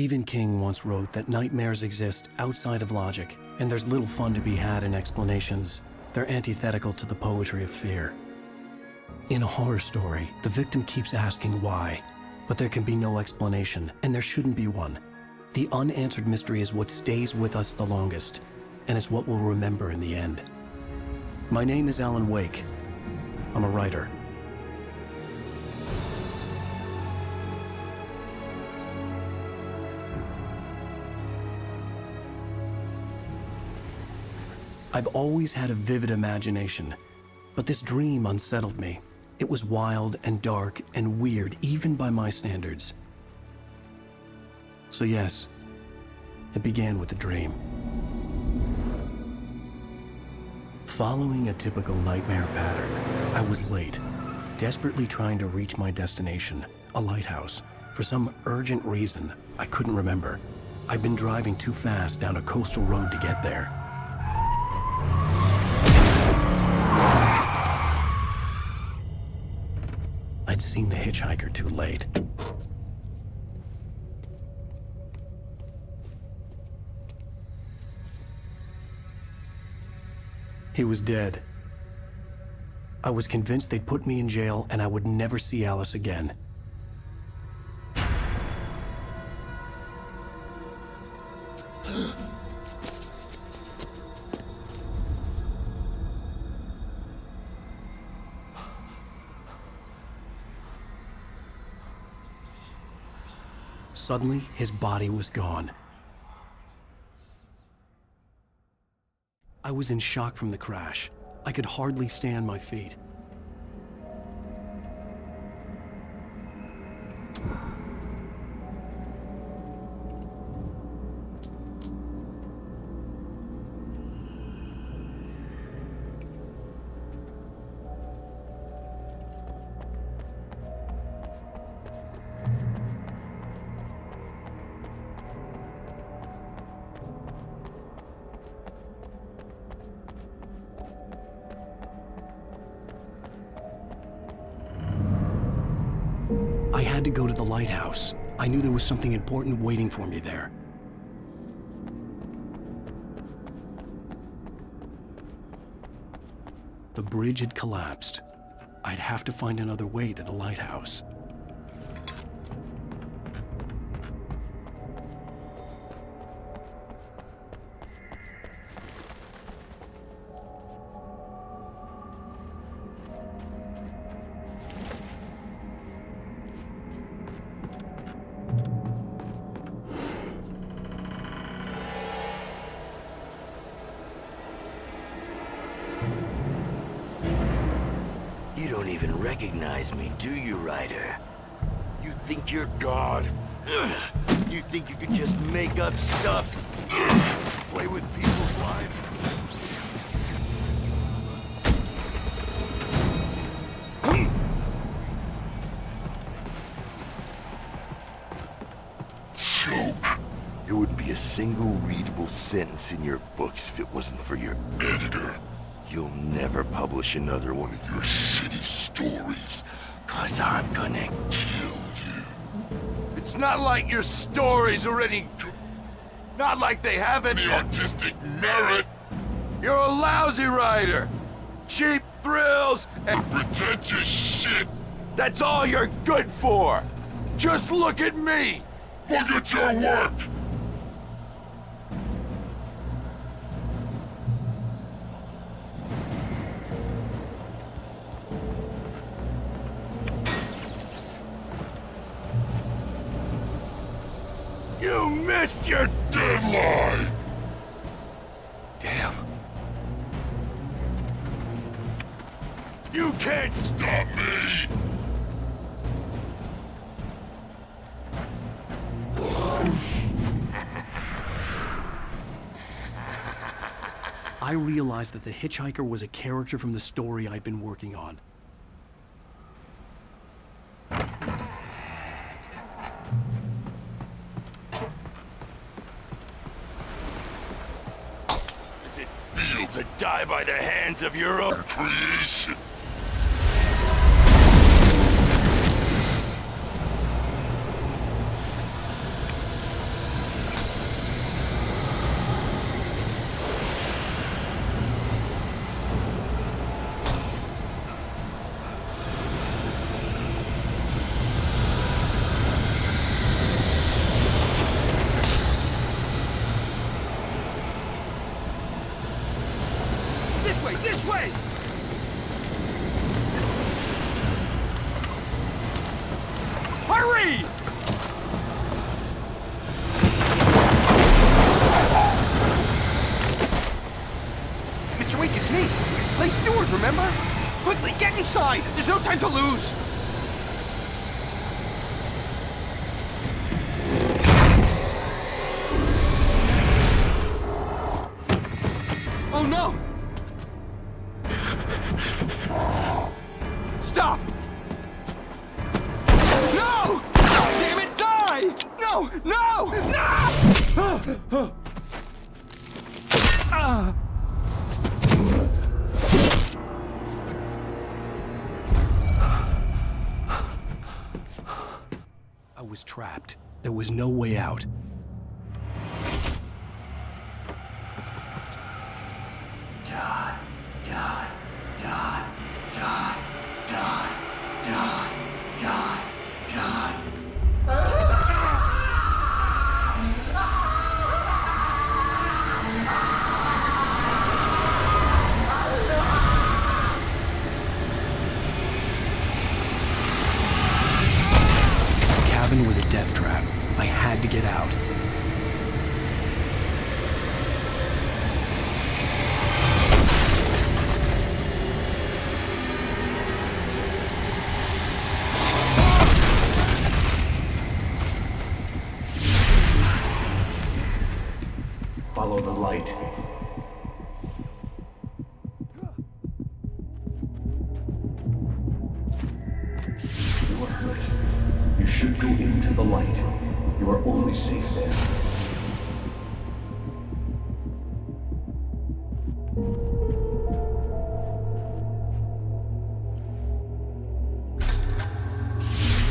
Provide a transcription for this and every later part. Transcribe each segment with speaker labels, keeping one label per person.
Speaker 1: Stephen King once wrote that nightmares exist outside of logic, and there's little fun to be had in explanations. They're antithetical to the poetry of fear. In a horror story, the victim keeps asking why, but there can be no explanation, and there shouldn't be one. The unanswered mystery is what stays with us the longest, and it's what we'll remember in the end. My name is Alanwake. I'm a writer. I've always had a vivid imagination, but this dream unsettled me. It was wild and dark and weird, even by my standards. So yes, it began with a dream. Following a typical nightmare pattern, I was late, desperately trying to reach my destination, a lighthouse. For some urgent reason, I couldn't remember. I'd been driving too fast down a coastal road to get there. I'd seen the hitchhiker too late. He was dead. I was convinced they'd put me in jail and I would never see Alice again. Suddenly, his body was gone. I was in shock from the crash. I could hardly stay on my feet. I had to go to the lighthouse. I knew there was something important waiting for me there. The bridge had collapsed. I'd have to find another way to the lighthouse.
Speaker 2: You don't even recognize me, do you, Ryder? You think you're God? You think you can just make up stuff? Play with people's lives? Joke. There wouldn't be a single readable sentence in your books if it wasn't for your editor. You'll never publish another one of your shitty stories, 'cause I'm gonna kill you. It's not like your stories are any... Not like they have any artistic merit. You're a lousy writer. Cheap thrills and pretentious shit. That's all you're good for. Just look at me. Look at your work. You missed your deadline! Damn. You can't stop me!
Speaker 1: I realized that the hitchhiker was a character from the story I'd been working on.
Speaker 2: Does it feel to die by the hands of your own creation?
Speaker 3: This way! Hurry! Mr. Wake, it's me. Play steward, remember? Quickly, get inside! There's no time to lose! Oh no! Stop! No! Damn it, die! No! No! No!
Speaker 1: I was trapped. There was no way out.
Speaker 2: Die, die, die, die, die, die, die, die.
Speaker 1: The cabin was a death trap. I had to get out.
Speaker 4: Follow the light. You are hurt. You should go into the light. You are only safe there.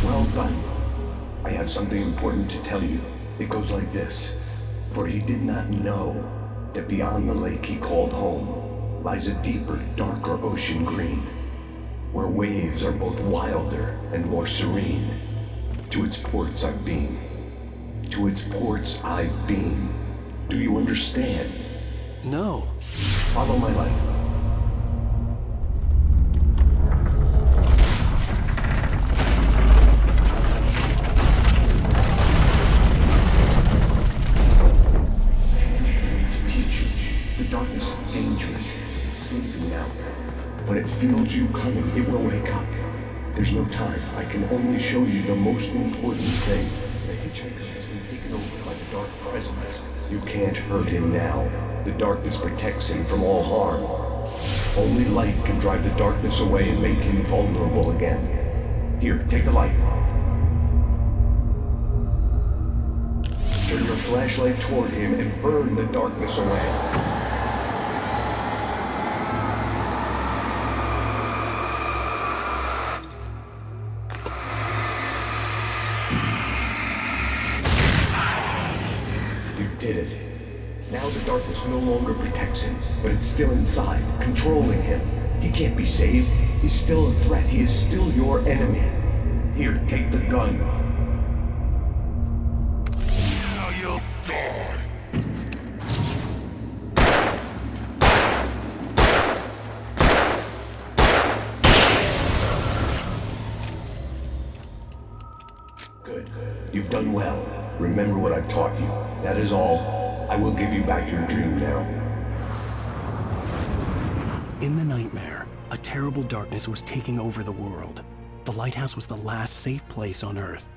Speaker 4: Well done. I have something important to tell you. It goes like this. For he did not know that beyond the lake he called home lies a deeper, darker ocean green, where waves are both wilder and more serene. To its ports I've been. To its ports I've been. Do you understand?
Speaker 1: No.
Speaker 4: Follow my light. Darkness is dangerous. It's sleeping now. When it feels you coming, it will wake up. There's no time. I can only show you the most important thing. The hitchhiker has been taken over by the dark presence. You can't hurt him now. The darkness protects him from all harm. Only light can drive the darkness away and make him vulnerable again. Here, take the light. Turn your flashlight toward him and burn the darkness away. Did it. Now the darkness no longer protects him, but it's still inside, controlling him. He can't be saved. He's still a threat. He is still your enemy. Here, take the gun.
Speaker 2: Now you'll die.
Speaker 4: Good. You've done well. Remember what I've taught you. That is all. I will give you back your dream now.
Speaker 1: In the nightmare, a terrible darkness was taking over the world. The lighthouse was the last safe place on Earth.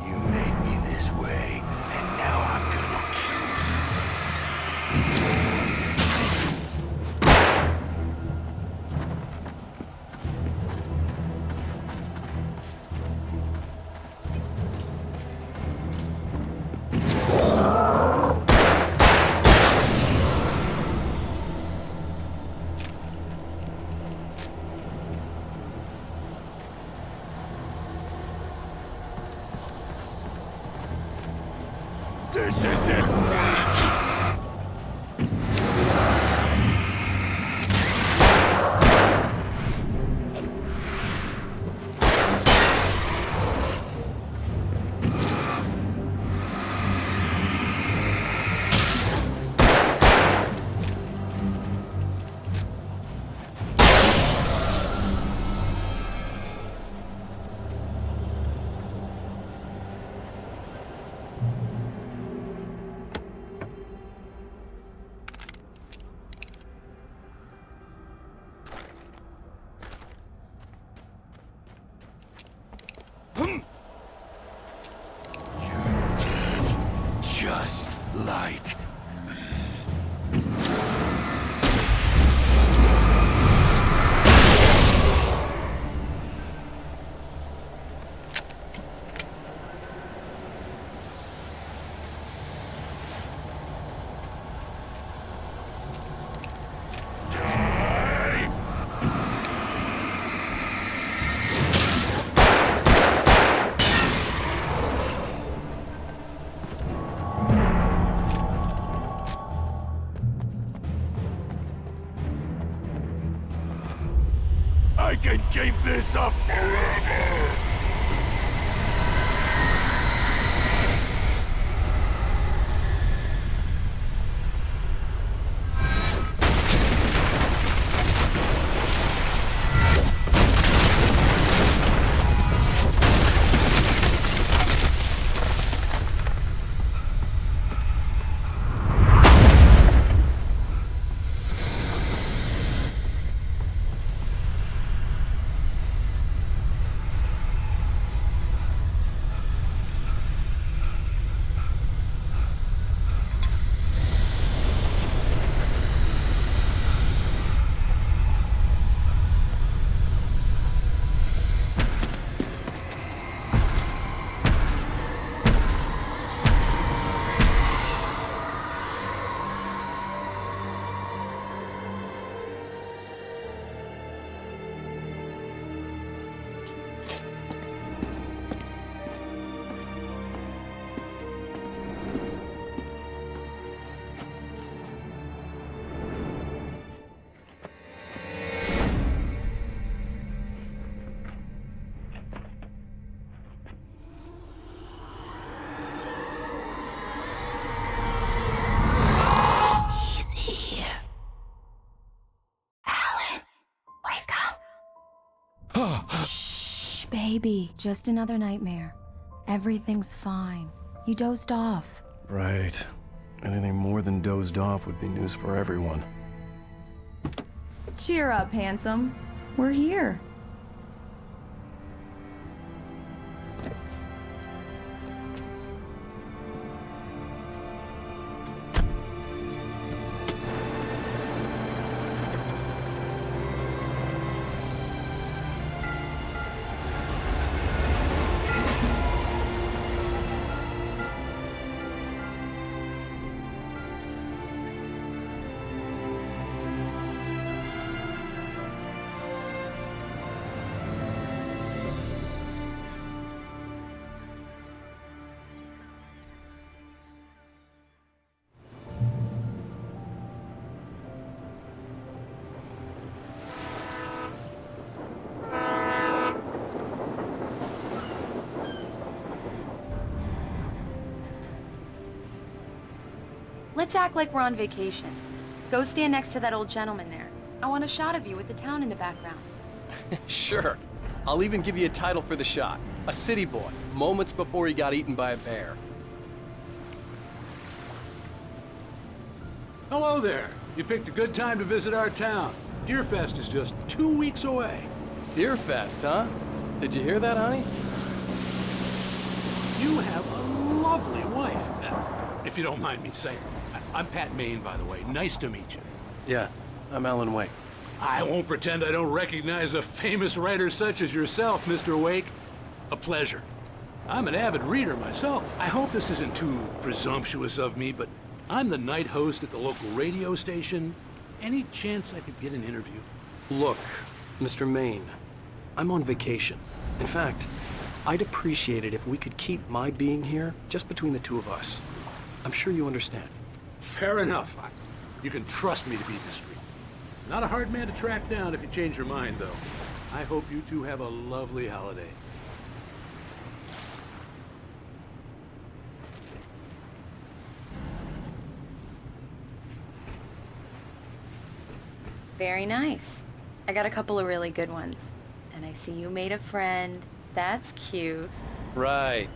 Speaker 2: You made me this way, and now I'm gonna kill you. This isn't right. I can keep this up forever!
Speaker 5: Baby, just another nightmare. Everything's fine. You dozed off.
Speaker 1: Right. Anything more than dozed off would be news for everyone.
Speaker 5: Cheer up, handsome. We're here. Let's act like we're on vacation. Go stand next to that old gentleman there. I want a shot of you with the town in the background.
Speaker 3: Sure. I'll even give you a title for the shot. A city boy, moments before he got eaten by a bear.
Speaker 6: Hello there. You picked a good time to visit our town. Deerfest is just 2 weeks away.
Speaker 3: Deerfest, huh? Did you hear that, honey?
Speaker 6: You have a lovely wife. If you don't mind me saying. I'm Pat Maine, by the way. Nice to meet you.
Speaker 1: Yeah, I'm alanwake.
Speaker 6: I won't pretend I don't recognize a famous writer such as yourself, Mr. Wake. A pleasure. I'm an avid reader myself. I hope this isn't too presumptuous of me, but I'm the night host at the local radio station. Any chance I could get an interview?
Speaker 1: Look, Mr. Maine, I'm on vacation. In fact, I'd appreciate it if we could keep my being here just between the two of us. I'm sure you understand.
Speaker 6: Fair enough. You can trust me to be discreet. Not a hard man to track down if you change your mind, though. I hope you two have a lovely holiday.
Speaker 5: Very nice. I got a couple of really good ones. And I see you made a friend. That's cute.
Speaker 3: Right.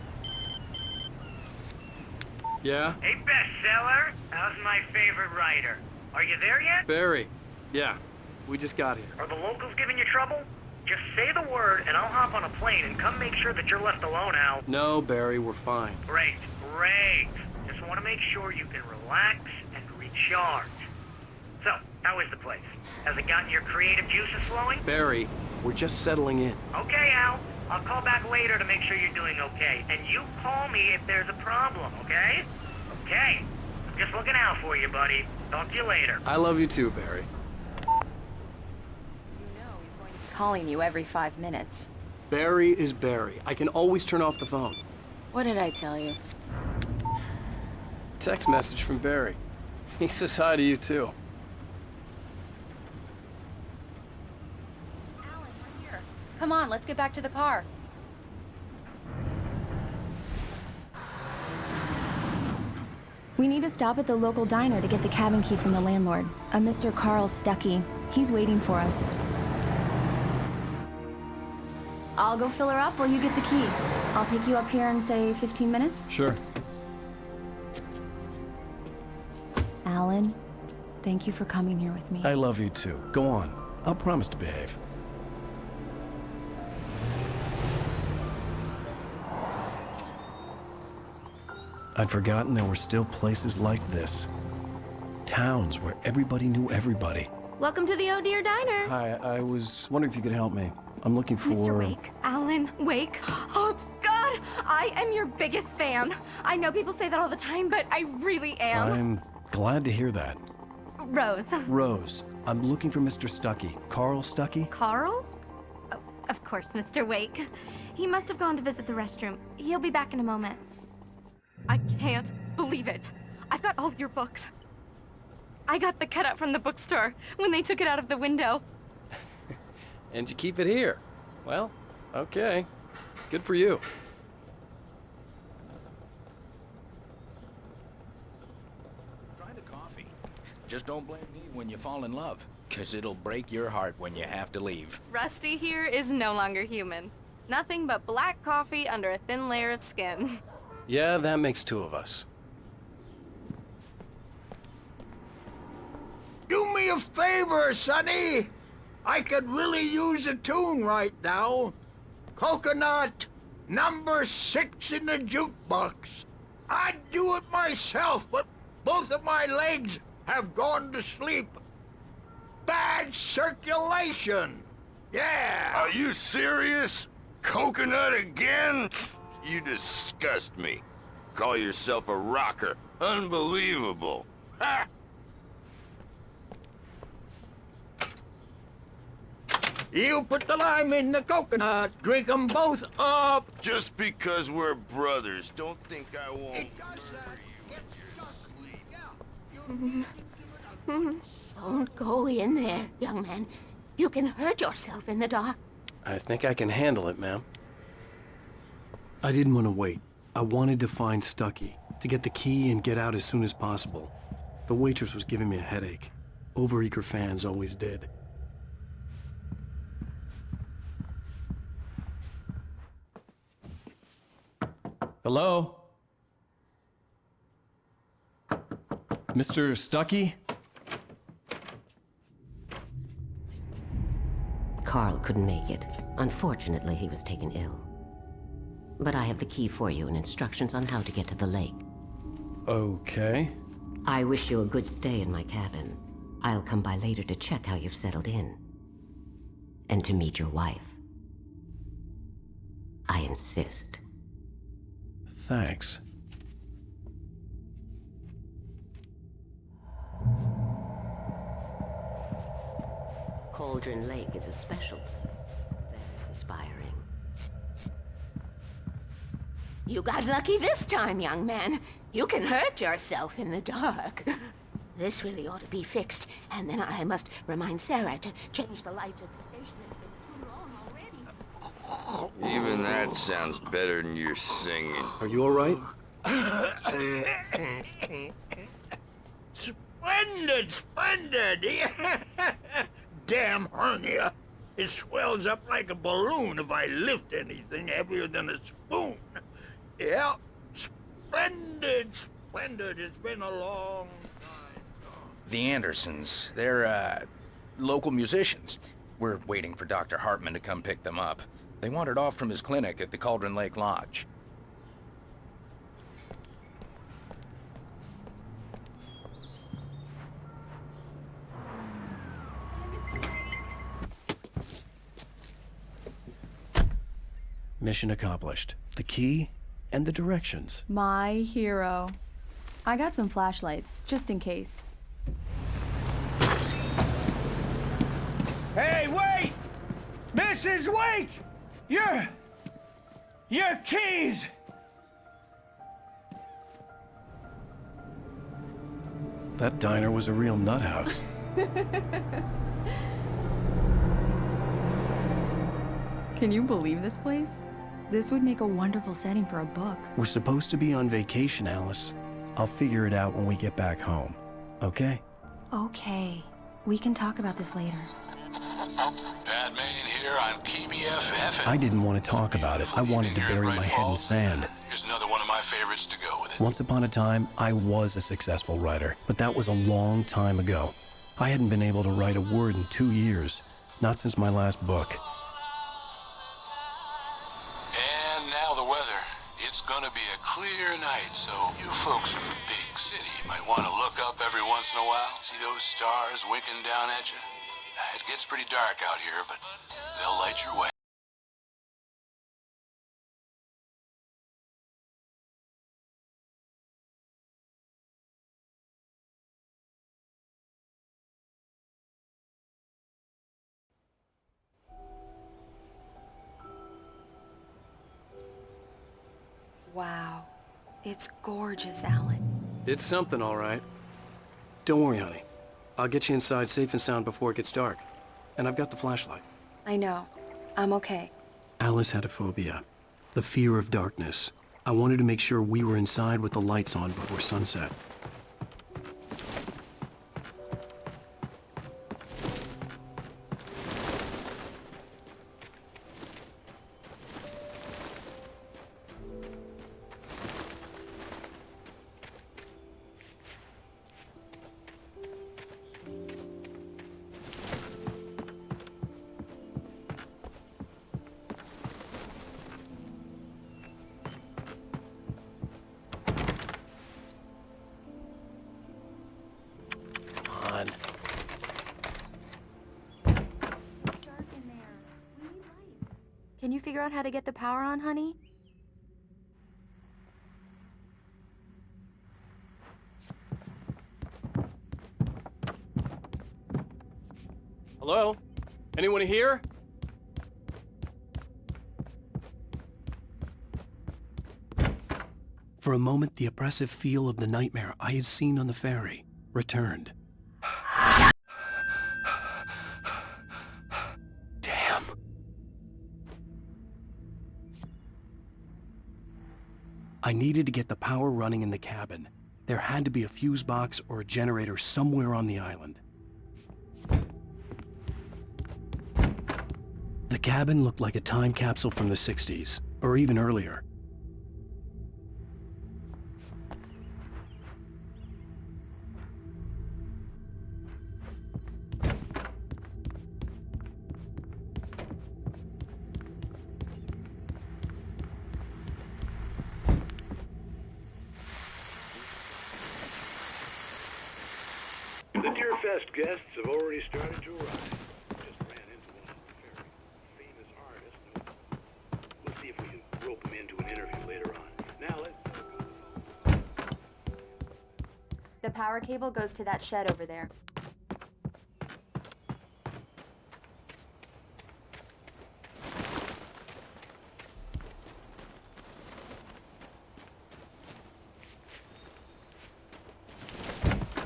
Speaker 3: Yeah?
Speaker 7: Hey, bestseller. How's my favorite writer? Are you there yet?
Speaker 3: Barry. Yeah. We just got here.
Speaker 7: Are the locals giving you trouble? Just say the word and I'll hop on a plane and come make sure that you're left alone, Al.
Speaker 3: No, Barry, we're fine.
Speaker 7: Great, great. Just want to make sure you can relax and recharge. So, how is the place? Has it gotten your creative juices flowing?
Speaker 1: Barry, we're just settling in.
Speaker 7: Okay, Al. I'll call back later to make sure you're doing okay. And you call me if there's a problem, okay? Okay. I'm just looking out for you, buddy. Talk to you later.
Speaker 3: I love you too, Barry.
Speaker 5: You know he's going to be calling you every 5 minutes.
Speaker 1: Barry is Barry. I can always turn off the phone.
Speaker 5: What did I tell you?
Speaker 1: Text message from Barry. He says hi to you too.
Speaker 5: Alan, Come on, let's get back to the car.
Speaker 8: We need to stop at the local diner to get the cabin key from the landlord, a Mr. Carl Stuckey. He's waiting for us. I'll go fill her up while you get the key. I'll pick you up here in, say, 15 minutes?
Speaker 1: Sure.
Speaker 8: Alan, thank you for coming here with me.
Speaker 1: I love you too. Go on. I'll promise to behave. I'd forgotten there were still places like this. Towns where everybody knew everybody.
Speaker 8: Welcome to the Oh Dear Diner.
Speaker 1: Hi, I was wondering if you could help me. I'm looking for...
Speaker 9: Mr. Wake, Alan Wake. Oh, God, I am your biggest fan. I know people say that all the time, but I really am.
Speaker 1: I'm glad to hear that.
Speaker 9: Rose.
Speaker 1: Rose, I'm looking for Mr. Stuckey. Carl Stuckey?
Speaker 9: Carl? Oh, of course, Mr. Wake. He must have gone to visit the restroom. He'll be back in a moment. I can't believe it. I've got all your books. I got the cutout from the bookstore when they took it out of the window.
Speaker 1: And you keep it here. Well, okay. Good for you.
Speaker 10: Try the coffee. Just don't blame me when you fall in love, 'cause it'll break your heart when you have to leave.
Speaker 5: Rusty here is no longer human. Nothing but black coffee under a thin layer of skin.
Speaker 1: Yeah, that makes two of us.
Speaker 11: Do me a favor, Sonny. I could really use a tune right now. Coconut, number 6 in the jukebox. I'd do it myself, but both of my legs have gone to sleep. Bad circulation. Yeah.
Speaker 2: Are you serious? Coconut again? You disgust me. Call yourself a rocker. Unbelievable. Ha!
Speaker 11: You put the lime in the coconut. Drink them both up.
Speaker 2: Just because we're brothers, don't think I won't
Speaker 11: It does
Speaker 2: murder
Speaker 11: that.
Speaker 2: you
Speaker 11: Get
Speaker 2: in your sleep.
Speaker 12: Don't go in there, young man. You can hurt yourself in the dark.
Speaker 1: I think I can handle it, ma'am. I didn't want to wait. I wanted to find Stuckey, to get the key and get out as soon as possible. The waitress was giving me a headache. Overeager fans always did. Hello? Mr. Stuckey?
Speaker 12: Carl couldn't make it. Unfortunately, he was taken ill. But I have the key for you and instructions on how to get to the lake.
Speaker 1: Okay.
Speaker 12: I wish you a good stay in my cabin. I'll come by later to check how you've settled in. And to meet your wife. I insist.
Speaker 1: Thanks.
Speaker 12: Cauldron Lake is a special place. Very inspiring. You got lucky this time, young man. You can hurt yourself in the dark. This really ought to be fixed, and then I must remind Sarah to change the lights at the station. It's been too long already.
Speaker 2: Even that sounds better than your singing.
Speaker 1: Are you all right?
Speaker 11: Splendid, splendid. Damn hernia. It swells up like a balloon if I lift anything heavier than a spoon. Yeah, splendid, splendid. It's been a long time.
Speaker 10: The Andersons, they're, local musicians. We're waiting for Dr. Hartman to come pick them up. They wandered off from his clinic at the Cauldron Lake Lodge.
Speaker 1: Mission accomplished. The key and the directions.
Speaker 8: My hero. I got some flashlights, just in case.
Speaker 11: Hey, wait! Mrs. Wake! Your keys!
Speaker 1: That diner was a real nut house.
Speaker 8: Can you believe this place? This would make a wonderful setting for a book.
Speaker 1: We're supposed to be on vacation, Alice. I'll figure it out when we get back home, okay?
Speaker 8: Okay. We can talk about this later.
Speaker 6: Batman here on KBFF.
Speaker 1: I didn't want to talk about it. I wanted to bury my head in sand.
Speaker 6: Here's another one of my favorites to go with it.
Speaker 1: Once upon a time, I was a successful writer, but that was a long time ago. I hadn't been able to write a word in 2 years, not since my last book.
Speaker 6: And now the weather. It's gonna be a clear night, so you folks in the big city might want to look up every once in a while, see those stars winking down at you. It gets pretty dark out here, but they'll light your way.
Speaker 5: Wow. It's gorgeous, Alan.
Speaker 1: It's something, all right. Don't worry, honey. I'll get you inside safe and sound before it gets dark. And I've got the flashlight.
Speaker 5: I know. I'm okay.
Speaker 1: Alice had a phobia. The fear of darkness. I wanted to make sure we were inside with the lights on before sunset.
Speaker 5: Can you figure out how to get the power on, honey?
Speaker 1: Hello? Anyone here? For a moment, the oppressive feel of the nightmare I had seen on the ferry returned. Damn. I needed to get the power running in the cabin. There had to be a fuse box or a generator somewhere on the island. The cabin looked like a time capsule from the 60s, or even earlier.
Speaker 6: The Deerfest guests have already started to arrive. Just ran into one of the very famous artists. We'll see if we can rope him into an interview later on. Now let's...
Speaker 5: The power cable goes to that shed over there.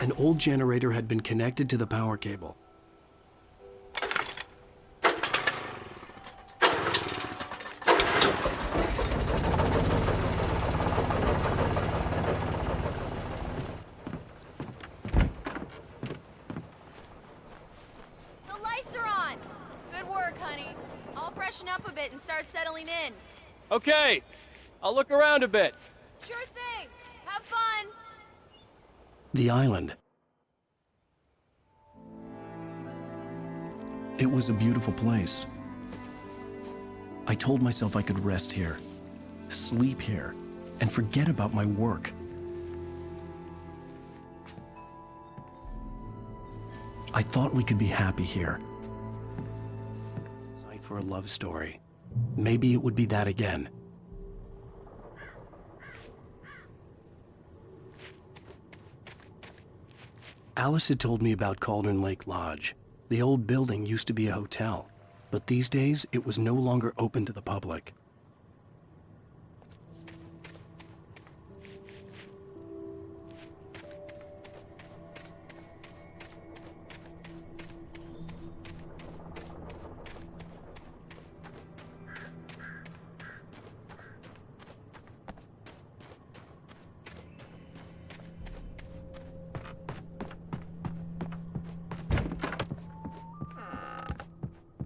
Speaker 1: An old generator had been connected to the power cable.
Speaker 5: The lights are on! Good work, honey. I'll freshen up a bit and start settling in.
Speaker 1: Okay, I'll look around a bit.
Speaker 5: Sure thing! Have fun!
Speaker 1: The island. It was a beautiful place. I told myself I could rest here, sleep here, and forget about my work. I thought we could be happy here. Sight for a love story. Maybe it would be that again. Alice had told me about Cauldron Lake Lodge. The old building used to be a hotel, but these days it was no longer open to the public.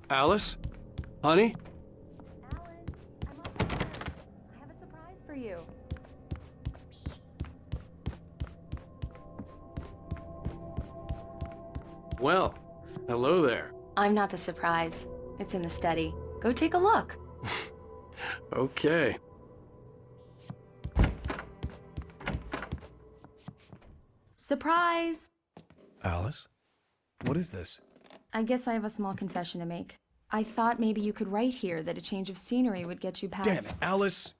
Speaker 1: Alice? Honey?
Speaker 8: Alan, I'm upstairs. I have a surprise for you.
Speaker 1: Well, hello there.
Speaker 5: I'm not the surprise. It's in the study. Go take a look.
Speaker 1: Okay.
Speaker 8: Surprise!
Speaker 1: Alice? What is this?
Speaker 8: I guess I have a small confession to make. I thought maybe you could write here that a change of scenery would get you past...
Speaker 1: Damn it, Alice,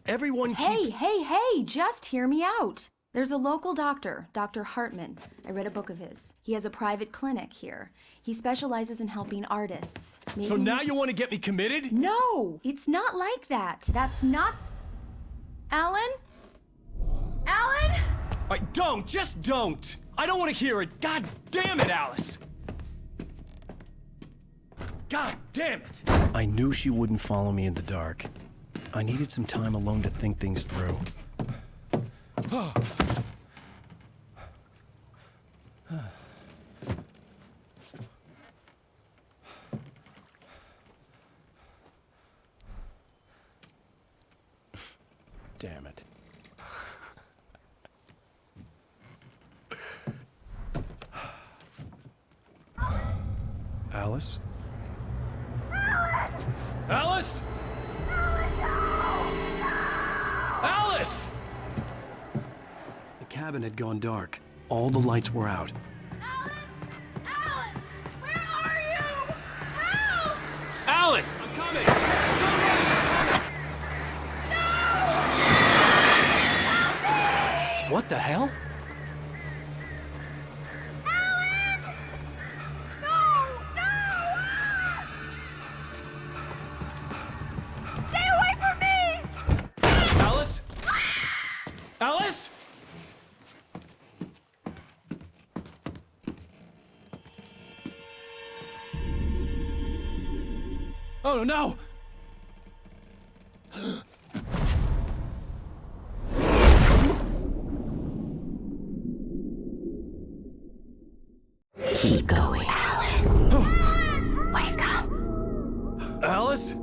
Speaker 1: everyone
Speaker 8: Hey,
Speaker 1: keeps...
Speaker 8: hey, just hear me out. There's a local doctor, Dr. Hartman. I read a book of his. He has a private clinic here. He specializes in helping artists. Maybe...
Speaker 1: So now you want to get me committed?
Speaker 8: No, it's not like that. That's not... Alan? Alan?
Speaker 1: Just don't! I don't want to hear it! God damn it, Alice! God damn it! I knew she wouldn't follow me in the dark. I needed some time alone to think things through. Damn it. Alice? Alice? Alice! The cabin had gone dark. All the lights were out.
Speaker 9: Alan! Where are you? Help!
Speaker 1: Alice! I'm coming! What the hell? Alice? Oh no!
Speaker 12: Keep going, Alan. Wake up.
Speaker 1: Alice?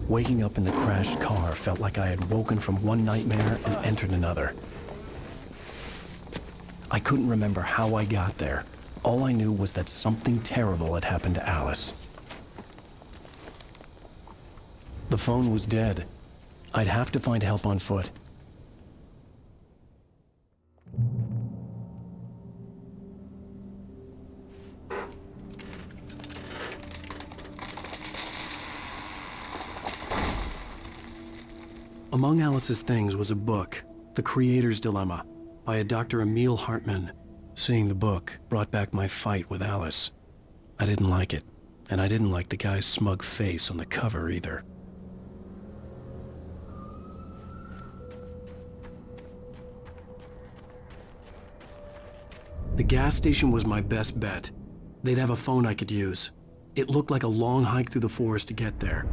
Speaker 1: Waking up in the crashed car felt like I had woken from one nightmare and entered another. I couldn't remember how I got there. All I knew was that something terrible had happened to Alice. The phone was dead. I'd have to find help on foot. Among Alice's things was a book, The Creator's Dilemma, by a Dr. Emil Hartman. Seeing the book brought back my fight with Alice. I didn't like it, and I didn't like the guy's smug face on the cover either. The gas station was my best bet. They'd have a phone I could use. It looked like a long hike through the forest to get there.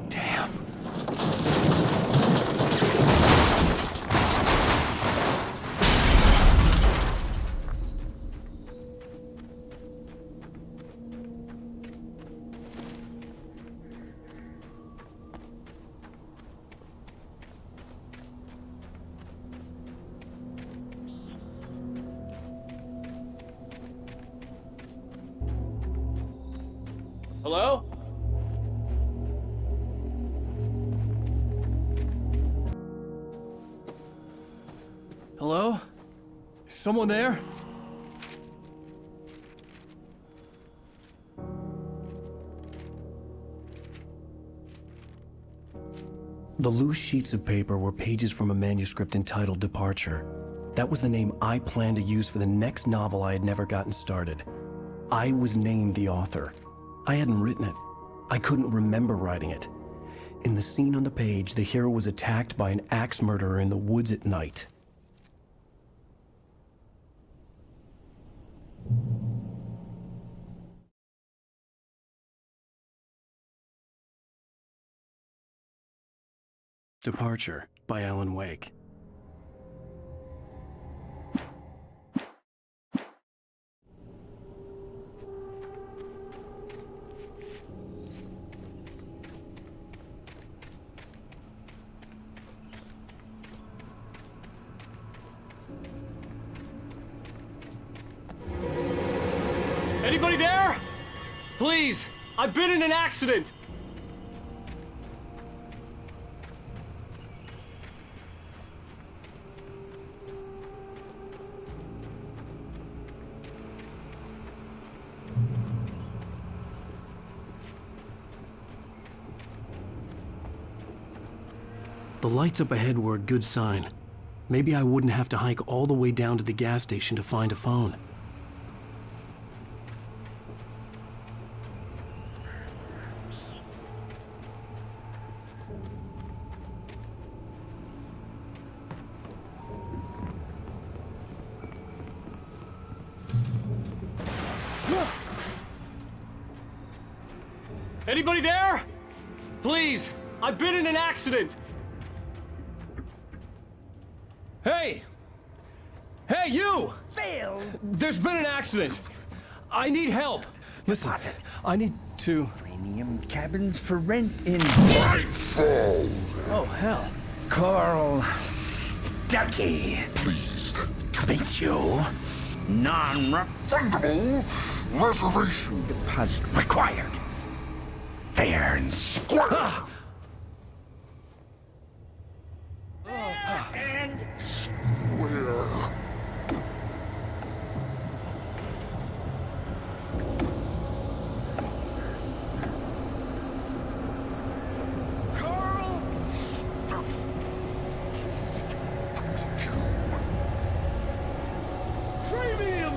Speaker 1: Damn. Hello? Hello? Is someone there? The loose sheets of paper were pages from a manuscript entitled Departure. That was the name I planned to use for the next novel I had never gotten started. I was named the author. I hadn't written it. I couldn't remember writing it. In the scene on the page, the hero was attacked by an axe murderer in the woods at night. Departure by Alan Wake.
Speaker 13: Anybody there? Please, I've been in an accident.
Speaker 1: The lights up ahead were a good sign. Maybe I wouldn't have to hike all the way down to the gas station to find a phone.
Speaker 13: Anybody there? Please, I've been in an accident. Hey! Hey, you!
Speaker 11: Phil!
Speaker 13: There's been an accident. I need help. Listen, I need to...
Speaker 11: Premium cabins for rent in...
Speaker 13: Oh, hell.
Speaker 11: Carl Stuckey. Pleased to meet you. Non-refundable reservation deposit required. Fair and square. And square. Carl Stuckey. Pleased to meet you. Premium.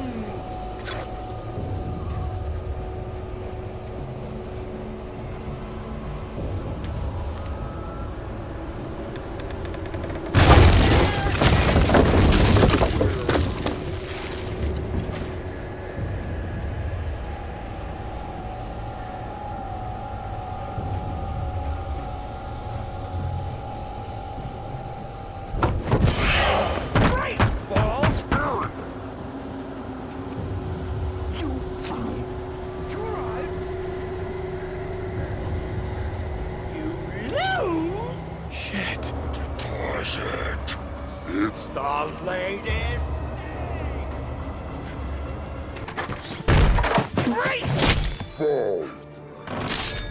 Speaker 11: It's the latest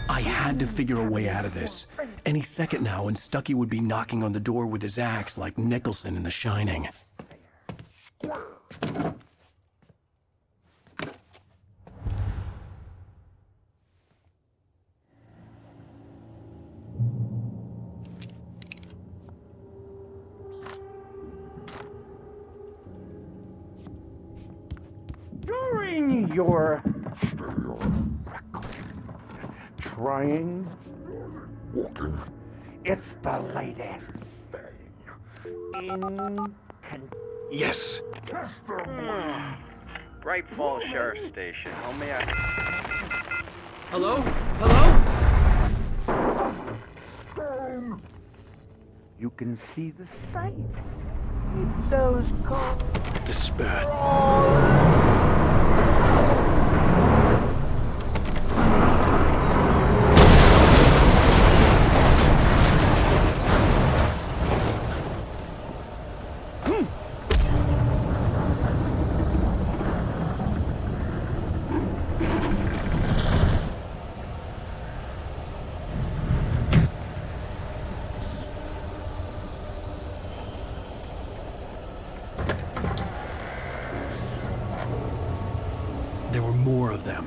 Speaker 1: I had to figure a way out of this. Any second now, and Stuckey would be knocking on the door with his axe like Nicholson in The Shining.
Speaker 11: during your trying, walking. It's the latest thing in
Speaker 1: Yes.
Speaker 14: Bright Falls Sheriff Station. How may I...
Speaker 13: Hello? Hello?
Speaker 11: You can see the sight. Those calls.
Speaker 1: The spirit. There were more of them.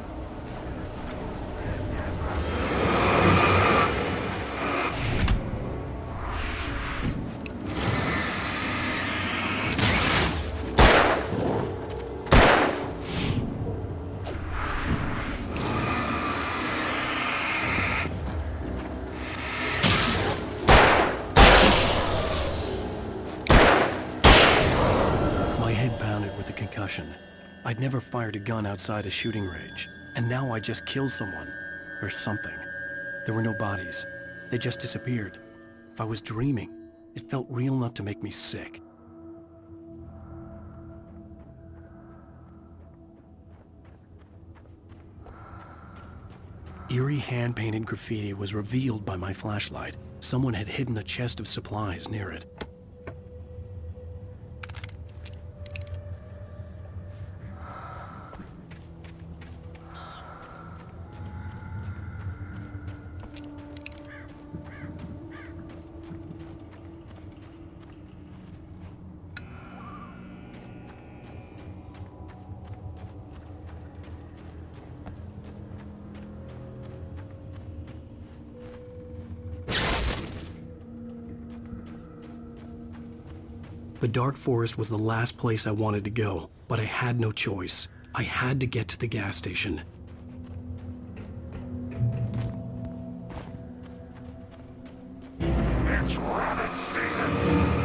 Speaker 1: My head pounded with the concussion. I'd never fired a gun outside a shooting range, and now I just killed someone. Or something. There were no bodies. They just disappeared. if I was dreaming. It felt real enough to make me sick. Eerie hand-painted graffiti was revealed by my flashlight. Someone had hidden a chest of supplies near it. The dark forest was the last place I wanted to go, but I had no choice. I had to get to the gas station.
Speaker 2: It's rabbit season!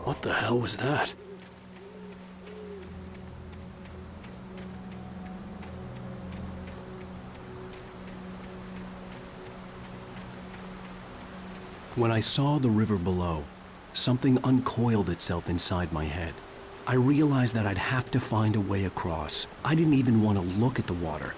Speaker 1: What the hell was that? When I saw the river below, something uncoiled itself inside my head. I realized that I'd have to find a way across. I didn't even want to look at the water.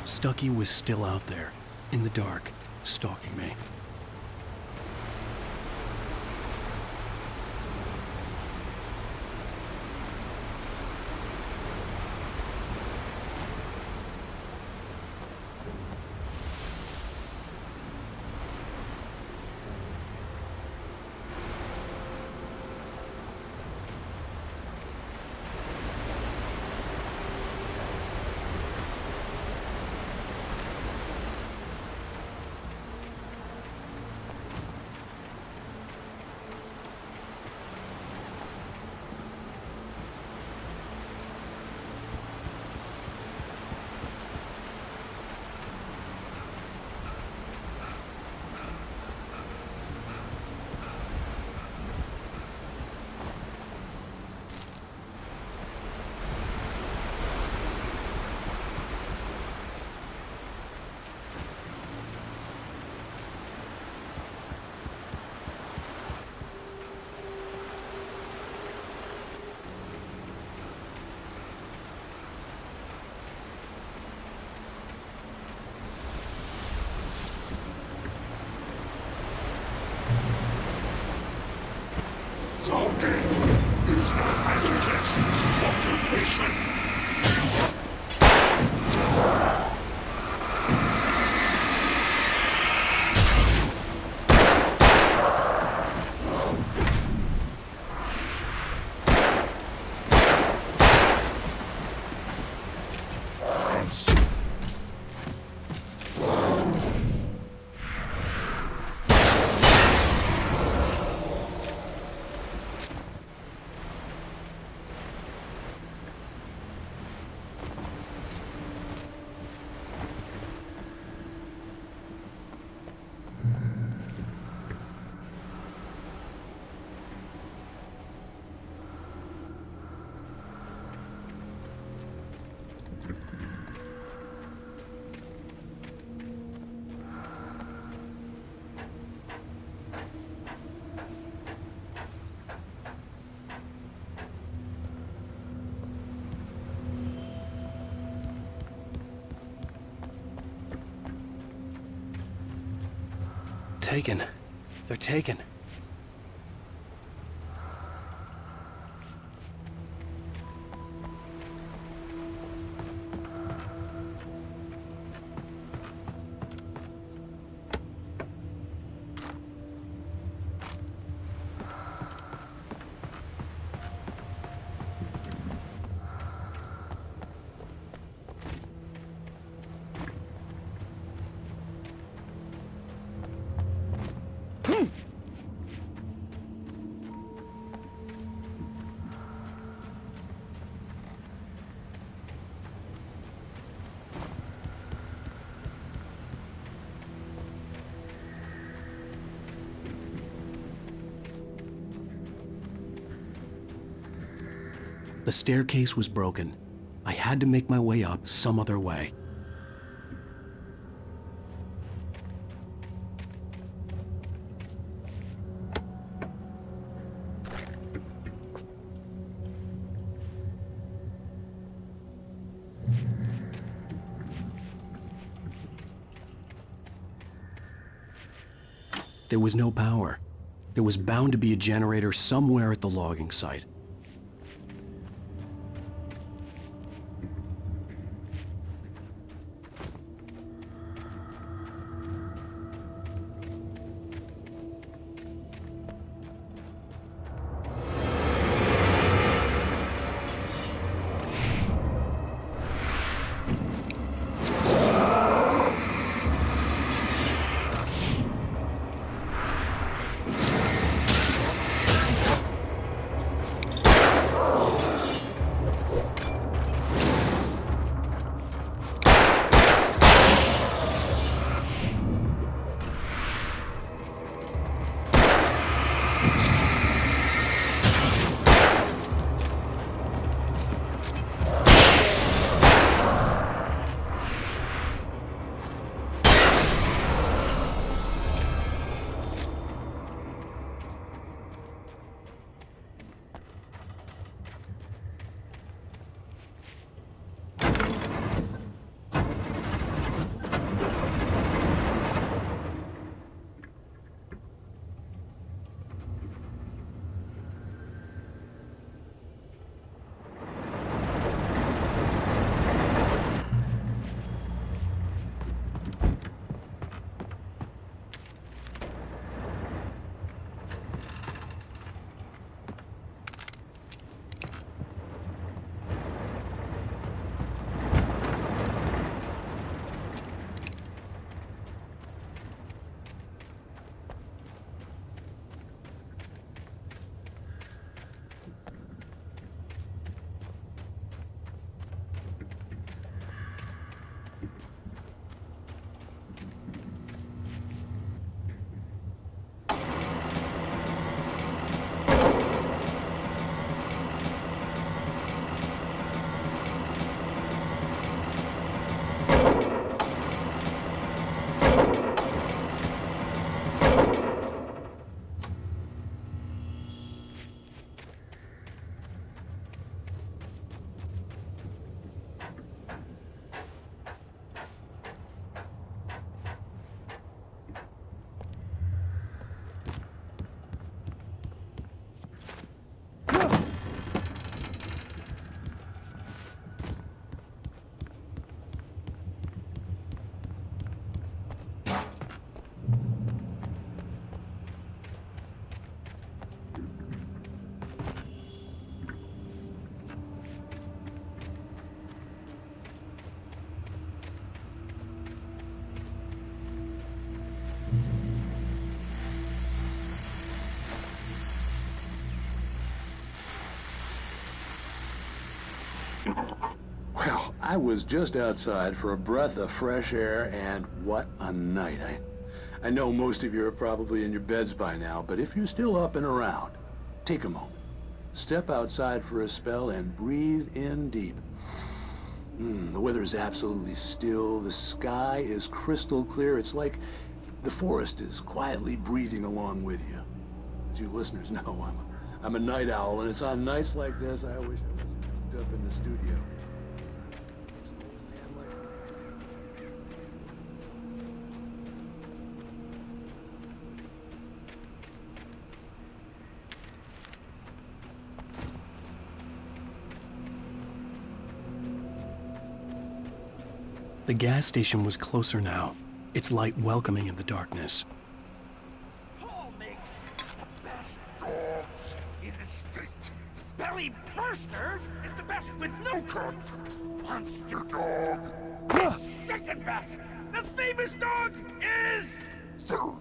Speaker 1: Stucky was still out there, in the dark, stalking me.
Speaker 2: Is my education's occupation.
Speaker 1: taken. They're taken. The staircase was broken. I had to make my way up some other way. There was no power. There was bound to be a generator somewhere at the logging site.
Speaker 15: Well, I was just outside for a breath of fresh air, and what a night. I know most of you are probably in your beds by now, but if you're still up and around, take a moment. Step outside for a spell and breathe in deep. The weather is absolutely still. The sky is crystal clear. It's like the forest is quietly breathing along with you. As you listeners know, I'm a night owl, and it's on nights like this I wish I was cooped up in the studio.
Speaker 1: The gas station was closer now, its light welcoming in the darkness.
Speaker 3: Paul makes the best dogs in the state. Belly Burster is the best with no contest. Monster dog is second best. The famous dog is third.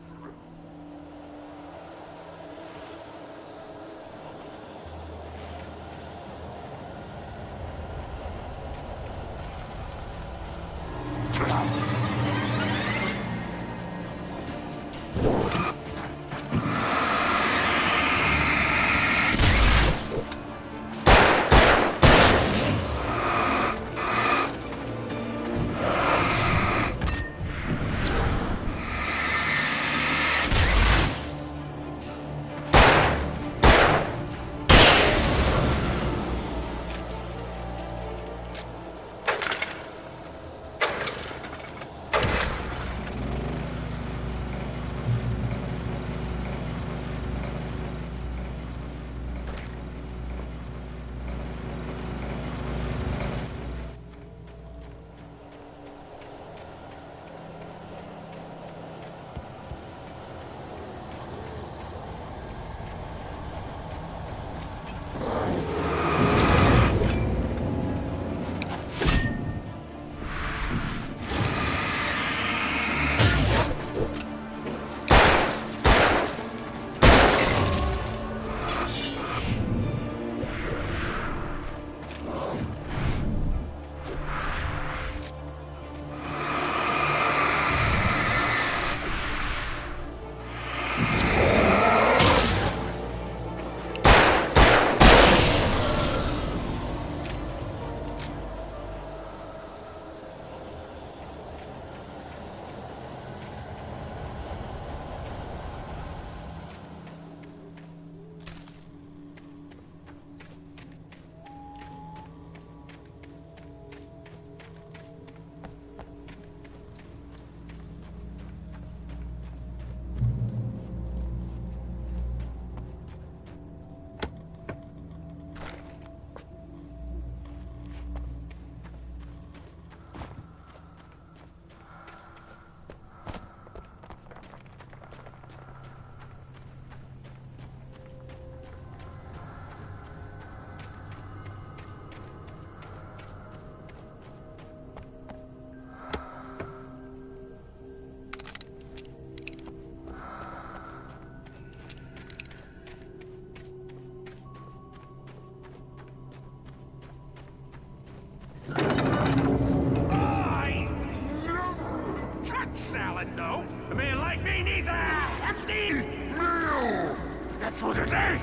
Speaker 3: For the day!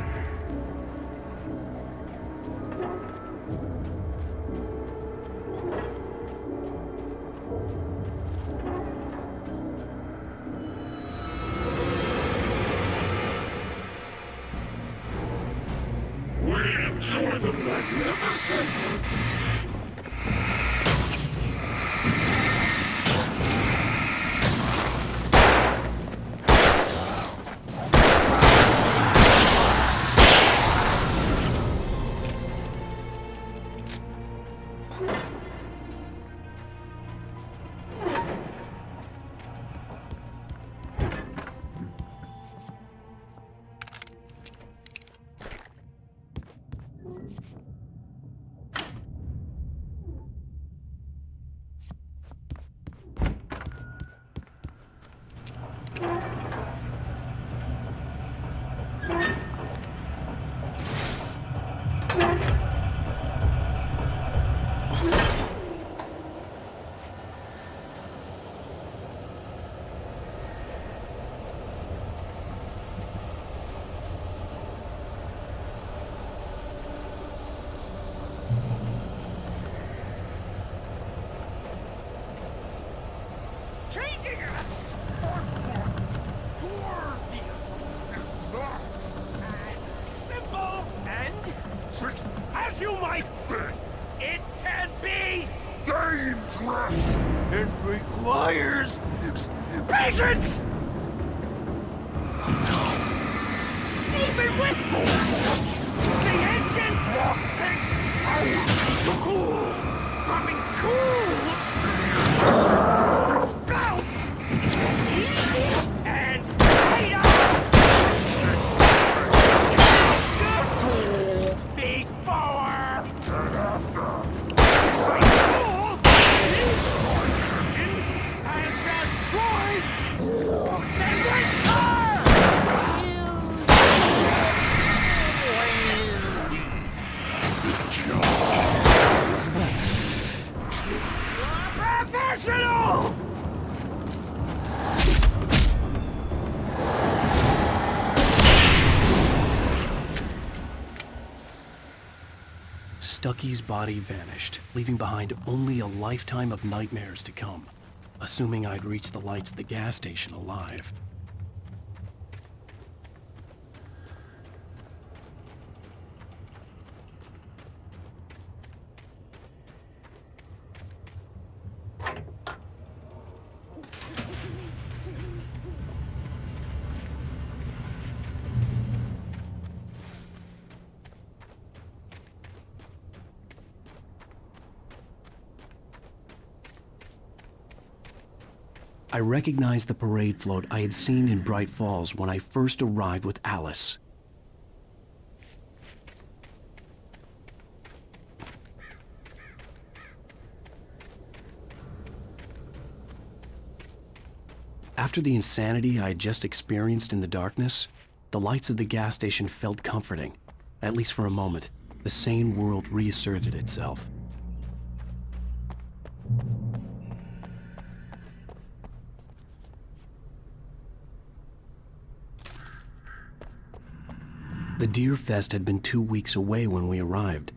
Speaker 3: We enjoy the magnificent! Changing a scoreboard your vehicle is not as simple and as you might think. It can be dangerous and requires patience. Even with the engine takes hours to cool. Dropping tools
Speaker 1: Stucky's body vanished, leaving behind only a lifetime of nightmares to come, assuming I'd reach the lights at the gas station alive. I recognized the parade float I had seen in Bright Falls when I first arrived with Alice. After the insanity I had just experienced in the darkness, the lights of the gas station felt comforting. At least for a moment, the sane world reasserted itself. The Deer Fest had been 2 weeks away when we arrived.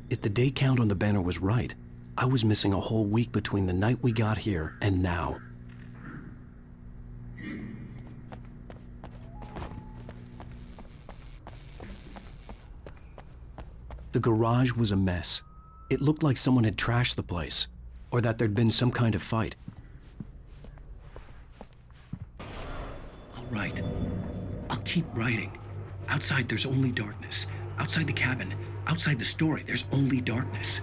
Speaker 1: If the day count on the banner was right, I was missing a whole week between the night we got here and now. The garage was a mess. It looked like someone had trashed the place, or that there'd been some kind of fight. All right, I'll keep writing. Outside, there's only darkness. Outside the cabin, outside the story, there's only darkness.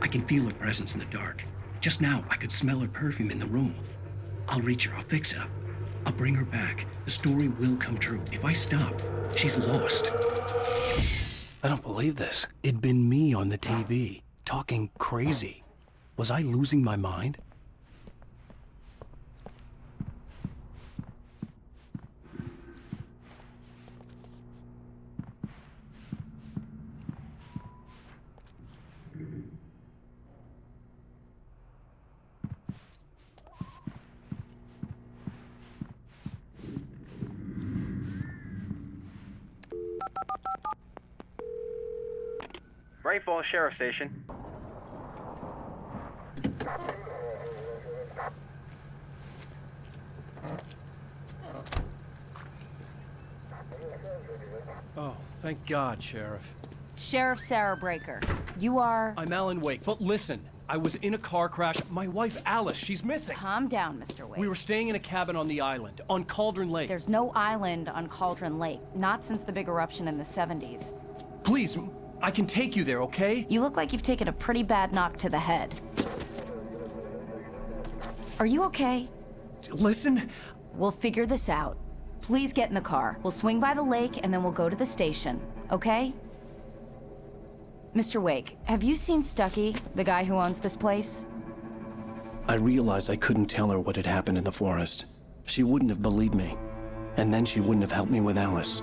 Speaker 1: I can feel her presence in the dark. Just now, I could smell her perfume in the room. I'll reach her, I'll fix it up. I'll bring her back. The story will come true. If I stop, she's lost. I don't believe this. It'd been me on the TV, talking crazy. Was I losing my mind?
Speaker 14: Bright Falls Sheriff Station.
Speaker 13: Oh, thank God, Sheriff.
Speaker 8: Sheriff Sarah Breaker. You are...
Speaker 13: I'm Alan Wake, but listen. I was in a car crash. My wife, Alice, she's missing.
Speaker 8: Calm down, Mr. Wake.
Speaker 13: We were staying in a cabin on the island, on Cauldron Lake.
Speaker 8: There's no island on Cauldron Lake. Not since the big eruption in the 70s.
Speaker 13: Please, I can take you there, okay?
Speaker 8: You look like you've taken a pretty bad knock to the head. Are you okay?
Speaker 13: Listen.
Speaker 8: We'll figure this out. Please get in the car. We'll swing by the lake and then we'll go to the station, okay? Mr. Wake, have you seen Stucky, the guy who owns this place?
Speaker 1: I realized I couldn't tell her what had happened in the forest. She wouldn't have believed me. And then she wouldn't have helped me with Alice.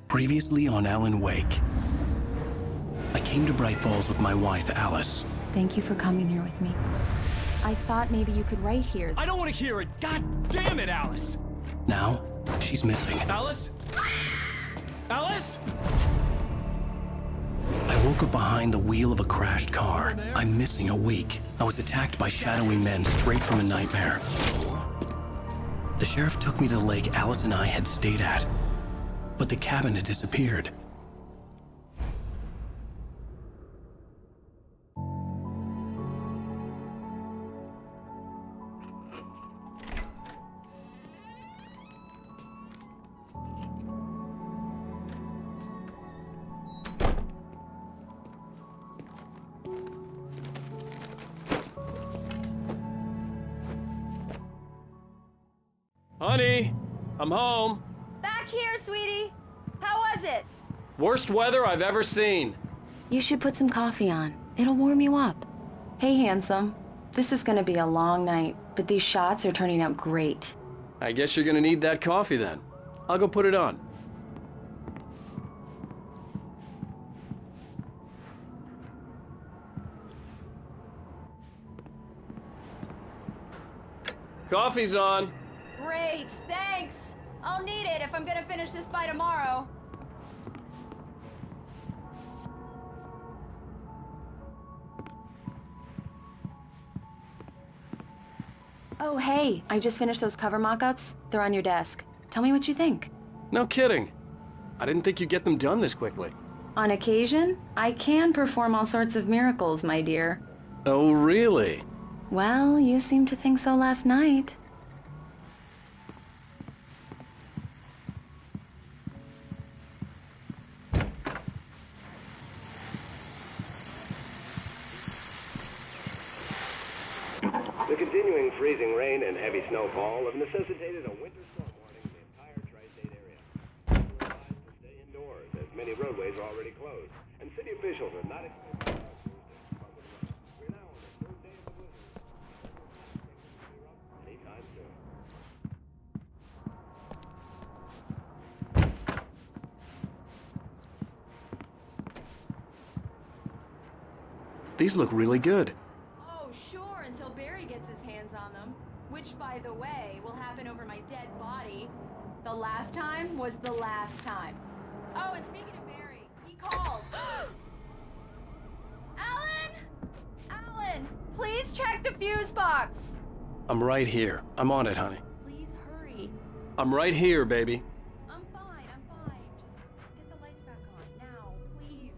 Speaker 1: Previously on Alan Wake. I came to Bright Falls with my wife, Alice.
Speaker 8: Thank you for coming here with me. I thought maybe you could write here.
Speaker 13: I don't want to hear it! God damn it, Alice!
Speaker 1: Now, she's missing.
Speaker 13: Alice? Alice?
Speaker 1: I woke up behind the wheel of a crashed car. I'm missing a week. I was attacked by shadowy men straight from a nightmare. The sheriff took me to the lake Alice and I had stayed at. But the cabin had disappeared.
Speaker 13: Honey, I'm home.
Speaker 8: Back here, sweetie. How was it?
Speaker 13: Worst weather I've ever seen.
Speaker 5: You should put some coffee on. It'll warm you up. Hey, handsome. This is gonna be a long night, but these shots are turning out great.
Speaker 13: I guess you're gonna need that coffee then. I'll go put it on. Coffee's on.
Speaker 8: Great, thanks. I'll need it if I'm gonna finish this by tomorrow.
Speaker 5: Oh, hey, I just finished those cover mock-ups. They're on your desk. Tell me what you think.
Speaker 13: No kidding. I didn't think you'd get them done this quickly.
Speaker 5: On occasion, I can perform all sorts of miracles, my dear.
Speaker 13: Oh, really?
Speaker 5: Well, you seemed to think so last night.
Speaker 16: The continuing freezing rain and heavy snowfall have necessitated a winter storm warning in the entire tri-state area. People are advised to stay indoors, as many roadways are already closed, and city officials are not expecting our crews to cover the road. We're now on the third day of the blizzard. Anytime soon.
Speaker 13: These look really good.
Speaker 8: Oh, sure, until Barry gets his hands on them. Which, by the way, will happen over my dead body. The last time was the last time. Oh, and speaking of Barry, he called. Alan, please check the fuse box.
Speaker 13: I'm right here. I'm on it, honey.
Speaker 8: Please hurry.
Speaker 13: I'm right here, baby.
Speaker 8: I'm fine. Just get the lights back on now, please.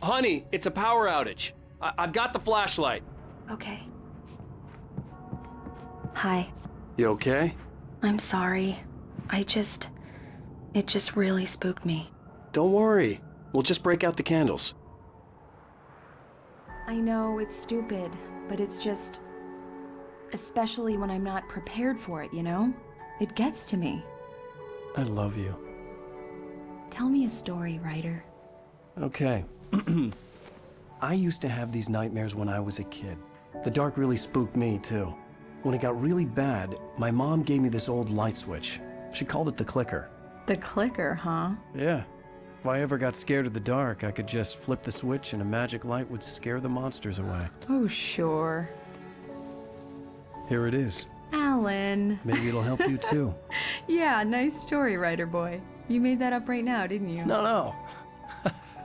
Speaker 13: Honey, it's a power outage. I've got the flashlight.
Speaker 5: Okay. Hi.
Speaker 13: You okay?
Speaker 5: I'm sorry. It just really spooked me.
Speaker 13: Don't worry. We'll just break out the candles.
Speaker 8: I know it's stupid, but it's just... especially when I'm not prepared for it, you know? It gets to me.
Speaker 1: I love you.
Speaker 8: Tell me a story, writer.
Speaker 1: Okay. I used to have these nightmares when I was a kid. The dark really spooked me, too. When it got really bad, my mom gave me this old light switch. She called it the clicker.
Speaker 8: The clicker, huh?
Speaker 1: Yeah. If I ever got scared of the dark, I could just flip the switch and a magic light would scare the monsters away.
Speaker 8: Oh, sure.
Speaker 1: Here it is.
Speaker 8: Alan.
Speaker 1: Maybe it'll help you, too.
Speaker 8: Yeah, nice story, writer boy. You made that up right now, didn't you?
Speaker 1: No.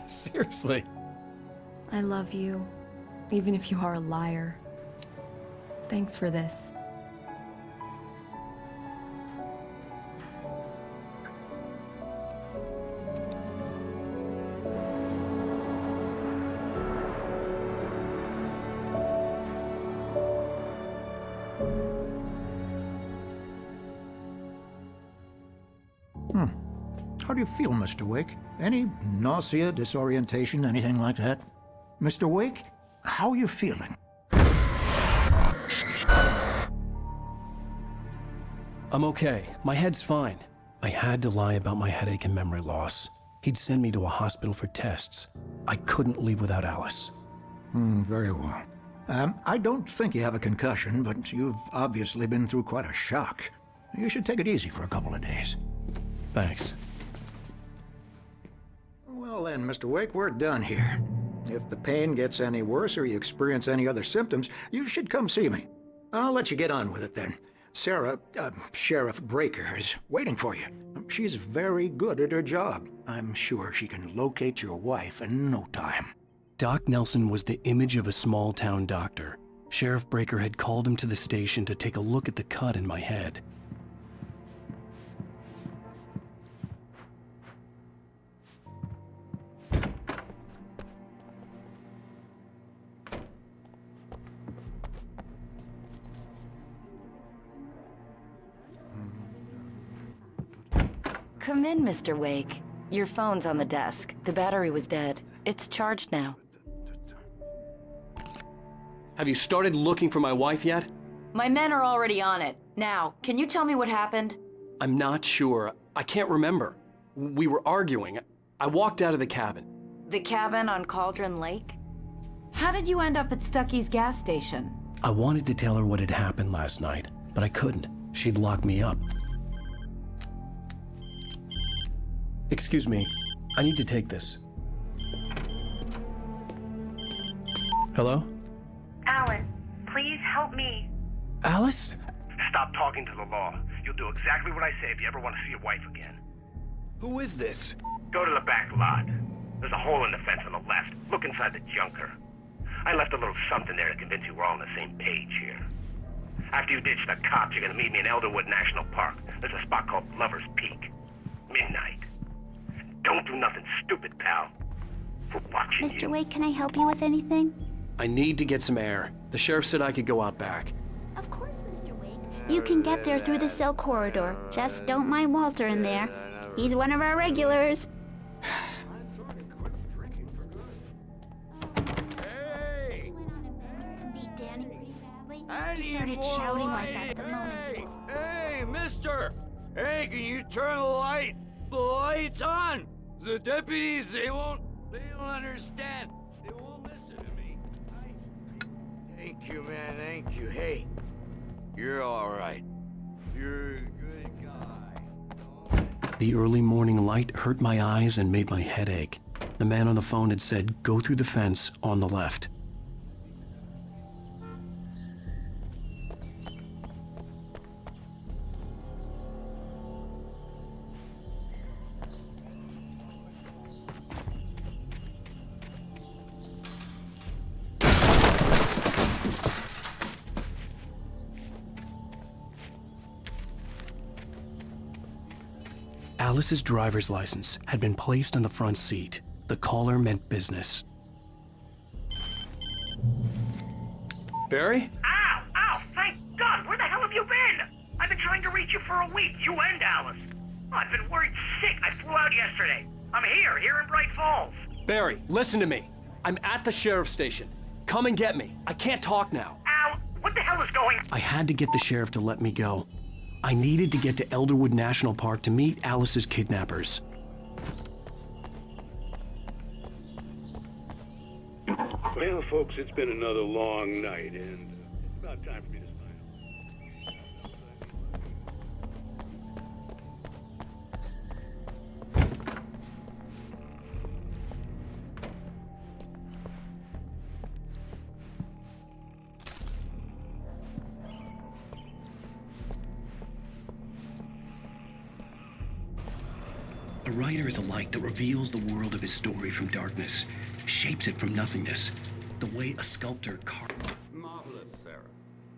Speaker 1: Seriously.
Speaker 8: I love you, even if you are a liar. Thanks for this.
Speaker 17: How do you feel, Mr. Wake? Any nausea, disorientation, anything like that? Mr. Wake, how are you feeling?
Speaker 1: I'm okay. My head's fine. I had to lie about my headache and memory loss. He'd send me to a hospital for tests. I couldn't leave without Alice.
Speaker 17: Very well. I don't think you have a concussion, but you've obviously been through quite a shock. You should take it easy for a couple of days.
Speaker 1: Thanks.
Speaker 17: Well then, Mr. Wake, we're done here. If the pain gets any worse or you experience any other symptoms, you should come see me. I'll let you get on with it then. Sarah, Sheriff Breaker, is waiting for you. She's very good at her job. I'm sure she can locate your wife in no time.
Speaker 1: Doc Nelson was the image of a small-town doctor. Sheriff Breaker had called him to the station to take a look at the cut in my head.
Speaker 18: Come in, Mr. Wake. Your phone's on the desk. The battery was dead. It's charged now.
Speaker 13: Have you started looking for my wife yet?
Speaker 18: My men are already on it. Now, can you tell me what happened?
Speaker 1: I'm not sure. I can't remember. We were arguing. I walked out of the cabin.
Speaker 18: The cabin on Cauldron Lake?
Speaker 5: How did you end up at Stucky's gas station?
Speaker 1: I wanted to tell her what had happened last night, but I couldn't. She'd locked me up. Excuse me. I need to take this. Hello?
Speaker 7: Alan, please help me.
Speaker 1: Alice?
Speaker 3: Stop talking to the law. You'll do exactly what I say if you ever want to see your wife again.
Speaker 1: Who is this?
Speaker 3: Go to the back lot. There's a hole in the fence on the left. Look inside the junker. I left a little something there to convince you we're all on the same page here. After you ditch the cops, you're gonna meet me in Elderwood National Park. There's a spot called Lover's Peak. Midnight. Don't do nothing stupid, pal. We're watching you.
Speaker 19: Mr. Wake, can I help you with anything?
Speaker 1: I need to get some air. The sheriff said I could go out back.
Speaker 19: Of course, Mr. Wake. You can get there through the cell corridor. Just don't mind Walter in there. He's one of our regulars. He started shouting like that the moment.
Speaker 11: Hey, mister! Hey, can you turn the lights on? The deputies, they don't understand. They won't listen to me. Thank you, man, thank you. Hey, you're all right. You're a good guy.
Speaker 1: The early morning light hurt my eyes and made my head ache. The man on the phone had said, go through the fence on the left. Alice's driver's license had been placed on the front seat. The caller meant business. Barry?
Speaker 7: Ow! Ow! Thank God! Where the hell have you been? I've been trying to reach you for a week, you and Alice. Oh, I've been worried sick. I flew out yesterday. I'm here in Bright Falls.
Speaker 1: Barry, listen to me. I'm at the sheriff's station. Come and get me. I can't talk now.
Speaker 7: Al, what the hell is going on?
Speaker 1: I had to get the sheriff to let me go. I needed to get to Elderwood National Park to meet Alice's kidnappers.
Speaker 20: Well, folks, it's been another long night, and it's about time for me to sign
Speaker 1: A writer is a light that reveals the world of his story from darkness, shapes it from nothingness, the way a sculptor carves.
Speaker 21: Marvelous, Sarah.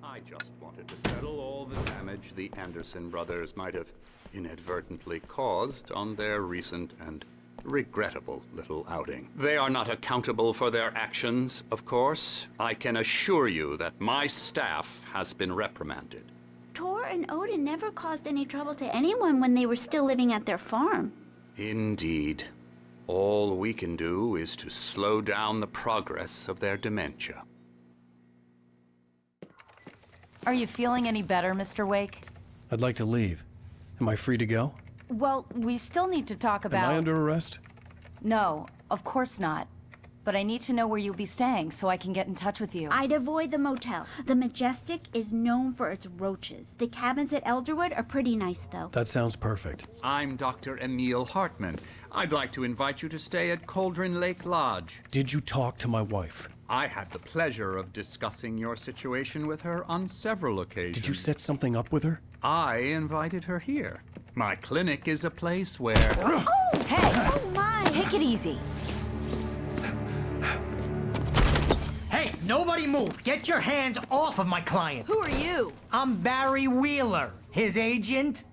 Speaker 21: I just wanted to settle all the damage the Anderson brothers might have inadvertently caused on their recent and regrettable little outing. They are not accountable for their actions, of course. I can assure you that my staff has been reprimanded.
Speaker 19: Tor and Odin never caused any trouble to anyone when they were still living at their farm.
Speaker 21: Indeed. All we can do is to slow down the progress of their dementia.
Speaker 5: Are you feeling any better, Mr. Wake?
Speaker 1: I'd like to leave. Am I free to go?
Speaker 5: Well, we still need to talk about...
Speaker 1: Am I under arrest?
Speaker 5: No, of course not. But I need to know where you'll be staying so I can get in touch with you.
Speaker 19: I'd avoid the motel. The Majestic is known for its roaches. The cabins at Elderwood are pretty nice, though.
Speaker 1: That sounds perfect.
Speaker 21: I'm Dr. Emil Hartman. I'd like to invite you to stay at Cauldron Lake Lodge.
Speaker 1: Did you talk to my wife?
Speaker 21: I had the pleasure of discussing your situation with her on several occasions.
Speaker 1: Did you set something up with her?
Speaker 21: I invited her here. My clinic is a place where...
Speaker 19: Oh! Hey! Oh, my!
Speaker 5: Take it easy.
Speaker 22: Hey, nobody move! Get your hands off of my client!
Speaker 23: Who are you?
Speaker 22: I'm Barry Wheeler, his agent.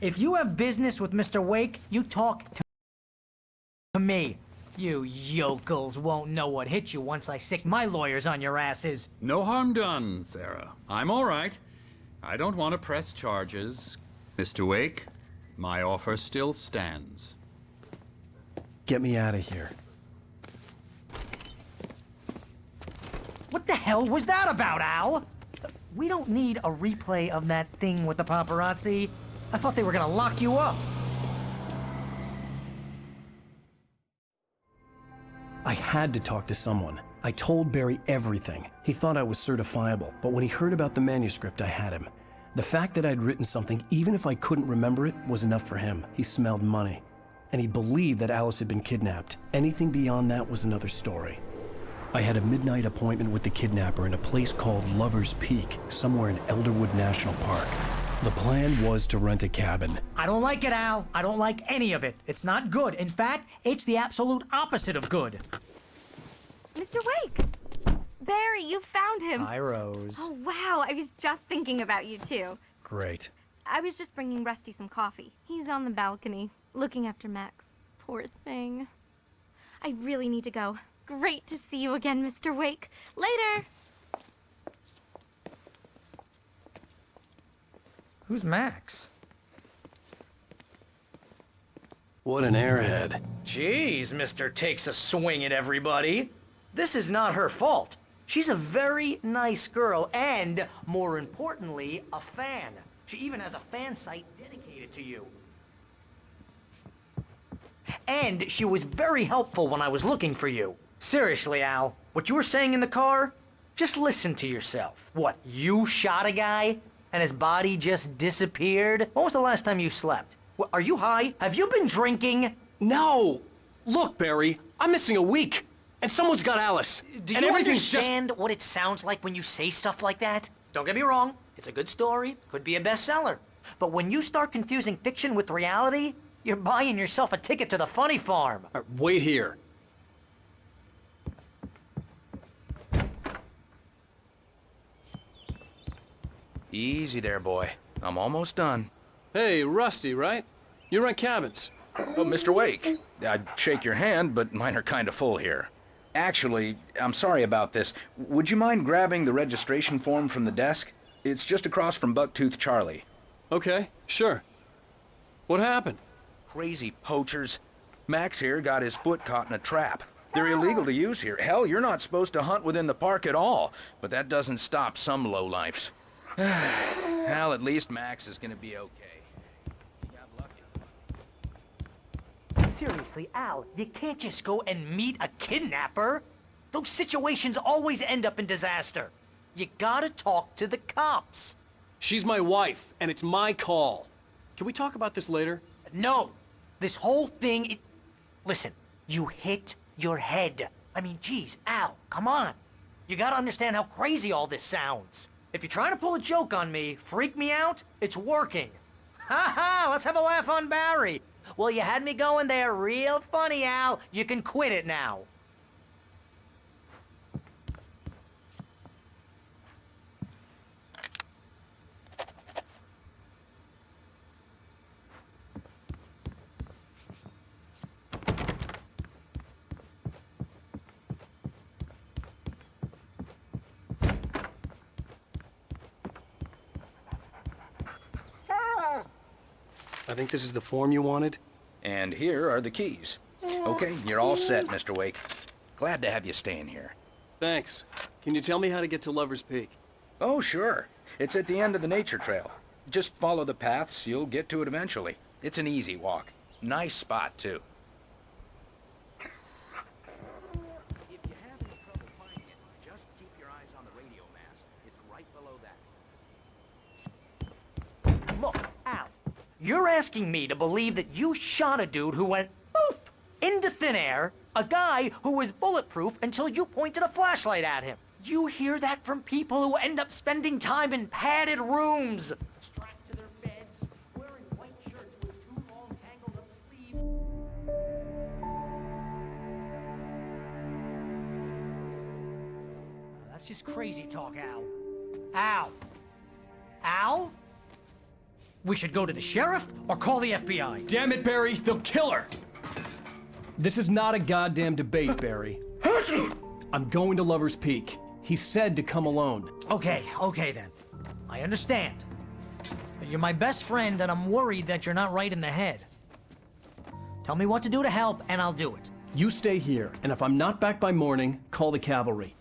Speaker 22: If you have business with Mr. Wake, you talk to me. You yokels won't know what hit you once I sick my lawyers on your asses.
Speaker 21: No harm done, Sarah. I'm all right. I don't want to press charges. Mr. Wake, my offer still stands.
Speaker 1: Get me out of here.
Speaker 22: What the hell was that about, Al? we don't need a replay of that thing with the paparazzi. I thought they were gonna lock you up.
Speaker 1: I had to talk to someone. I told Barry everything. He thought I was certifiable, but when he heard about the manuscript, I had him. The fact that I'd written something, even if I couldn't remember it, was enough for him. He smelled money. And he believed that Alice had been kidnapped. Anything beyond that was another story. I had a midnight appointment with the kidnapper in a place called Lover's Peak, somewhere in Elderwood National Park. The plan was to rent a cabin.
Speaker 22: I don't like it, Al. I don't like any of it. It's not good. In fact, it's the absolute opposite of good.
Speaker 9: Mr. Wake! Barry, you found him!
Speaker 22: Hi, Rose.
Speaker 9: Oh, wow. I was just thinking about you, too.
Speaker 1: Great.
Speaker 9: I was just bringing Rusty some coffee. He's on the balcony, looking after Max. Poor thing. I really need to go. Great to see you again, Mr. Wake. Later!
Speaker 22: Who's Max?
Speaker 1: What an airhead.
Speaker 22: Jeez, Mr. Takes a swing at everybody. This is not her fault. She's a very nice girl and, more importantly, a fan. She even has a fan site dedicated to you. And she was very helpful when I was looking for you. Seriously, Al, what you were saying in the car? Just listen to yourself. What, you shot a guy and his body just disappeared? When was the last time you slept? What, are you high? Have you been drinking?
Speaker 1: No! Look, Barry, I'm missing a week. And someone's got Alice.
Speaker 22: Do
Speaker 1: and
Speaker 22: you
Speaker 1: everything's
Speaker 22: understand what it sounds like when you say stuff like that? Don't get me wrong, it's a good story, could be a bestseller. But when you start confusing fiction with reality, you're buying yourself a ticket to the funny farm.
Speaker 1: Wait here.
Speaker 4: Easy there, boy. I'm almost done.
Speaker 13: Hey, Rusty, right? You rent cabins.
Speaker 4: Oh, Mr. Wake. I'd shake your hand, but mine are kind of full here. Actually, I'm sorry about this. Would you mind grabbing the registration form from the desk? It's just across from Bucktooth Charlie.
Speaker 13: Okay, sure. What happened?
Speaker 4: Crazy poachers. Max here got his foot caught in a trap. They're illegal to use here. Hell, you're not supposed to hunt within the park at all. But that doesn't stop some lowlifes. Well, at least Max is gonna be okay.
Speaker 22: Seriously, Al, you can't just go and meet a kidnapper. Those situations always end up in disaster. You gotta talk to the cops.
Speaker 13: She's my wife, and it's my call. Can we talk about this later?
Speaker 22: No. This whole thing, listen, you hit your head. I mean, geez, Al, come on. You gotta understand how crazy all this sounds. If you're trying to pull a joke on me, freak me out, it's working. Ha ha, let's have a laugh on Barry. Well, you had me going there real funny, Al. You can quit it now.
Speaker 1: I think this is the form you wanted.
Speaker 4: And here are the keys. Okay, you're all set, Mr. Wake. Glad to have you staying here.
Speaker 13: Thanks. Can you tell me how to get to Lover's Peak?
Speaker 4: Oh, sure. It's at the end of the nature trail. Just follow the paths, you'll get to it eventually. It's an easy walk. Nice spot, too. If you have any trouble finding it, just keep your eyes on the radio mast. It's right below that.
Speaker 22: Look, Al, you're asking me to believe that you shot a dude who went poof into thin air, a guy who was bulletproof until you pointed a flashlight at him. You hear that from people who end up spending time in padded rooms, strapped to their beds, wearing white shirts with too long tangled up sleeves. That's just crazy talk, Al. Al? Al? We should go to the sheriff or call the FBI.
Speaker 13: Damn it, Barry, they'll kill her! This is not a goddamn debate, Barry. I'm going to Lover's Peak. He said to come alone.
Speaker 22: Okay then. I understand. But you're my best friend and I'm worried that you're not right in the head. Tell me what to do to help and I'll do it.
Speaker 1: You stay here, and if I'm not back by morning, call the cavalry.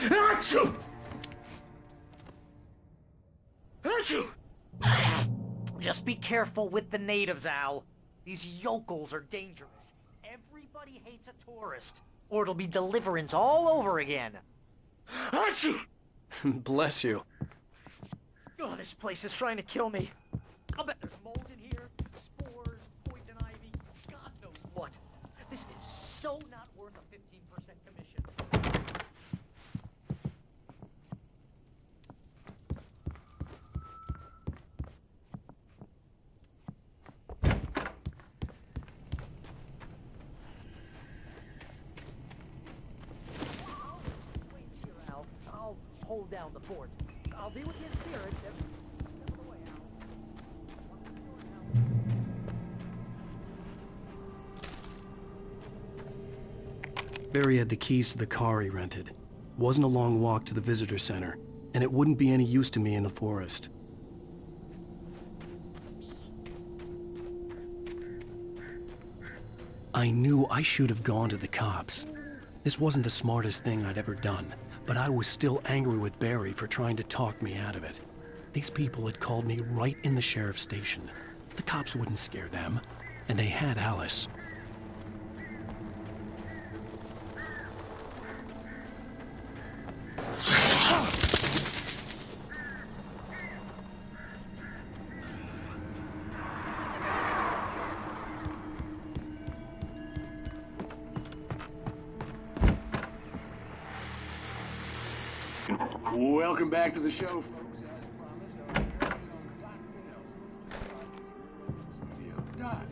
Speaker 11: Achoo! Achoo!
Speaker 22: Just be careful with the natives, Al. These yokels are dangerous. Everybody hates a tourist, or it'll be Deliverance all over again.
Speaker 11: Achoo!
Speaker 1: Bless you.
Speaker 22: Oh, this place is trying to kill me. I'll bet there's mold in here, spores, poison ivy, God knows what. This is so not worth a 15% commission. I'll hold down the fort. I'll be with you in spirit. Step of the way, Al.
Speaker 1: Barry had the keys to the car he rented. Wasn't a long walk to the visitor center, and it wouldn't be any use to me in the forest. I knew I should have gone to the cops. This wasn't the smartest thing I'd ever done, but I was still angry with Barry for trying to talk me out of it. These people had called me right in the sheriff's station. The cops wouldn't scare them, and they had Alice.
Speaker 15: Welcome back to the show, folks. As promised, I'll be on Dr. Nelson. Doc.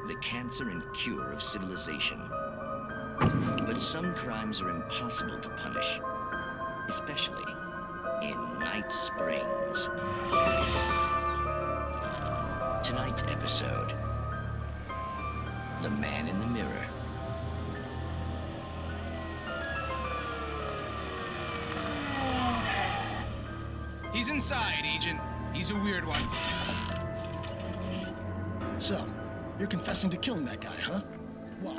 Speaker 6: The cancer and cure of civilization. But some crimes are impossible to punish, especially in Night Springs. Tonight's episode, The Man in the Mirror.
Speaker 10: He's inside, Agent. He's a weird one.
Speaker 23: So, you're confessing to killing that guy, huh? Well,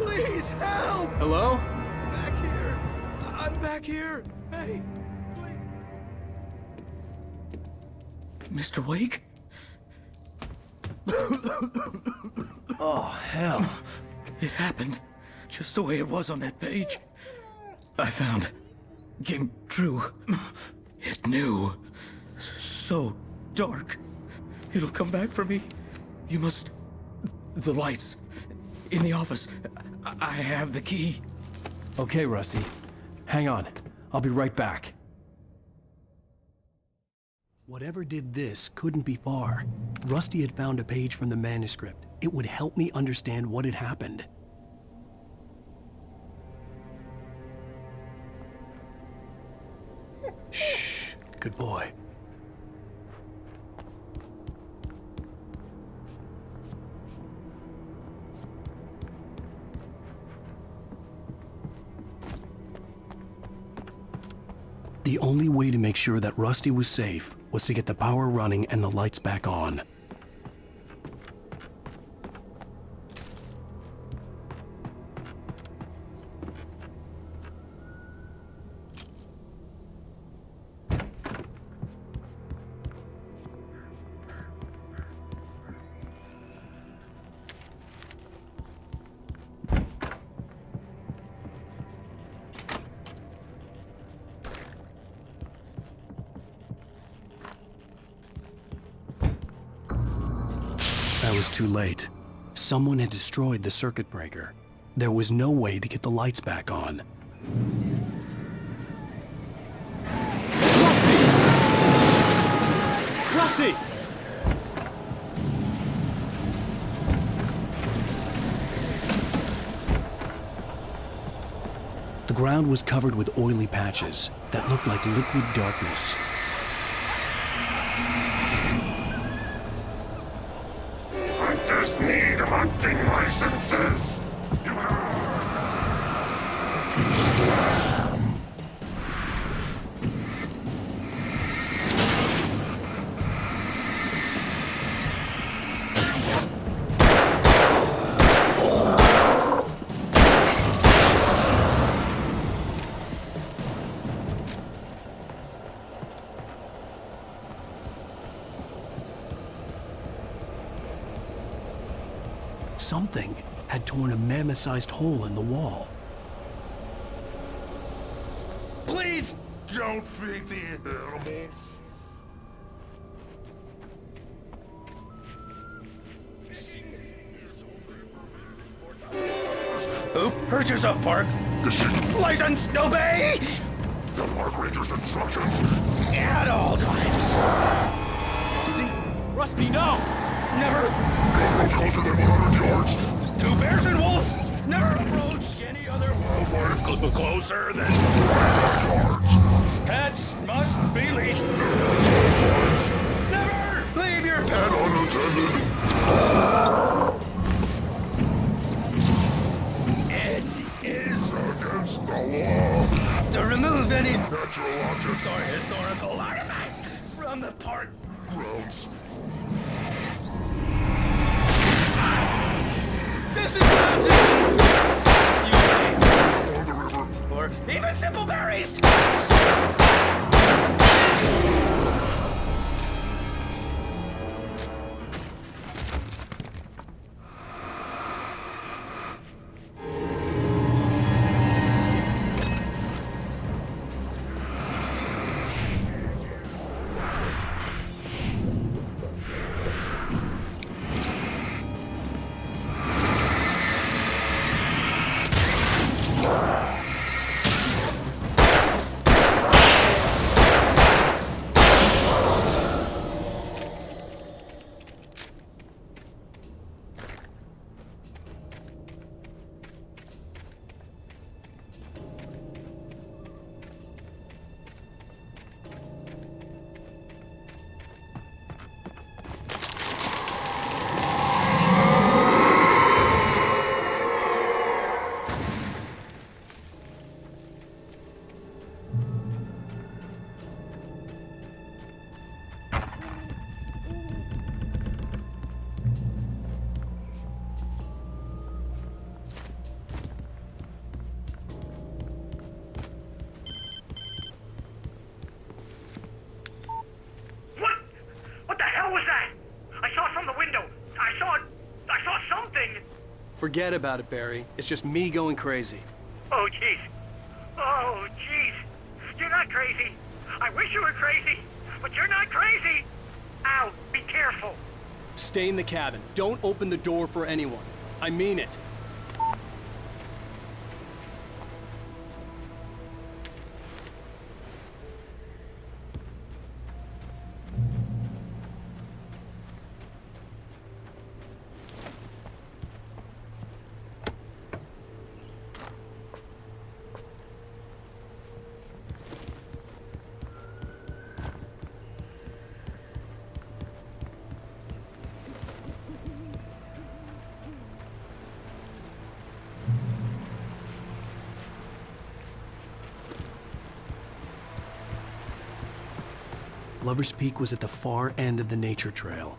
Speaker 2: Please help!
Speaker 13: Hello?
Speaker 2: Back here. I'm back here. Hey, please. Mr. Wake?
Speaker 1: Oh, hell.
Speaker 2: It happened just the way it was on that page. I found. Came true. It knew. So dark. It'll come back for me. You must... The lights. In the office. I have the key.
Speaker 1: Okay, Rusty. Hang on. I'll be right back. Whatever did this couldn't be far. Rusty had found a page from the manuscript. It would help me understand what had happened. Shh. Good boy. The only way to make sure that Rusty was safe was to get the power running and the lights back on. I was too late. Someone had destroyed the circuit breaker. There was no way to get the lights back on.
Speaker 13: Rusty!
Speaker 1: The ground was covered with oily patches that looked like liquid darkness.
Speaker 3: Hunters need hunting licenses.
Speaker 1: Something had torn a mammoth-sized hole in the wall.
Speaker 3: Please don't feed the animals.
Speaker 4: Who purchase a park license? Obey!
Speaker 3: The park ranger's instructions.
Speaker 4: At all times.
Speaker 13: Rusty, no!
Speaker 4: Never.
Speaker 3: Don't approach closer than 100 yards.
Speaker 4: Two bears and wolves. Never approach any other wildlife closer than 100 yards. Pets must be leashed. Never leave your pet
Speaker 3: unattended.
Speaker 4: It is
Speaker 3: against the law
Speaker 4: to remove any
Speaker 3: natural objects
Speaker 4: or historical artifacts from the park
Speaker 3: grounds.
Speaker 4: This is mountain! You may. Or even simple berries!
Speaker 1: Forget about it, Barry. It's just me going crazy.
Speaker 7: Oh, jeez. Oh, jeez. You're not crazy. I wish you were crazy, but you're not crazy. Ow, be careful.
Speaker 1: Stay in the cabin. Don't open the door for anyone. I mean it. Lover's Peak was at the far end of the nature trail.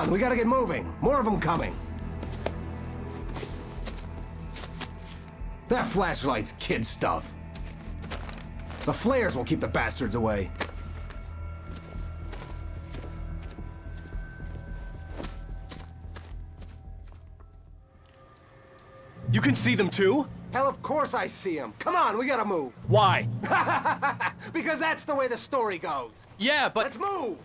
Speaker 12: on, we gotta get moving. More of them coming. That flashlight's kid stuff. The flares will keep the bastards away.
Speaker 13: You can see them too?
Speaker 12: Hell, of course I see them. Come on, we gotta move.
Speaker 13: Why?
Speaker 12: Because that's the way the story goes.
Speaker 13: Yeah, but...
Speaker 12: Let's move!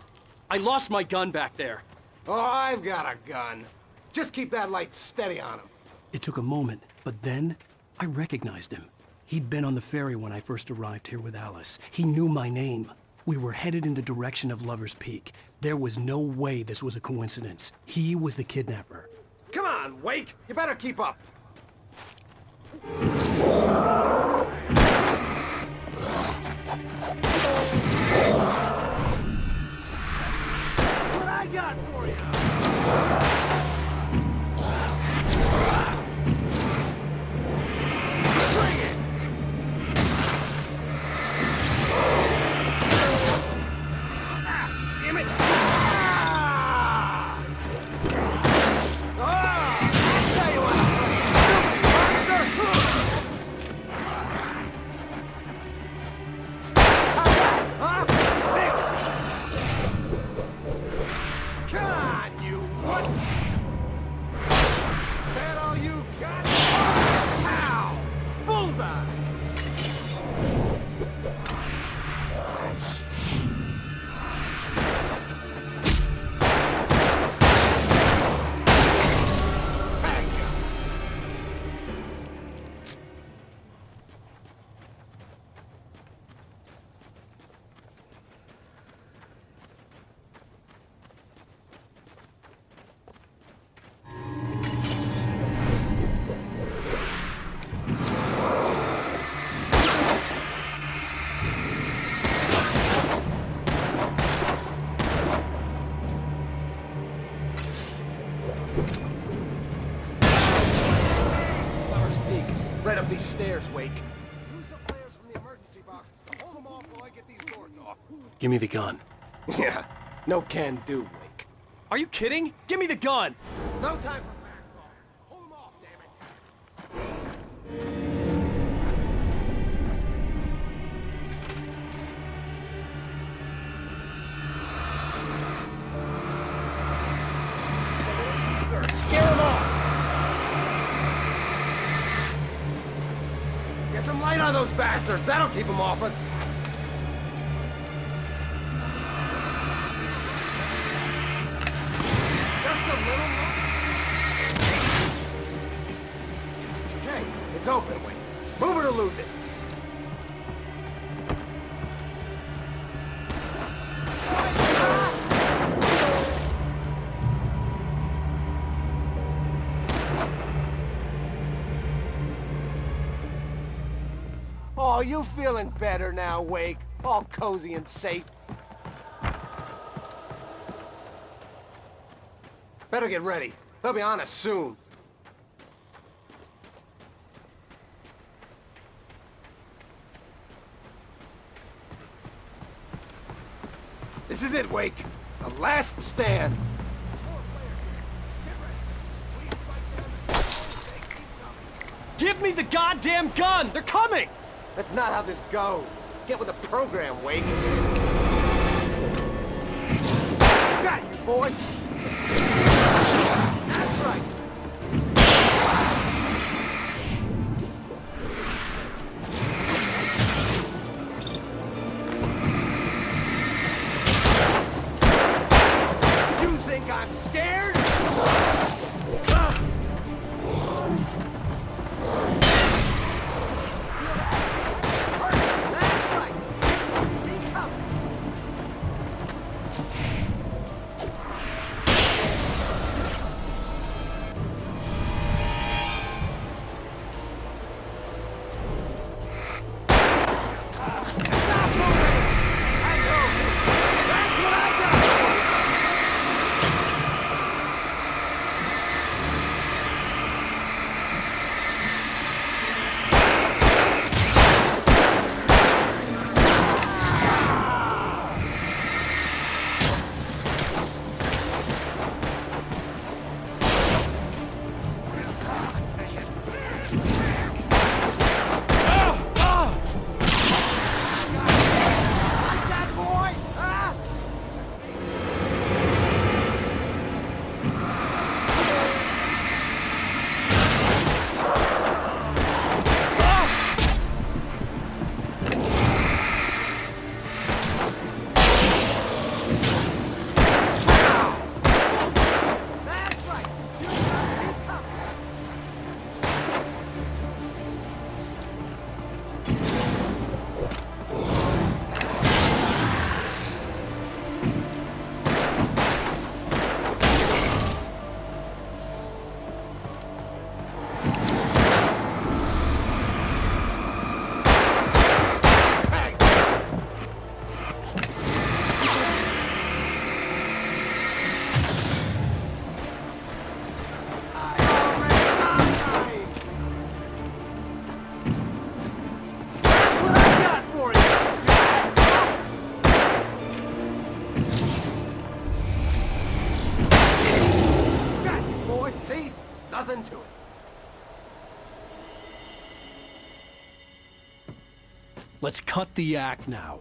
Speaker 13: I lost my gun back there.
Speaker 12: Oh, I've got a gun. Just keep that light steady on him.
Speaker 1: It took a moment, but then I recognized him. He'd been on the ferry when I first arrived here with Alice. He knew my name. We were headed in the direction of Lover's Peak. There was no way this was a coincidence. He was the kidnapper.
Speaker 12: Come on, Wake! You better keep up. What I got for you? Bring it! Damn it! Tell you what! Come on, you wuss! That all you got? Pow! Bullseye! Right up these stairs, Wake. Use the flares from the emergency box. Hold them off while I get these doors off.
Speaker 1: Give me the gun.
Speaker 12: Yeah, no can do, Wake.
Speaker 13: Are you kidding? Give me the gun!
Speaker 12: No time for back talk. Hold them off, damn it. Scare them off! Get some light on those bastards! That'll keep them off us! Just a little more. Okay, it's open, Wait. Move it or lose it. Oh, you feeling better now, Wake? All cozy and safe. Better get ready. They'll be on us soon. This is it, Wake. The last stand.
Speaker 13: Give me the goddamn gun! They're coming!
Speaker 12: That's not how this goes. Get with the program, Wake. Got you, boy. That's right. You think I'm scared? tend to it.
Speaker 1: Let's cut the act now.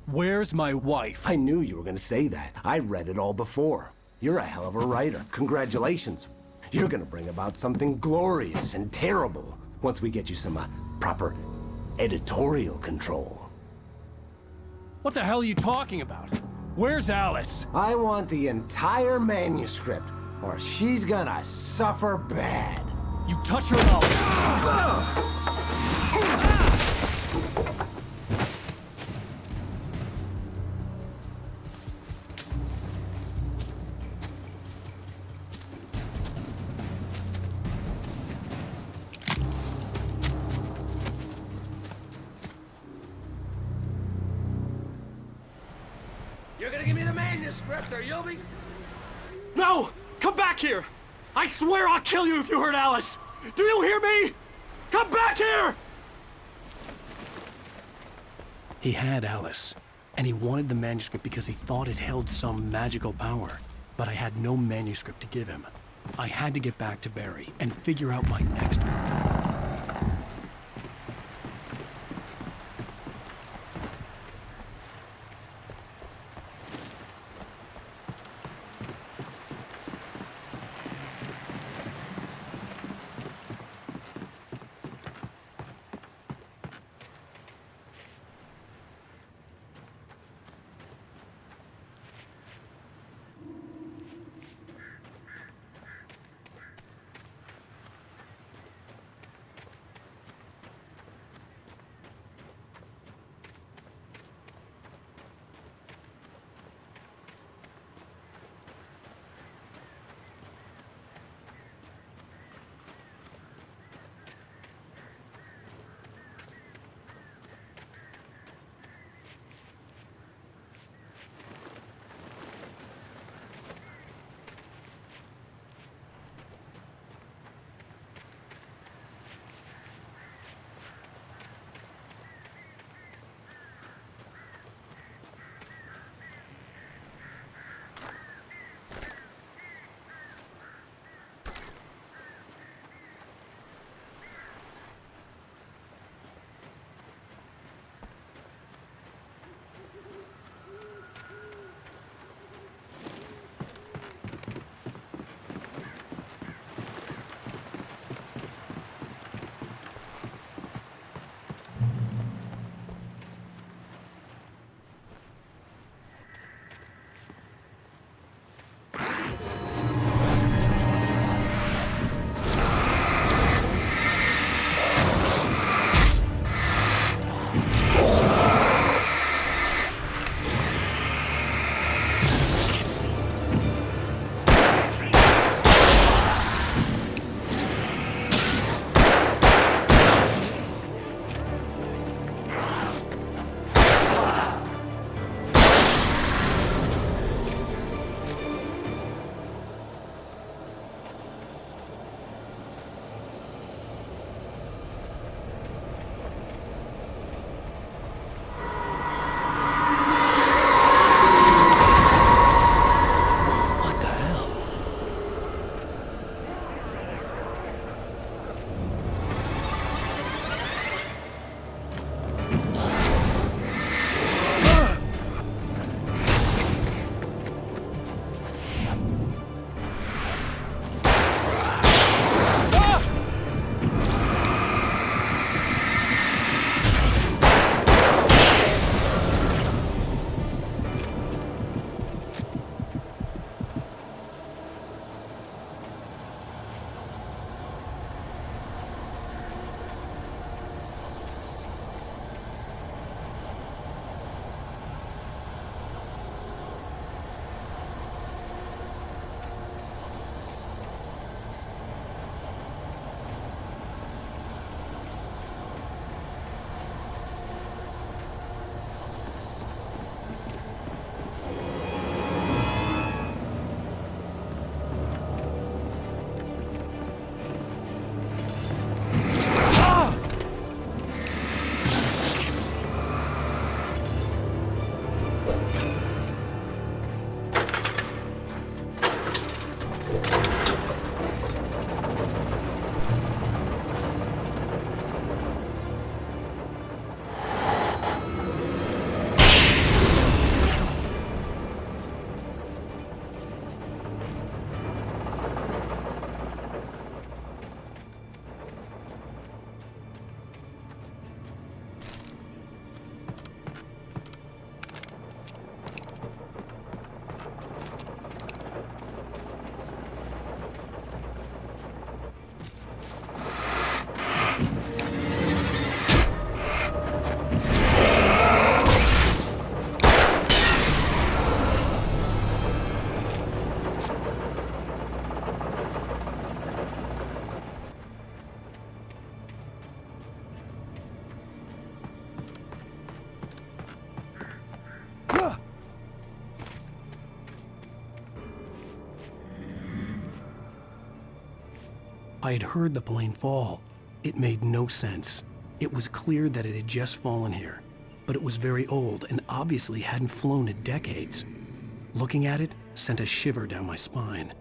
Speaker 1: Where's my wife?
Speaker 12: I knew you were gonna say that. I read it all before. You're a hell of a writer. Congratulations. You're gonna bring about something glorious and terrible once we get you some proper editorial control.
Speaker 1: What the hell are you talking about? Where's Alice?
Speaker 12: I want the entire manuscript, or she's gonna suffer bad.
Speaker 1: You touch her mouth.
Speaker 12: You're gonna give me the manuscript, or you'll be...
Speaker 1: No! Come back here! I swear I'll kill you if you hurt Alice! Do you hear me? Come back here! He had Alice, and he wanted the manuscript because he thought it held some magical power. But I had no manuscript to give him. I had to get back to Barry and figure out my next move. I had heard the plane fall. It made no sense. It was clear that it had just fallen here, but it was very old and obviously hadn't flown in decades. Looking at it sent a shiver down my spine.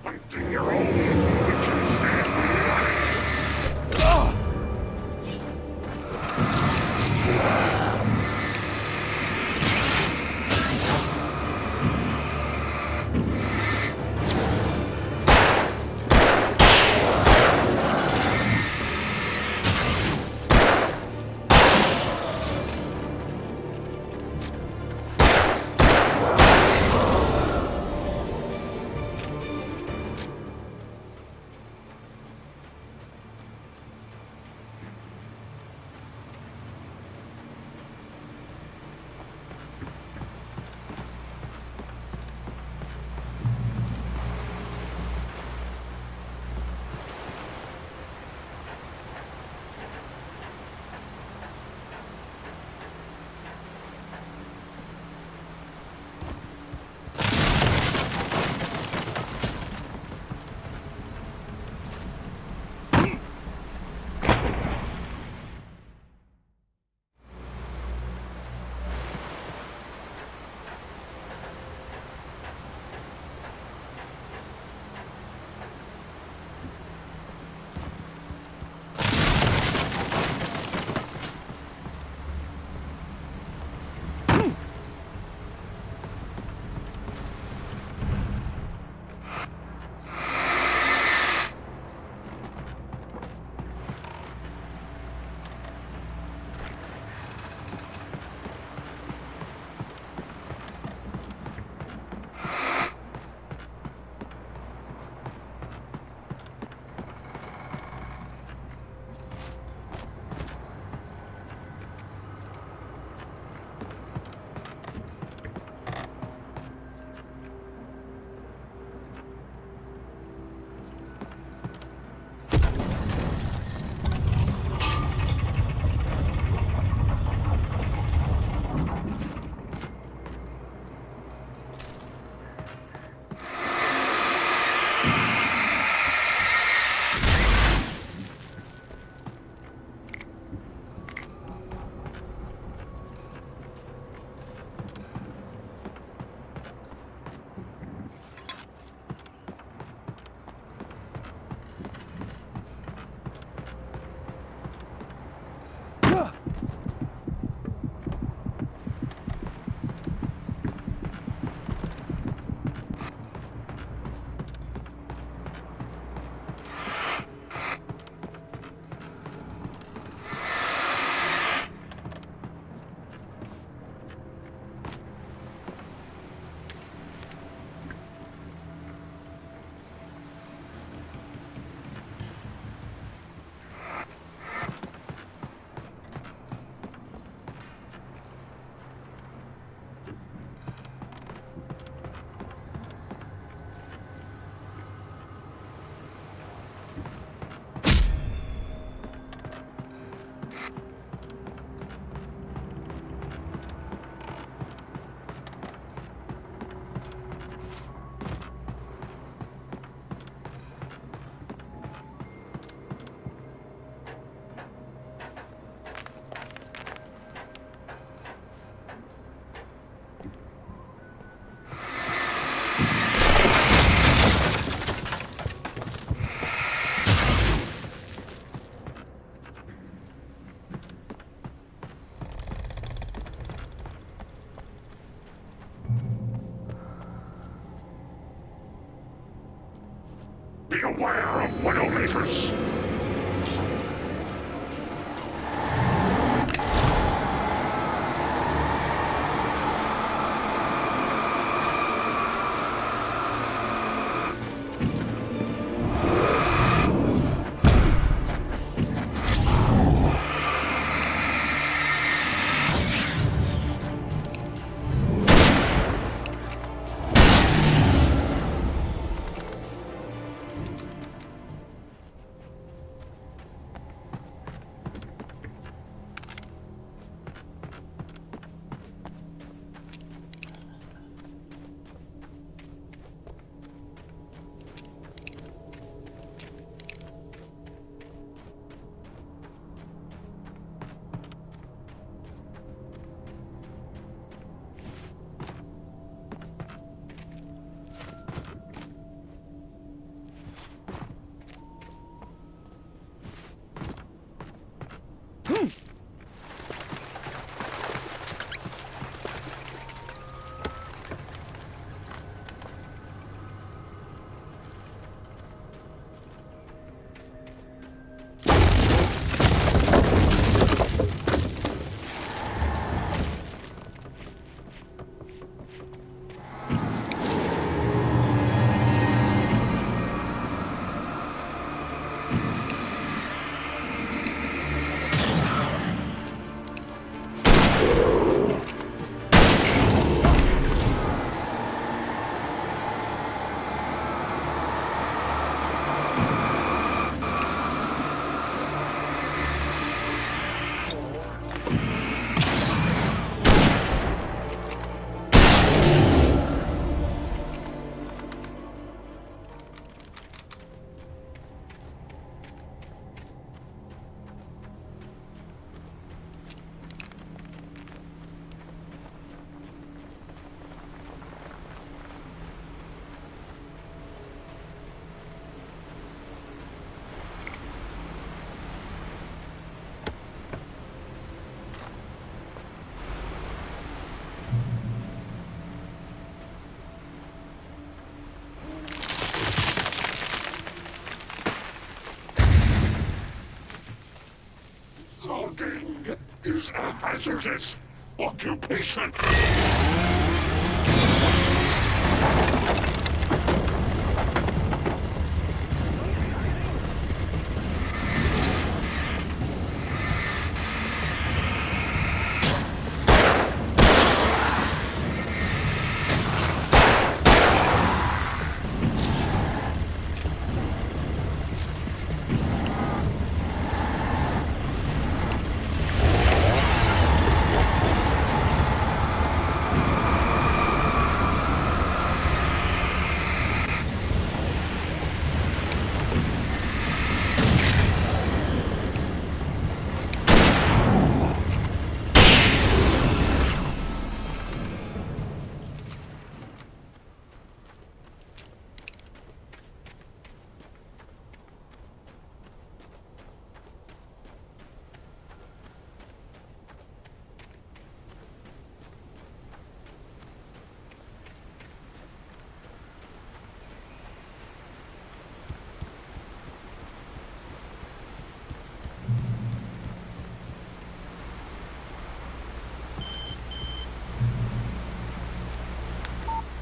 Speaker 3: Hunting your own wicked sanity. Beware of Widowmakers! is a hazardous occupation.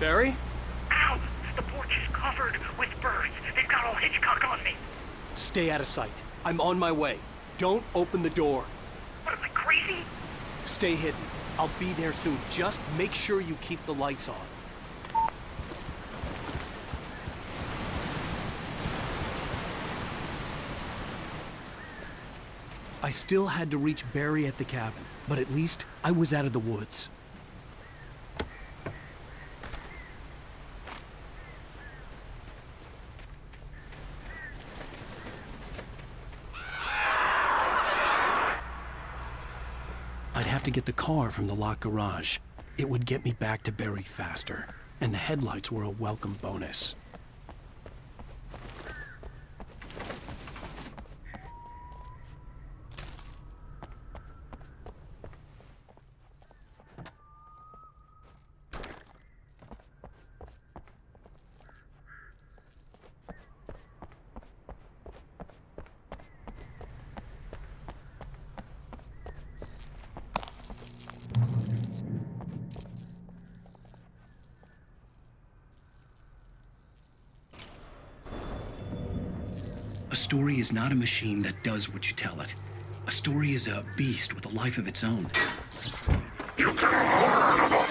Speaker 1: Barry?
Speaker 7: Ow! The porch is covered with birds. They've got all Hitchcock on me.
Speaker 1: Stay out of sight. I'm on my way. Don't open the door.
Speaker 7: What, am I crazy?
Speaker 1: Stay hidden. I'll be there soon. Just make sure you keep the lights on. I still had to reach Barry at the cabin, but at least I was out of the woods. I'd have to get the car from the locked garage. It would get me back to Barry faster, and the headlights were a welcome bonus. A story is not a machine that does what you tell it. A story is a beast with a life of its own.
Speaker 3: You cannot harm another!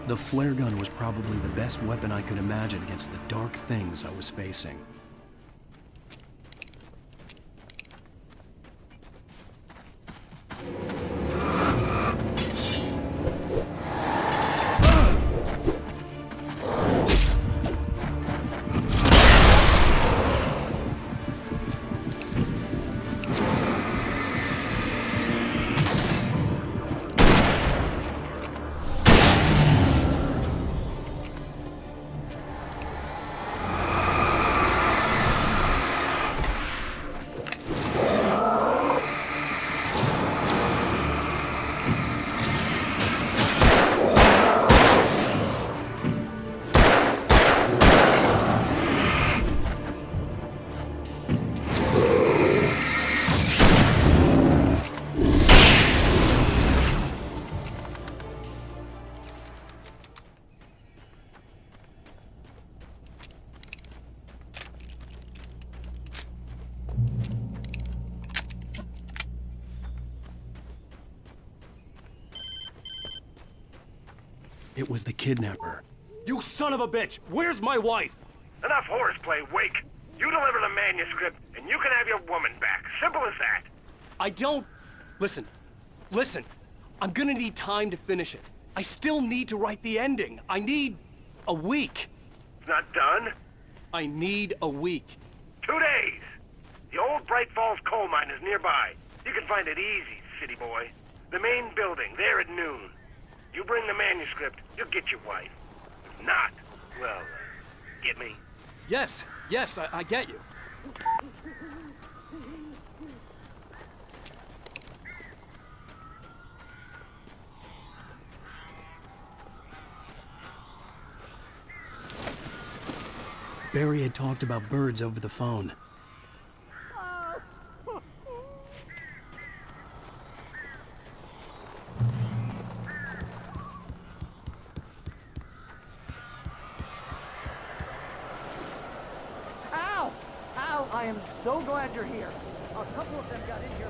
Speaker 1: The flare gun was probably the best weapon I could imagine against the dark things I was facing. It was the kidnapper.
Speaker 3: You son of a bitch! Where's my wife? Enough horseplay, Wake. You deliver the manuscript, and you can have your woman back. Simple as that.
Speaker 1: I don't... Listen. I'm gonna need time to finish it. I still need to write the ending. I need a week.
Speaker 3: It's not done?
Speaker 1: I need a week.
Speaker 3: 2 days. The old Bright Falls coal mine is nearby. You can find it easy, city boy. The main building, there at noon. You bring the manuscript, you'll get your wife. If not, well, get me?
Speaker 13: Yes, I get you.
Speaker 1: Barry had talked about birds over the phone.
Speaker 22: Al! Al, I am so glad you're here. A couple of them got in here.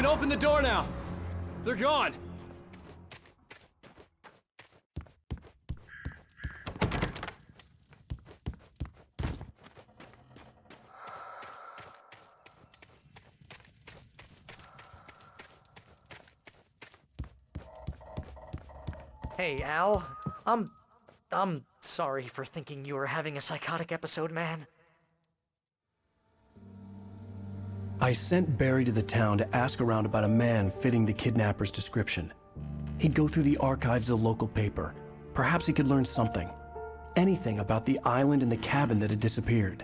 Speaker 13: Open the door now. They're gone.
Speaker 22: Hey, Al. I'm sorry for thinking you were having a psychotic episode, man.
Speaker 1: I sent Barry to the town to ask around about a man fitting the kidnapper's description. He'd go through the archives of the local paper. Perhaps he could learn something. Anything about the island and the cabin that had disappeared.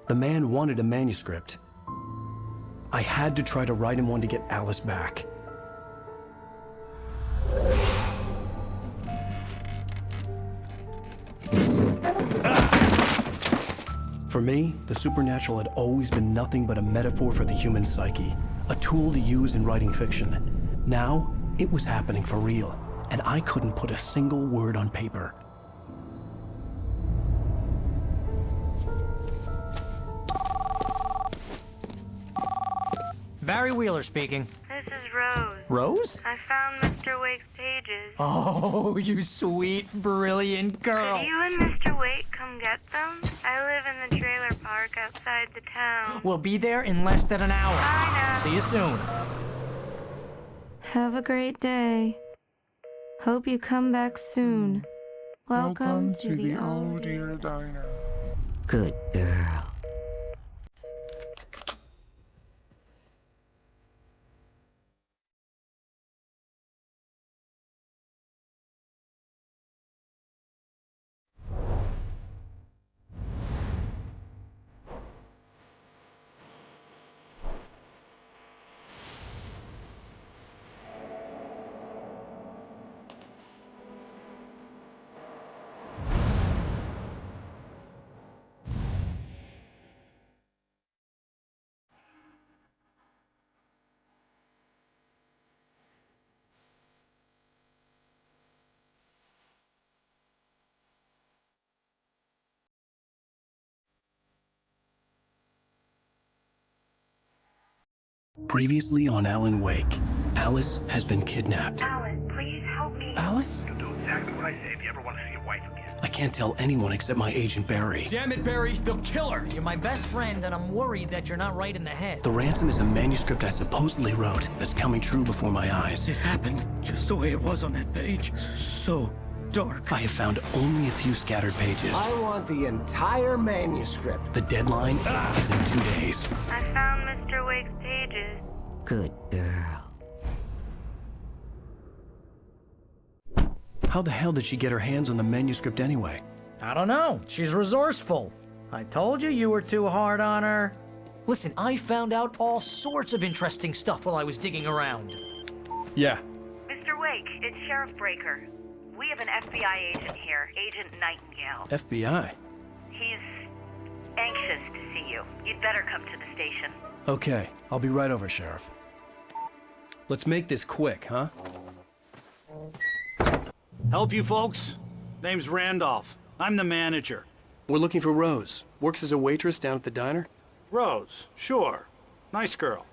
Speaker 1: The man wanted a manuscript. I had to try to write him one to get Alice back. For me, the supernatural had always been nothing but a metaphor for the human psyche, a tool to use in writing fiction. Now, it was happening for real, and I couldn't put a single word on paper.
Speaker 22: Barry Wheeler speaking.
Speaker 8: This is Rose.
Speaker 22: Rose?
Speaker 8: I found Mr. Wake's pages.
Speaker 22: Oh, you sweet, brilliant girl.
Speaker 8: Could you and Mr. Wake come get them? I live in the trailer park outside the town.
Speaker 22: We'll be there in less than an hour.
Speaker 8: Bye now.
Speaker 22: See you soon.
Speaker 9: Have a great day. Hope you come back soon. Welcome to the Oh Dear
Speaker 14: Diner.
Speaker 18: Good girl.
Speaker 1: Previously on Alan Wake, Alice has been kidnapped.
Speaker 7: Alan, please help me.
Speaker 1: Alice?
Speaker 3: You'll do exactly what I say if you ever want to see your wife again.
Speaker 1: I can't tell anyone except my agent Barry.
Speaker 13: Damn it, Barry, they'll kill her!
Speaker 22: You're my best friend, and I'm worried that you're not right in the head.
Speaker 1: The ransom is a manuscript I supposedly wrote that's coming true before my eyes.
Speaker 2: It happened just the way it was on that page. So dark.
Speaker 1: I have found only a few scattered pages.
Speaker 12: I want the entire manuscript.
Speaker 1: The deadline is in 2 days.
Speaker 8: I found Mr. Wake's pages.
Speaker 18: Good girl.
Speaker 1: How the hell did she get her hands on the manuscript anyway?
Speaker 22: I don't know. She's resourceful. I told you were too hard on her. Listen, I found out all sorts of interesting stuff while I was digging around.
Speaker 13: Yeah.
Speaker 7: Mr. Wake, it's Sheriff Breaker. We have an FBI agent here, Agent Nightingale.
Speaker 1: FBI?
Speaker 7: He's anxious to see you. You'd better come to the station.
Speaker 1: Okay, I'll be right over, Sheriff.
Speaker 13: Let's make this quick, huh?
Speaker 14: Help you folks? Name's Randolph. I'm the manager.
Speaker 1: We're looking for Rose. Works as a waitress down at the diner.
Speaker 14: Rose, sure. Nice girl.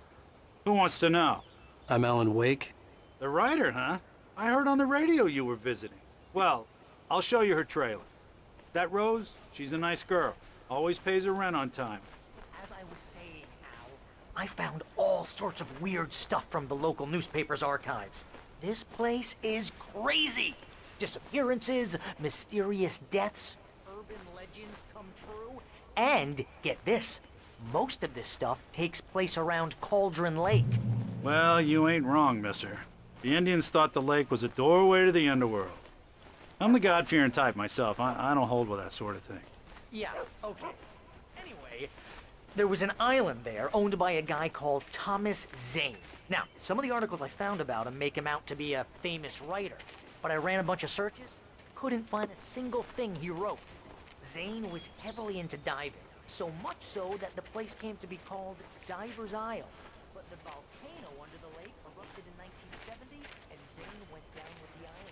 Speaker 14: Who wants to know?
Speaker 1: I'm Alan Wake.
Speaker 14: The writer, huh? I heard on the radio you were visiting. Well, I'll show you her trailer. That Rose, she's a nice girl. Always pays her rent on time.
Speaker 22: As I was saying, Al, I found all sorts of weird stuff from the local newspaper's archives. This place is crazy. Disappearances, mysterious deaths, urban legends come true. And, get this, most of this stuff takes place around Cauldron Lake.
Speaker 14: Well, you ain't wrong, mister. The Indians thought the lake was a doorway to the underworld. I'm the God-fearing type myself. I don't hold with that sort of thing.
Speaker 22: Yeah, okay. Anyway, there was an island there owned by a guy called Thomas Zane. Now, some of the articles I found about him make him out to be a famous writer, but I ran a bunch of searches, couldn't find a single thing he wrote. Zane was heavily into diving, so much so that the place came to be called Diver's Isle. But the volcano under the lake erupted in 1970, and Zane went down with the island.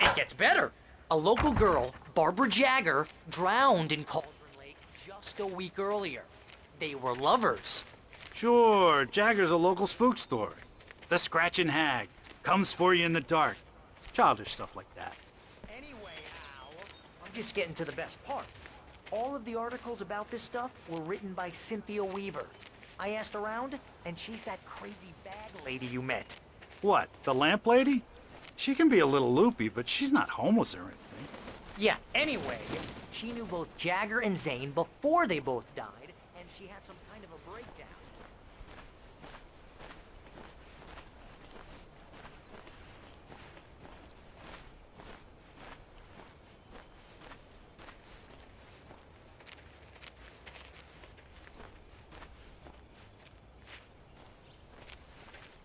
Speaker 22: It gets better. A local girl, Barbara Jagger, drowned in Cauldron Lake just a week earlier. They were lovers.
Speaker 14: Sure, Jagger's a local spook story. The Scratching Hag comes for you in the dark. Childish stuff like that.
Speaker 22: Anyway, Al, I'm just getting to the best part. All of the articles about this stuff were written by Cynthia Weaver. I asked around, and she's that crazy bag lady you met.
Speaker 14: What, the lamp lady? She can be a little loopy, but she's not homeless or anything.
Speaker 22: Yeah, anyway, she knew both Jagger and Zane before they both died, and she had some kind of a breakdown.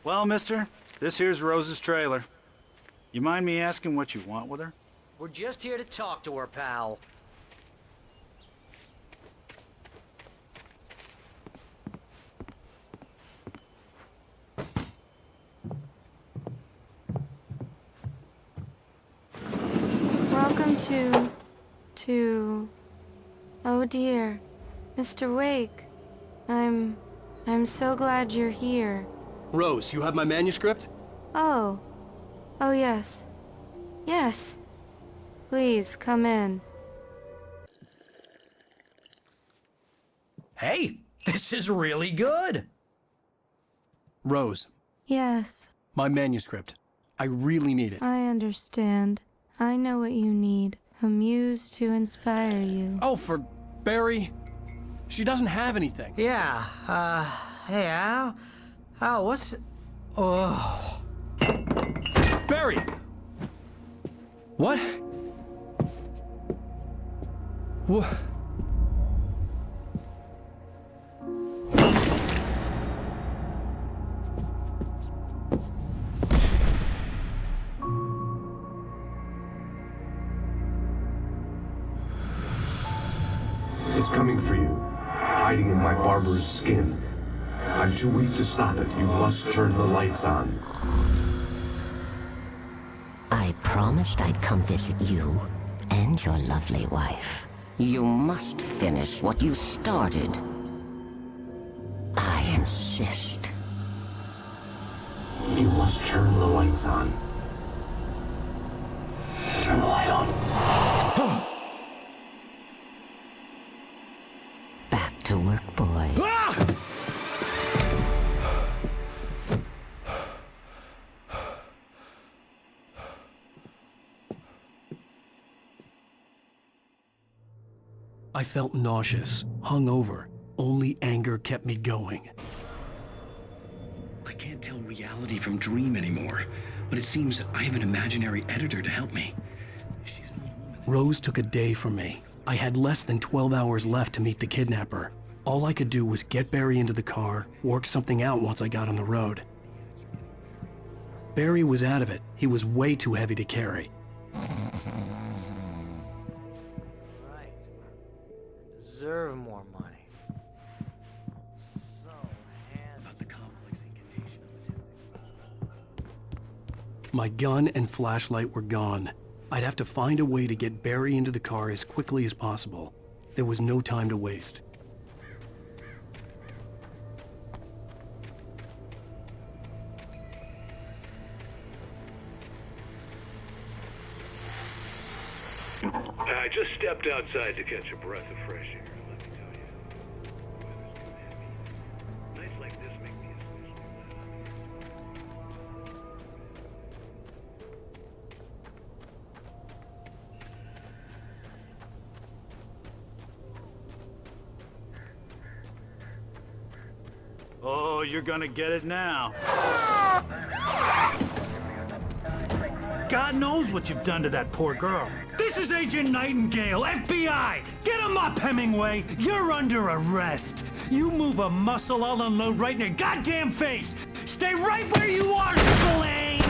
Speaker 14: Well, mister, this here's Rose's trailer. You mind me asking what you want with her?
Speaker 22: We're just here to talk to her, pal.
Speaker 8: Welcome to... Oh dear. Mr. Wake. I'm so glad you're here.
Speaker 13: Rose, you have my manuscript?
Speaker 8: Oh. Oh, yes. Yes. Please, come in.
Speaker 22: Hey, this is really good.
Speaker 1: Rose,
Speaker 8: Yes,
Speaker 1: my manuscript. I really need it.
Speaker 8: I understand. I know what you need. A muse to inspire you.
Speaker 1: Oh, for Barry. She doesn't have anything.
Speaker 22: Yeah, hey, Al. Al, what's... Oh...
Speaker 1: Barry! What? What?
Speaker 12: It's coming for you. Hiding in my Harbor's skin. I'm too weak to stop it. You must turn the lights on.
Speaker 16: I promised I'd come visit you and your lovely wife. You must finish what you started. I insist.
Speaker 12: You must turn the lights on. Turn the light on.
Speaker 16: Back to work, boy.
Speaker 1: I felt nauseous, hungover. Only anger kept me going.
Speaker 17: I can't tell reality from dream anymore, but it seems I have an imaginary editor to help me.
Speaker 1: Rose took a day from me. I had less than 12 hours left to meet the kidnapper. All I could do was get Barry into the car, work something out once I got on the road. Barry was out of it. He was way too heavy to carry.
Speaker 22: Deserve more money.
Speaker 1: My gun and flashlight were gone. I'd have to find a way to get Barry into the car as quickly as possible. There was no time to waste.
Speaker 20: I just stepped outside to catch a breath of fresh air. Let me tell you, the weather's been heavy. Nights like this make me especially
Speaker 14: Oh, you're gonna get it now. God knows what you've done to that poor girl.
Speaker 24: This is Agent Nightingale, FBI! Get him up, Hemingway! You're under arrest! You move a muscle, I'll unload right in your goddamn face! Stay right where you are, Spillane!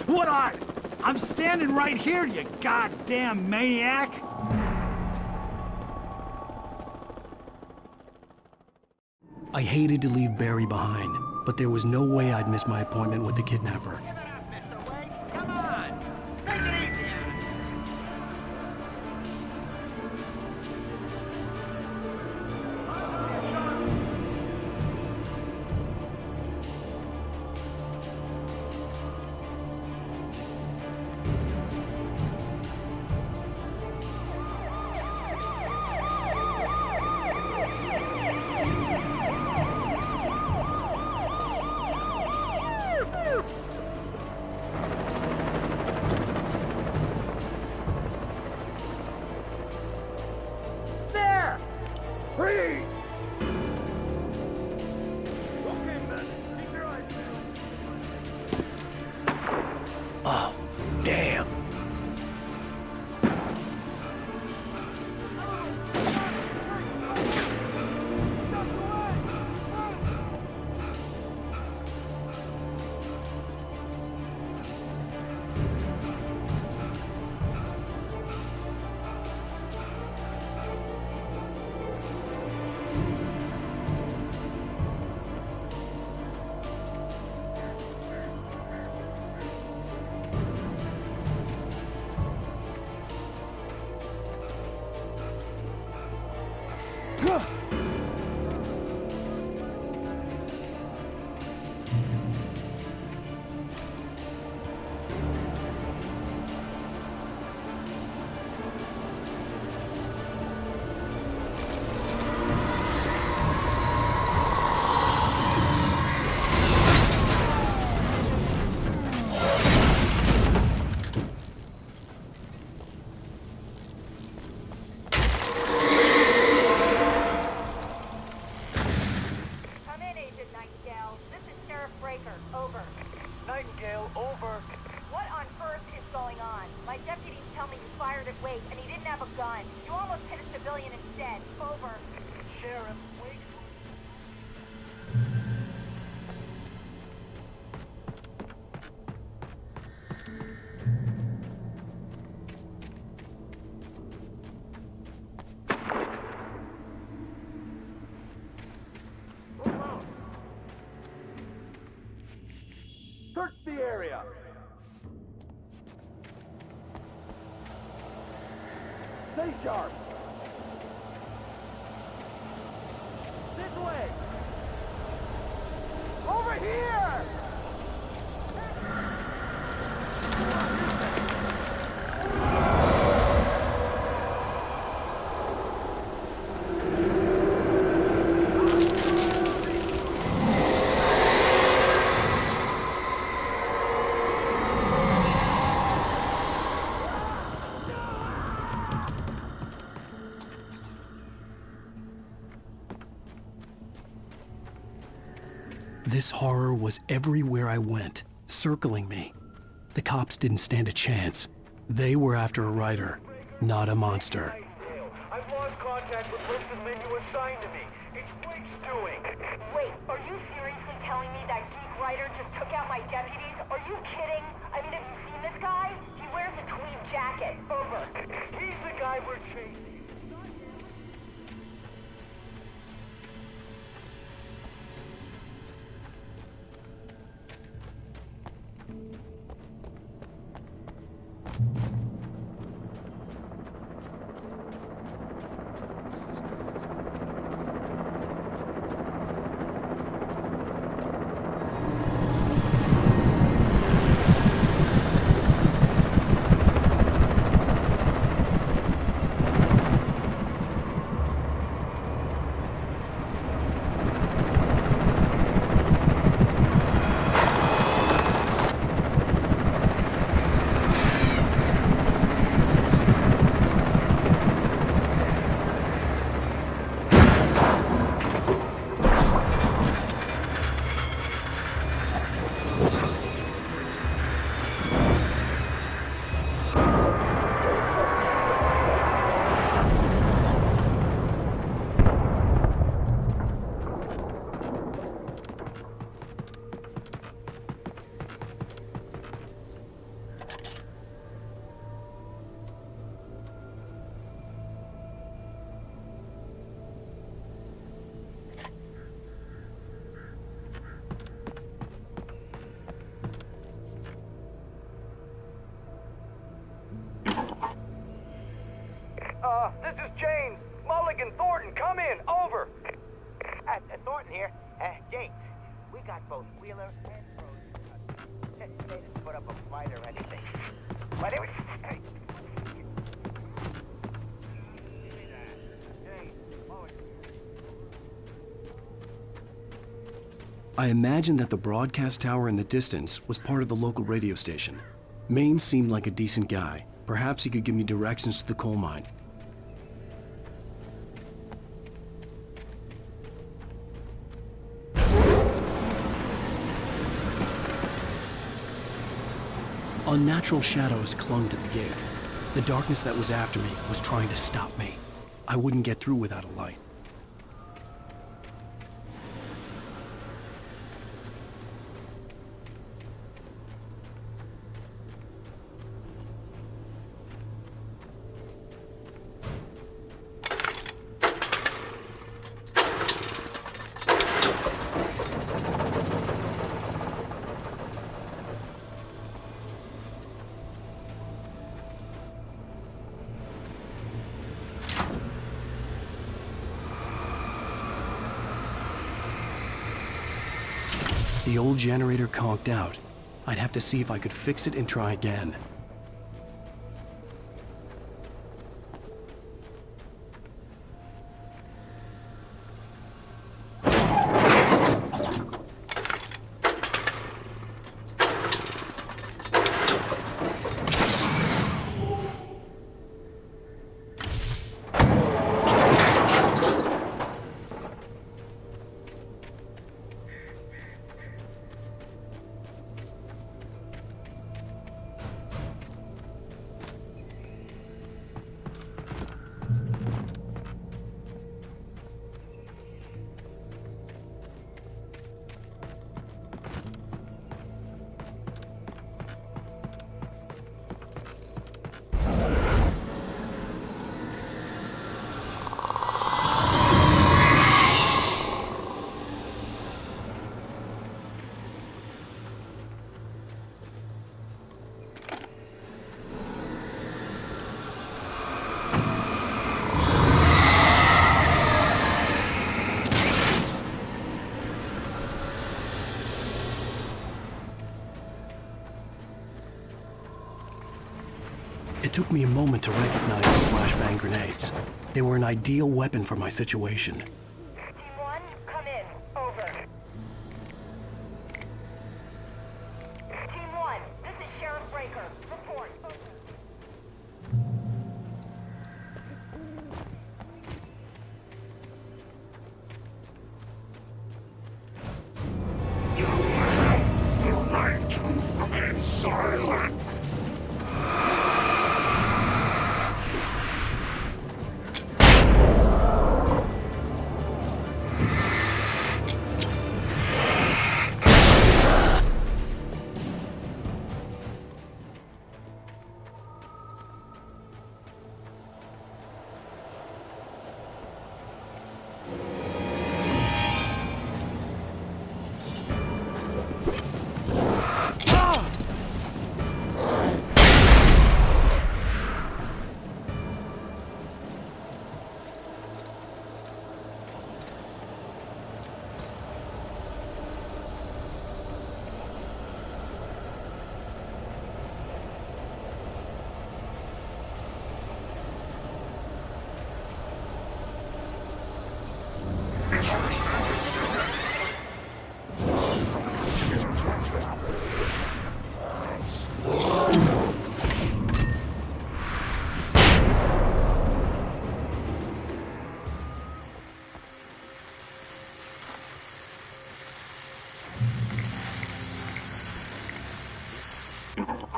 Speaker 14: What are? I'm standing right here, you goddamn maniac!
Speaker 1: I hated to leave Barry behind, but there was no way I'd miss my appointment with the kidnapper.
Speaker 3: There! Freeze! Okay, men. Keep your eyes peeled.
Speaker 1: Oh, damn.
Speaker 3: Nightingale, over.
Speaker 25: What on earth is going on? My deputies tell me you fired at Wake, and he didn't have a gun. You almost hit a civilian instead. Over.
Speaker 3: Sheriff, Wake. Search the area. Stay sharp. This way. Over here.
Speaker 1: This horror was everywhere I went, circling me. The cops didn't stand a chance. They were after a writer, not a monster.
Speaker 3: I've lost contact with Winston Lynn you assigned to me. It's Wake's doing.
Speaker 25: Wait, are you seriously telling me that geek writer just took out my deputies? Are you kidding? I mean, have you seen this guy? He wears a tweed jacket. Over.
Speaker 3: He's the guy we're chasing. This is James. Mulligan, Thornton, come in. Over.
Speaker 5: Thornton here. James, we got both Wheeler and Rose. They didn't put up a fight or anything. But it was... Hey.
Speaker 1: I imagined that the broadcast tower in the distance was part of the local radio station. Maine seemed like a decent guy. Perhaps he could give me directions to the coal mine. Unnatural shadows clung to the gate. The darkness that was after me was trying to stop me. I wouldn't get through without a light. The old generator conked out. I'd have to see if I could fix it and try again. took me a moment to recognize the flashbang grenades. They were an ideal weapon for my situation.
Speaker 25: Team 1, come in. Over. Team 1, this is Sheriff Breaker. Report.
Speaker 3: You have the right to remain silent.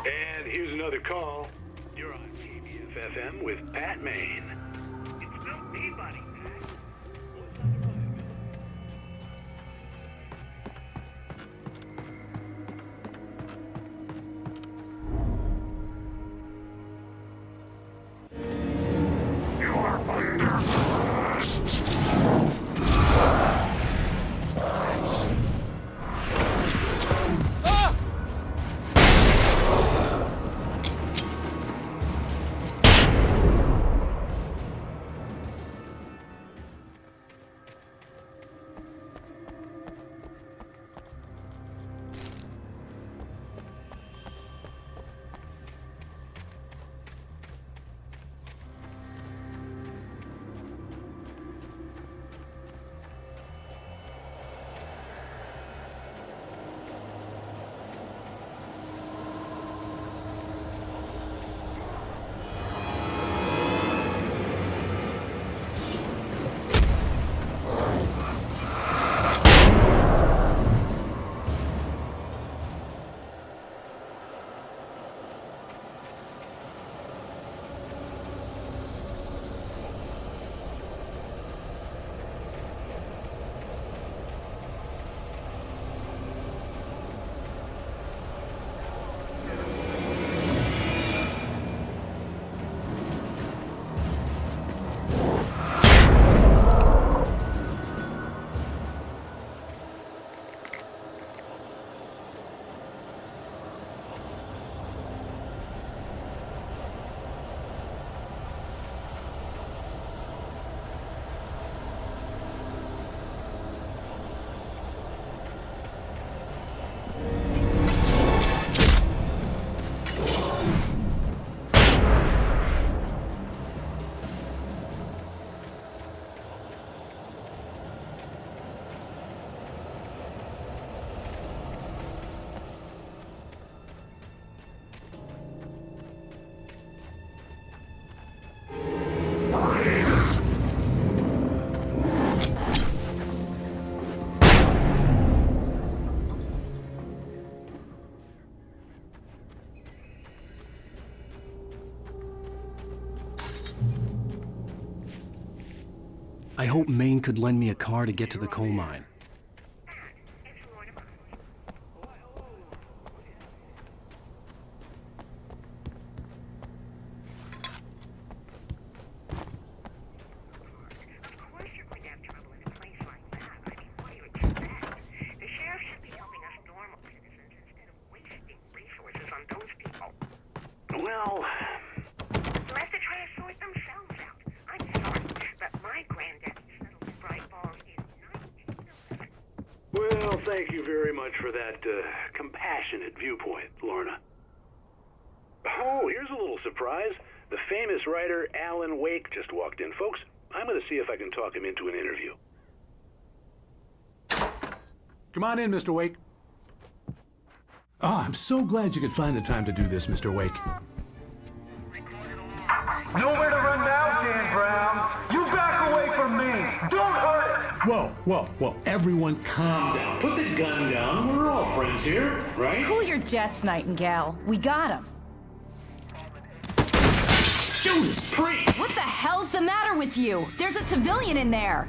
Speaker 20: And here's another call. You're on KBF-FM with Pat Maine.
Speaker 7: It's not me, buddy.
Speaker 3: You are under arrest.
Speaker 1: I hope Maine could lend me a car to get to the coal mine.
Speaker 20: Well,
Speaker 7: They'll have to try to sort themselves out. I'm sorry, but my granddaddy settled the bright ball in 1911.
Speaker 20: well, thank you very much for that compassionate viewpoint, Lorna. Oh, here's a little surprise. The famous writer Alan Wake just walked in. Folks, I'm gonna see if I can talk him into an interview.
Speaker 6: Come on in, Mr. Wake. Oh, I'm so glad you could find the time to do this, Mr. Wake.
Speaker 24: Nowhere to run now, Dan Brown. You back away from me. Don't hurt it.
Speaker 6: Whoa. Everyone calm down. Put the gun down. We're all friends here, right?
Speaker 18: Cool your jets, Nightingale. We got him.
Speaker 6: Judas Priest!
Speaker 18: What the hell's the matter with you? There's a civilian in there.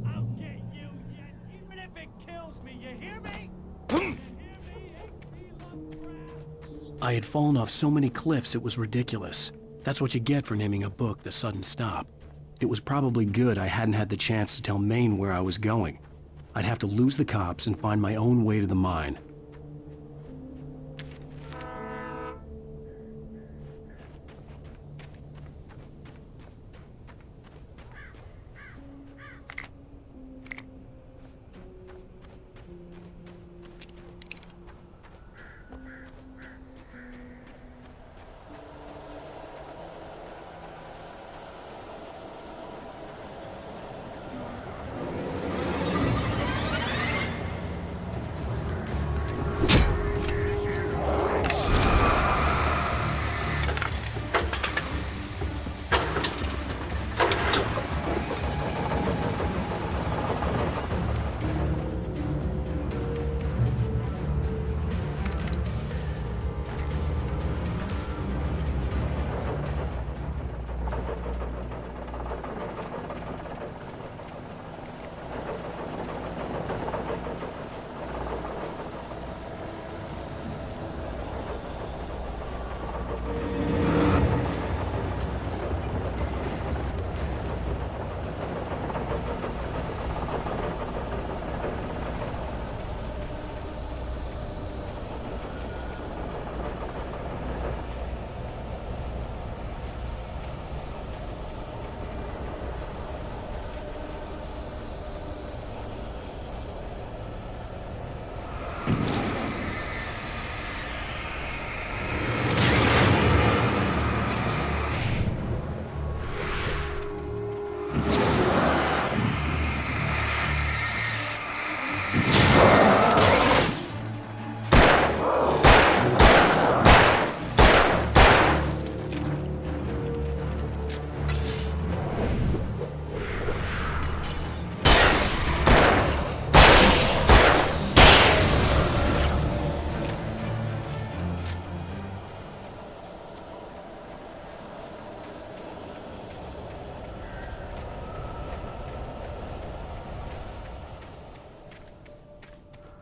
Speaker 3: I'll get you yet, even if it kills me, you hear me?
Speaker 1: I had fallen off so many cliffs it was ridiculous. That's what you get for naming a book The Sudden Stop. It was probably good I hadn't had the chance to tell Maine where I was going. I'd have to lose the cops and find my own way to the mine.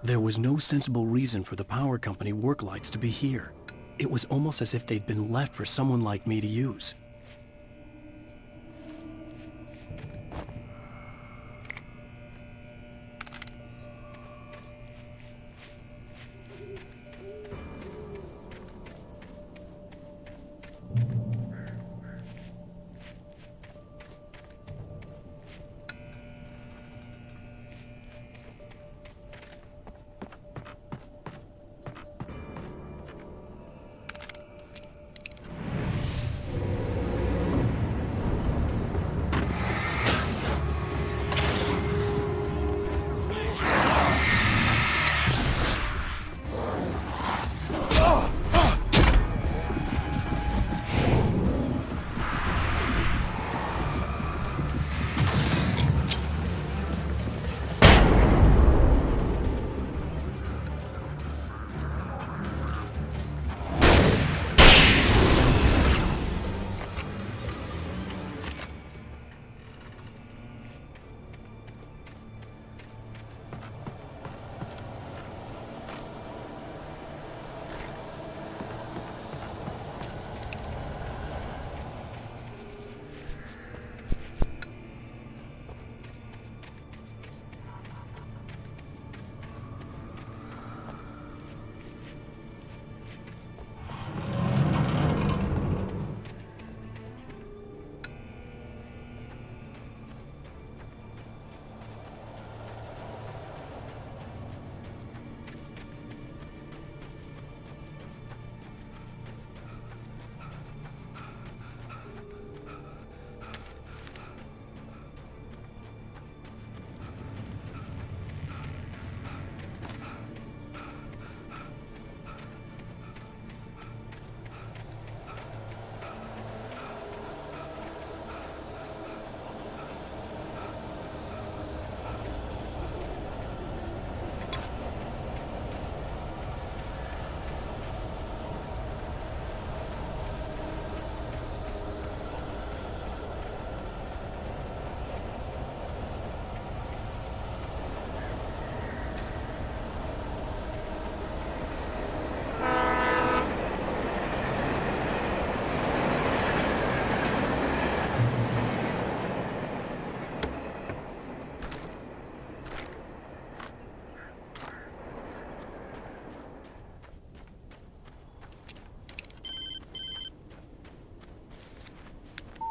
Speaker 1: There was no sensible reason for the power company work lights to be here. It was almost as if they'd been left for someone like me to use.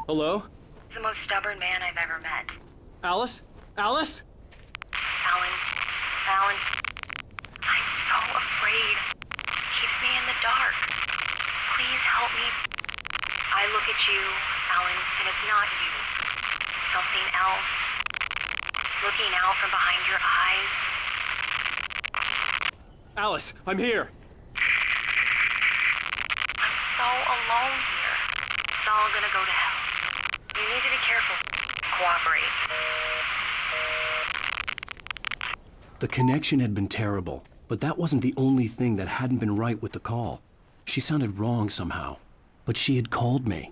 Speaker 10: Hello?
Speaker 8: The most stubborn man I've ever met.
Speaker 10: Alice? Alice?
Speaker 8: Alan, I'm so afraid. Keeps me in the dark. Please help me. I look at you, Alan, and it's not you. Something else. Looking out from behind your eyes.
Speaker 10: Alice, I'm here.
Speaker 8: I'm so alone here. It's all gonna go to hell. You need to be careful. Cooperate.
Speaker 1: The connection had been terrible, but that wasn't the only thing that hadn't been right with the call. She sounded wrong somehow, but she had called me.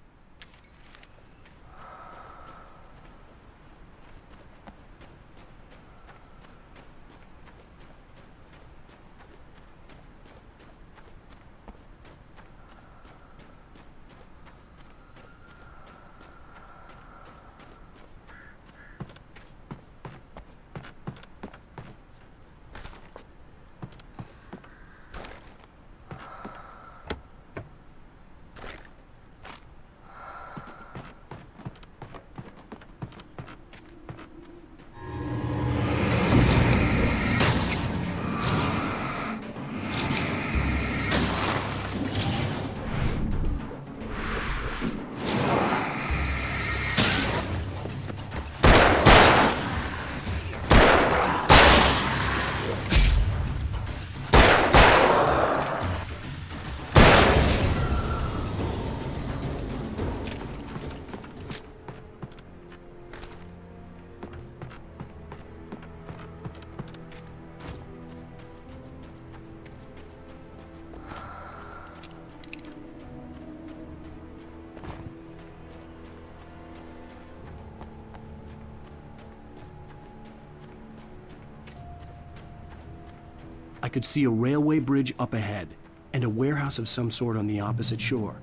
Speaker 1: I could see a railway bridge up ahead, and a warehouse of some sort on the opposite shore.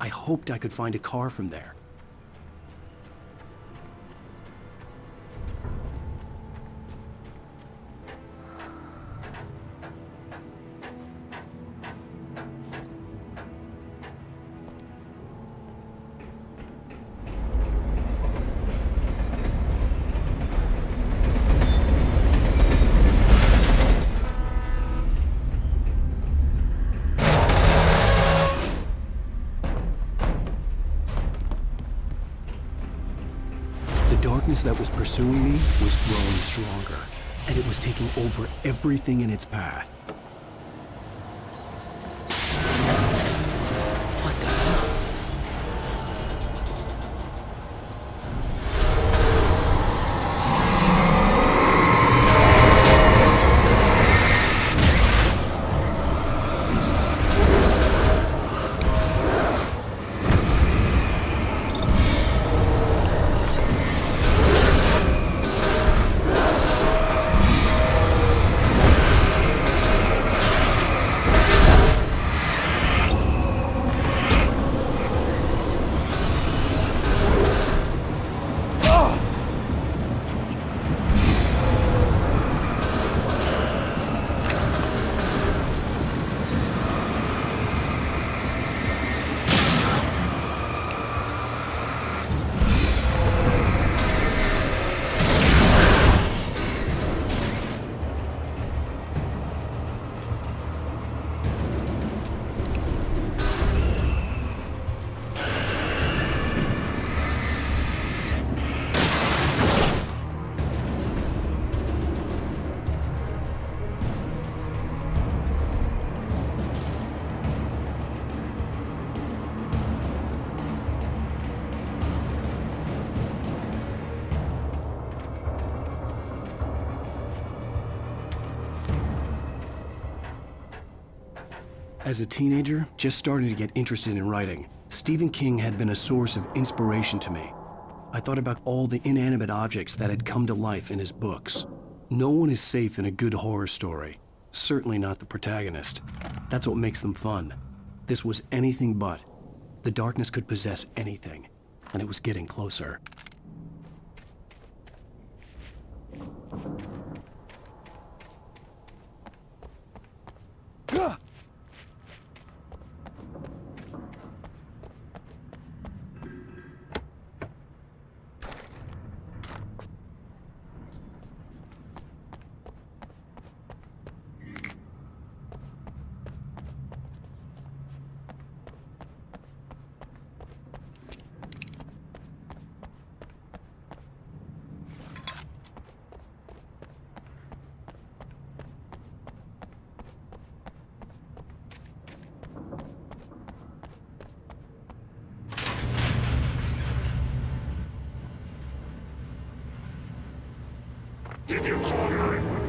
Speaker 1: I hoped I could find a car from there. The darkness that was pursuing me was growing stronger, and it was taking over everything in its path. What the hell? As a teenager, just starting to get interested in writing, Stephen King had been a source of inspiration to me. I thought about all the inanimate objects that had come to life in his books. No one is safe in a good horror story. Certainly not the protagonist. That's what makes them fun. This was anything but. The darkness could possess anything, and it was getting closer.
Speaker 3: Did you call 911?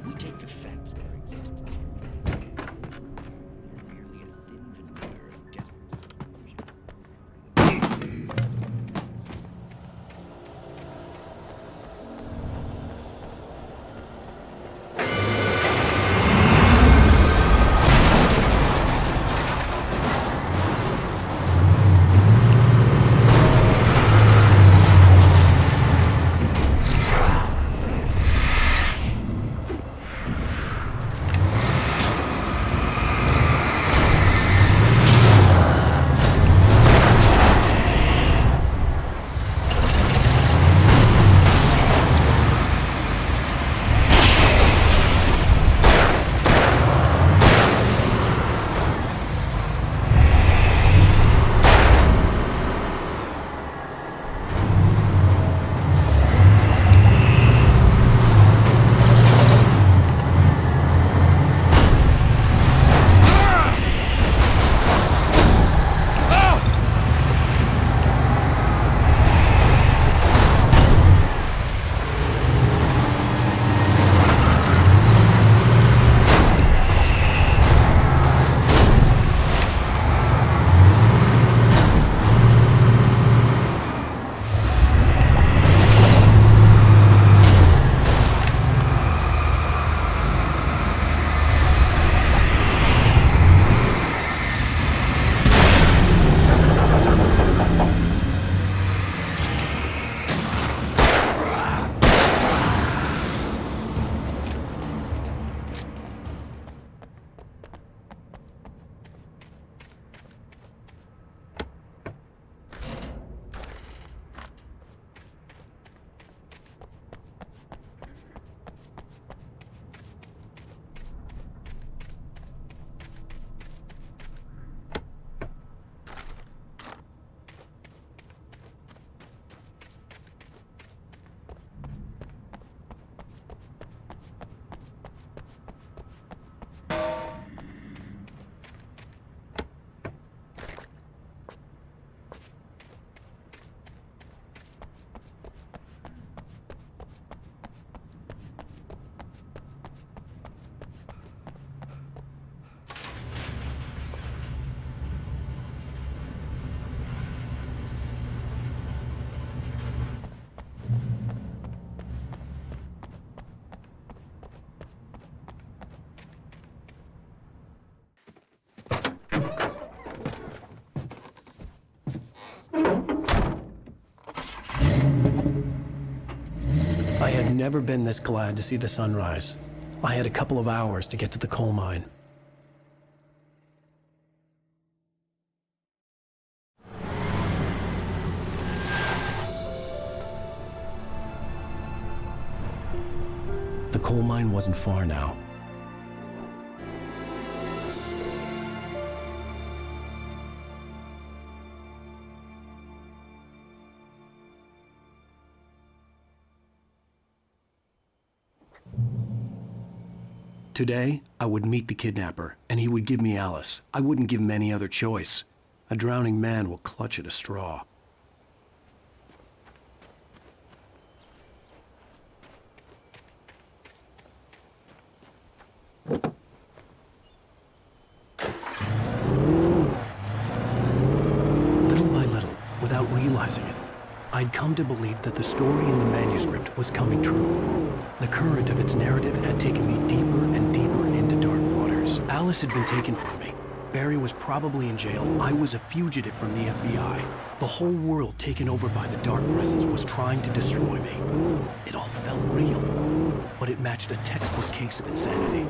Speaker 17: We take the facts of our existence for granted. We're merely a thin veneer of desperate
Speaker 1: I had never been this glad to see the sunrise. I had a couple of hours to get to the coal mine. The coal mine wasn't far now. Today, I would meet the kidnapper, and he would give me Alice. I wouldn't give him any other choice. A drowning man will clutch at a straw. Little by little, without realizing it, I'd come to believe that the story in the manuscript was coming true. The current of its narrative had taken me deeper and deeper into dark waters. Alice had been taken from me. Barry was probably in jail. I was a fugitive from the FBI. The whole world taken over by the dark presence was trying to destroy me. It all felt real, but it matched a textbook case of insanity.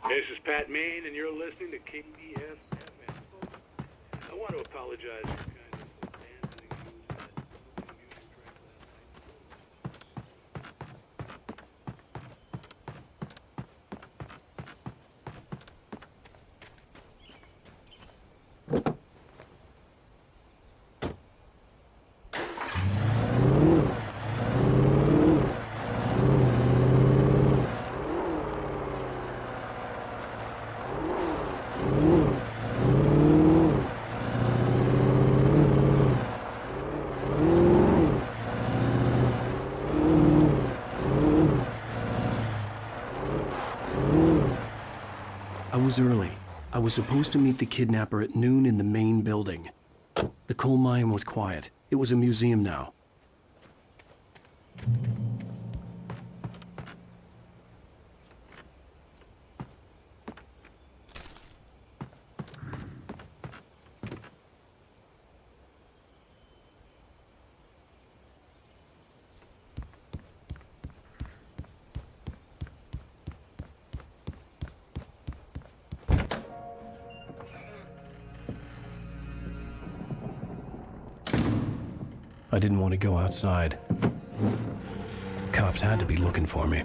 Speaker 20: This is Pat Maine, and you're listening to KDF. I want to apologize for kind of abandoning you at the music track
Speaker 1: I was early. I was supposed to meet the kidnapper at noon in the main building. The coal mine was quiet. It was a museum now. I didn't want to go outside. Cops had to be looking for me.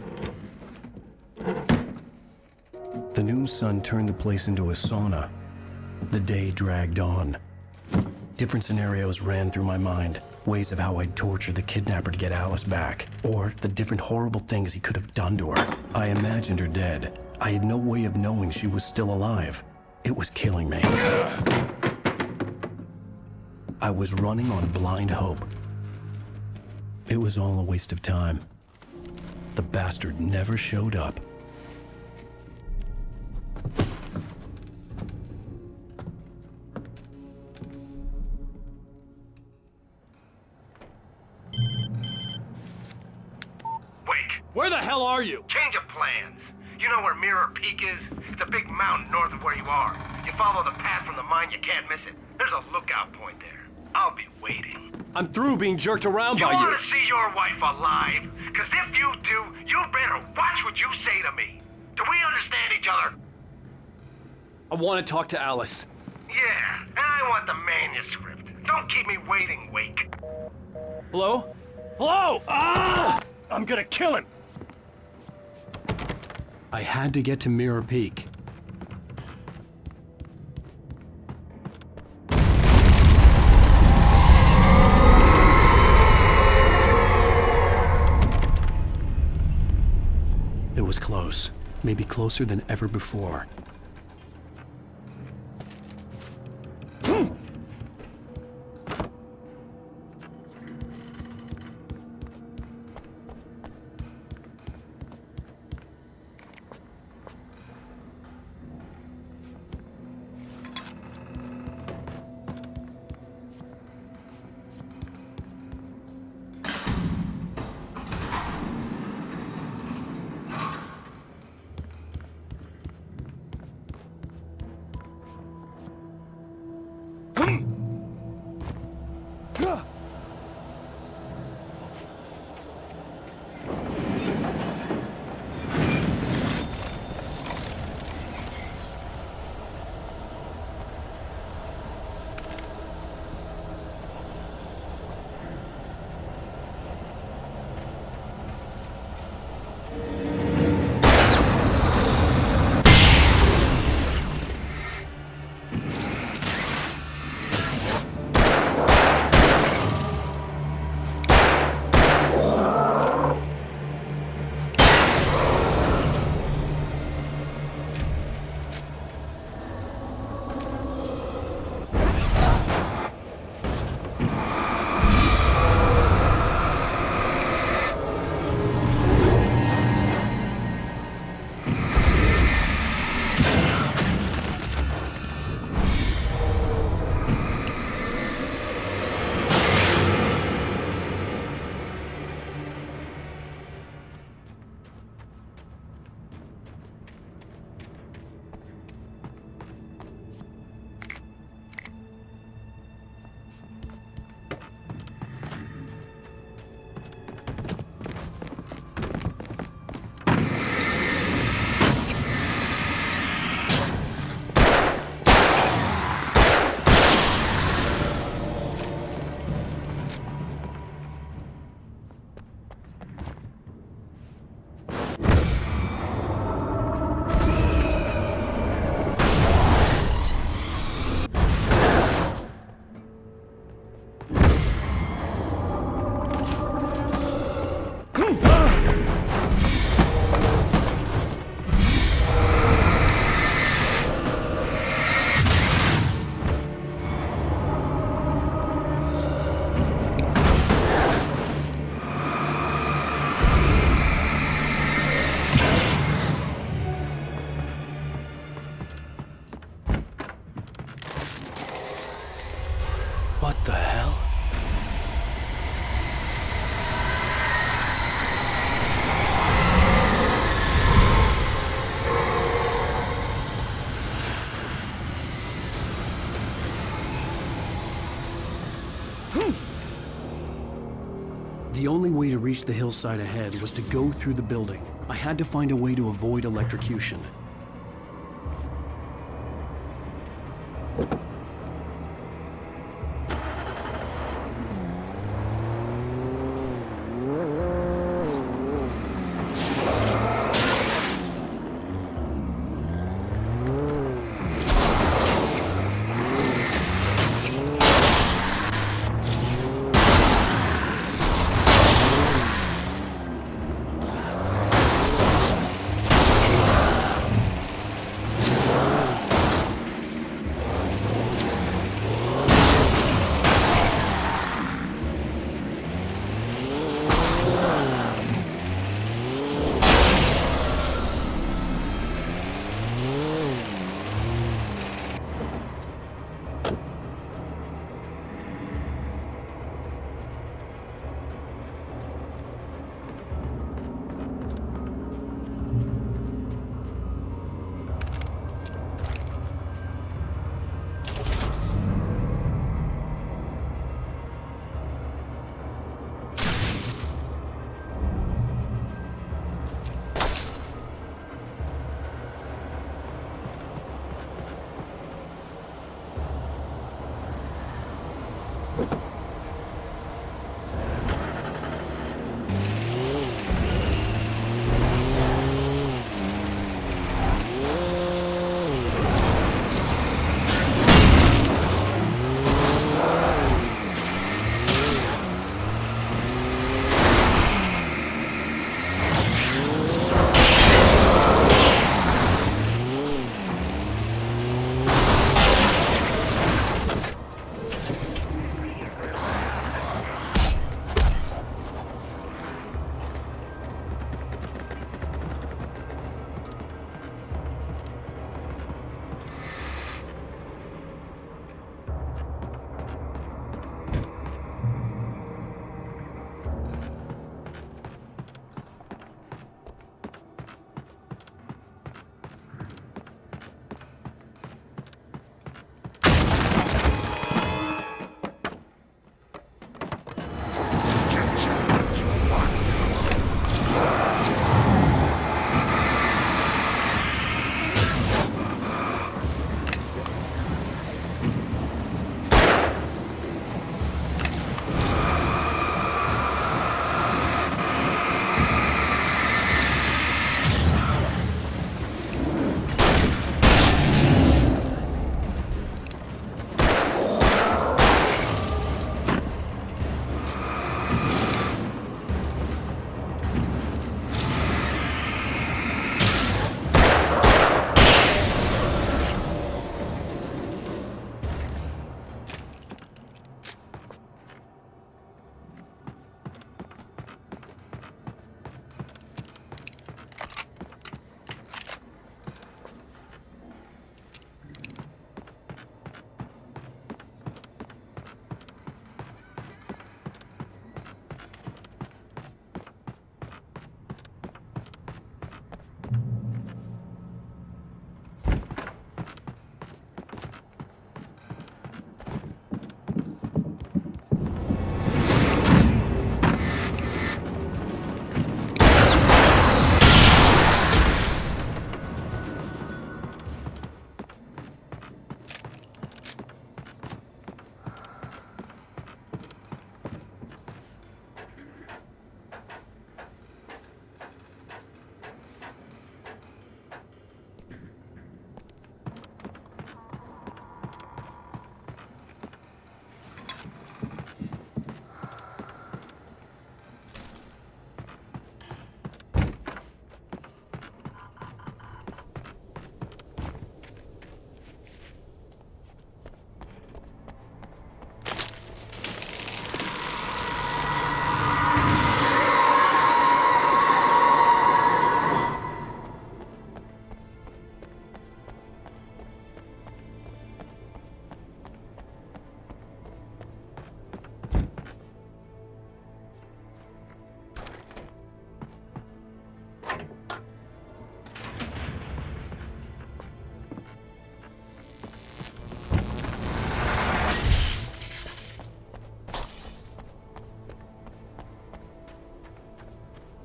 Speaker 1: The noon sun turned the place into a sauna. The day dragged on. Different scenarios ran through my mind. Ways of how I'd torture the kidnapper to get Alice back. Or the different horrible things he could have done to her. I imagined her dead. I had no way of knowing she was still alive. It was killing me. I was running on blind hope. It was all a waste of time. The bastard never showed up.
Speaker 3: Wake!
Speaker 10: Where the hell are you?
Speaker 3: Change of plans. You know where Mirror Peak is? It's a big mountain north of where you are. You follow the path from the mine, you can't miss it. There's a lookout point there. I'll be waiting.
Speaker 10: I'm through being jerked around by you.
Speaker 3: You want to see your wife alive? Because if you do, you better watch what you say to me. Do we understand each other?
Speaker 10: I want to talk to Alice.
Speaker 3: Yeah, and I want the manuscript. Don't keep me waiting, Wake.
Speaker 10: Hello? Hello! Ah! I'm gonna kill him!
Speaker 1: I had to get to Mirror Peak. It was close, maybe closer than ever before. What the hell? The only way to reach the hillside ahead was to go through the building. I had to find a way to avoid electrocution.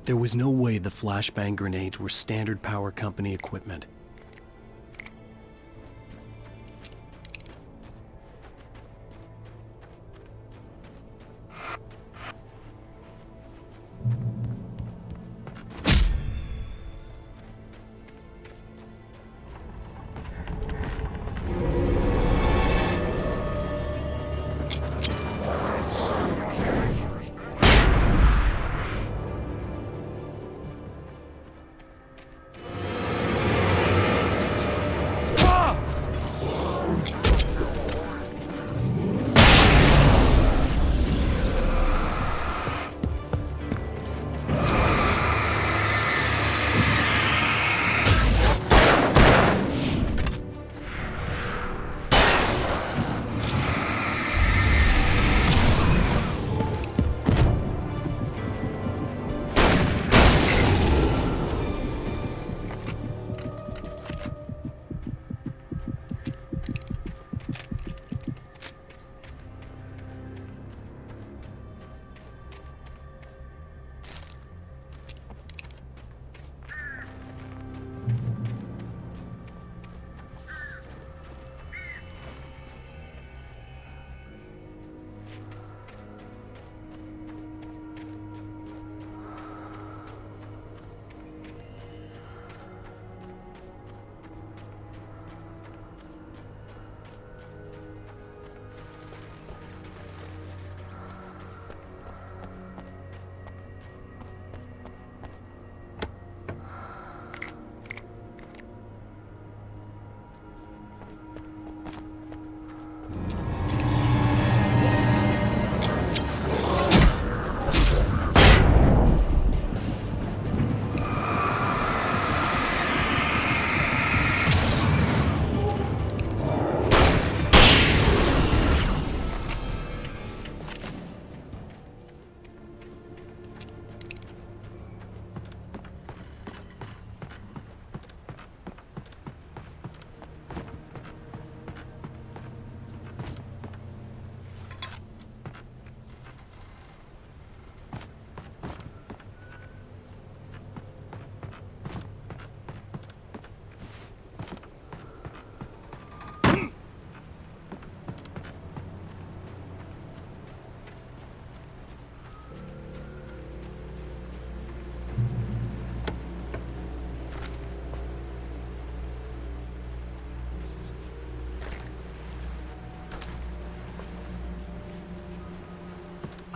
Speaker 1: There was no way the flashbang grenades were standard power company equipment.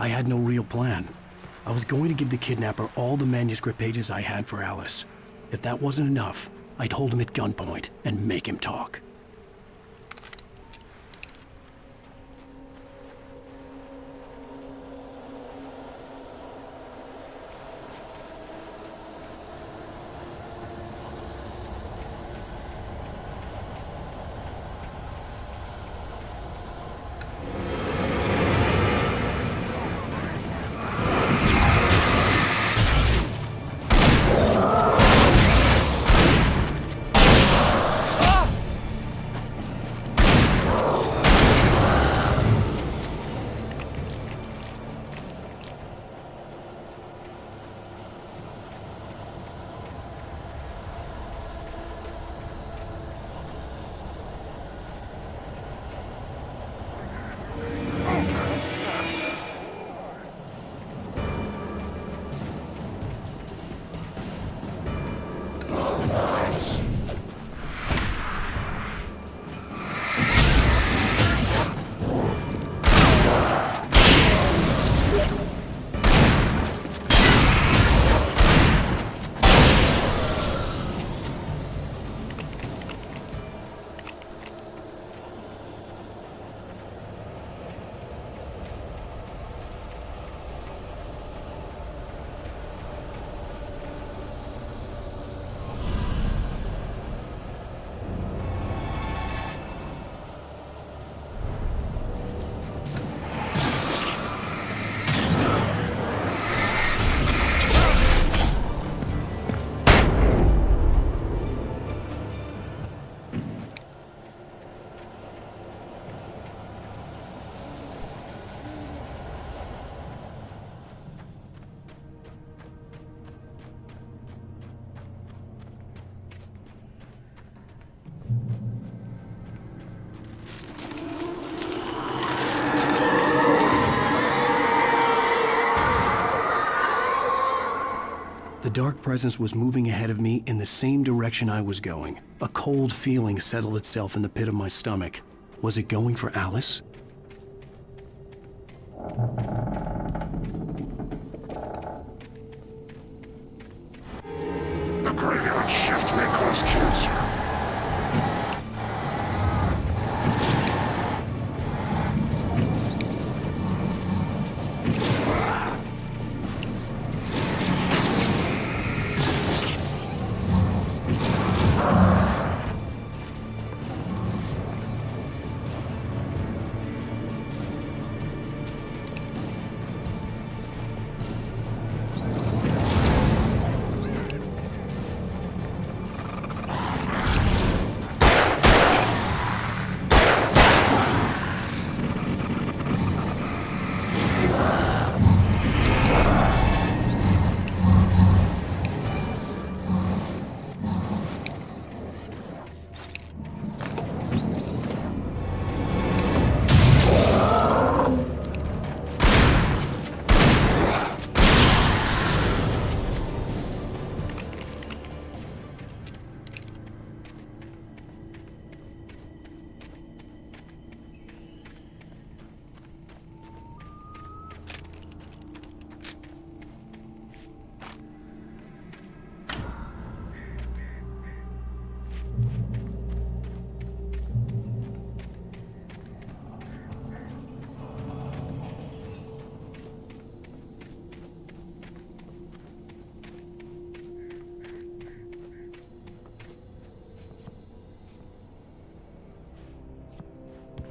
Speaker 1: I had no real plan. I was going to give the kidnapper all the manuscript pages I had for Alice. If that wasn't enough, I'd hold him at gunpoint and make him talk. dark presence was moving ahead of me in the same direction I was going. A cold feeling settled itself in the pit of my stomach. Was it going for Alice?
Speaker 3: The graveyard shift may cause cancer.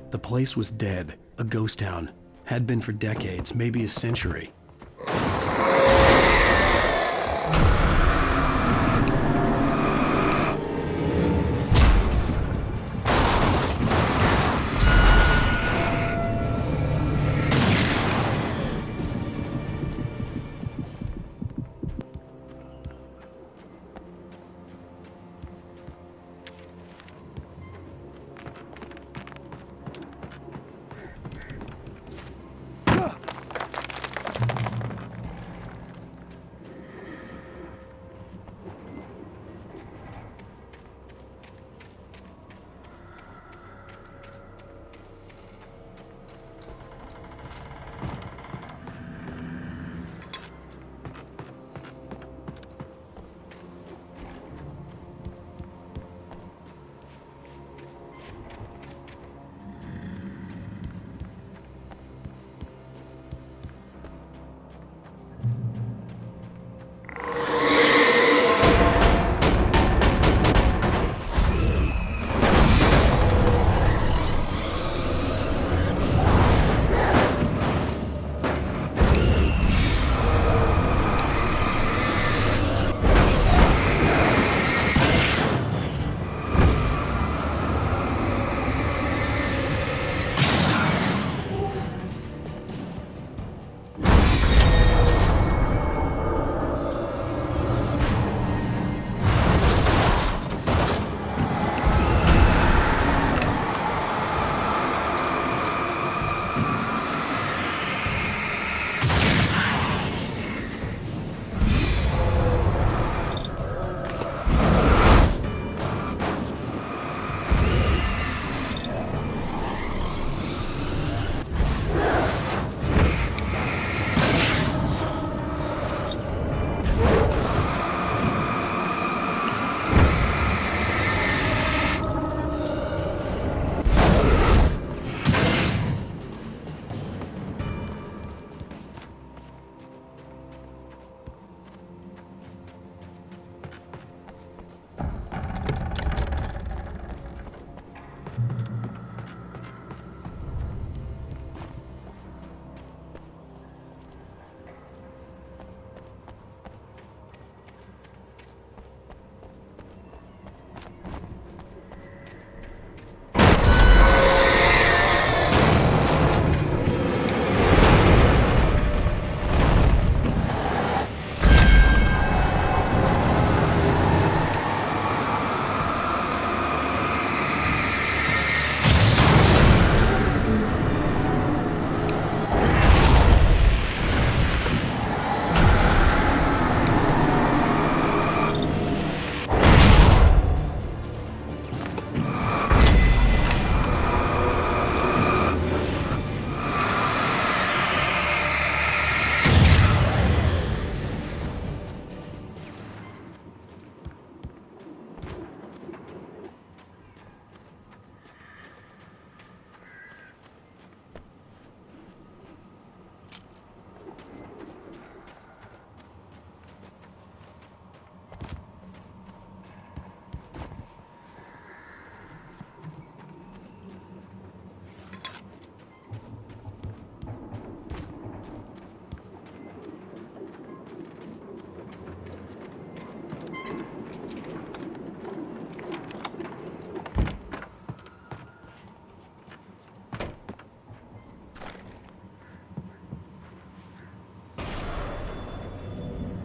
Speaker 1: The place was dead, a ghost town. Had been for decades, maybe a century.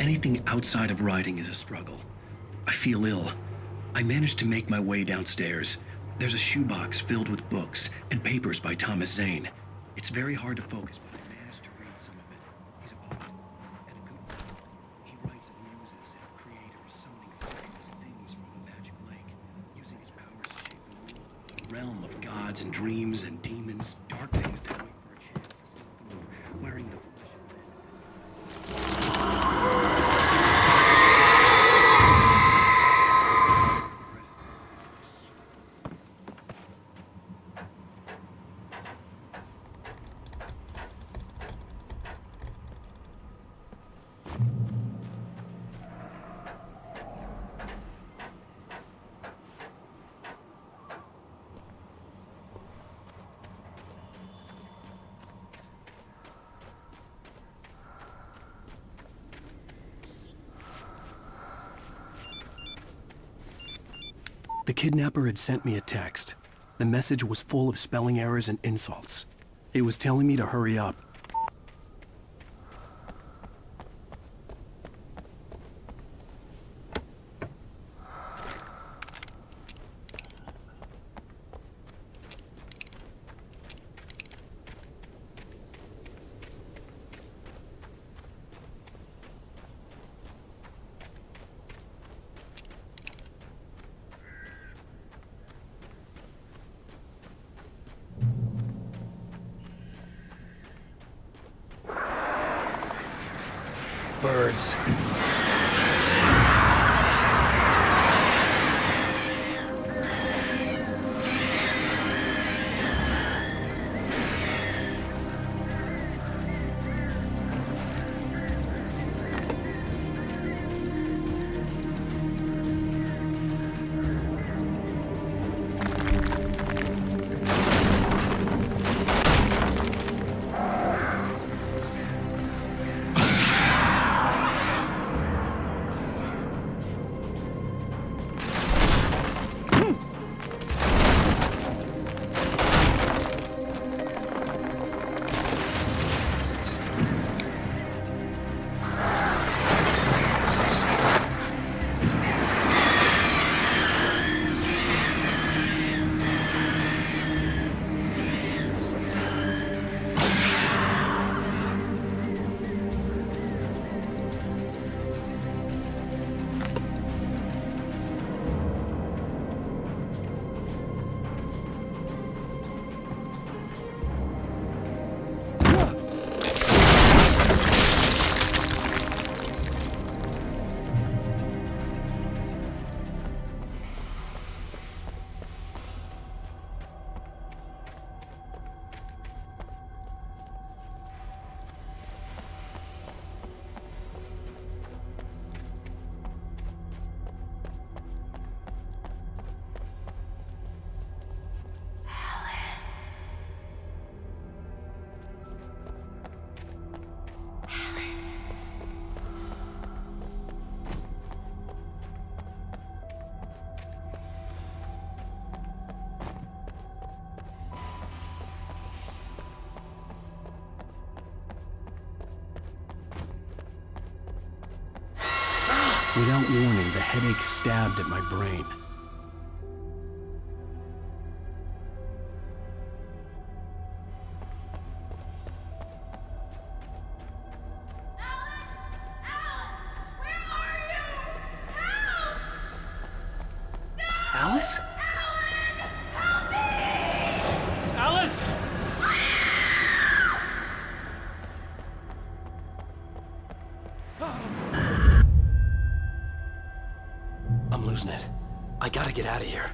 Speaker 17: Anything outside of writing is a struggle. I feel ill. I managed to make my way downstairs. There's a shoebox filled with books and papers by Thomas Zane. It's very hard to focus, but I managed to read some of it. He's a poet, and a good one. He writes of muses and creators summoning fabulous things from the magic lake, using his powers to shape the world, a realm of gods and dreams and demons, dark things that wait for a chance to slip through, wearing the flesh of men as
Speaker 1: The kidnapper had sent me a text. The message was full of spelling errors and insults. It was telling me to hurry up.
Speaker 4: Birds.
Speaker 1: Without warning, the headache stabbed at my brain.
Speaker 10: Alice? Alice!
Speaker 1: I'm losing it. I gotta get out of here.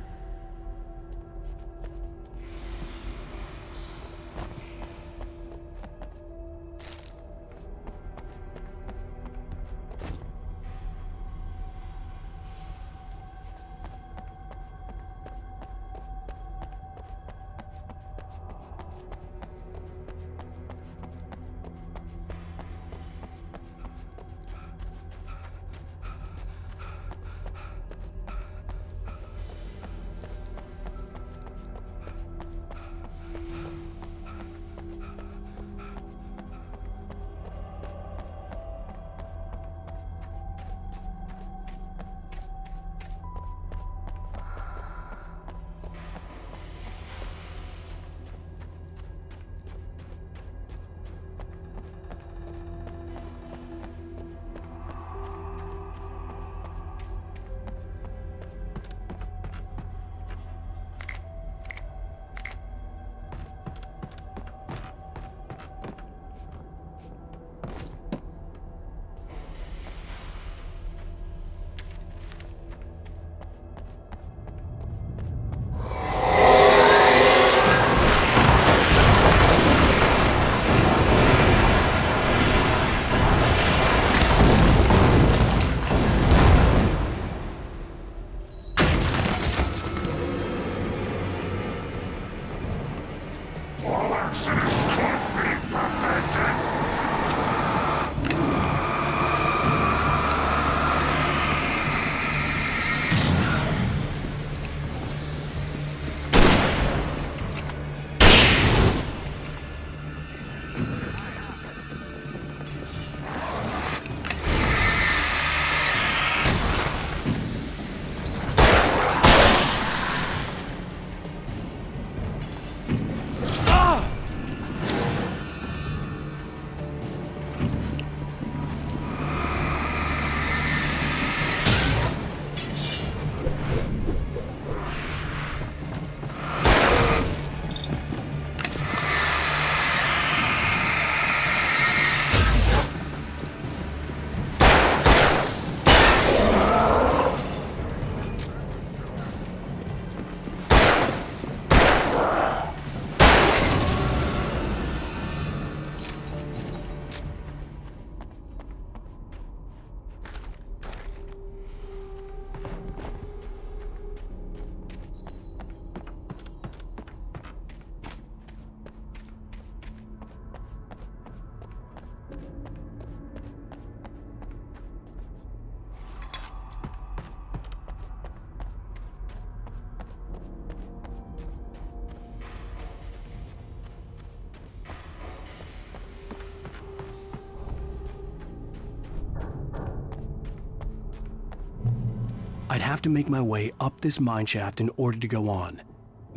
Speaker 1: I'd have to make my way up this mine shaft in order to go on.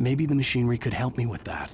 Speaker 1: Maybe the machinery could help me with that.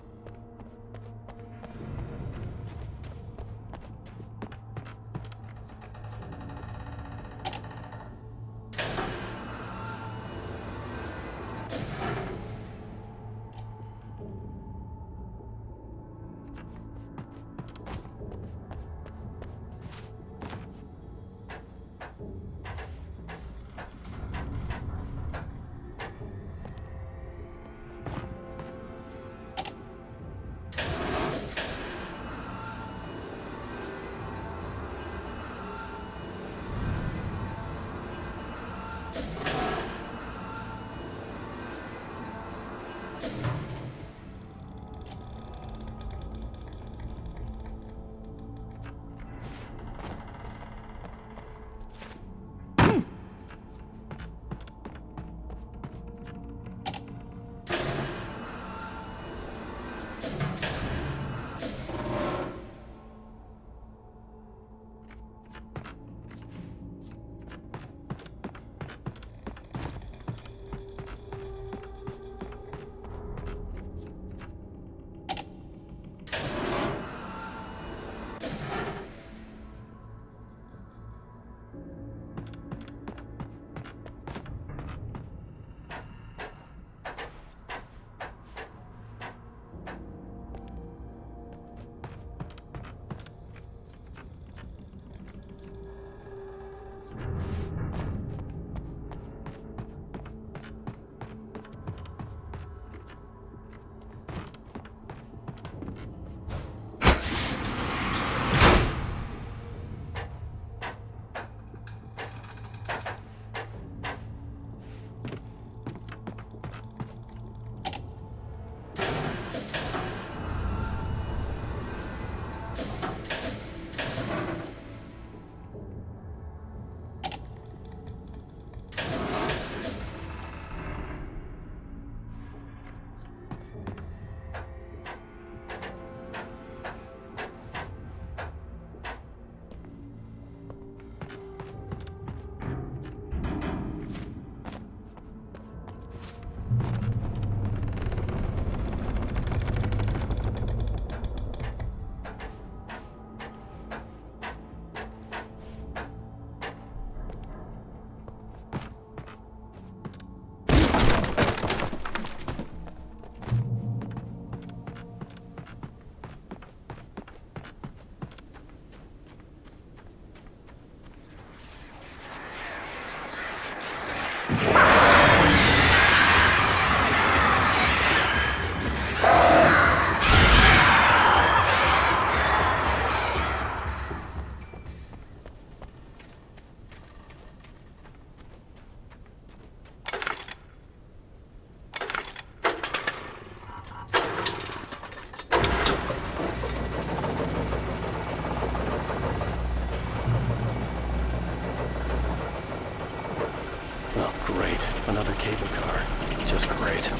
Speaker 1: Great. Another cable car. Just great.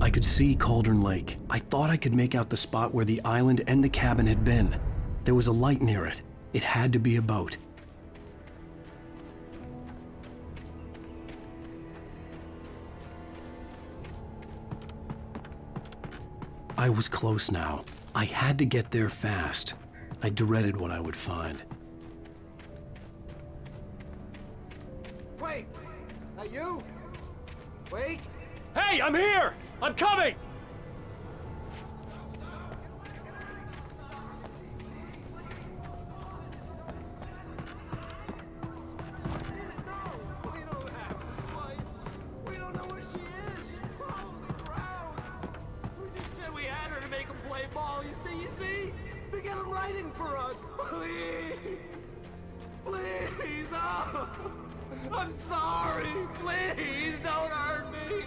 Speaker 1: I could see Cauldron Lake. I thought I could make out the spot where the island and the cabin had been. There was a light near it. It had to be a boat. I was close now. I had to get there fast. I dreaded what I would find.
Speaker 11: Wait! That you? Wait!
Speaker 10: Hey, I'm here! I'm coming!
Speaker 11: Please, oh! I'm sorry! Please, don't hurt me!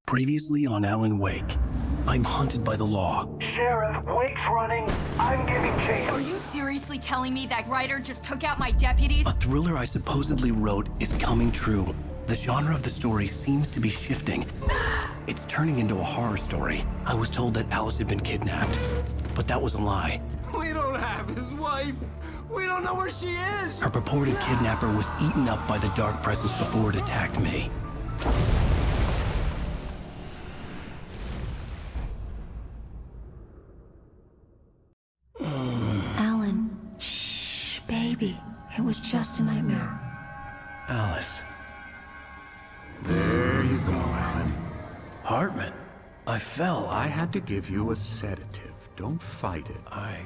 Speaker 1: Previously on Alan Wake, I'm hunted by the law.
Speaker 3: Sheriff, Wake's running. I'm giving chase.
Speaker 9: Are you seriously telling me that writer just took out my deputies?
Speaker 1: A thriller I supposedly wrote is coming true. The genre of the story seems to be shifting. It's turning into a horror story. I was told that Alice had been kidnapped, but that was a lie.
Speaker 11: We don't have his wife! We don't know where she is!
Speaker 1: Her purported kidnapper was eaten up by the dark presence before it attacked me.
Speaker 18: Alan, shh, baby. It was just a nightmare.
Speaker 1: Alice.
Speaker 15: There you go, Alan.
Speaker 1: Hartman, I fell.
Speaker 15: I had to give you a sedative. Don't fight it.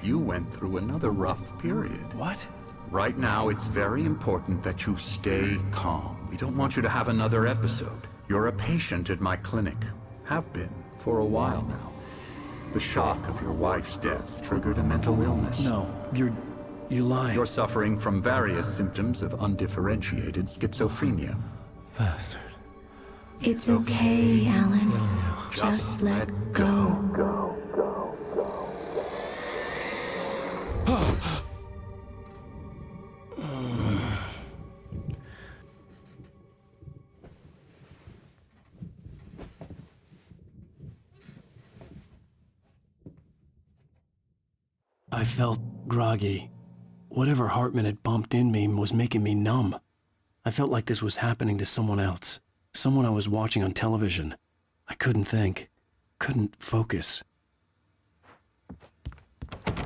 Speaker 15: You went through another rough period.
Speaker 1: What?
Speaker 15: Right now, it's very important that you stay calm. We don't want you to have another episode. You're a patient at my clinic. Have been for a while now. The shock of your wife's death triggered a mental illness.
Speaker 1: No, you lie.
Speaker 15: You're suffering from various symptoms of undifferentiated schizophrenia.
Speaker 1: Bastard.
Speaker 18: It's okay, Alan. Just let go.
Speaker 1: I felt groggy. Whatever Hartman had bumped in me was making me numb. I felt like this was happening to someone else. Someone I was watching on television. I couldn't think. Couldn't focus.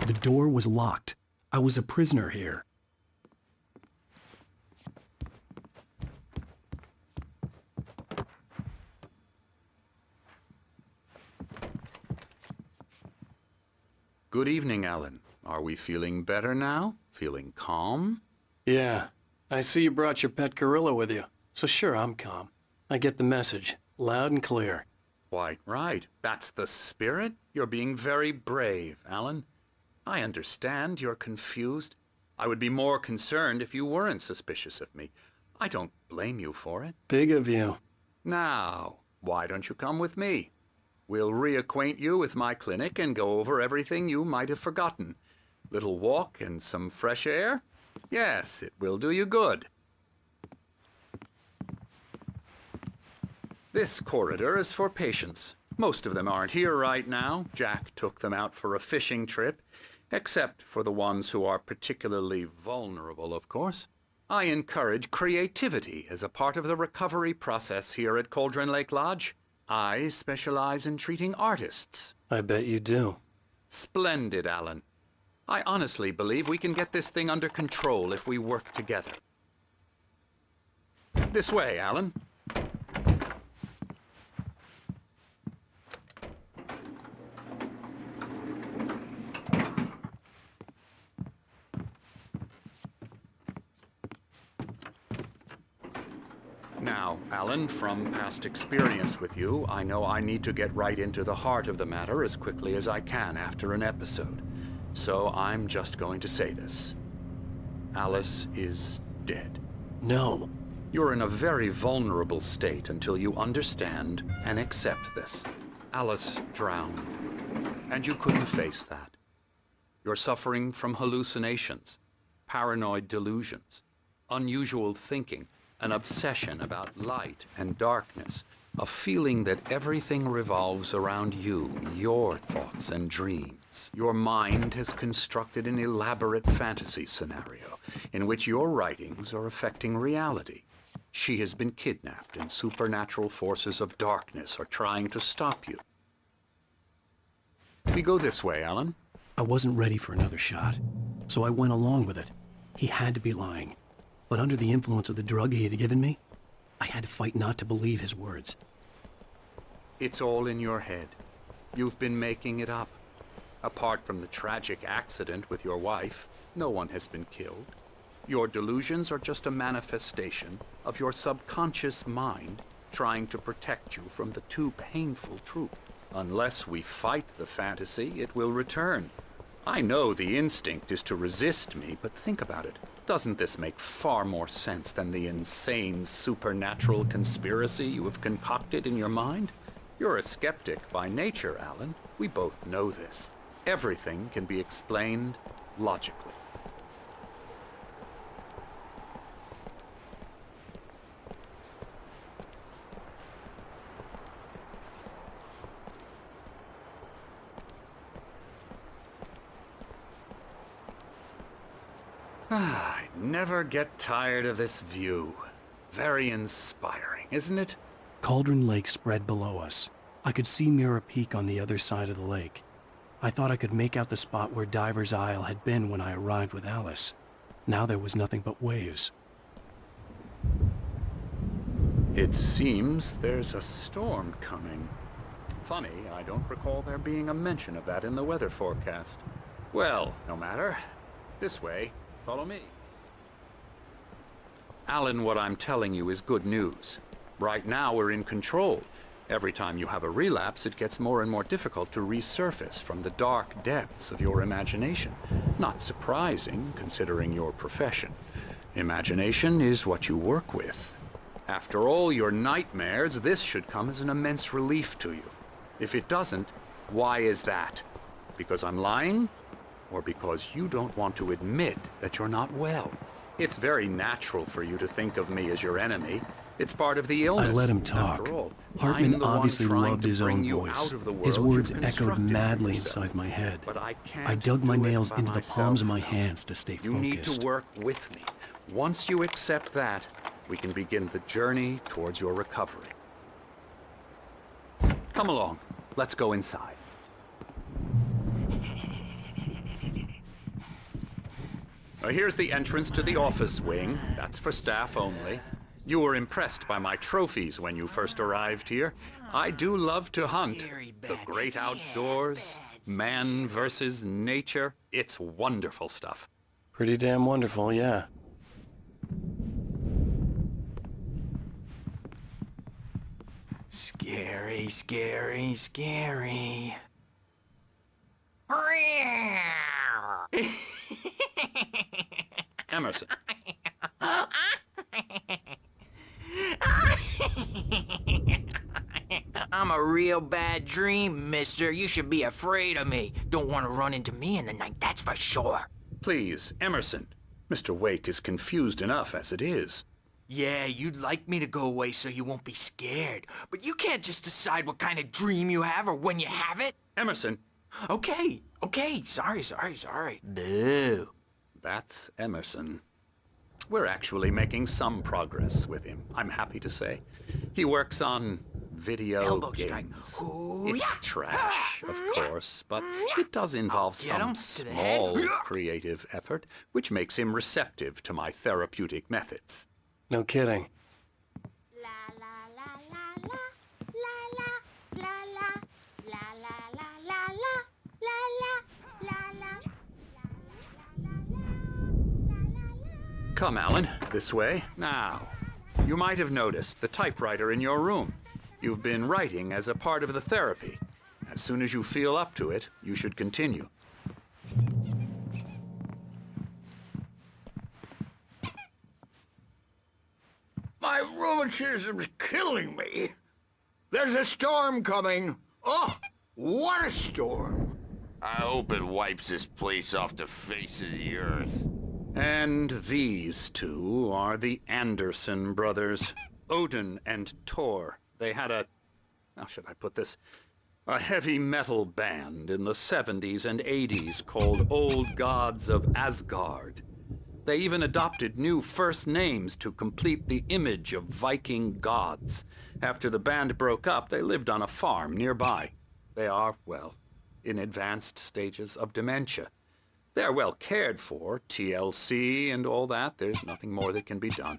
Speaker 1: The door was locked. I was a prisoner here.
Speaker 15: Good evening, Alan. Are we feeling better now? Feeling calm?
Speaker 1: Yeah. I see you brought your pet gorilla with you. So sure, I'm calm. I get the message. Loud and clear.
Speaker 15: Quite right. That's the spirit. You're being very brave, Alan. I understand you're confused. I would be more concerned if you weren't suspicious of me. I don't blame you for it.
Speaker 1: Big of you.
Speaker 15: Now, why don't you come with me? We'll reacquaint you with my clinic and go over everything you might have forgotten. Little walk and some fresh air? Yes, it will do you good. This corridor is for patients. Most of them aren't here right now. Jack took them out for a fishing trip, except for the ones who are particularly vulnerable, of course. I encourage creativity as a part of the recovery process here at Cauldron Lake Lodge. I specialize in treating artists.
Speaker 1: I bet you do.
Speaker 15: Splendid, Alan. I honestly believe we can get this thing under control if we work together. This way, Alan. Now, Alan, from past experience with you, I know I need to get right into the heart of the matter as quickly as I can after an episode. So I'm just going to say this. Alice is dead.
Speaker 1: No.
Speaker 15: You're in a very vulnerable state until you understand and accept this. Alice drowned, and you couldn't face that. You're suffering from hallucinations, paranoid delusions, unusual thinking, an obsession about light and darkness, a feeling that everything revolves around you, your thoughts and dreams. Your mind has constructed an elaborate fantasy scenario in which your writings are affecting reality. She has been kidnapped and supernatural forces of darkness are trying to stop you. We go this way, Alan.
Speaker 1: I wasn't ready for another shot, so I went along with it. He had to be lying. But under the influence of the drug he had given me, I had to fight not to believe his words.
Speaker 15: It's all in your head. You've been making it up. Apart from the tragic accident with your wife, no one has been killed. Your delusions are just a manifestation of your subconscious mind trying to protect you from the too painful truth. Unless we fight the fantasy, it will return. I know the instinct is to resist me, but think about it. Doesn't this make far more sense than the insane supernatural conspiracy you have concocted in your mind? You're a skeptic by nature, Alan. We both know this. Everything can be explained logically. I never get tired of this view. Very inspiring, isn't it?
Speaker 1: Cauldron Lake spread below us. I could see Mirror Peak on the other side of the lake. I thought I could make out the spot where Diver's Isle had been when I arrived with Alice. Now there was nothing but waves.
Speaker 15: It seems there's a storm coming. Funny, I don't recall there being a mention of that in the weather forecast. Well, no matter. This way. Follow me. Alan, what I'm telling you is good news. Right now, we're in control. Every time you have a relapse, it gets more and more difficult to resurface from the dark depths of your imagination. Not surprising, considering your profession. Imagination is what you work with. After all your nightmares, this should come as an immense relief to you. If it doesn't, why is that? Because I'm lying? Or because you don't want to admit that you're not well? It's very natural for you to think of me as your enemy. It's part of the illness.
Speaker 1: I let him talk.
Speaker 15: After all,
Speaker 1: Hartman
Speaker 15: I'm the one
Speaker 1: obviously
Speaker 15: trying
Speaker 1: loved
Speaker 15: to
Speaker 1: his
Speaker 15: bring
Speaker 1: own
Speaker 15: you
Speaker 1: voice.
Speaker 15: out of the
Speaker 1: His
Speaker 15: world
Speaker 1: words
Speaker 15: you've
Speaker 1: echoed
Speaker 15: constructed for
Speaker 1: madly
Speaker 15: yourself.
Speaker 1: inside my head.
Speaker 15: But I can't
Speaker 1: I dug my
Speaker 15: do it
Speaker 1: nails
Speaker 15: by
Speaker 1: into the
Speaker 15: myself
Speaker 1: palms of my
Speaker 15: now.
Speaker 1: hands to stay
Speaker 15: You
Speaker 1: focused.
Speaker 15: need to work with me. Once you accept that, we can begin the journey towards your recovery. Come along. Let's go inside. Here's the entrance to the office wing. That's for staff only. You were impressed by my trophies when you first arrived here. I do love to hunt. The great outdoors, man versus nature. It's wonderful stuff.
Speaker 1: Pretty damn wonderful, yeah.
Speaker 11: Scary, scary, scary.
Speaker 15: Emerson.
Speaker 2: I'm a real bad dream, mister. You should be afraid of me. Don't want to run into me in the night, that's for sure.
Speaker 15: Please, Emerson. Mr. Wake is confused enough as it is.
Speaker 2: Yeah, you'd like me to go away so you won't be scared. But you can't just decide what kind of dream you have or when you have it.
Speaker 15: Emerson.
Speaker 2: Okay. Sorry. Boo.
Speaker 15: That's Emerson. We're actually making some progress with him, I'm happy to say. He works on video
Speaker 2: Elbow
Speaker 15: games.
Speaker 2: strike. Ooh,
Speaker 15: It's
Speaker 2: yeah.
Speaker 15: trash, of course, but it does involve
Speaker 2: Get him
Speaker 15: some
Speaker 2: to the head.
Speaker 15: small creative effort, which makes him receptive to my therapeutic methods.
Speaker 1: No kidding.
Speaker 15: Come, Alan, this way. Now, you might have noticed the typewriter in your room. You've been writing as a part of the therapy. As soon as you feel up to it, you should continue.
Speaker 11: My rheumatism is killing me. There's a storm coming. Oh, what a storm.
Speaker 13: I hope it wipes this place off the face of the earth.
Speaker 15: And these two are the Anderson brothers, Odin and Tor. They had how should I put this? A heavy metal band in the 70s and 80s called Old Gods of Asgard. They even adopted new first names to complete the image of Viking gods. After the band broke up, they lived on a farm nearby. They are, well, in advanced stages of dementia. They're well cared for, TLC and all that. There's nothing more that can be done.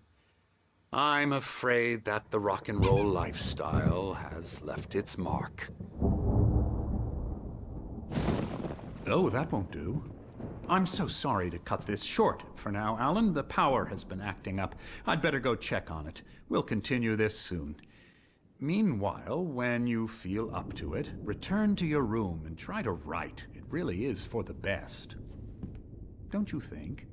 Speaker 15: I'm afraid that the rock and roll lifestyle has left its mark. Oh, that won't do. I'm so sorry to cut this short for now, Alan. The power has been acting up. I'd better go check on it. We'll continue this soon. Meanwhile, when you feel up to it, return to your room and try to write. It really is for the best. Don't you think?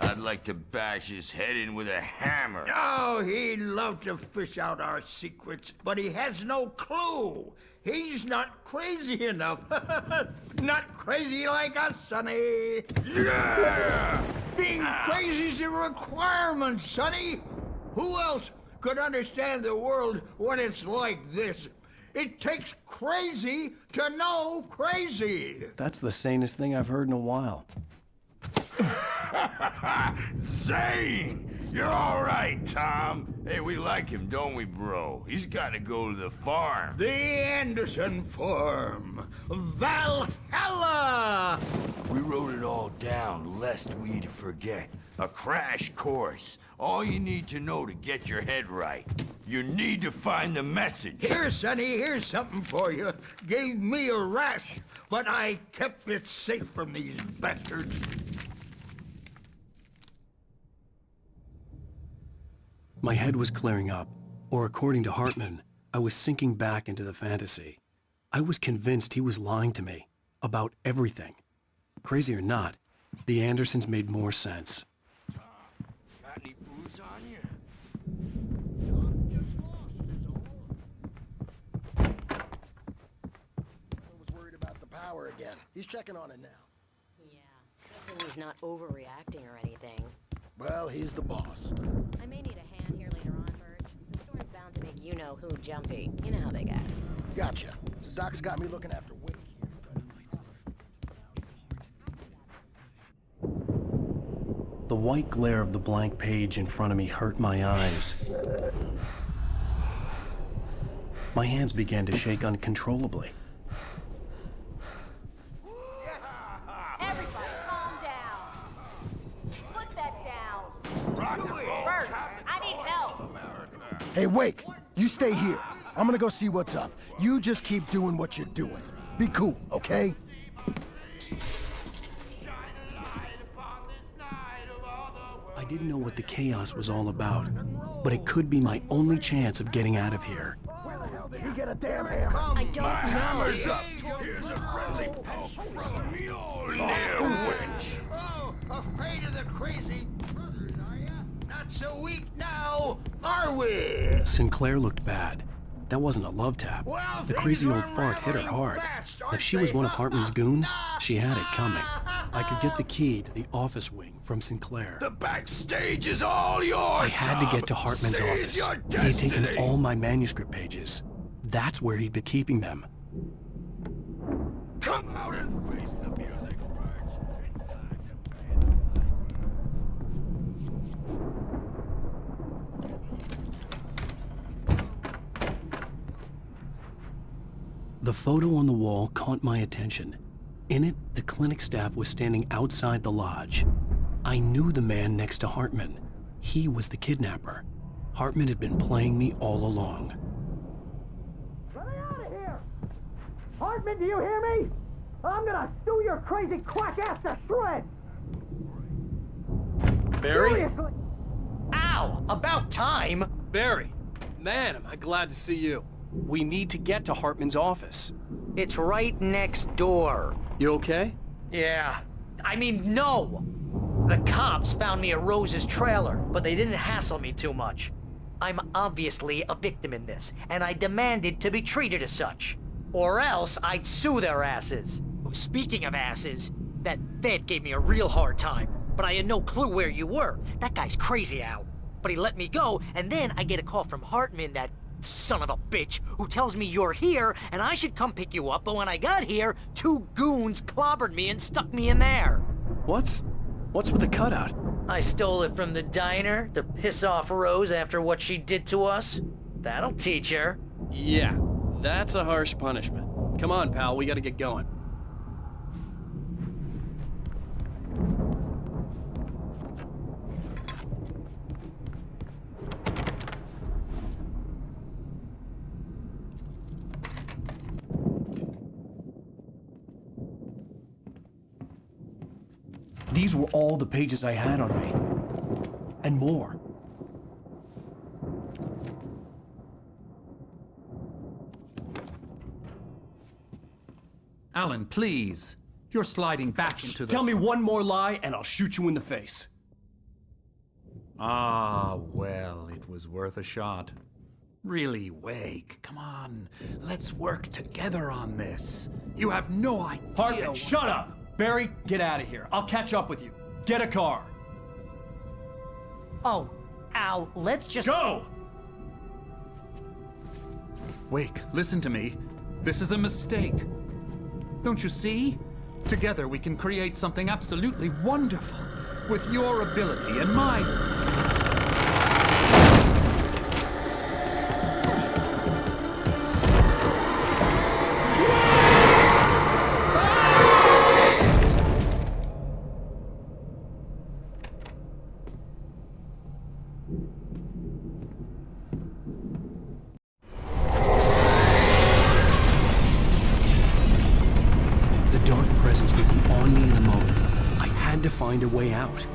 Speaker 13: I'd like to bash his head in with a hammer.
Speaker 11: Oh, he'd love to fish out our secrets, but he has no clue. He's not crazy enough. Not crazy like us, Sonny.
Speaker 13: Yeah!
Speaker 11: Being crazy's a requirement, Sonny. Who else could understand the world when it's like this? It takes crazy to know crazy.
Speaker 1: That's the sanest thing I've heard in a while.
Speaker 13: Zane! You're all right, Tom. Hey, we like him, don't we, bro? He's got to go to the farm.
Speaker 11: The Anderson farm. Valhalla!
Speaker 13: We wrote it all down, lest we forget. A crash course. All you need to know to get your head right. You need to find the message.
Speaker 11: Here, Sonny, here's something for you. Gave me a rash, but I kept it safe from these bastards.
Speaker 1: My head was clearing up, or according to Hartman, I was sinking back into the fantasy. I was convinced he was lying to me about everything. Crazy or not, the Andersons made more sense.
Speaker 11: Tom, got any booze on you? Tom just lost, is all.
Speaker 19: I was worried about the power again. He's checking on it now.
Speaker 18: Yeah, hopefully he's not overreacting or anything.
Speaker 19: Well, he's the boss.
Speaker 18: I may need a hand here later on, Birch. The storm's bound to make you-know-who jumpy. You know how they get.
Speaker 19: Gotcha. The doc's got me looking after Wake here.
Speaker 1: The white glare of the blank page in front of me hurt my eyes. My hands began to shake uncontrollably.
Speaker 25: Everybody, calm down. Put that down. Bert, I need help.
Speaker 19: Hey, Wake, you stay here. I'm gonna go see what's up. You just keep doing what you're doing. Be cool, okay?
Speaker 1: I didn't know what the chaos was all about, but it could be my only chance of getting out of here.
Speaker 19: Where the hell did he get a damn hammer?
Speaker 18: I don't know.
Speaker 13: Hammer's up. Here's a friendly poke from me, old near witch.
Speaker 11: Oh, afraid of the crazy brothers, are ya? Not not so weak now, are we?
Speaker 1: Sinclair looked bad. That wasn't a love tap.
Speaker 11: Well,
Speaker 1: The crazy old fart hit her hard. If she was one of Hartman's goons, she had it coming. I could get the key to the office wing from Sinclair.
Speaker 13: The backstage is all yours,
Speaker 1: I had to get to Hartman's office. He'd taken all my manuscript pages. That's where he'd been keeping them.
Speaker 13: Come out and face the music, Birch.
Speaker 1: The photo on the wall caught my attention. In it, the clinic staff was standing outside the lodge. I knew the man next to Hartman. He was the kidnapper. Hartman had been playing me all along.
Speaker 25: Let me out of here! Hartman, do you hear me? I'm gonna sue your crazy quack ass to shreds!
Speaker 12: Barry?
Speaker 25: Seriously!
Speaker 12: Ow! About time! Barry, man, am I glad to see you. We need to get to Hartman's office.
Speaker 16: It's right next door.
Speaker 12: You okay?
Speaker 16: Yeah. I mean, no! The cops found me at Rose's trailer, but they didn't hassle me too much. I'm obviously a victim in this, and I demanded to be treated as such. Or else I'd sue their asses. Speaking of asses, that vet gave me a real hard time, but I had no clue where you were. That guy's crazy, Al. But he let me go, and then I get a call from Hartman, that son of a bitch, who tells me you're here and I should come pick you up, but when I got here, 2 goons clobbered me and stuck me in there.
Speaker 12: What's with the cutout?
Speaker 16: I stole it from the diner to piss off Rose after what she did to us. That'll teach her.
Speaker 12: Yeah, that's a harsh punishment. Come on, pal, we gotta get going.
Speaker 1: These were all the pages I had on me. And more.
Speaker 15: Alan, please. You're sliding back into the...
Speaker 12: Tell me one more lie and I'll shoot you in the face.
Speaker 15: Ah, well, it was worth a shot. Really, Wake, come on. Let's work together on this. You have no idea...
Speaker 12: Hartman, shut up! Barry, get out of here. I'll catch up with you. Get a car.
Speaker 16: Oh, Al, let's just...
Speaker 12: Go!
Speaker 15: Wake, listen to me. This is a mistake. Don't you see? Together we can create something absolutely wonderful. With your ability and mine.
Speaker 1: The dark presence would be on me in a moment. I had to find a way out.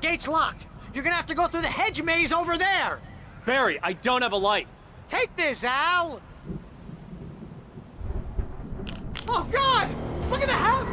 Speaker 16: gate's locked. You're gonna have to go through the hedge maze over there.
Speaker 10: Barry, I don't have a light.
Speaker 16: Take this, Al. Oh, God! Look at the house!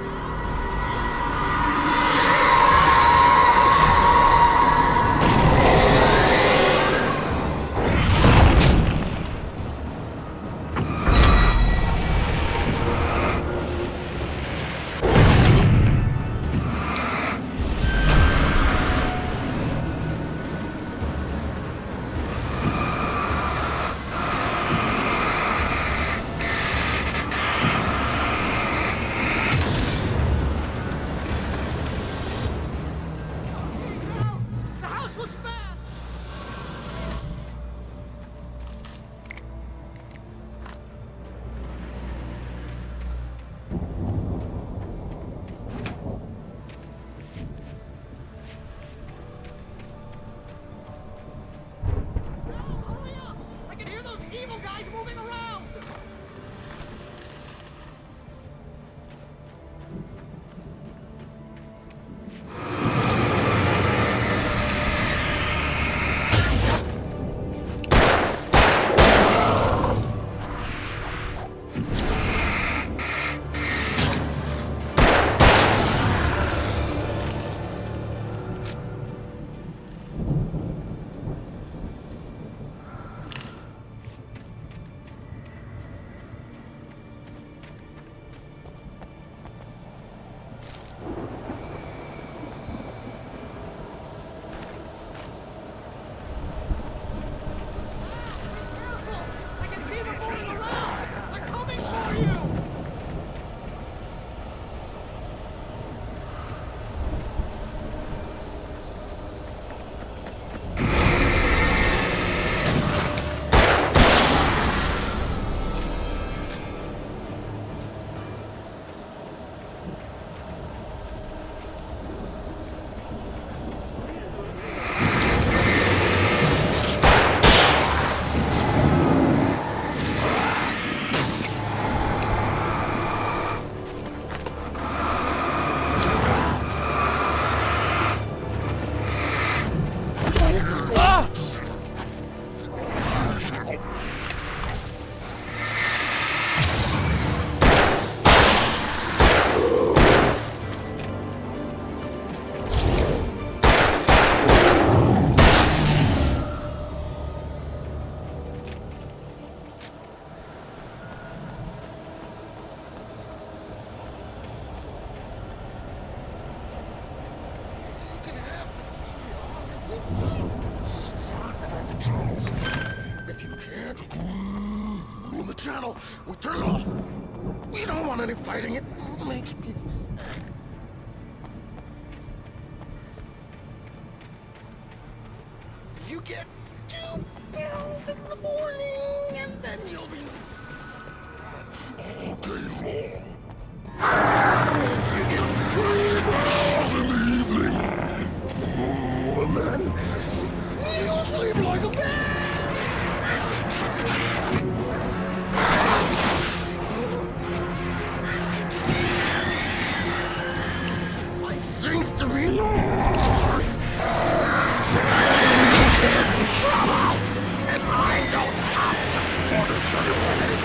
Speaker 19: If you can't cool the channel, we turn it off. We don't want any fighting. It makes people sad. You get 2 pills in the morning, and then you'll be all day long. You get 3 pills in the evening. And then you'll sleep like a man. Like seems to be yours. There's any trouble, and I don't have to punish anybody.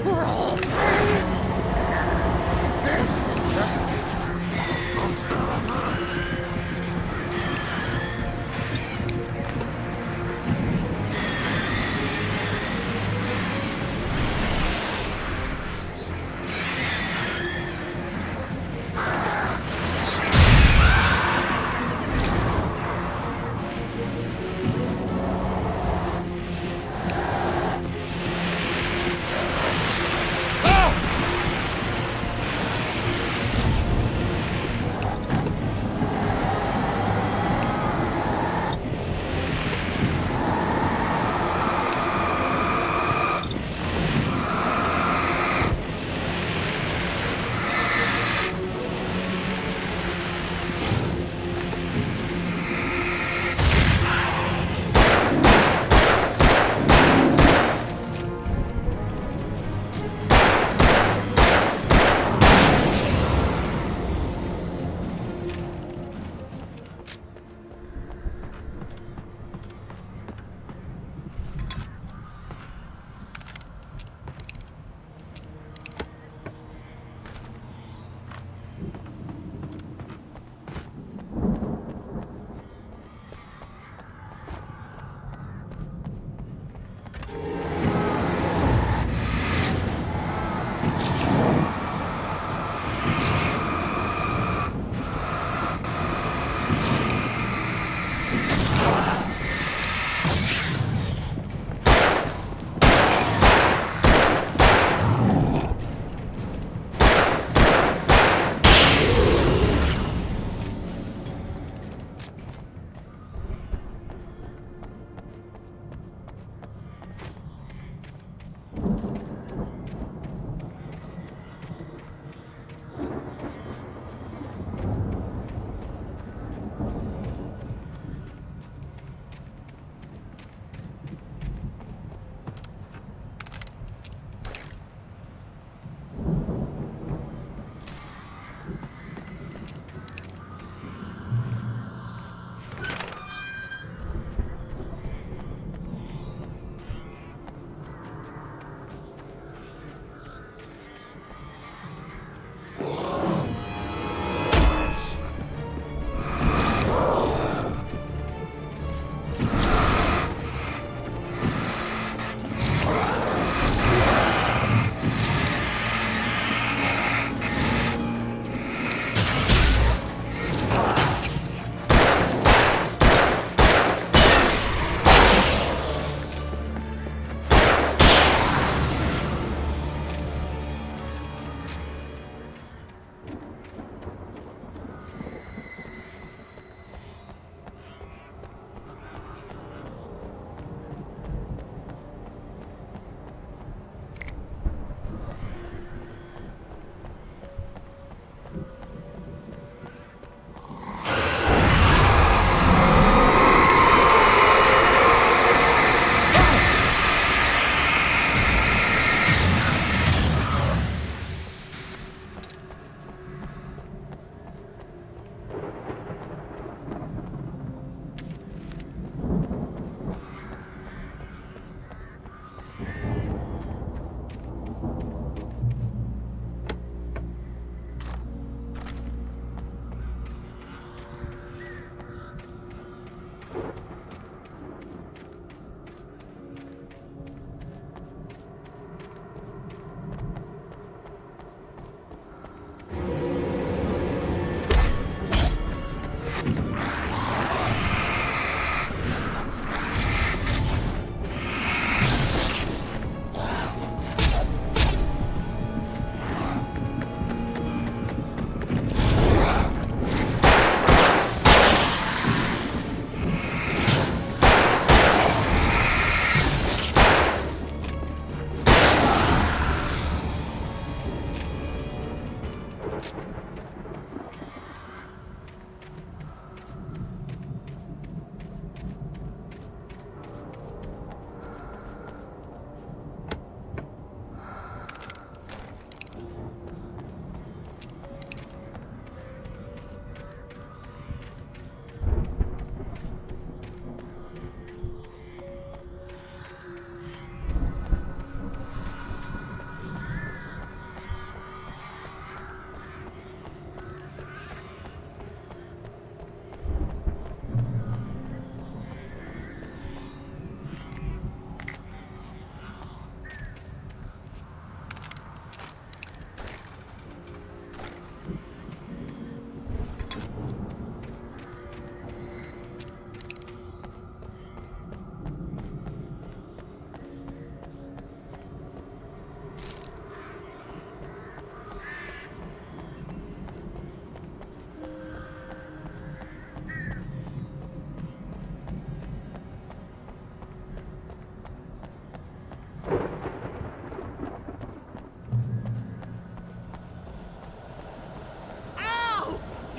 Speaker 19: We're all friends. This is just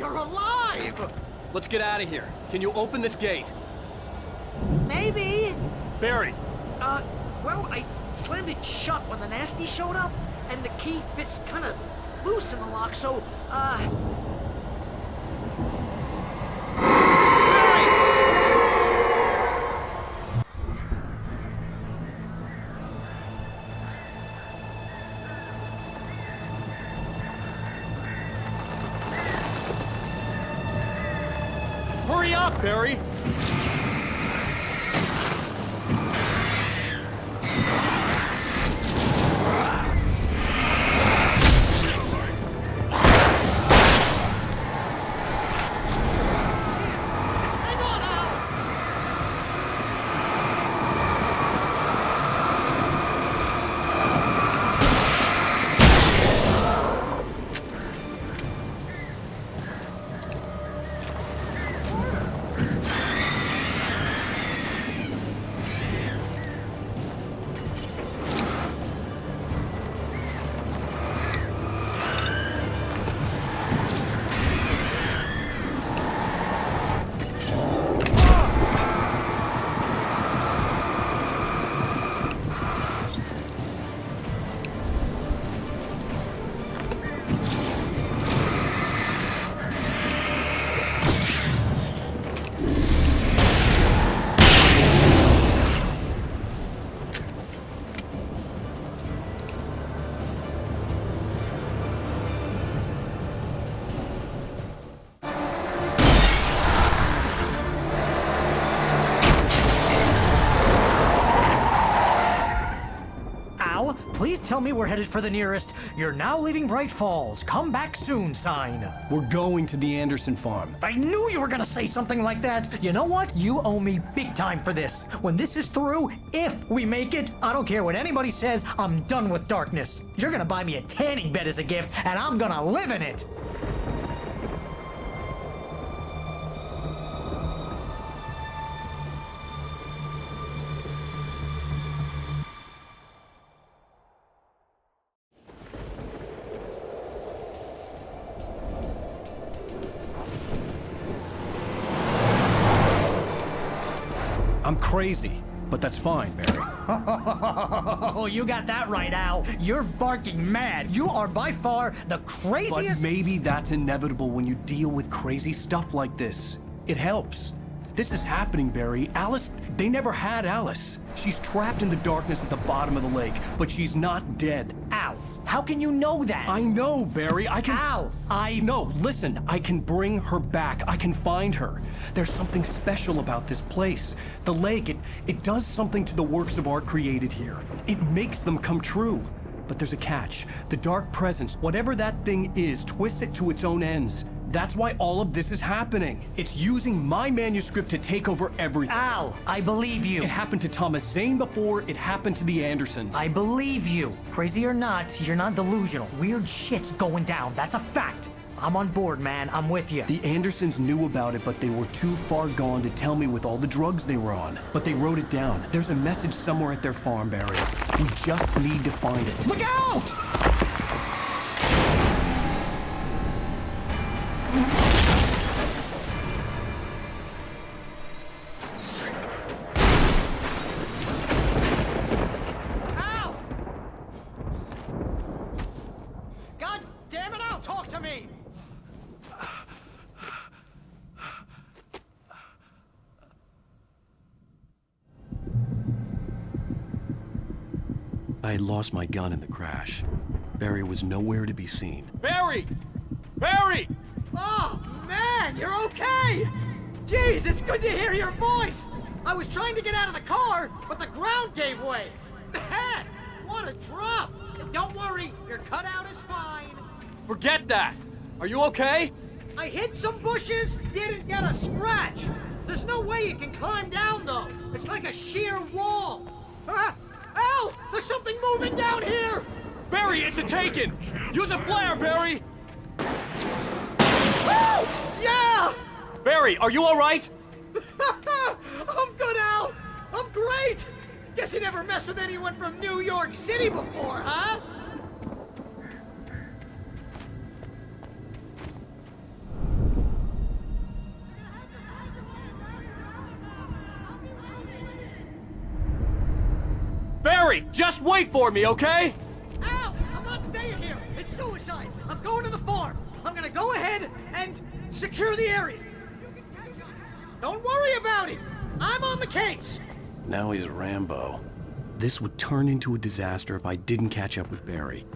Speaker 12: You're alive! Let's get out of here. Can you open this gate?
Speaker 16: Maybe.
Speaker 12: Barry!
Speaker 16: Well, I slammed it shut when the nasty showed up, and the key fits kind of loose in the lock, so,
Speaker 12: Hurry up, Barry!
Speaker 16: Please tell me we're headed for the nearest "You're now leaving Bright Falls. Come back soon" sign.
Speaker 1: We're going to the Anderson farm.
Speaker 16: I knew you were gonna say something like that. You know what? You owe me big time for this. When this is through, if we make it, I don't care what anybody says, I'm done with darkness. You're gonna buy me a tanning bed as a gift, and I'm gonna live in it.
Speaker 1: I'm crazy, but that's fine, Barry.
Speaker 16: Oh, you got that right, Al. You're barking mad. You are by far the craziest—
Speaker 1: But maybe that's inevitable when you deal with crazy stuff like this. It helps. This is happening, Barry. Alice, they never had Alice. She's trapped in the darkness at the bottom of the lake, but she's not dead.
Speaker 16: Al, how can you know that?
Speaker 1: I know, Barry. I can—
Speaker 16: Al,
Speaker 1: No, listen. I can bring her back. I can find her. There's something special about this place. The lake, it does something to the works of art created here. It makes them come true. But there's a catch. The dark presence, whatever that thing is, twists it to its own ends. That's why all of this is happening. It's using my manuscript to take over everything.
Speaker 16: Al, I believe you.
Speaker 1: It happened to Thomas Zane before, it happened to the Andersons.
Speaker 16: I believe you. Crazy or not, you're not delusional. Weird shit's going down. That's a fact. I'm on board, man. I'm with you.
Speaker 1: The Andersons knew about it, but they were too far gone to tell me with all the drugs they were on. But they wrote it down. There's a message somewhere at their farm, Barry. We just need to find it.
Speaker 16: Look out! Al! God damn it, Al, talk to me!
Speaker 1: I had lost my gun in the crash. Barry was nowhere to be seen.
Speaker 12: Barry! Barry!
Speaker 16: Oh, man, you're okay! Jeez, it's good to hear your voice! I was trying to get out of the car, but the ground gave way! Man, what a drop! Don't worry, your cutout is fine.
Speaker 12: Forget that! Are you okay?
Speaker 16: I hit some bushes, didn't get a scratch! There's no way you can climb down, though. It's like a sheer wall. Al! There's something moving down here!
Speaker 12: Barry, it's a taken! Use a flare, Barry!
Speaker 16: Woo! Yeah!
Speaker 12: Barry, are you alright?
Speaker 16: I'm good, Al! I'm great! Guess you never messed with anyone from New York City before, huh?
Speaker 12: Barry, just wait for me, okay?
Speaker 16: Al, I'm not staying here. It's suicide. I'm going to the farm. I'm gonna go ahead and secure the area. You can catch on. Don't worry about it. I'm on the case.
Speaker 1: Now he's Rambo. This would turn into a disaster if I didn't catch up with Barry.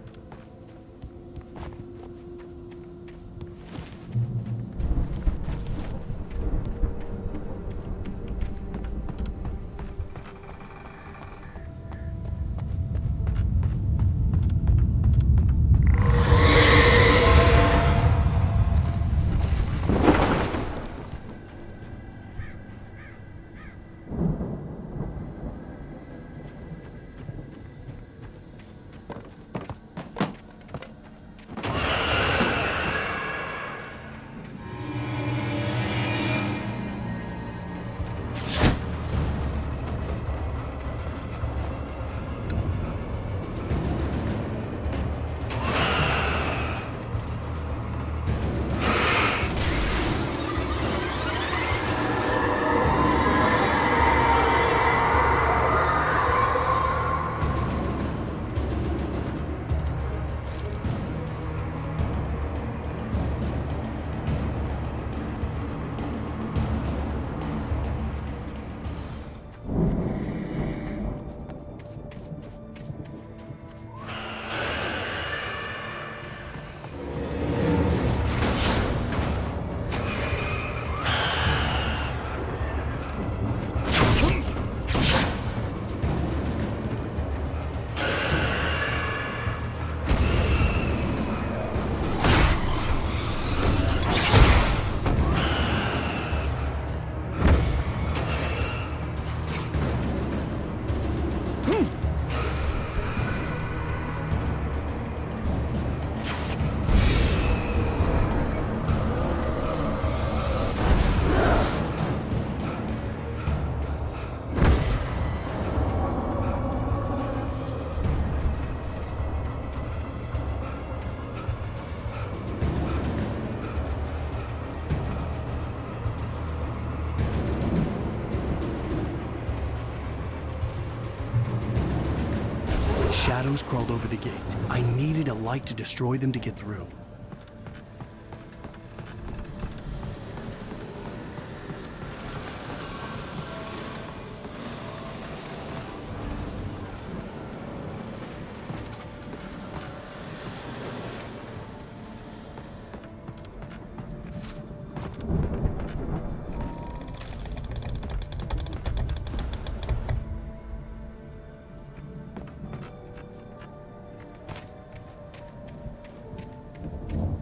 Speaker 1: Shadows crawled over the gate. I needed a light to destroy them to get through.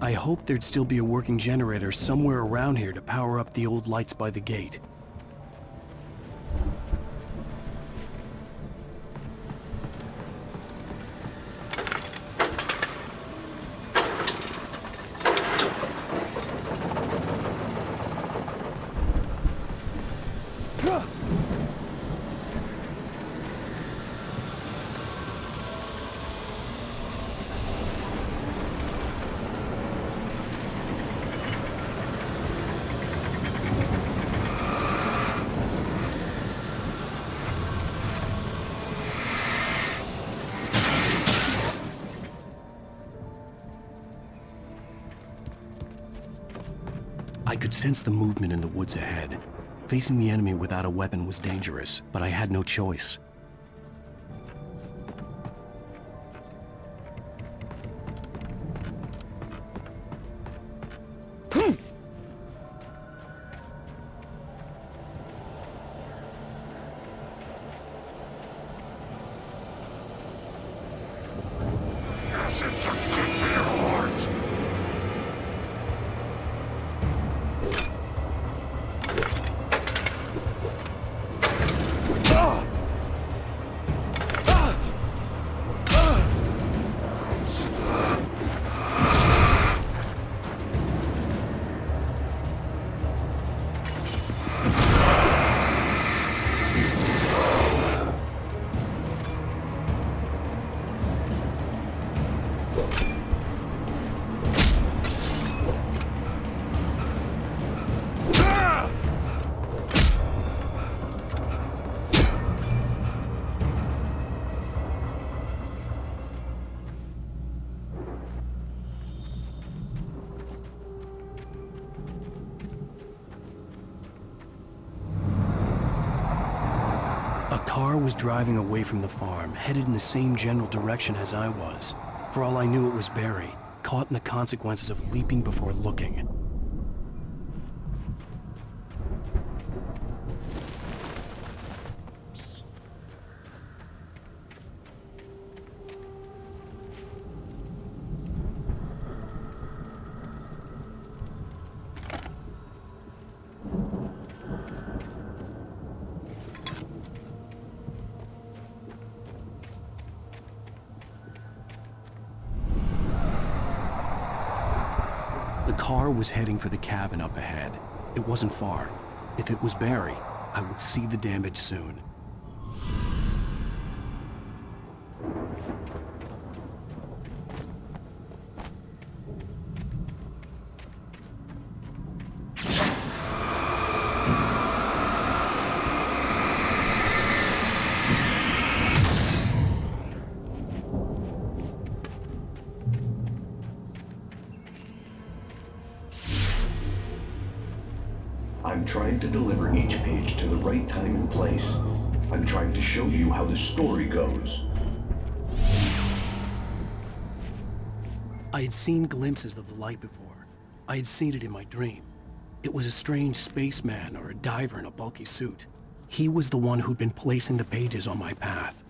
Speaker 1: I hoped there'd still be a working generator somewhere around here to power up the old lights by the gate. I could sense the movement in the woods ahead. Facing the enemy without a weapon was dangerous, but I had no choice.
Speaker 19: Acids are good for your heart.
Speaker 1: car was driving away from the farm, headed in the same general direction as I was. For all I knew, it was Barry, caught in the consequences of leaping before looking. The car was heading for the cabin up ahead. It wasn't far. If it was Barry, I would see the damage soon.
Speaker 17: I'm trying to deliver each page to the right time and place. I'm trying to show you how the story goes.
Speaker 1: I had seen glimpses of the light before. I had seen it in my dream. It was a strange spaceman or a diver in a bulky suit. He was the one who'd been placing the pages on my path.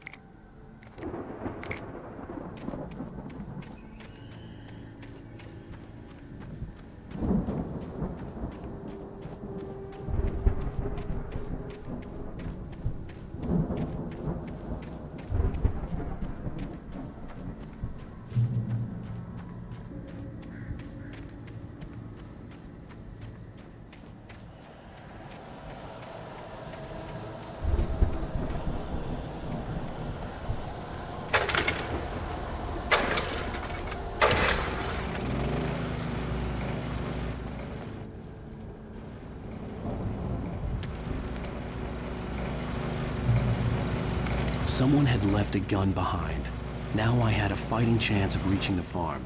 Speaker 1: Someone had left a gun behind. Now I had a fighting chance of reaching the farm.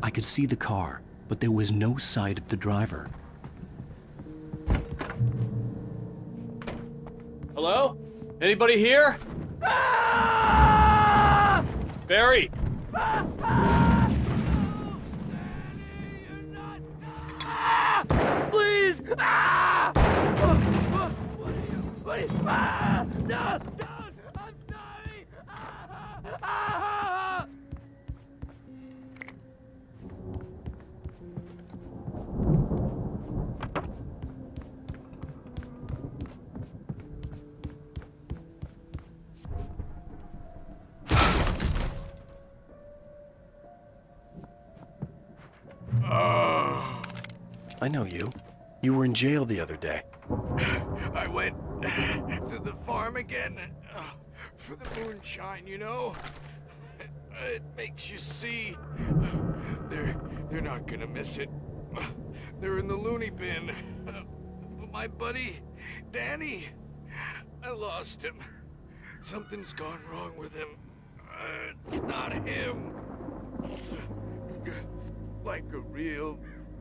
Speaker 1: I could see the car, but there was no sight of the driver.
Speaker 10: Hello? Anybody here? Barry!
Speaker 3: Please! What are you? No! Don't! I'm sorry!
Speaker 1: I know you. You were in jail the other day.
Speaker 13: I went to the farm again for the moonshine, you know? It makes you see
Speaker 3: They're not gonna miss it. They're in the loony bin. But my buddy, Danny, I lost him. Something's gone wrong with him. It's not him. Like a real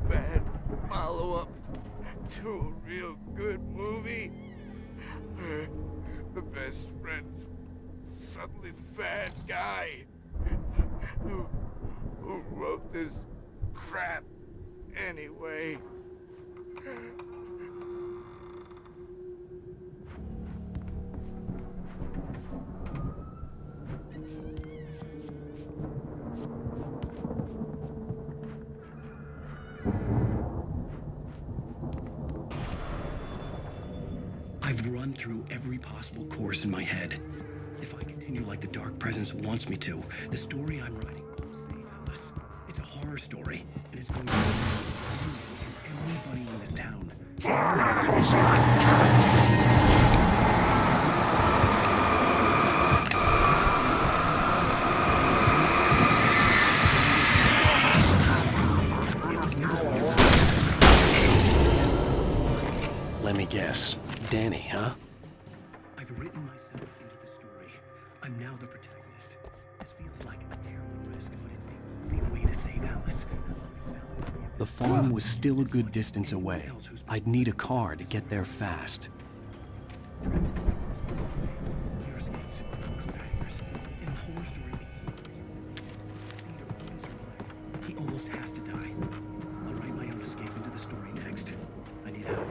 Speaker 3: bad follow-up to a real good movie. The best friend's suddenly the bad guy. Who wrote this crap anyway?
Speaker 17: I've run through every possible course in my head. If I continue like the Dark Presence wants me to, the story I'm writing won't save Alice. It's a horror story, and it's going to everybody in this town.
Speaker 1: Let me guess. Danny, huh?
Speaker 17: I've written myself into the story. I'm now the protagonist. This feels like a terrible risk, but it's the only way to save Alice.
Speaker 1: The farm was still a good distance away. I'd need a car to get there fast.
Speaker 17: He almost has to die. I'll write my own escape into the story next. I need help.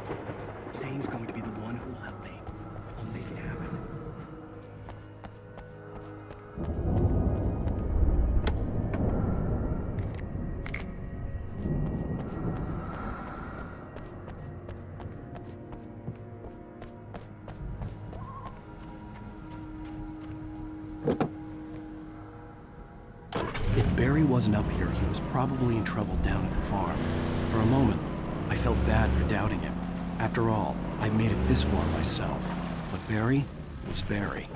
Speaker 17: Zane's going to be the one who will help me. I'll make it happen.
Speaker 1: If Barry wasn't up here, he was probably in trouble down at the farm. For a moment, I felt bad for doubting him. After all, I made it this far myself. But Barry was Barry.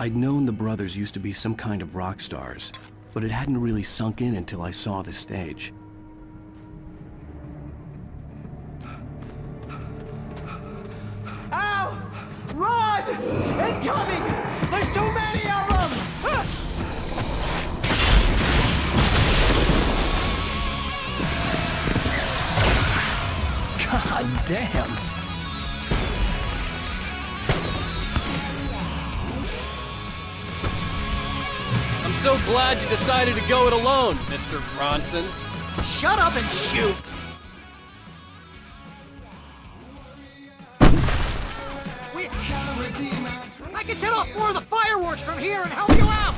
Speaker 1: I'd known the brothers used to be some kind of rock stars, but it hadn't really sunk in until I saw the stage.
Speaker 12: Al! Run! Incoming! There's too many of them!
Speaker 1: God damn!
Speaker 10: I'm so glad you decided to go it alone, Mr. Bronson.
Speaker 16: Shut up and shoot! I can set off more of the fireworks from here and help you out!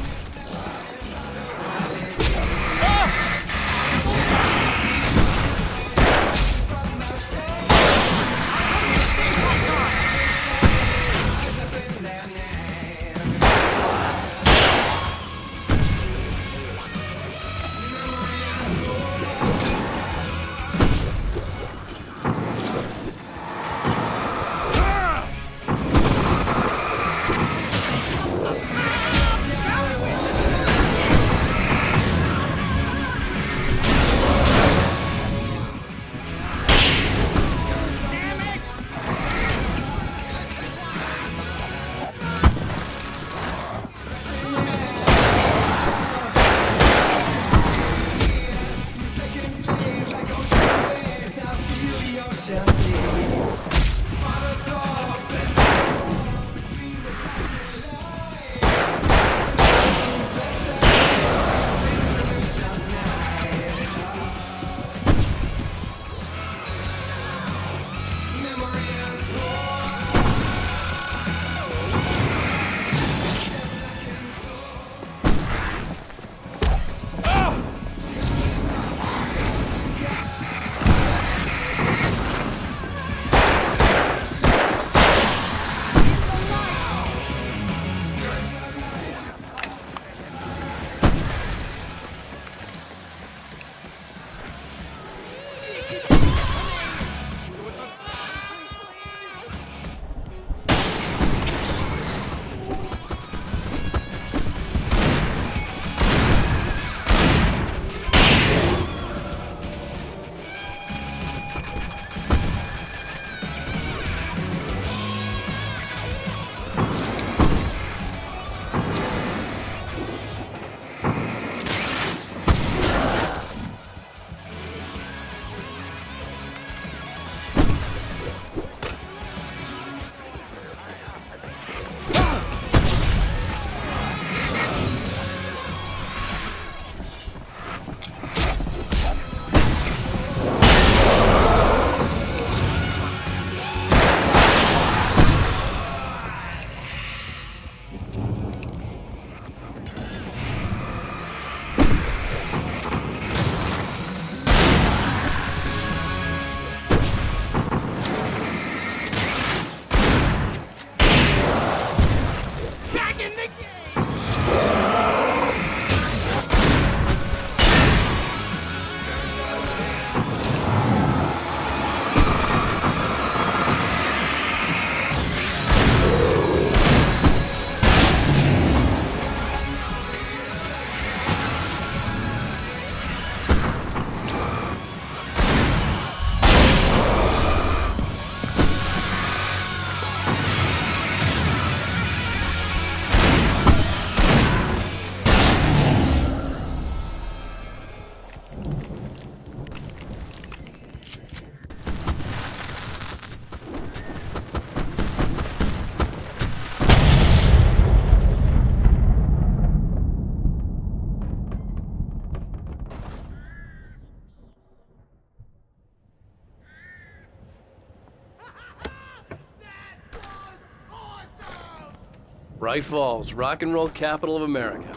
Speaker 10: Bright Falls, rock and roll capital of America.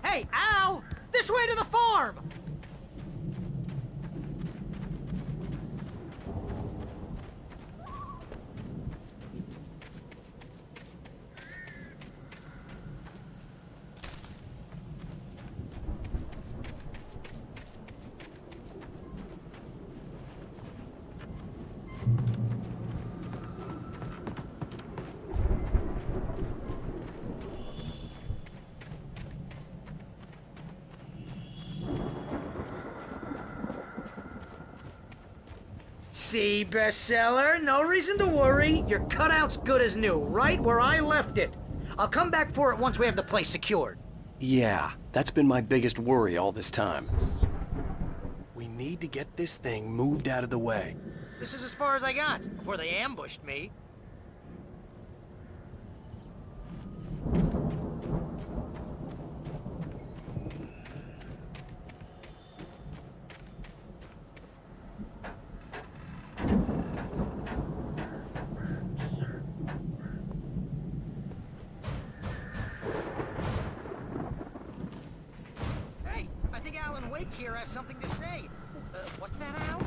Speaker 16: Hey, Al! This way to the farm! see, bestseller. No reason to worry. Your cutout's good as new, right where I left it. I'll come back for it once we have the place secured.
Speaker 1: Yeah, that's been my biggest worry all this time. We need to get this thing moved out of the way.
Speaker 16: This is as far as I got before they ambushed me. Hey, I think Alan Wake here has something to say. What's that, Al?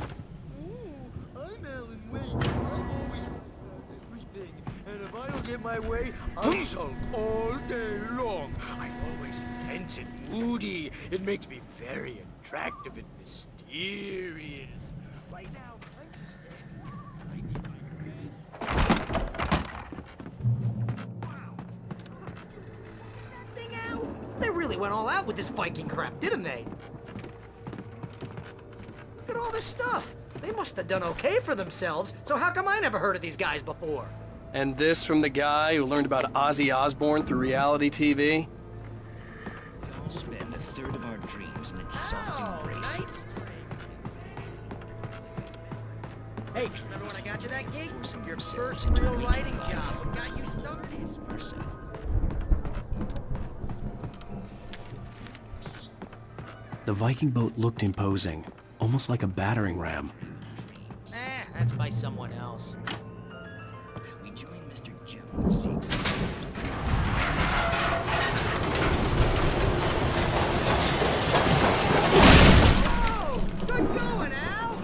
Speaker 3: I'm Alan Wake. I'm always everything. And if I don't get my way, I'll sulk all day long. I'm always intense and moody. It makes me very attractive and mysterious. Right now, I'm just standing
Speaker 16: Thing out. They really went all out with this Viking crap, didn't they? Look at all this stuff. They must have done okay for themselves, so how come I never heard of these guys before?
Speaker 10: And this from the guy who learned about Ozzy Osbourne through reality TV?
Speaker 17: We all spend a third of our dreams in its soft embrace.
Speaker 16: Hey, remember when I got you that gig? Your first real writing job. What got you started?
Speaker 1: The Viking boat looked imposing, almost like a battering ram.
Speaker 16: That's by someone else.
Speaker 17: We join Mr. Jones.
Speaker 16: Oh, good going, Al!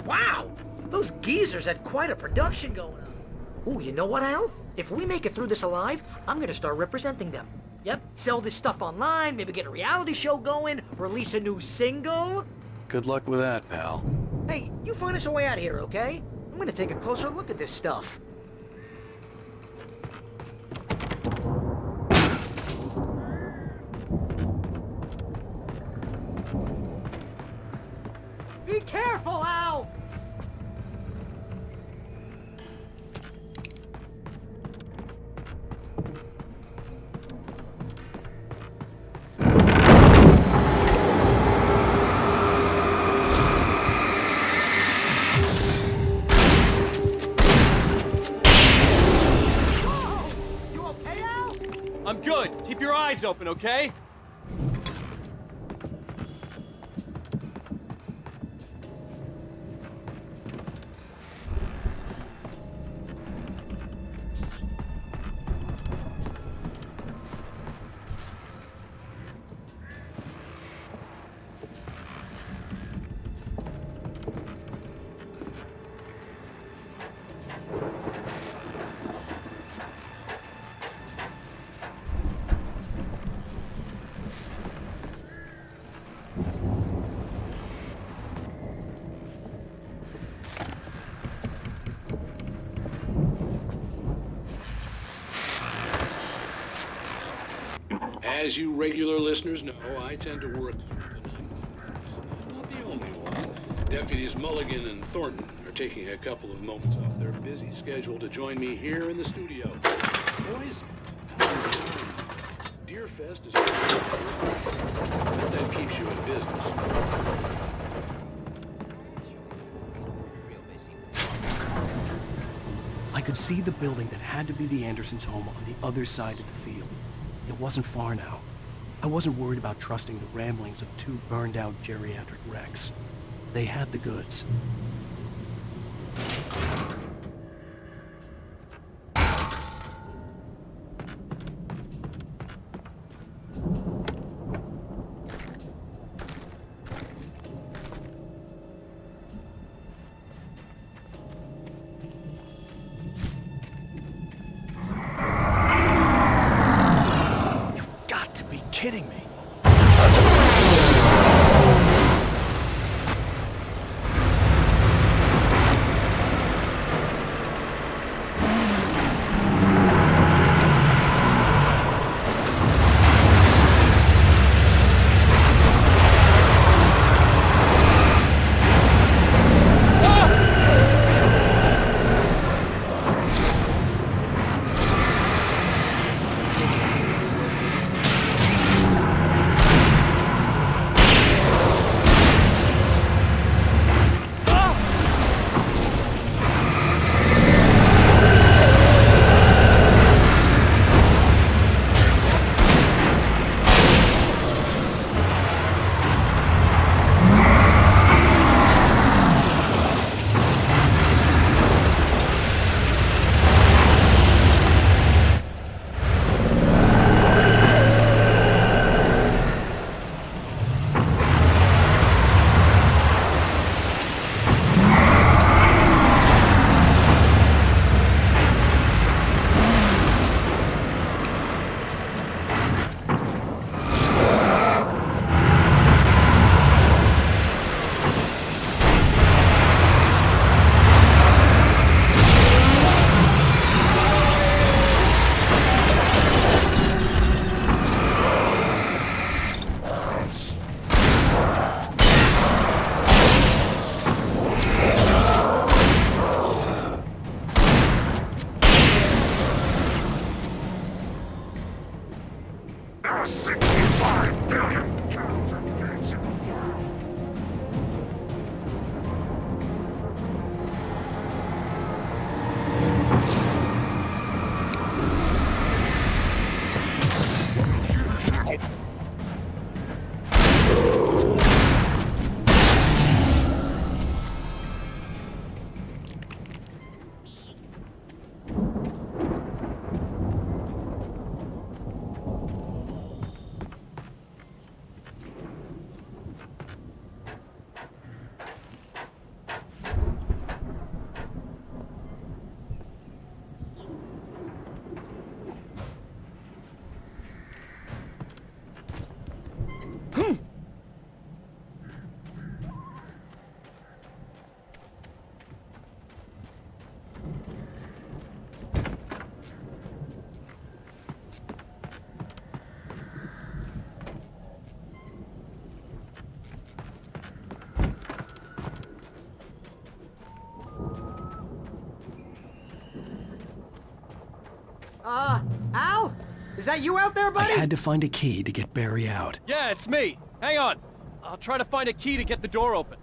Speaker 16: Wow! Those geezers had quite a production going on. Ooh, you know what, Al? If we make it through this alive, I'm gonna start representing them. Yep, sell this stuff online, maybe get a reality show going, release a new single.
Speaker 1: Good luck with that, pal.
Speaker 16: Hey, you find us a way out of here, okay? I'm gonna take a closer look at this stuff. Be careful, Al!
Speaker 10: eyes open, okay?
Speaker 20: As you regular listeners know, I tend to work through the night. I'm not the only one. Deputies Mulligan and Thornton are taking a couple of moments off their busy schedule to join me here in the studio. Boys, how's your time? Deerfest is a bet that keeps you in business.
Speaker 1: I could see the building that had to be the Andersons' home on the other side of the field. It wasn't far now. I wasn't worried about trusting the ramblings of two burned-out geriatric wrecks. They had the goods. Kidding me.
Speaker 12: Al? Is that you out there, buddy?
Speaker 1: I had to find a key to get Barry out.
Speaker 10: Yeah, it's me. Hang on. I'll try to find a key to get the door open.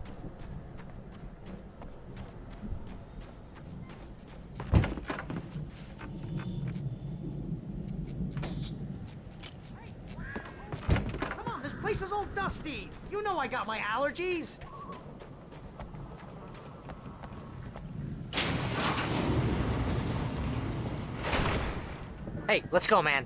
Speaker 16: nasty! You know I got my allergies! Hey, let's go, man.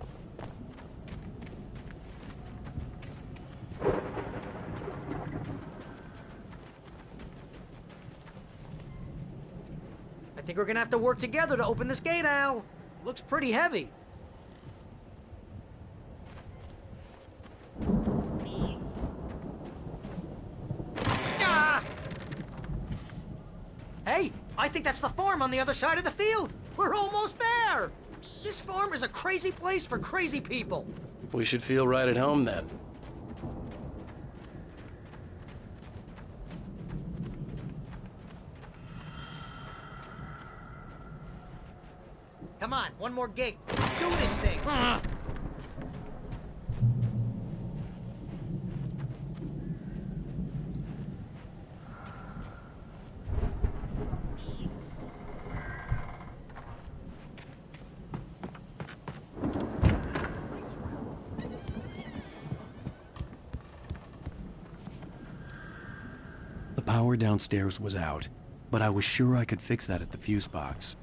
Speaker 16: I think we're gonna have to work together to open this gate, Al. Looks pretty heavy. Ah! Hey, I think that's the farm on the other side of the field. We're almost there. This farm is a crazy place for crazy people.
Speaker 10: We should feel right at home then.
Speaker 16: Come on, one more gate. Let's do this thing.
Speaker 1: The power downstairs was out, but I was sure I could fix that at the fuse box.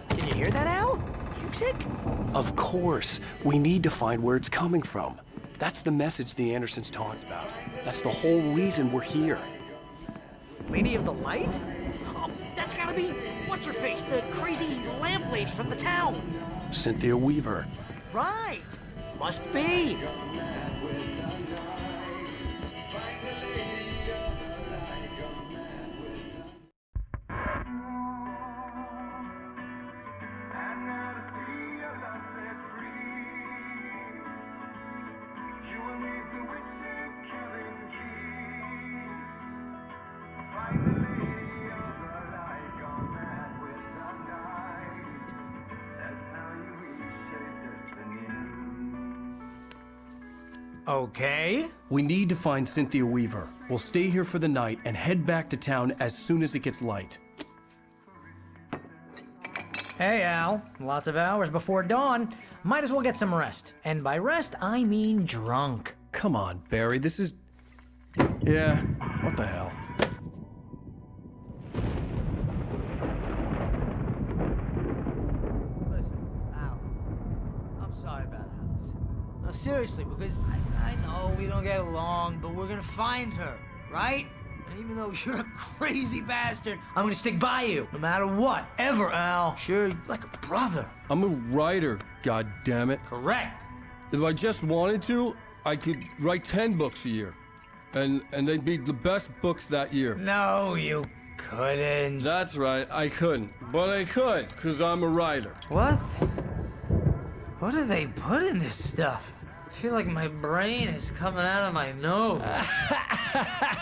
Speaker 16: Can you hear that, Al? Music?
Speaker 1: Of course. We need to find where it's coming from. That's the message the Andersons talked about. That's the whole reason we're here.
Speaker 16: Lady of the Light? Oh, that's gotta be what's-her-face, the crazy lamp lady from the town.
Speaker 1: Cynthia Weaver.
Speaker 16: Right. Must be. Okay.
Speaker 1: We need to find Cynthia Weaver. We'll stay here for the night and head back to town as soon as it gets light.
Speaker 16: Hey, Al. Lots of hours before dawn. Might as well get some rest. And by rest, I mean drunk.
Speaker 1: Come on, Barry, this is... Yeah, what the hell?
Speaker 16: Seriously, because I know we don't get along, but we're gonna find her, right? And even though you're a crazy bastard, I'm gonna stick by you, no matter what, ever, Al. Sure, like a brother.
Speaker 5: I'm a writer, goddammit.
Speaker 16: Correct.
Speaker 5: If I just wanted to, I could write 10 books a year. And they'd be the best books that year.
Speaker 16: No, you couldn't.
Speaker 5: That's right, I couldn't. But I could, because I'm a writer.
Speaker 16: What? What do they put in this stuff? I feel like my brain is coming out of my nose.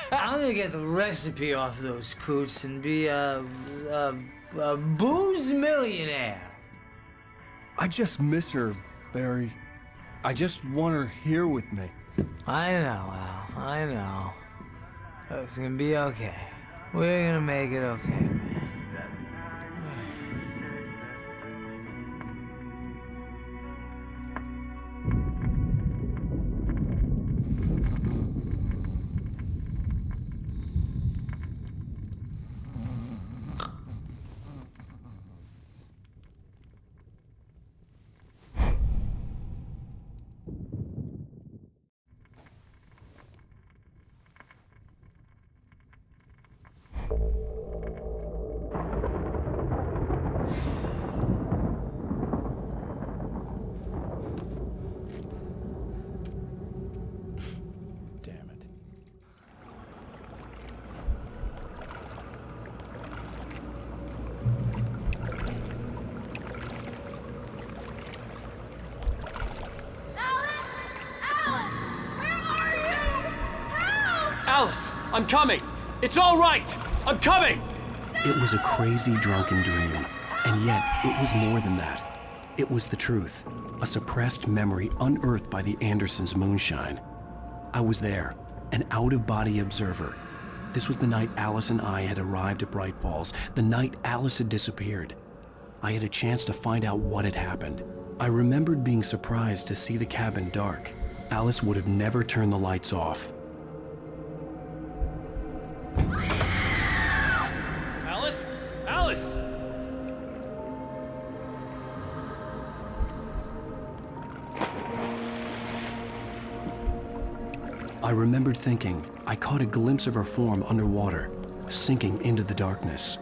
Speaker 16: I'm gonna get the recipe off those coots and be a booze millionaire.
Speaker 5: I just miss her, Barry. I just want her here with me.
Speaker 16: I know, Al. I know. It's gonna be okay. We're gonna make it okay, man.
Speaker 10: Alice, I'm coming! It's all right! I'm coming!
Speaker 1: It was a crazy, drunken dream, and yet it was more than that. It was the truth, a suppressed memory unearthed by the Andersons' moonshine. I was there, an out-of-body observer. This was the night Alice and I had arrived at Bright Falls, the night Alice had disappeared. I had a chance to find out what had happened. I remembered being surprised to see the cabin dark. Alice would have never turned the lights off.
Speaker 10: Alice? Alice!
Speaker 1: I remembered thinking I caught a glimpse of her form underwater, sinking into the darkness.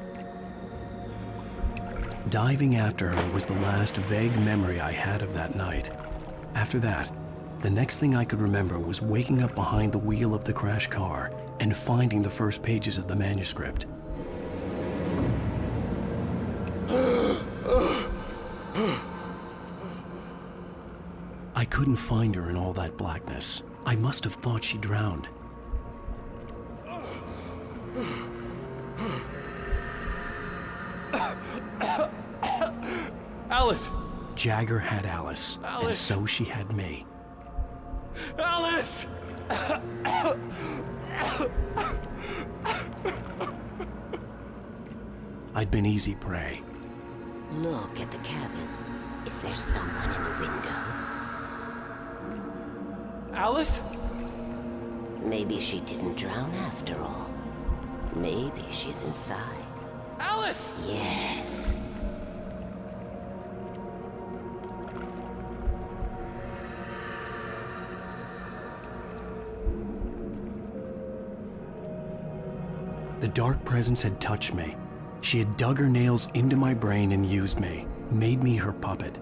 Speaker 1: Diving after her was the last vague memory I had of that night. After that, the next thing I could remember was waking up behind the wheel of the crashed car and finding the first pages of the manuscript. I couldn't find her in all that blackness. I must have thought she drowned.
Speaker 10: Alice!
Speaker 1: Jagger had Alice, and
Speaker 10: Alice.
Speaker 1: so she had me.
Speaker 10: Alice!
Speaker 1: I'd been easy prey.
Speaker 7: Look at the cabin. Is there someone in the window?
Speaker 10: Alice?
Speaker 7: Maybe she didn't drown after all. Maybe she's inside.
Speaker 10: Alice!
Speaker 7: Yes.
Speaker 1: The dark presence had touched me. She had dug her nails into my brain and used me, made me her puppet.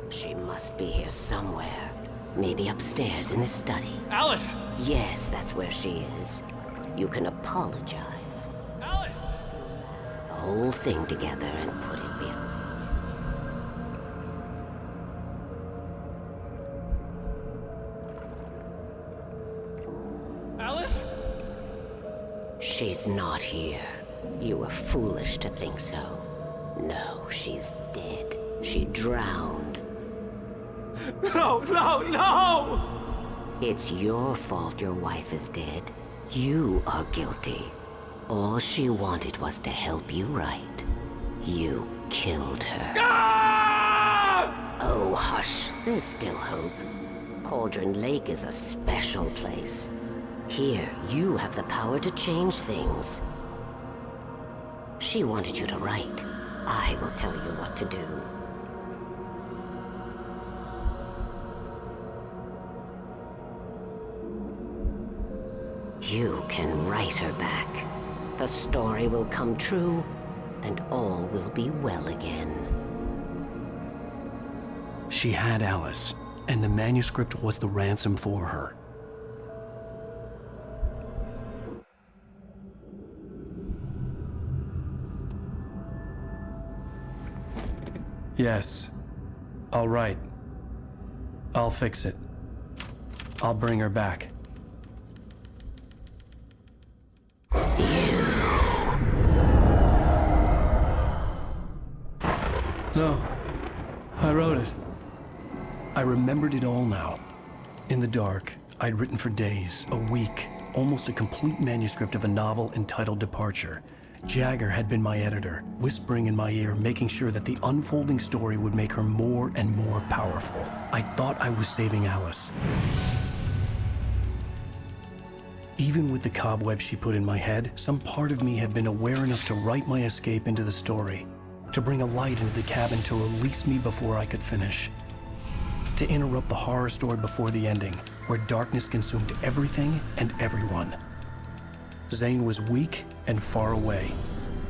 Speaker 7: She must be here somewhere. Maybe upstairs in the study.
Speaker 10: Alice!
Speaker 7: Yes, that's where she is. You can apologize.
Speaker 10: Alice!
Speaker 7: The whole thing together and put it behind.
Speaker 10: Alice?
Speaker 7: She's not here. You were foolish to think so. No, she's dead. She drowned.
Speaker 10: No, no, no!
Speaker 7: It's your fault your wife is dead. You are guilty. All she wanted was to help you right. You killed her.
Speaker 10: Ah!
Speaker 7: Oh, hush. There's still hope. Cauldron Lake is a special place. Here, you have the power to change things. She wanted you to write. I will tell you what to do. You can write her back. The story will come true, and all will be well again.
Speaker 1: She had Alice, and the manuscript was the ransom for her. Yes. All right. I'll fix it. I'll bring her back. No. I wrote it. I remembered it all now. In the dark, I'd written for days, a week, almost a complete manuscript of a novel entitled Departure. Jagger had been my editor, whispering in my ear, making sure that the unfolding story would make her more and more powerful. I thought I was saving Alice. Even with the cobwebs she put in my head, some part of me had been aware enough to write my escape into the story, to bring a light into the cabin to release me before I could finish, to interrupt the horror story before the ending, where darkness consumed everything and everyone. Zane was weak and far away,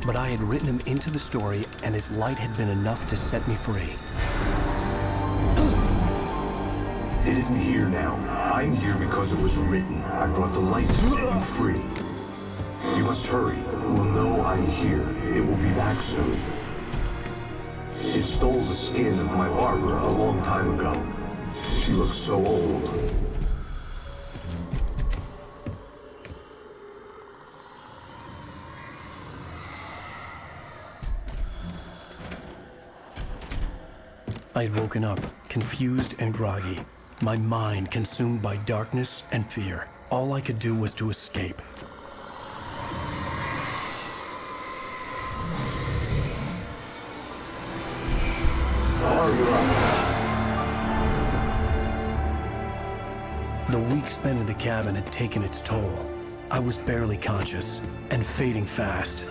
Speaker 1: but I had written him into the story, and his light had been enough to set me free.
Speaker 14: It isn't here now. I'm here because it was written. I brought the light to set you free. You must hurry. It will know I'm here. It will be back soon. It stole the skin of my barber a long time ago. She looks so old.
Speaker 1: I had woken up, confused and groggy, my mind consumed by darkness and fear. All I could do was to escape. The week spent in the cabin had taken its toll. I was barely conscious and fading fast.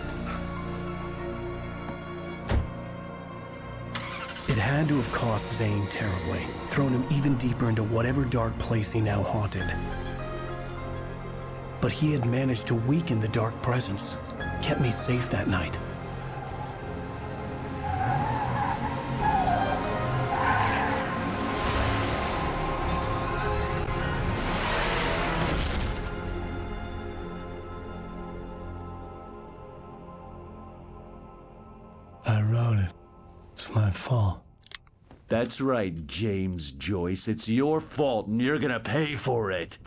Speaker 1: It had to have cost Zane terribly, thrown him even deeper into whatever dark place he now haunted. But he had managed to weaken the dark presence, kept me safe that night.
Speaker 14: I wrote it. It's my fault.
Speaker 6: That's right, James Joyce. It's your fault, and you're gonna pay for it.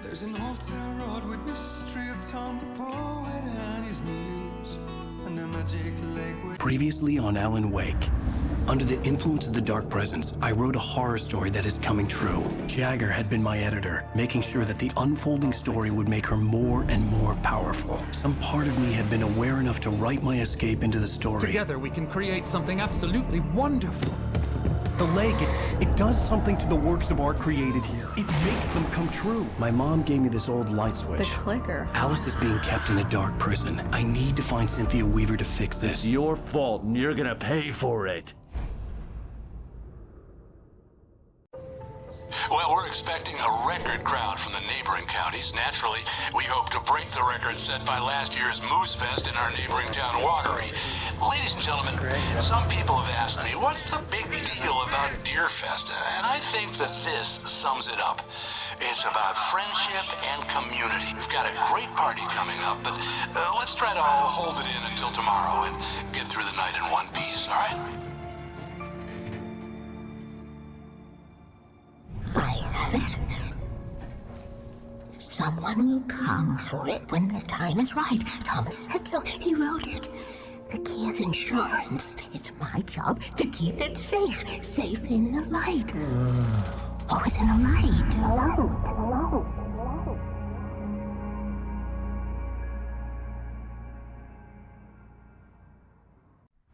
Speaker 21: There's an old town road with mystery of Tom the poet and his muse, and a magic lake with...
Speaker 1: Previously on Alanwake. Under the influence of the dark presence, I wrote a horror story that is coming true. Jagger had been my editor, making sure that the unfolding story would make her more and more powerful. Some part of me had been aware enough to write my escape into the story.
Speaker 22: Together we can create something absolutely wonderful.
Speaker 1: The lake, it does something to the works of art created here. It makes them come true. My mom gave me this old light switch.
Speaker 23: The clicker.
Speaker 1: Alice is being kept in a dark prison. I need to find Cynthia Weaver to fix this.
Speaker 6: It's your fault, and you're gonna pay for it.
Speaker 24: Well, we're expecting a record crowd from the neighboring counties. Naturally, we hope to break the record set by last year's Moose Fest in our neighboring town, Watery. Ladies and gentlemen, some people have asked me, what's the big deal about Deer Fest? And I think that this sums it up. It's about friendship and community. We've got a great party coming up, but let's try to hold it in until tomorrow and get through the night in one piece, all right?
Speaker 26: I have it. Someone will come for it when the time is right. Thomas said so. He wrote it. The key is insurance. It's my job to keep it safe. Safe in the light. Always in the light.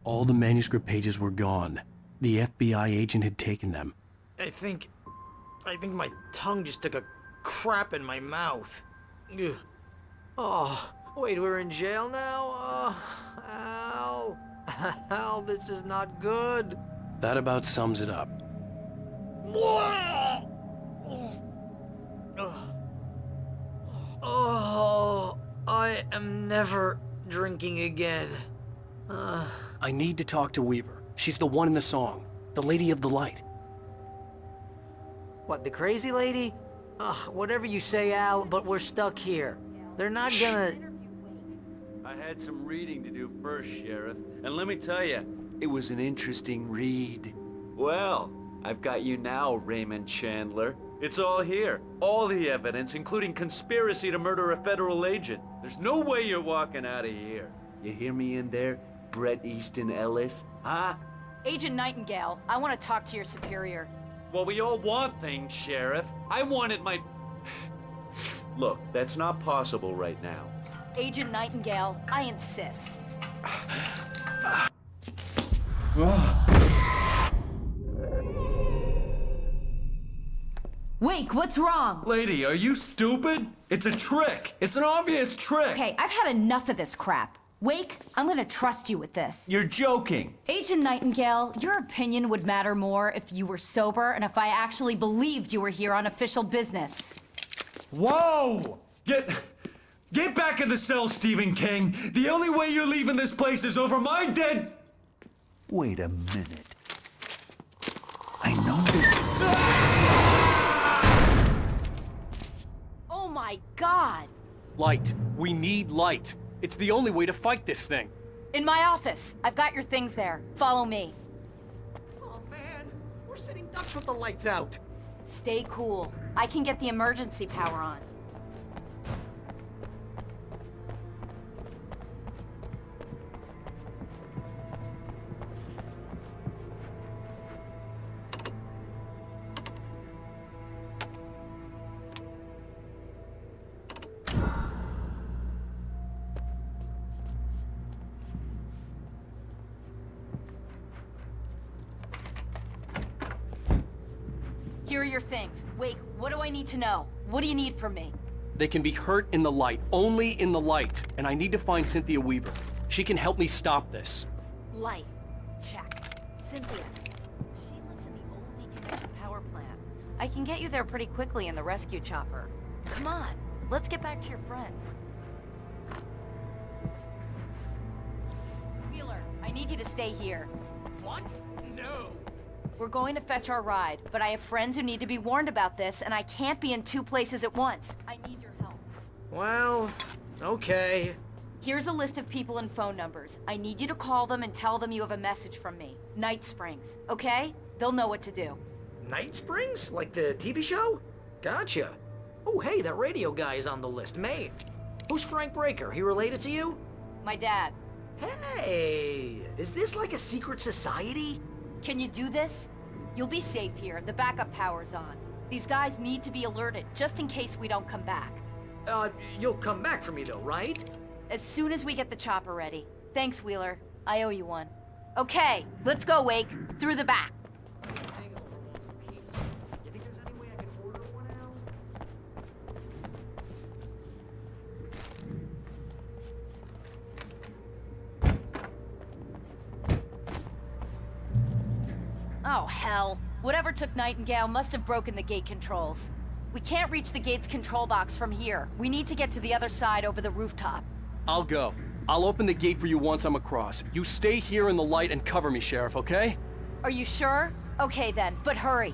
Speaker 1: All the manuscript pages were gone. The FBI agent had taken them.
Speaker 16: I think my tongue just took a crap in my mouth. Ugh. Oh, wait, we're in jail now? Oh, Al. Al, this is not good.
Speaker 1: That about sums it up.
Speaker 16: Oh, I am never drinking again.
Speaker 1: I need to talk to Weaver. She's the one in the song. The Lady of the Light.
Speaker 16: What, the crazy lady? Ugh, whatever you say, Al, but we're stuck here. They're not gonna...
Speaker 6: I had some reading to do first, Sheriff, and let me tell you, it was an interesting read. Well, I've got you now, Raymond Chandler. It's all here. All the evidence, including conspiracy to murder a federal agent. There's no way you're walking out of here. You hear me in there, Bret Easton Ellis? Huh?
Speaker 23: Agent Nightingale, I want to talk to your superior.
Speaker 6: Well, we all want things, Sheriff. I wanted my... Look, that's not possible right now.
Speaker 23: Agent Nightingale, I insist. Wake, what's wrong?
Speaker 6: Lady, are you stupid? It's a trick. It's an obvious trick.
Speaker 23: Okay, I've had enough of this crap. Wake, I'm gonna trust you with this.
Speaker 6: You're joking.
Speaker 23: Agent Nightingale, your opinion would matter more if you were sober and if I actually believed you were here on official business.
Speaker 6: Whoa! Get back in the cell, Stephen King. The only way you're leaving this place is over my dead... Wait a minute. I know this...
Speaker 23: Oh my God!
Speaker 10: Light. We need light. It's the only way to fight this thing.
Speaker 23: In my office. I've got your things there. Follow me.
Speaker 3: Oh man,
Speaker 12: Ducks with the lights out.
Speaker 23: Stay cool. I can get the emergency power on. Here are your things. Wake, what do I need to know? What do you need from me?
Speaker 12: They can be hurt in the light, only in the light. And I need to find Cynthia Weaver. She can help me stop this.
Speaker 23: Light. Check. Cynthia. She lives in the old decommissioned power plant. I can get you there pretty quickly in the rescue chopper. Come on, let's get back to your friend. Wheeler, I need you to stay here.
Speaker 12: What? No.
Speaker 23: We're going to fetch our ride, but I have friends who need to be warned about this, and I can't be in 2 places at once. I need your help.
Speaker 12: Well, okay.
Speaker 23: Here's a list of people and phone numbers. I need you to call them and tell them you have a message from me. Night Springs, okay? They'll know what to do.
Speaker 16: Night Springs? Like the TV show? Gotcha. Oh, hey, that radio guy is on the list. Maine. Who's Frank Breaker? He related to you?
Speaker 23: My dad.
Speaker 16: Hey, is this like a secret society?
Speaker 23: Can you do this? You'll be safe here. The backup power's on. These guys need to be alerted, just in case we don't come back.
Speaker 16: You'll come back for me though, right?
Speaker 23: As soon as we get the chopper ready. Thanks, Wheeler. I owe you one. Okay, let's go, Wake. Through the back. Oh, hell. Whatever took Nightingale must have broken the gate controls. We can't reach the gate's control box from here. We need to get to the other side over the rooftop.
Speaker 12: I'll go. I'll open the gate for you once I'm across. You stay here in the light and cover me, Sheriff, okay?
Speaker 23: Are you sure? Okay then, but hurry.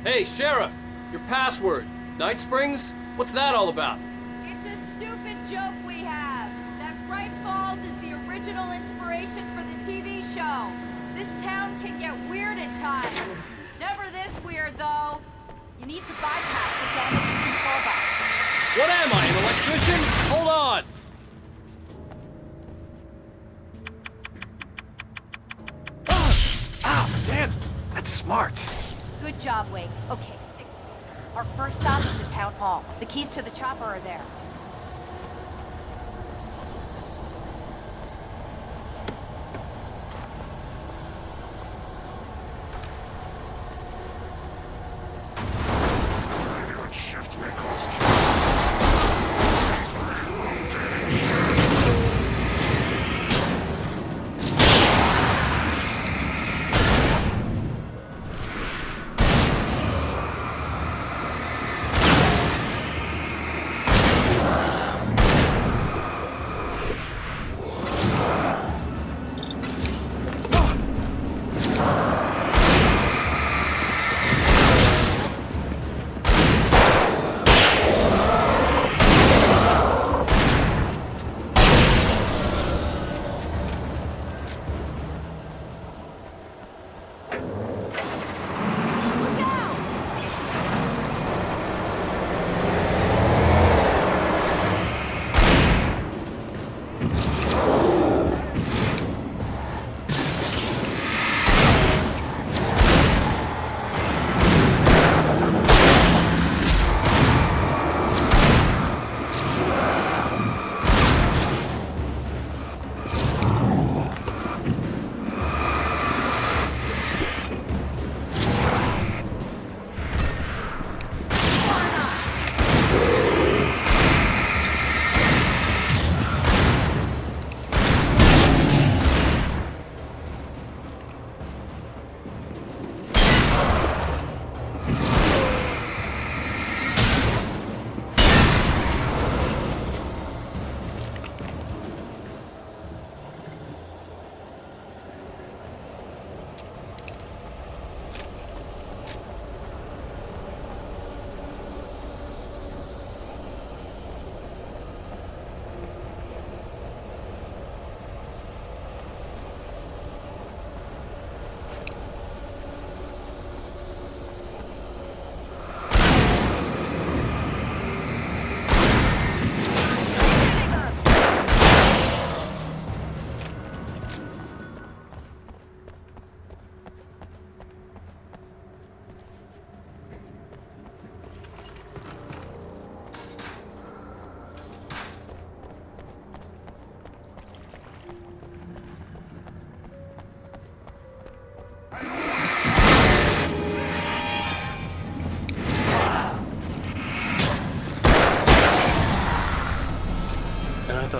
Speaker 10: Hey, Sheriff! Your password. Night Springs? What's that all about?
Speaker 23: It's a stupid joke we have. That Bright Falls is the original inspiration for the TV show. This town can get weird at times. Never this weird, though. You need to bypass the damaged control box.
Speaker 10: What am I, an electrician? Hold on!
Speaker 12: Ow, damn! That's smart.
Speaker 23: Good job, Wake. Okay, stick. Our first stop is the town hall. The keys to the chopper are there.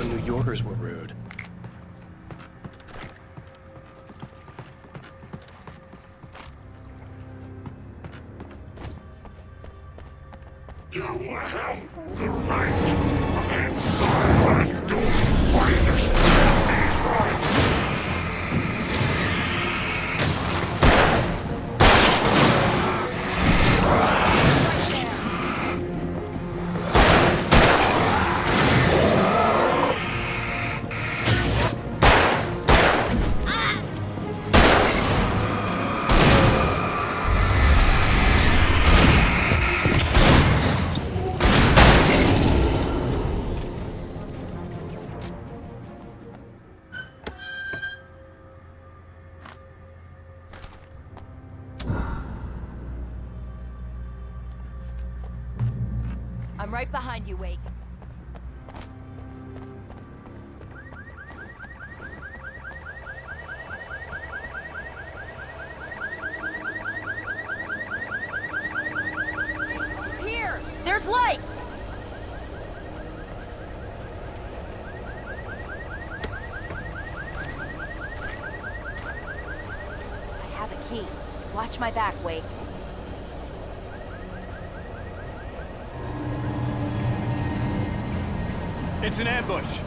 Speaker 12: thought New Yorkers were rude.
Speaker 19: You have the right, and I don't understand these rights.
Speaker 23: I'm right behind you, Wake. Here! There's light! I have a key. Watch my back, Wake.
Speaker 3: It's an ambush.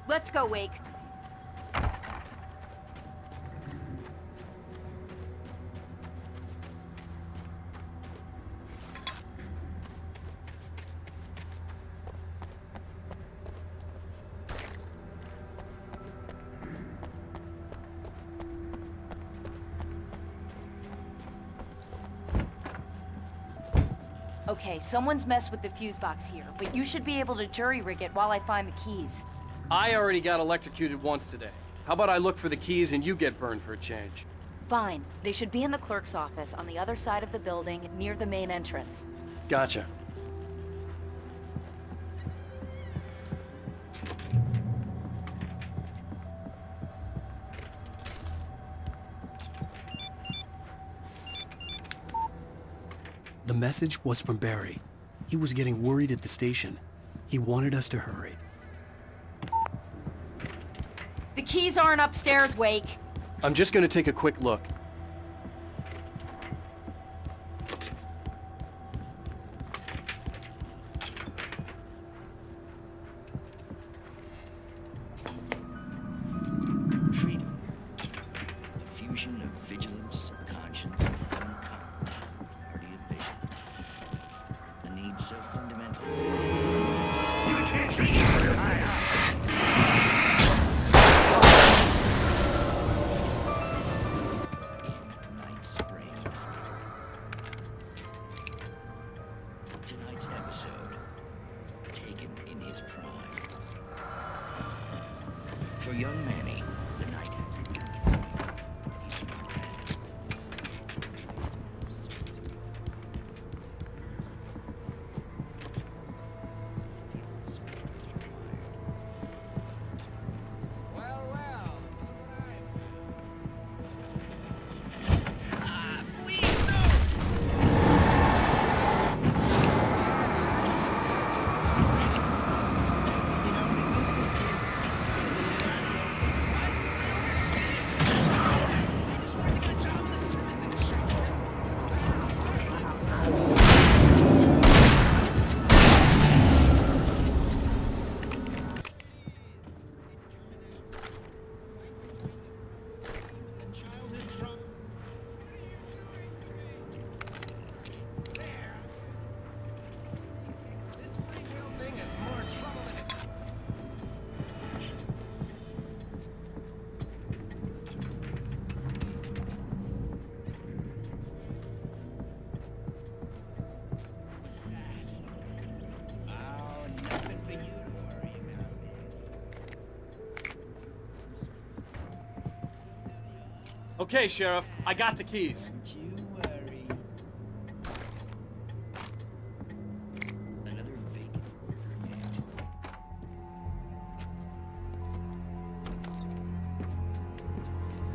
Speaker 23: Let's go, Wake. Okay, someone's messed with the fuse box here, but you should be able to jury-rig it while I find the keys.
Speaker 12: I already got electrocuted once today. How about I look for the keys and you get burned for a change?
Speaker 23: Fine. They should be in the clerk's office on the other side of the building, near the main entrance.
Speaker 12: Gotcha.
Speaker 1: The message was from Barry. He was getting worried at the station. He wanted us to hurry.
Speaker 23: The keys aren't upstairs, Wake.
Speaker 12: I'm just gonna take a quick look.
Speaker 2: Freedom. The fusion of vigilance, conscience, and unconscious. Party of vision. The need so fundamental. Tonight's episode, taken in his prime. For young Manny, the night has begun.
Speaker 12: Okay, Sheriff, I got the keys.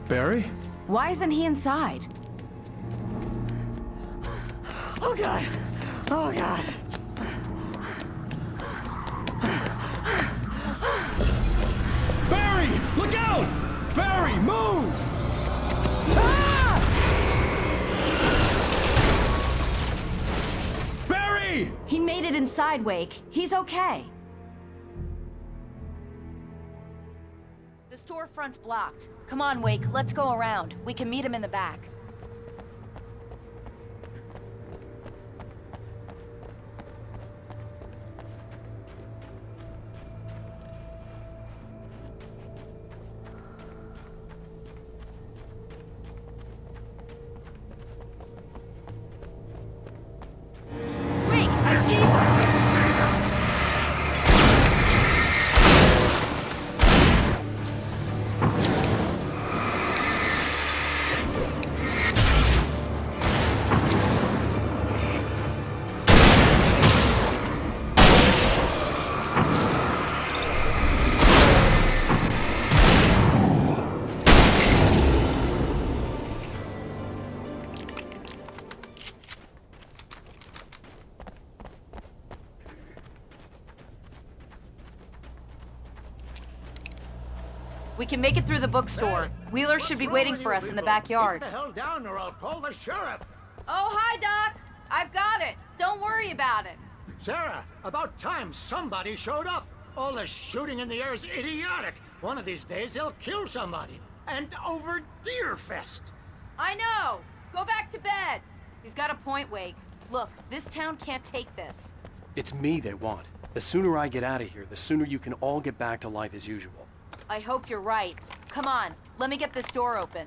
Speaker 1: Barry?
Speaker 23: Why isn't he inside?
Speaker 16: Oh God! Oh God!
Speaker 5: Barry! Look out! Barry, move! Barry!
Speaker 23: He made it inside, Wake. He's okay. The storefront's blocked. Come on, Wake, let's go around. We can meet him in the back. Wake, I see him! We can make it through the bookstore. Wheeler should be waiting for us in the backyard.
Speaker 3: Get the hell down or I'll call the sheriff.
Speaker 23: Oh, hi, Doc. I've got it. Don't worry about it.
Speaker 3: Sarah, about time somebody showed up. All this shooting in the air is idiotic. One of these days they'll kill somebody. And over Deerfest.
Speaker 23: I know. Go back to bed. He's got a point, Wake. Look, this town can't take this.
Speaker 12: It's me they want. The sooner I get out of here, the sooner you can all get back to life as usual.
Speaker 23: I hope you're right. Come on, let me get this door open.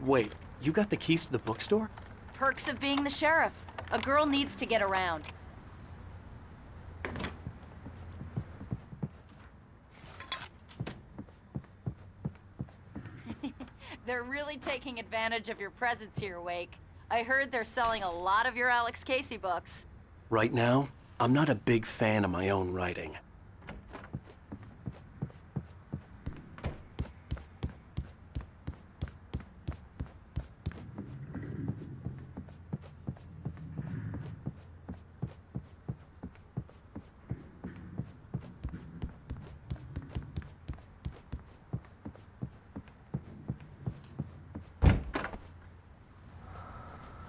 Speaker 12: Wait, you got the keys to the bookstore?
Speaker 23: Perks of being the sheriff. A girl needs to get around. They're really taking advantage of your presence here, Wake. I heard they're selling a lot of your Alex Casey books.
Speaker 1: Right now, I'm not a big fan of my own writing.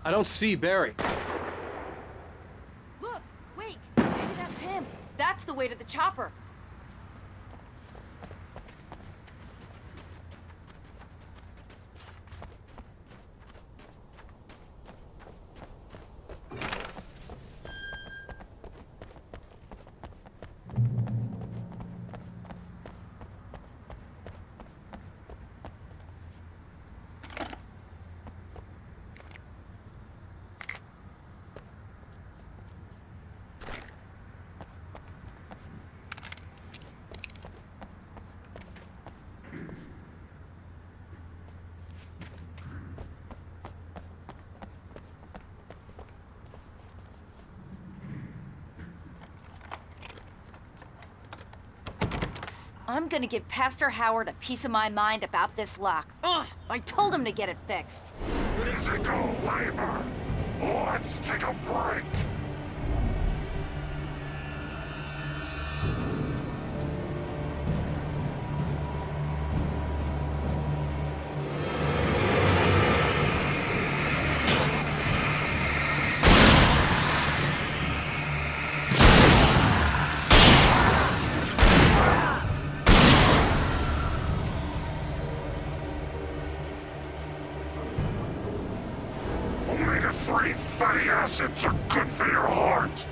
Speaker 12: I don't see Barry.
Speaker 23: Look, Wake, maybe that's him. That's the way to the chopper. I'm gonna give Pastor Howard a piece of my mind about this lock. Ugh, I told him to get it fixed.
Speaker 19: Physical labor. Let's take a break. Omega-3 fatty acids are good for your heart.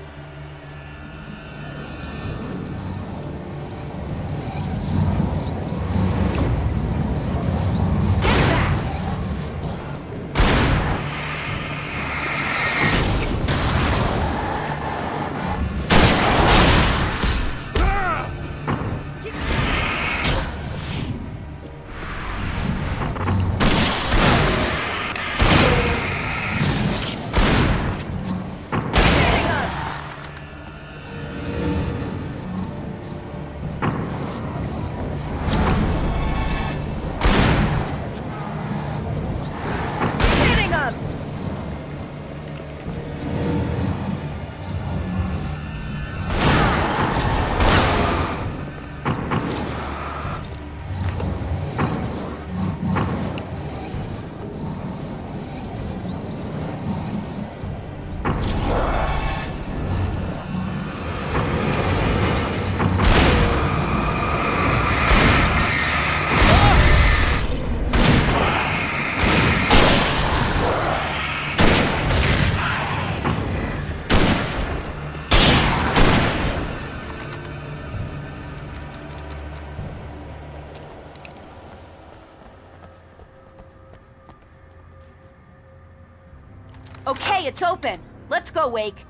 Speaker 23: Okay, it's open. Let's go, Wake.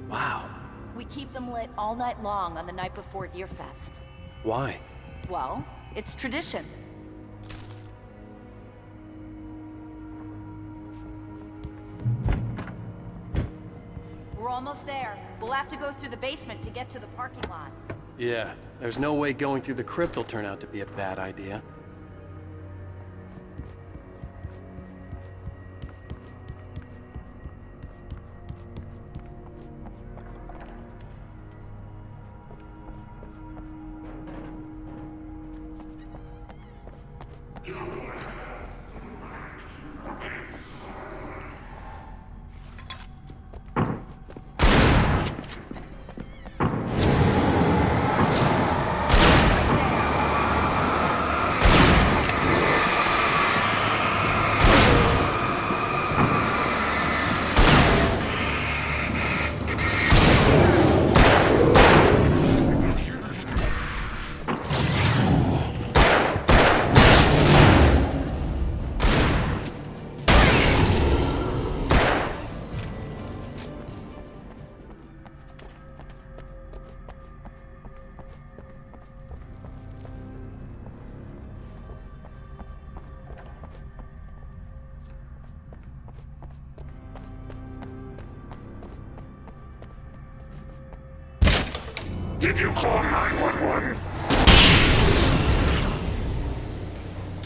Speaker 1: Wow.
Speaker 23: We keep them lit all night long on the night before Deerfest.
Speaker 1: Why?
Speaker 23: Well, it's tradition. We're almost there. We'll have to go through the basement to get to the parking lot.
Speaker 1: Yeah, there's no way going through the crypt will turn out to be a bad idea.
Speaker 19: Did you call 911?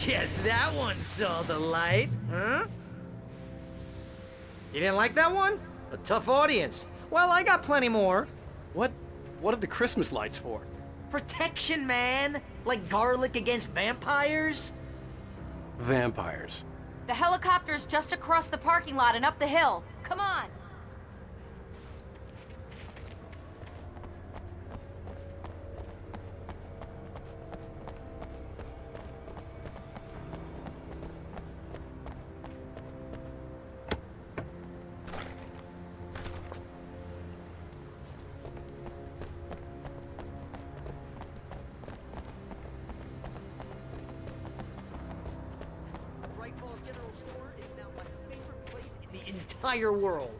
Speaker 16: Guess that one saw the light, huh? You didn't like that one? A tough audience. Well, I got plenty more.
Speaker 12: What are the Christmas lights for?
Speaker 16: Protection, man! Like garlic against vampires?
Speaker 1: Vampires.
Speaker 23: The helicopter's just across the parking lot and up the hill. Come on!
Speaker 16: Entire world.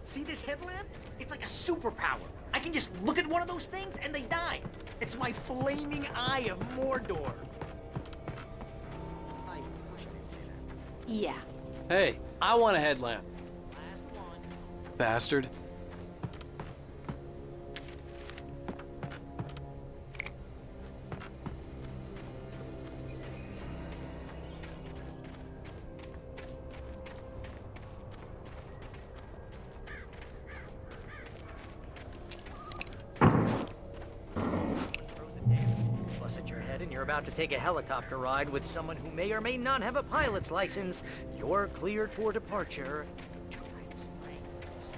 Speaker 16: See this headlamp? It's like a superpower. I can just look at one of those things and they die. It's my flaming eye of Mordor. I wish I didn't say that.
Speaker 23: Yeah.
Speaker 12: Hey, I want a headlamp.
Speaker 16: Last one.
Speaker 1: Bastard.
Speaker 16: At your head and you're about to take a helicopter ride with someone who may or may not have a pilot's license, you're cleared for departure. Tonight's planes.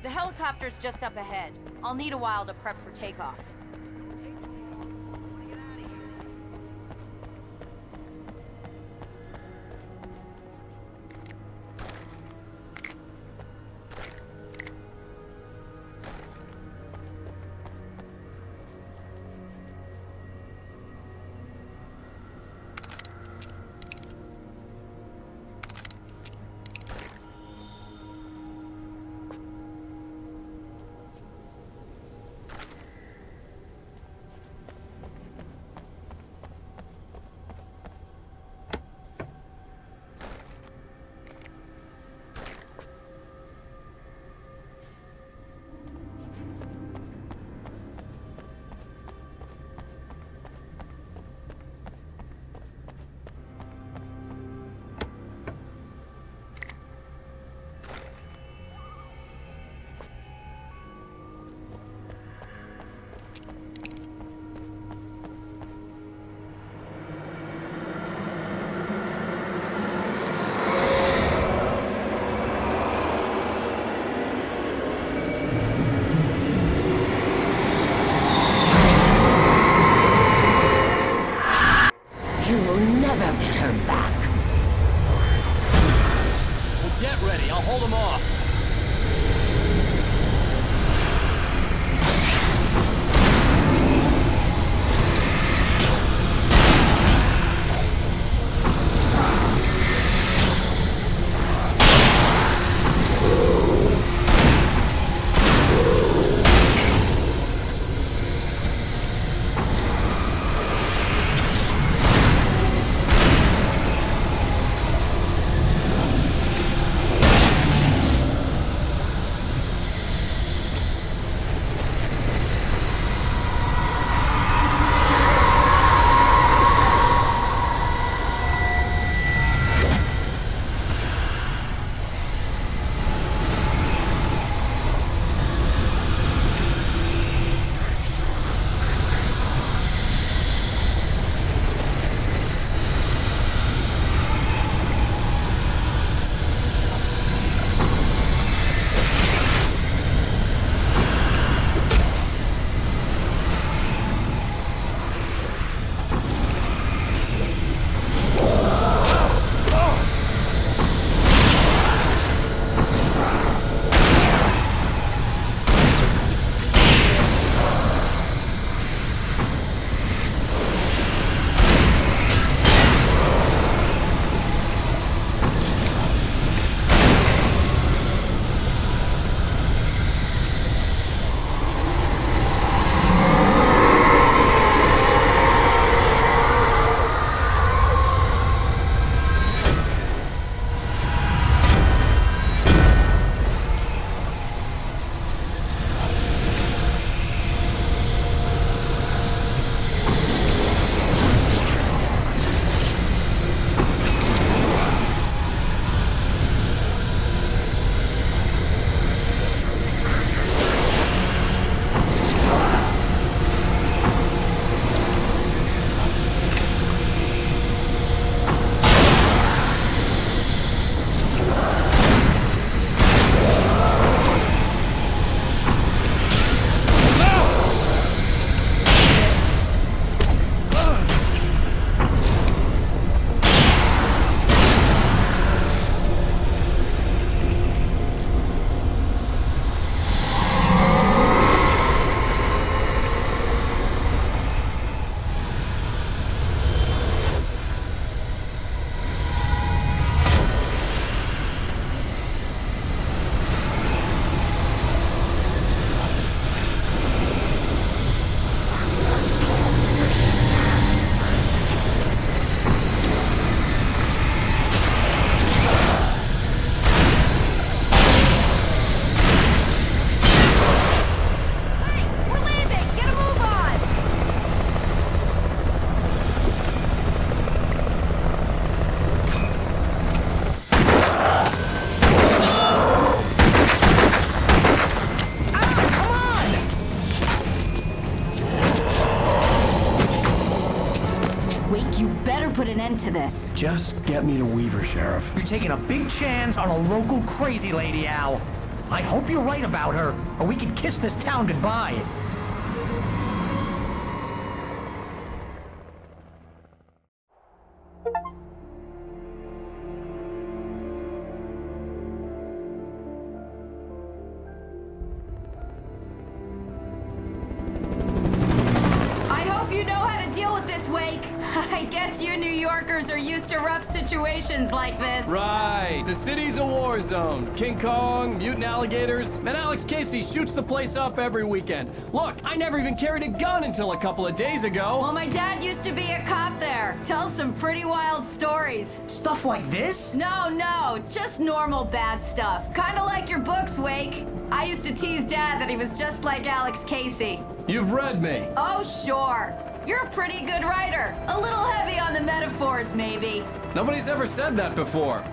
Speaker 23: The helicopter's just up ahead. I'll need a while to prep for takeoff.
Speaker 26: never get her back.
Speaker 10: Well, get ready. I'll hold them off.
Speaker 23: put an end to this.
Speaker 1: Just get me to Weaver, Sheriff.
Speaker 16: You're taking a big chance on a local crazy lady, Al. I hope you're right about her, or we can kiss this town goodbye.
Speaker 23: I guess you New Yorkers are used to rough situations like this.
Speaker 10: Right. The city's a war zone. King Kong, mutant alligators, and Alex Casey shoots the place up every weekend. Look, I never even carried a gun until a couple of days ago.
Speaker 23: Well, my dad used to be a cop there. Tells some pretty wild stories.
Speaker 16: Stuff like this?
Speaker 23: No, just normal bad stuff. Kinda like your books, Wake. I used to tease Dad that he was just like Alex Casey.
Speaker 10: You've read me.
Speaker 23: Oh, sure. You're a pretty good writer. A little heavy on the metaphors, maybe.
Speaker 10: Nobody's ever said that before.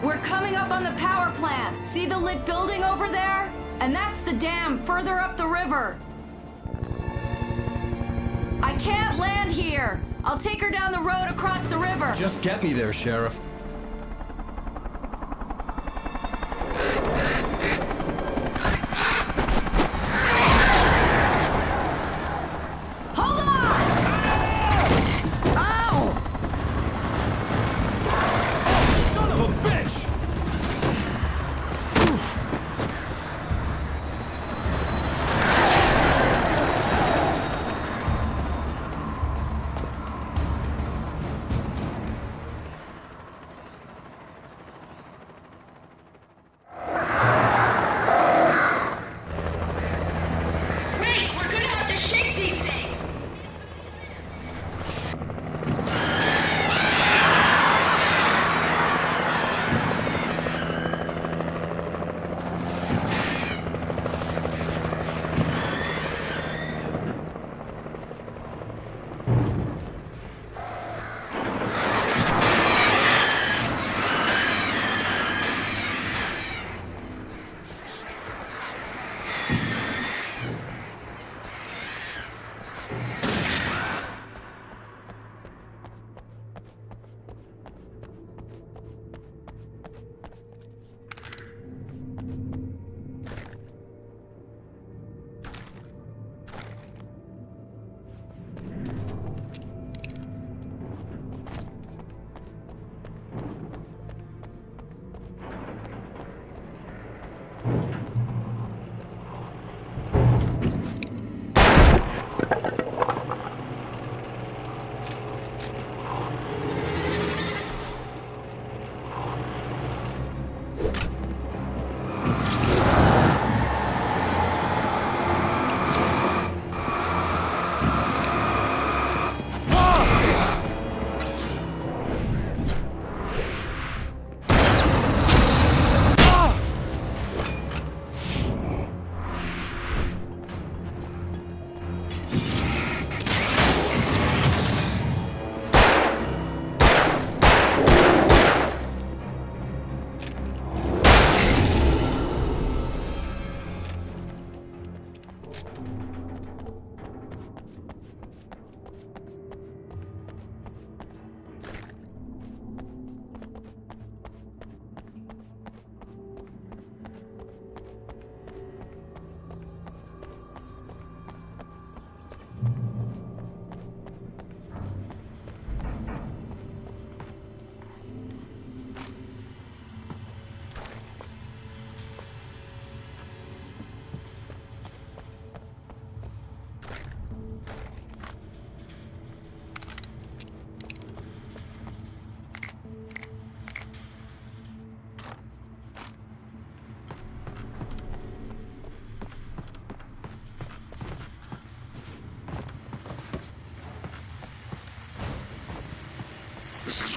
Speaker 23: We're coming up on the power plant. See the lit building over there? And that's the dam further up the river. I can't land here. I'll take her down the road across the river.
Speaker 10: Just get me there, Sheriff.
Speaker 23: Hold on! Ow!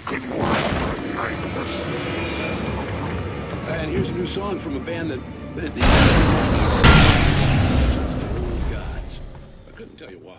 Speaker 19: Good work, night person.
Speaker 20: And here's a new song from a band that gods. I couldn't tell you why.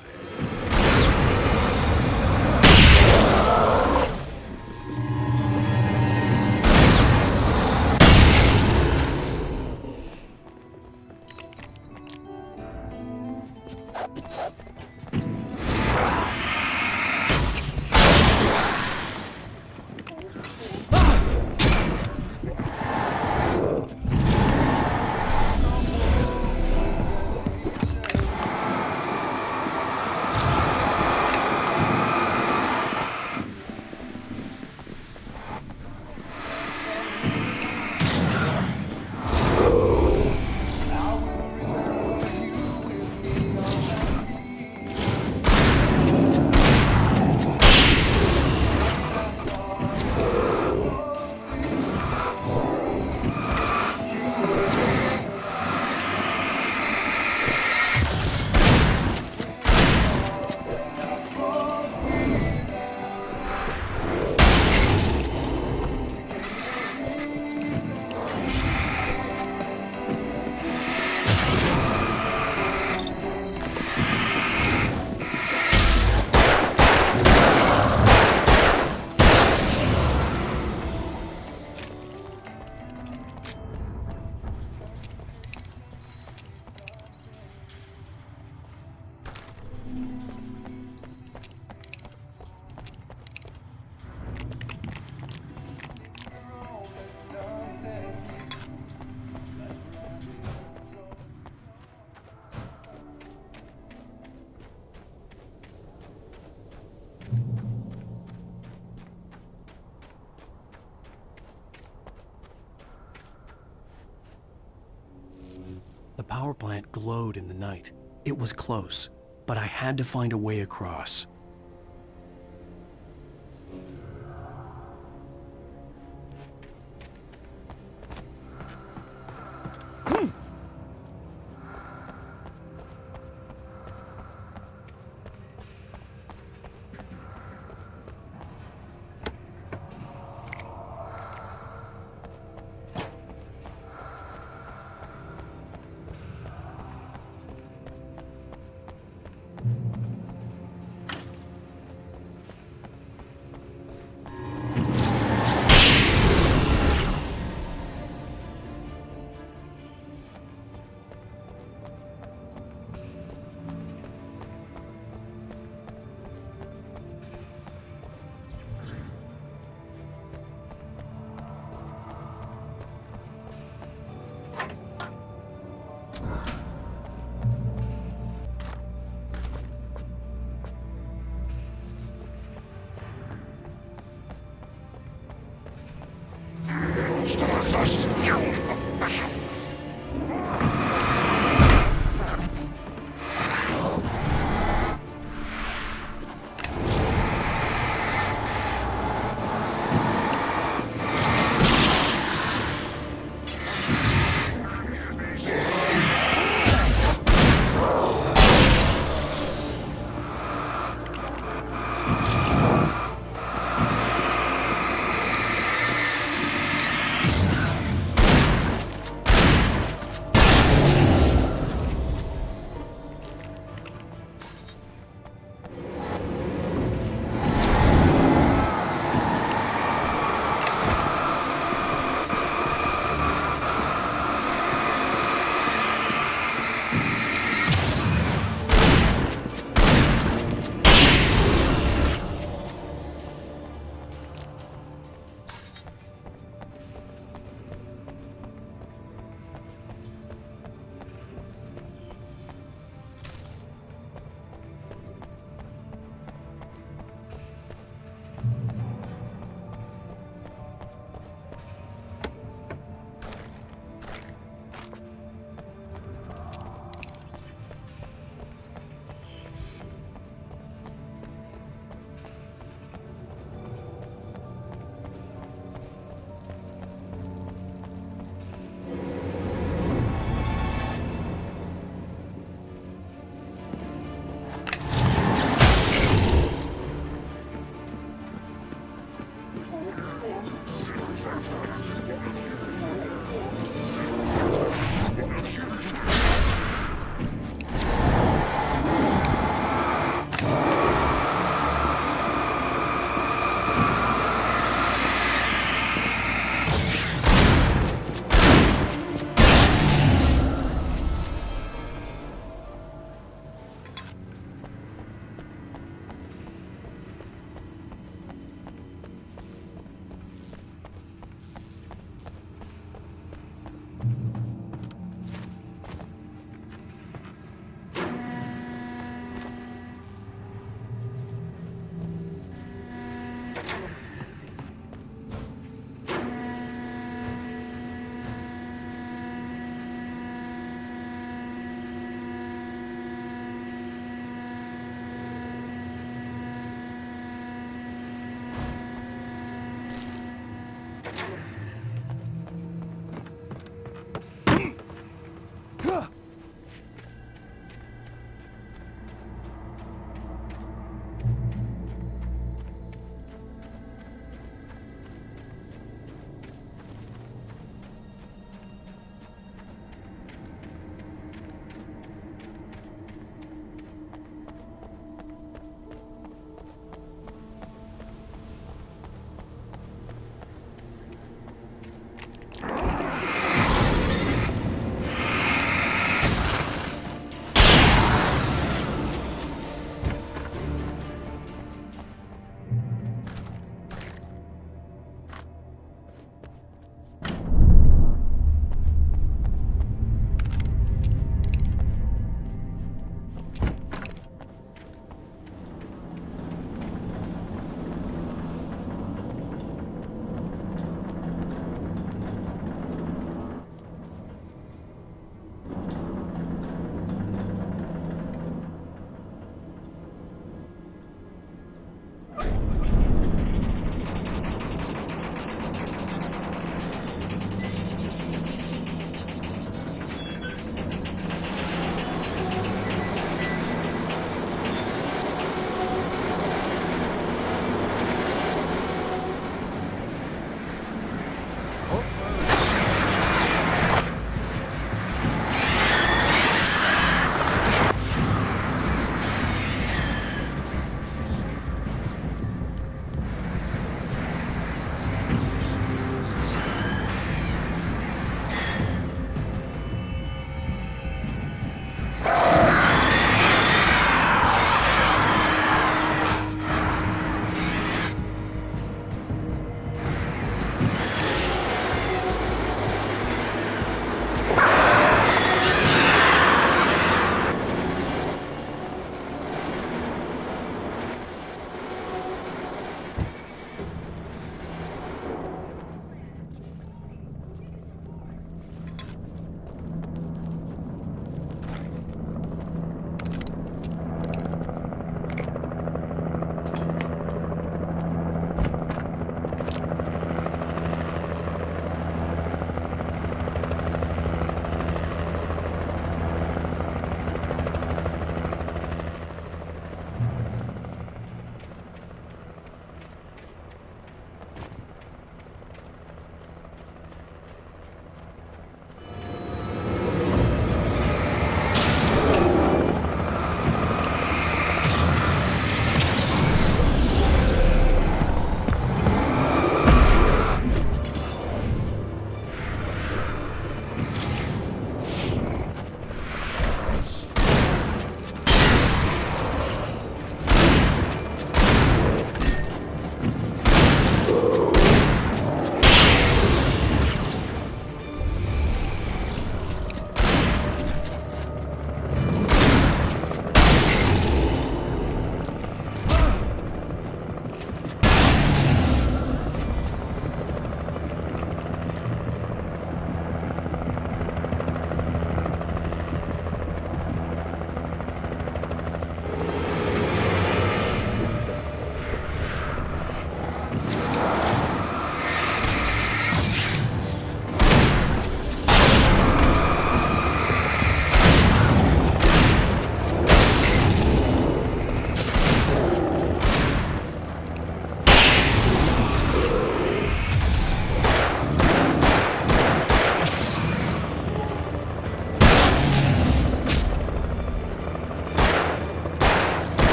Speaker 1: The power plant glowed in the night. It was close, but I had to find a way across.
Speaker 19: Monsters are skilled professionals.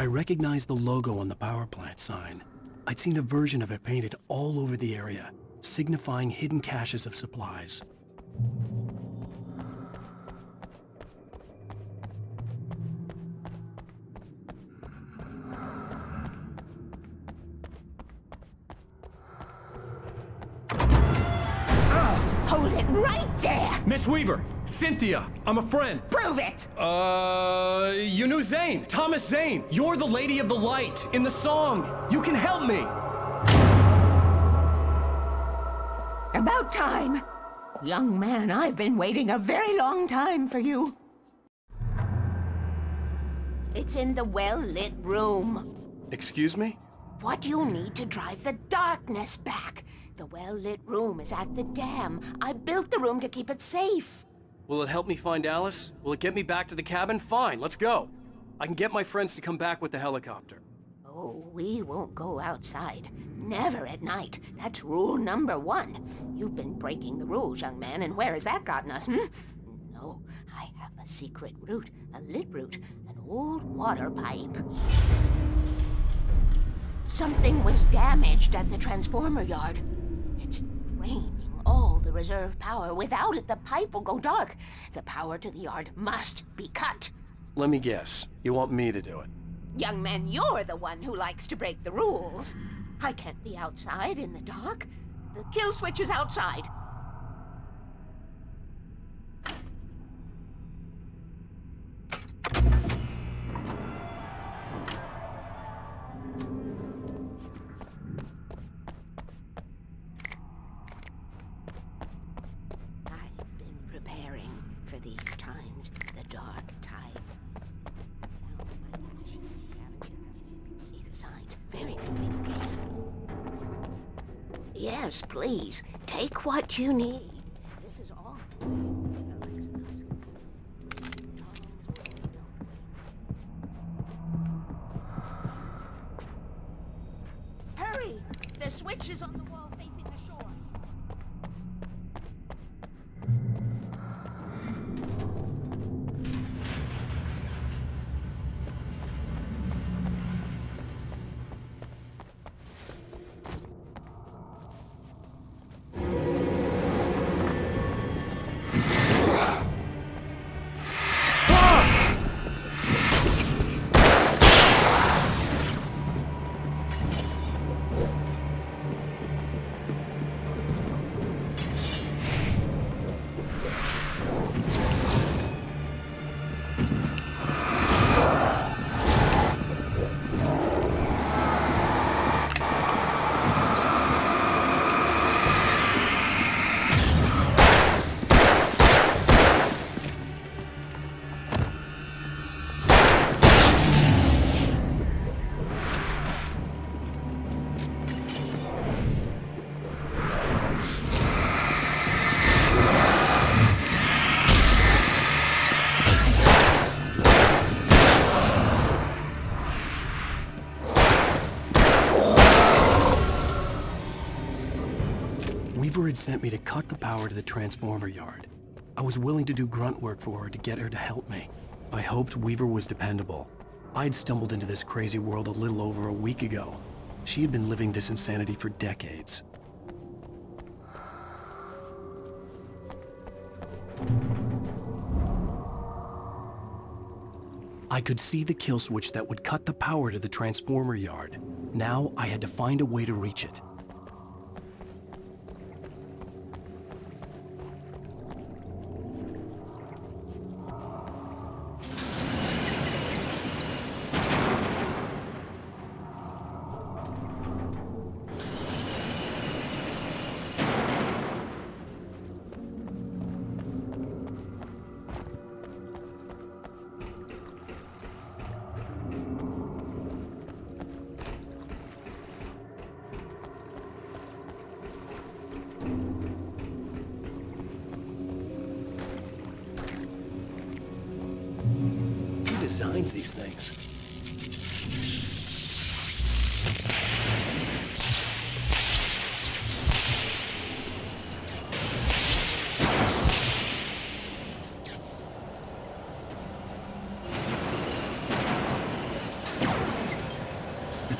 Speaker 1: recognized the logo on the power plant sign. I'd seen a version of it painted all over the area, signifying hidden caches of supplies.
Speaker 26: Hold it right there!
Speaker 10: Miss Weaver! Cynthia! I'm a friend!
Speaker 26: Prove it!
Speaker 10: You knew Zane! Thomas Zane! You're the Lady of the Light in the song! You can help me!
Speaker 26: About time! Young man, I've been waiting a very long time for you. It's in the well-lit room.
Speaker 10: Excuse me?
Speaker 26: What you need to drive the darkness back. The well-lit room is at the dam. I built the room to keep it safe.
Speaker 12: Will it help me find Alice? Will it get me back to the cabin? Fine, let's go. I can get my friends to come back with the helicopter.
Speaker 26: Oh, we won't go outside. Never at night. That's rule number 1. You've been breaking the rules, young man, and where has that gotten us, No, I have a secret route, a lit route, an old water pipe. Something was damaged at the transformer yard. It's draining all the reserve power. Without it, the pipe will go dark. The power to the yard must be cut.
Speaker 12: Let me guess. You want me to do it?
Speaker 26: Young man, you're the one who likes to break the rules. I can't be outside in the dark. The kill switch is outside. I've been preparing for these times, the dark tides. Found my ashes in Scavenger. You can see the signs. Very few people can. Yes, please. Take what you need. This is all for the Lexicus. Hurry! The switch is on the wall facing the shore.
Speaker 1: Weaver had sent me to cut the power to the transformer yard. I was willing to do grunt work for her to get her to help me. I hoped Weaver was dependable. I'd stumbled into this crazy world a little over a week ago. She had been living this insanity for decades. I could see the kill switch that would cut the power to the transformer yard. Now I had to find a way to reach it. Designs these things.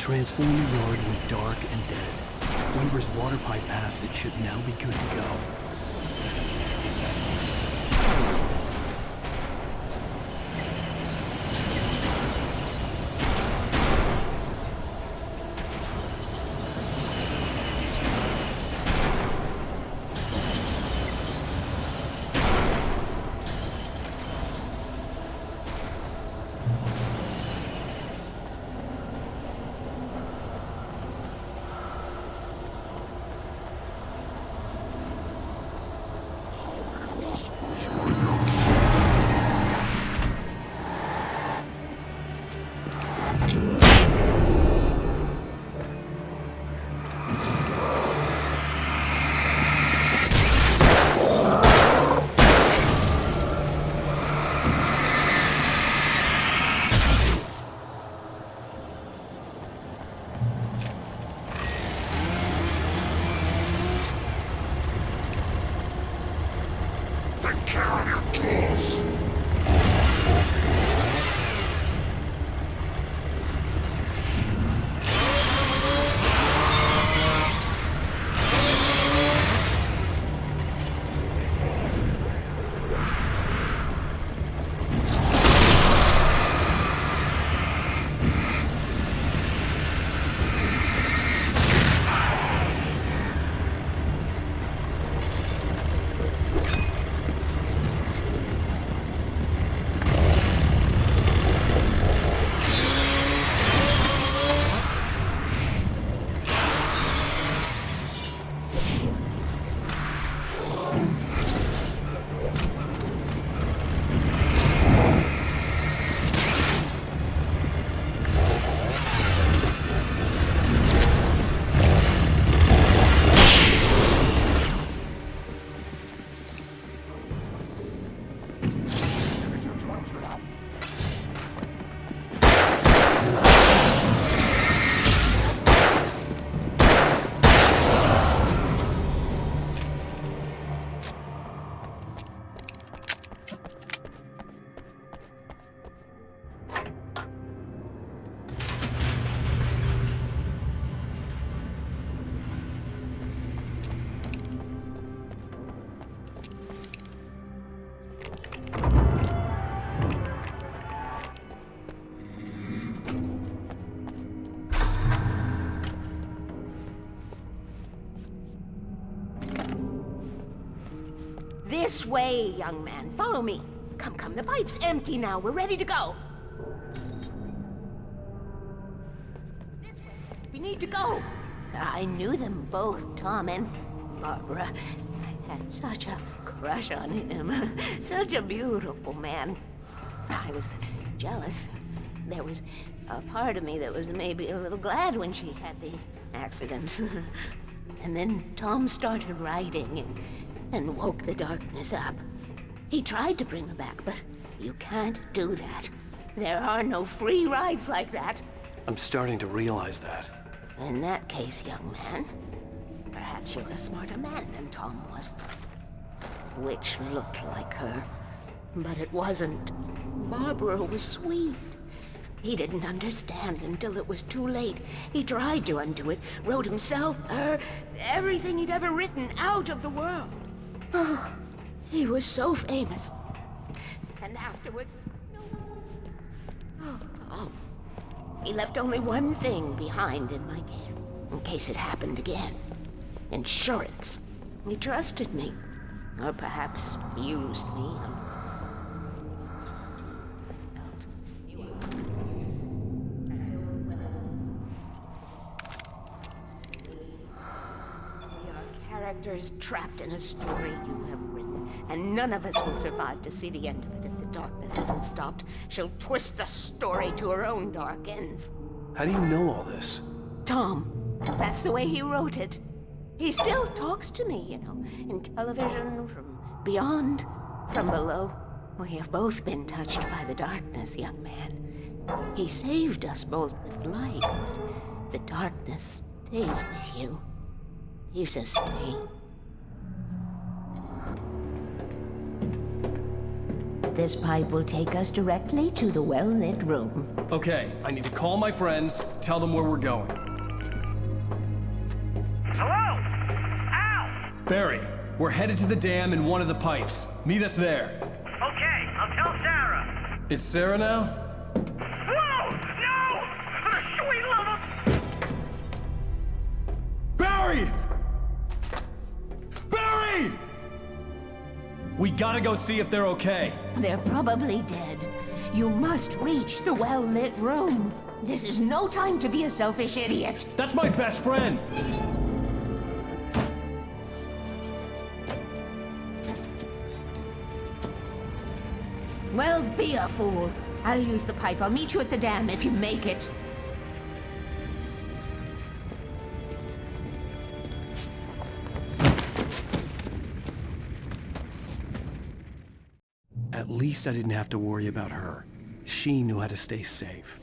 Speaker 1: Transformer Yard went dark and dead. Weaver's water pipe passage should now be good to go.
Speaker 26: This way, young man. Follow me. Come, the pipe's empty now. We're ready to go. This way. We need to go. I knew them both, Tom and Barbara. I had such a crush on him. Such a beautiful man. I was jealous. There was a part of me that was maybe a little glad when she had the accident. And then Tom started writing and woke the darkness up. He tried to bring her back, but you can't do that. There are no free rides like that.
Speaker 1: I'm starting to realize that.
Speaker 26: In that case, young man, perhaps you're a smarter man than Tom was. Which looked like her, but it wasn't. Barbara was sweet. He didn't understand until it was too late. He tried to undo it, wrote himself, her, everything he'd ever written out of the world. Oh, he was so famous. And afterward, he left only one thing behind in my care, in case it happened again. Insurance. He trusted me. Or perhaps used me. We are characters trapped in a story you have written, and none of us will survive to see the end of it if the darkness isn't stopped. She'll twist the story to her own dark ends.
Speaker 1: How do you know all this?
Speaker 26: Tom, that's the way he wrote it. He still talks to me, you know, in television, from beyond, from below. We have both been touched by the darkness, young man. He saved us both with light, but the darkness stays with you. Leaves us pain. This pipe will take us directly to the well-lit room.
Speaker 10: Okay, I need to call my friends, tell them where we're going.
Speaker 3: Hello? Al!
Speaker 10: Barry, we're headed to the dam in one of the pipes. Meet us there.
Speaker 3: Okay, I'll tell Sarah.
Speaker 10: It's Sarah now?
Speaker 3: Whoa! No! For the sweet love of...
Speaker 10: Barry! Barry! We gotta go see if they're okay.
Speaker 26: They're probably dead. You must reach the well-lit room. This is no time to be a selfish idiot.
Speaker 10: That's my best friend!
Speaker 26: Well, be a fool. I'll use the pipe. I'll meet you at the dam if you make it.
Speaker 1: At least I didn't have to worry about her. She knew how to stay safe.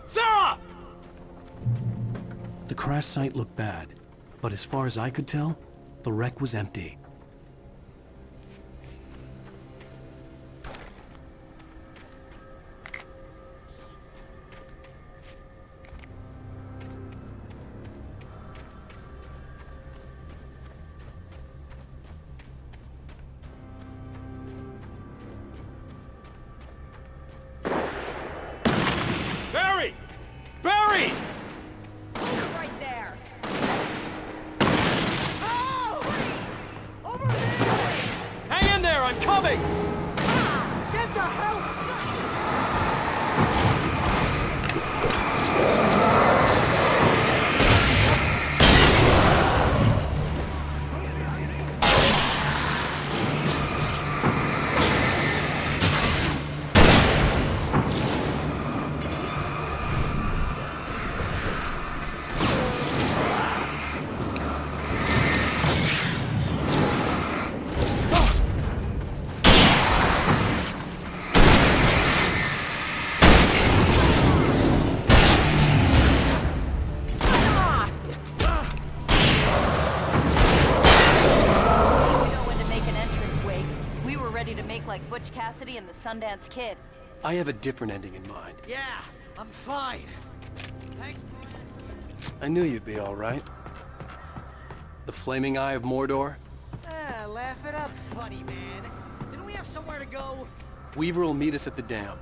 Speaker 10: Sarah!
Speaker 1: The crash site looked bad, but as far as I could tell, the wreck was empty.
Speaker 10: Barry! Barry!
Speaker 23: Right there. Oh! Freeze! Over this way!
Speaker 10: Hang in there, I'm coming!
Speaker 23: Get the hell... like Butch Cassidy and the Sundance Kid.
Speaker 1: I have a different ending in mind.
Speaker 16: Yeah, I'm fine. Thanks.
Speaker 1: I knew you'd be all right. The Flaming Eye of Mordor?
Speaker 16: Laugh it up, funny man. Didn't we have somewhere to go?
Speaker 1: Weaver will meet us at the dam.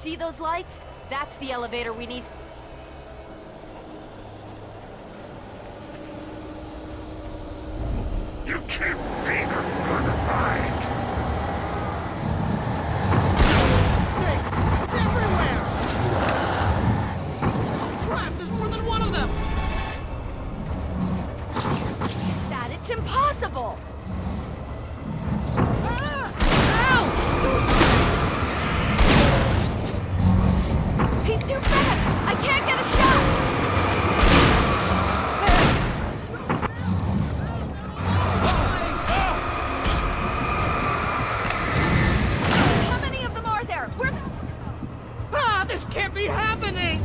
Speaker 23: See those lights? That's the elevator we need.
Speaker 3: You can't beat a good fight!
Speaker 12: It's everywhere! Crap, there's more than one of them!
Speaker 23: That it's impossible! He's too fast! I can't get a shot! How many of them are there?
Speaker 12: Ah, this can't be happening!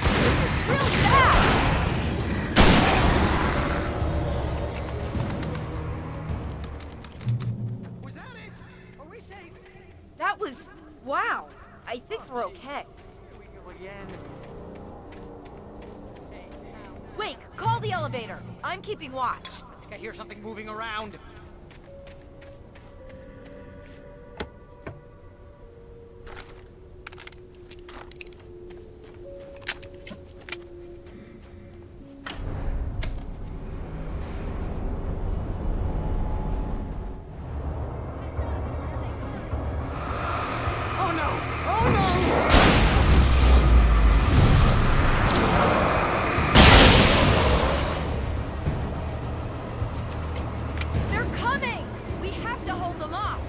Speaker 23: This is real bad!
Speaker 12: Was that it? Are we safe?
Speaker 23: That was... wow. I think we're okay.
Speaker 12: Here we go again.
Speaker 23: Wake, call the elevator. I'm keeping watch.
Speaker 12: I think I hear something moving around. Oh no! Oh no!
Speaker 23: They're coming! We have to hold them off.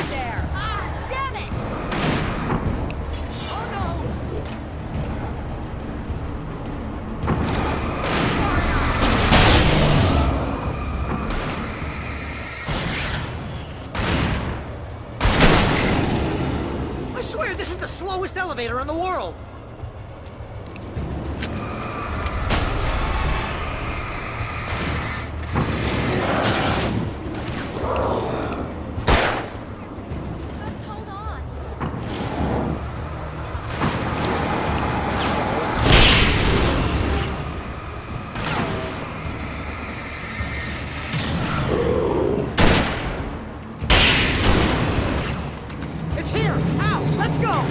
Speaker 23: There! Damn it!
Speaker 12: Oh no! I swear this is the slowest elevator in the world!
Speaker 23: Just hold on.
Speaker 12: It's here! Ow! Let's go!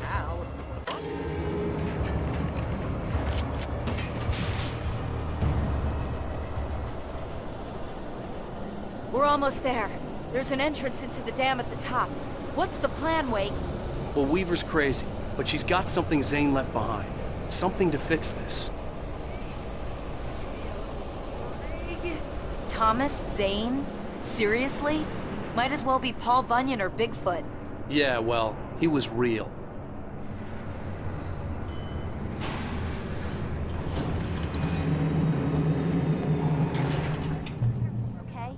Speaker 12: Ow.
Speaker 23: We're almost there. There's an entrance into the dam at the top. What's the plan, Wake?
Speaker 10: Well, Weaver's crazy, but she's got something Zane left behind. Something to fix this.
Speaker 23: Thomas Zane? Seriously? Might as well be Paul Bunyan or Bigfoot.
Speaker 10: Yeah, well, he was real.
Speaker 23: Okay?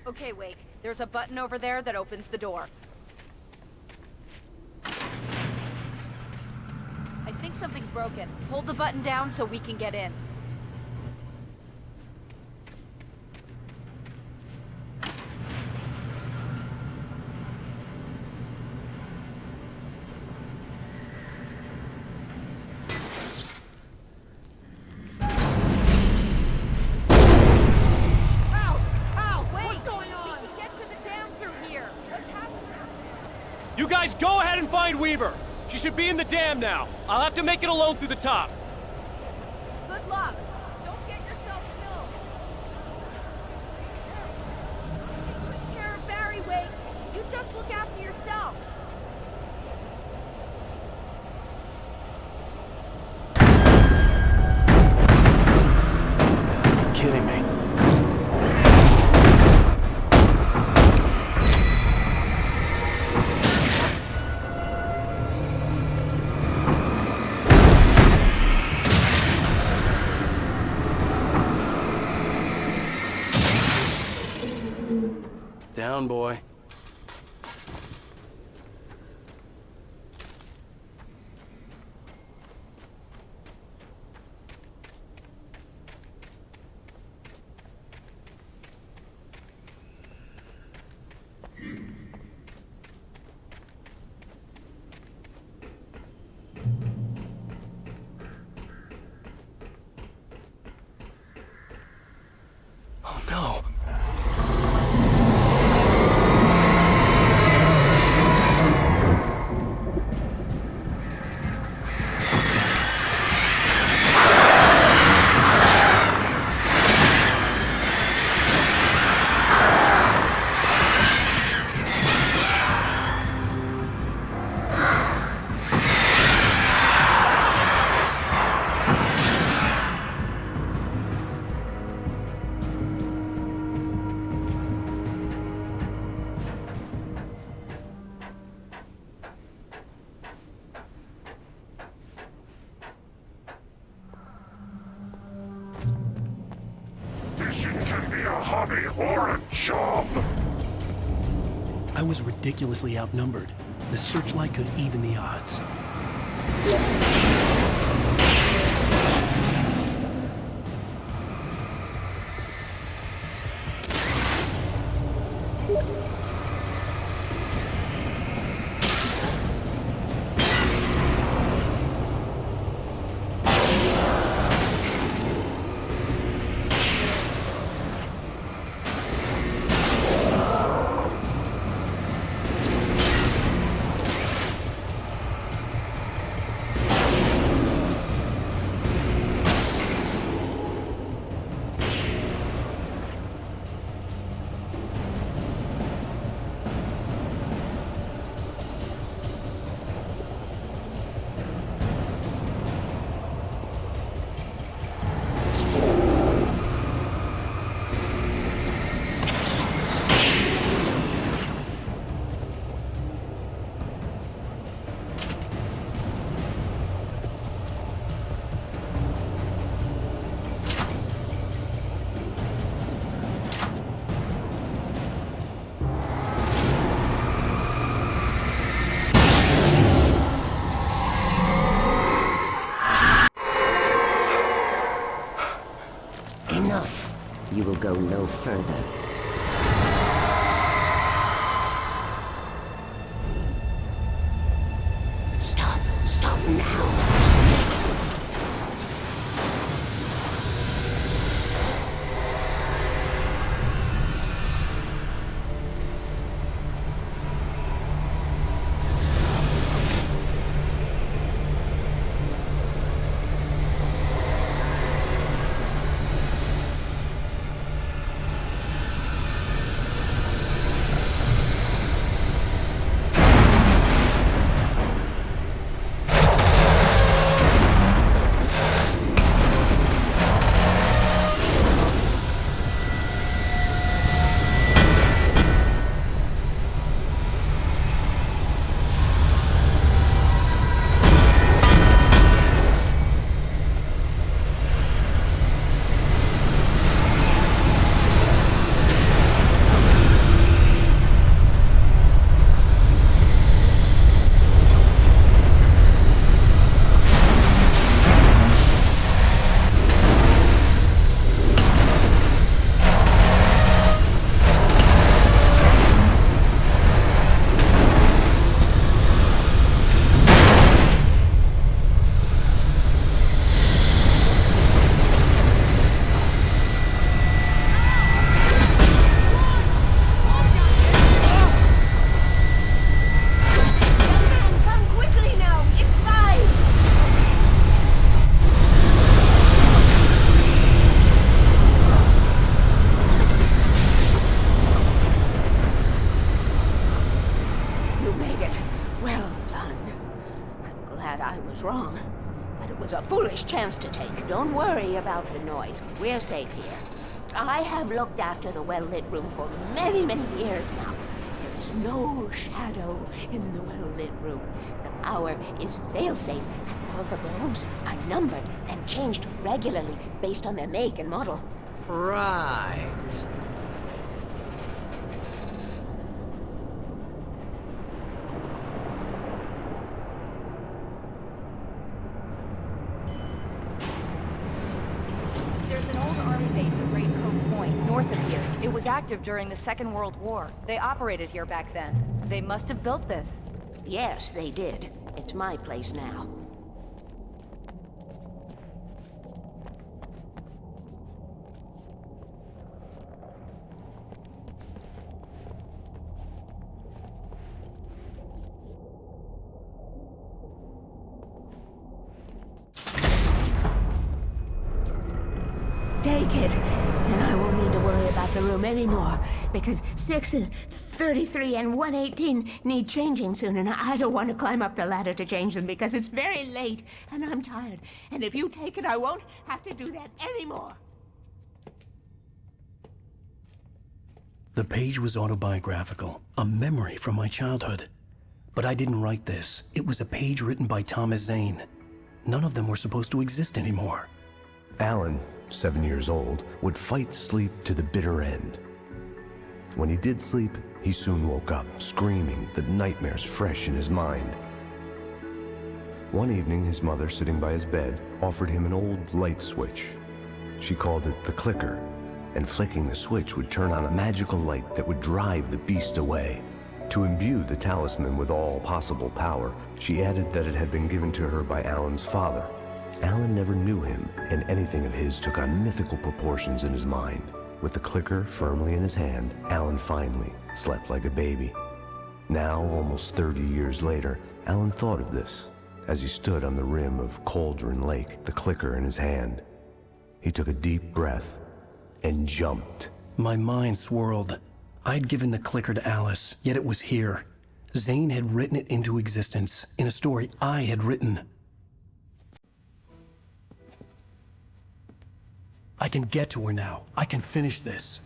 Speaker 23: Okay, Wake. There's a button over there that opens the door. I think something's broken. Hold the button down so we can get in.
Speaker 10: You guys go ahead and find Weaver. She should be in the dam now. I'll have to make it alone through the top.
Speaker 23: Good luck. Don't get yourself killed. Take care of Barry, Wake. You just look after yourself.
Speaker 1: You're kidding me.
Speaker 10: Down, boy.
Speaker 19: hobby horrid job!
Speaker 1: I was ridiculously outnumbered. The searchlight could even the odds.
Speaker 7: Enough. You will go no further. Stop. Stop now. Wrong, but it was a foolish chance to take. Don't worry about the noise. We're safe here. I have looked after the well-lit room for many, many years now. There is no shadow in the well-lit room. The power is fail-safe, and all the bulbs are numbered and changed regularly based on their make and model.
Speaker 16: Right.
Speaker 23: There's an old army base at Raincoat Point, north of here. It was active during the Second World War. They operated here back then. They must have built this.
Speaker 7: Yes, they did. It's my place now. Take it, and I won't need to worry about the room anymore, because 6 and 33 and 118 need changing soon, and I don't want to climb up the ladder to change them because it's very late, and I'm tired. And if you take it, I won't have to do that anymore.
Speaker 1: The page was autobiographical, a memory from my childhood. But I didn't write this. It was a page written by Thomas Zane. None of them were supposed to exist anymore.
Speaker 4: Alan, 7 years old, would fight sleep to the bitter end. When he did sleep, he soon woke up, screaming, the nightmares fresh in his mind. One evening, his mother, sitting by his bed, offered him an old light switch. She called it the clicker, and flicking the switch would turn on a magical light that would drive the beast away. To imbue the talisman with all possible power, she added that it had been given to her by Alan's father. Alan never knew him, and anything of his took on mythical proportions in his mind. With the clicker firmly in his hand, Alan finally slept like a baby. Now, almost 30 years later, Alan thought of this as he stood on the rim of Cauldron Lake, the clicker in his hand. He took a deep breath and jumped.
Speaker 1: My mind swirled. I'd given the clicker to Alice, yet it was here. Zane had written it into existence in a story I had written. I can get to her now. I can finish this.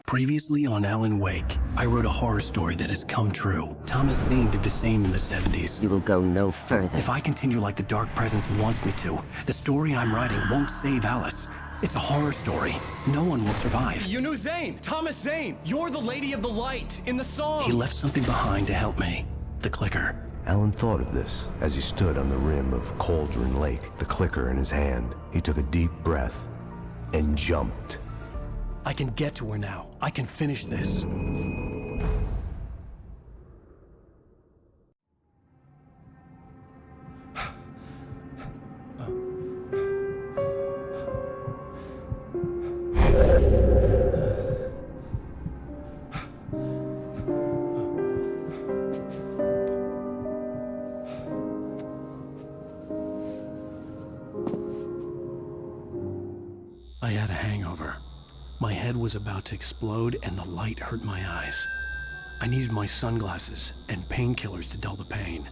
Speaker 1: Previously on Alanwake, I wrote a horror story that has come true. Thomas Zane did the same in the 70s.
Speaker 7: You will go no further.
Speaker 1: If I continue like the Dark Presence wants me to, the story I'm writing won't save Alice. It's a horror story. No one will survive.
Speaker 10: You knew Zane! Thomas Zane! You're the Lady of the Light in the song!
Speaker 1: He left something behind to help me. The clicker.
Speaker 4: Alan thought of this as he stood on the rim of Cauldron Lake, the clicker in his hand. He took a deep breath and jumped.
Speaker 1: I can get to her now. I can finish this. I had a hangover. My head was about to explode and the light hurt my eyes. I needed my sunglasses and painkillers to dull the pain.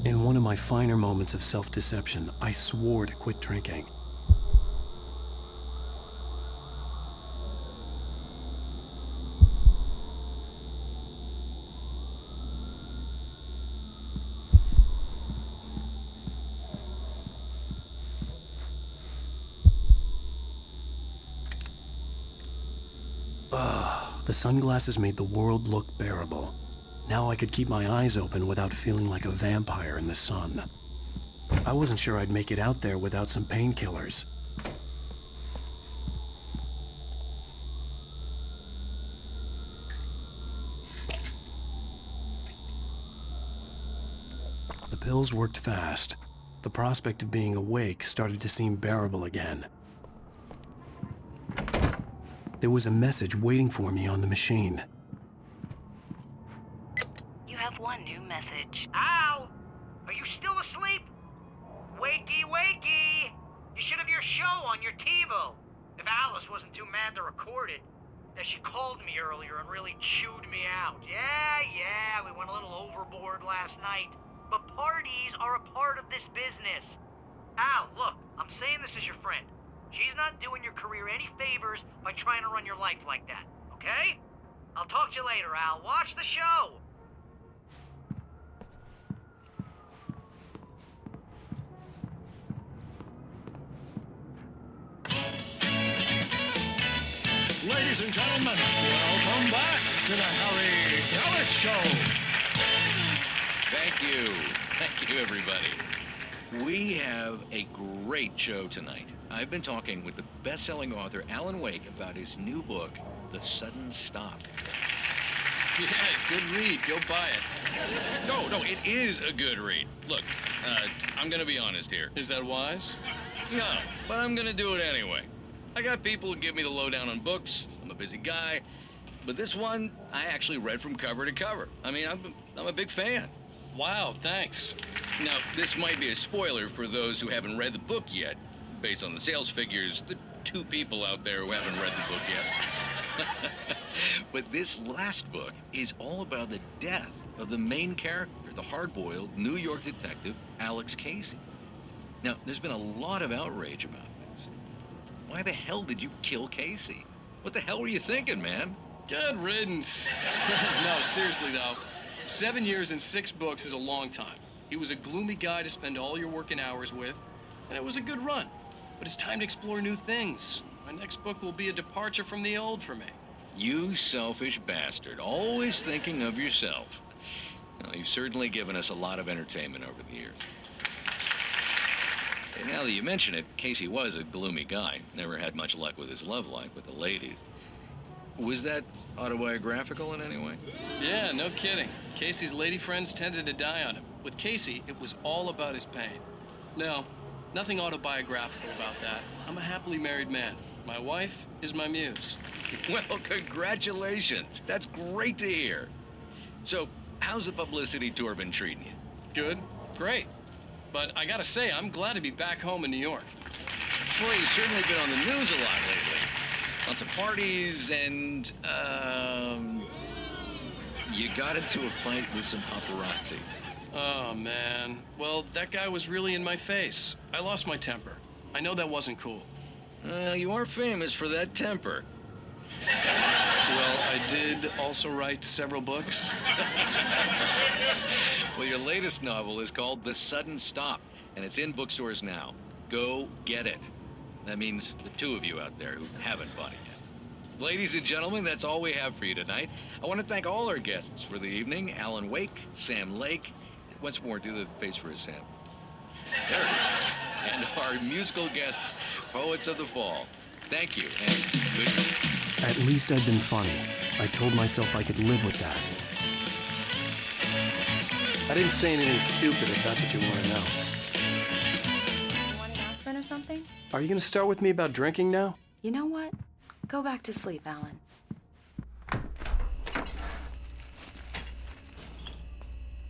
Speaker 1: In one of my finer moments of self-deception, I swore to quit drinking. The sunglasses made the world look bearable. Now I could keep my eyes open without feeling like a vampire in the sun. I wasn't sure I'd make it out there without some painkillers. The pills worked fast. The prospect of being awake started to seem bearable again. There was a message waiting for me on the machine.
Speaker 8: You have one new message.
Speaker 3: Al! Are you still asleep? Wakey, wakey! You should have your show on your TiVo. If Alice wasn't too mad to record it. She called me earlier and really chewed me out. Yeah, we went a little overboard last night. But parties are a part of this business. Al, look, I'm saying this as your friend. She's not doing your career any favors by trying to run your life like that, okay? I'll talk to you later, Al. Watch the show!
Speaker 9: Ladies and gentlemen, welcome back to the Harry Gallic Show.
Speaker 24: Thank you. Thank you, everybody. We have a great show tonight. I've been talking with the best-selling author Alan Wake about his new book, The Sudden Stop. Yeah, good read. Go buy it. No, it is a good read. Look, I'm gonna be honest here.
Speaker 10: Is that wise?
Speaker 24: No, but I'm gonna do it anyway. I got people who give me the lowdown on books. I'm a busy guy. But this one, I actually read from cover to cover. I mean, I'm a big fan.
Speaker 10: Wow, thanks.
Speaker 24: Now, this might be a spoiler for those who haven't read the book yet. Based on the sales figures, the 2 people out there who haven't read the book yet.
Speaker 11: But this last book is all about the death of the main character, the hard-boiled New York detective, Alex Casey. Now, there's been a lot of outrage about this. Why the hell did you kill Casey? What the hell were you thinking, man?
Speaker 10: Good riddance. No, seriously though, 7 years and 6 books is a long time. He was a gloomy guy to spend all your working hours with, and it was a good run. But it's time to explore new things. My next book will be a departure from the old for me.
Speaker 11: You selfish bastard, always thinking of yourself. Well, you've certainly given us a lot of entertainment over the years. And now that you mention it, Casey was a gloomy guy. Never had much luck with his love life with the ladies. Was that autobiographical in any way?
Speaker 10: Yeah, no kidding. Casey's lady friends tended to die on him. With Casey, it was all about his pain. No, nothing autobiographical about that. I'm a happily married man. My wife is my muse.
Speaker 11: Well, congratulations. That's great to hear. So, how's the publicity tour been treating you?
Speaker 10: Good, great. But I gotta say, I'm glad to be back home in New York.
Speaker 11: Well, you've certainly been on the news a lot lately. Lots of parties and, you got into a fight with some paparazzi.
Speaker 10: Oh, man. Well, that guy was really in my face. I lost my temper. I know that wasn't cool.
Speaker 11: You are famous for that temper.
Speaker 10: Well, I did also write several books.
Speaker 11: Well, your latest novel is called The Sudden Stop, and it's in bookstores now. Go get it. That means the two of you out there who haven't bought it yet. Ladies and gentlemen, that's all we have for you tonight. I want to thank all our guests for the evening. Alan Wake, Sam Lake. Once more, do the face for his Sam. There it is. And our musical guests, Poets of the Fall. Thank you, and good night.
Speaker 1: At least I'd been funny. I told myself I could live with that. I didn't say anything stupid, if that's what you want to know.
Speaker 23: You want an aspirin or something?
Speaker 1: Are you going to start with me about drinking now?
Speaker 23: You know what? Go back to sleep, Alan.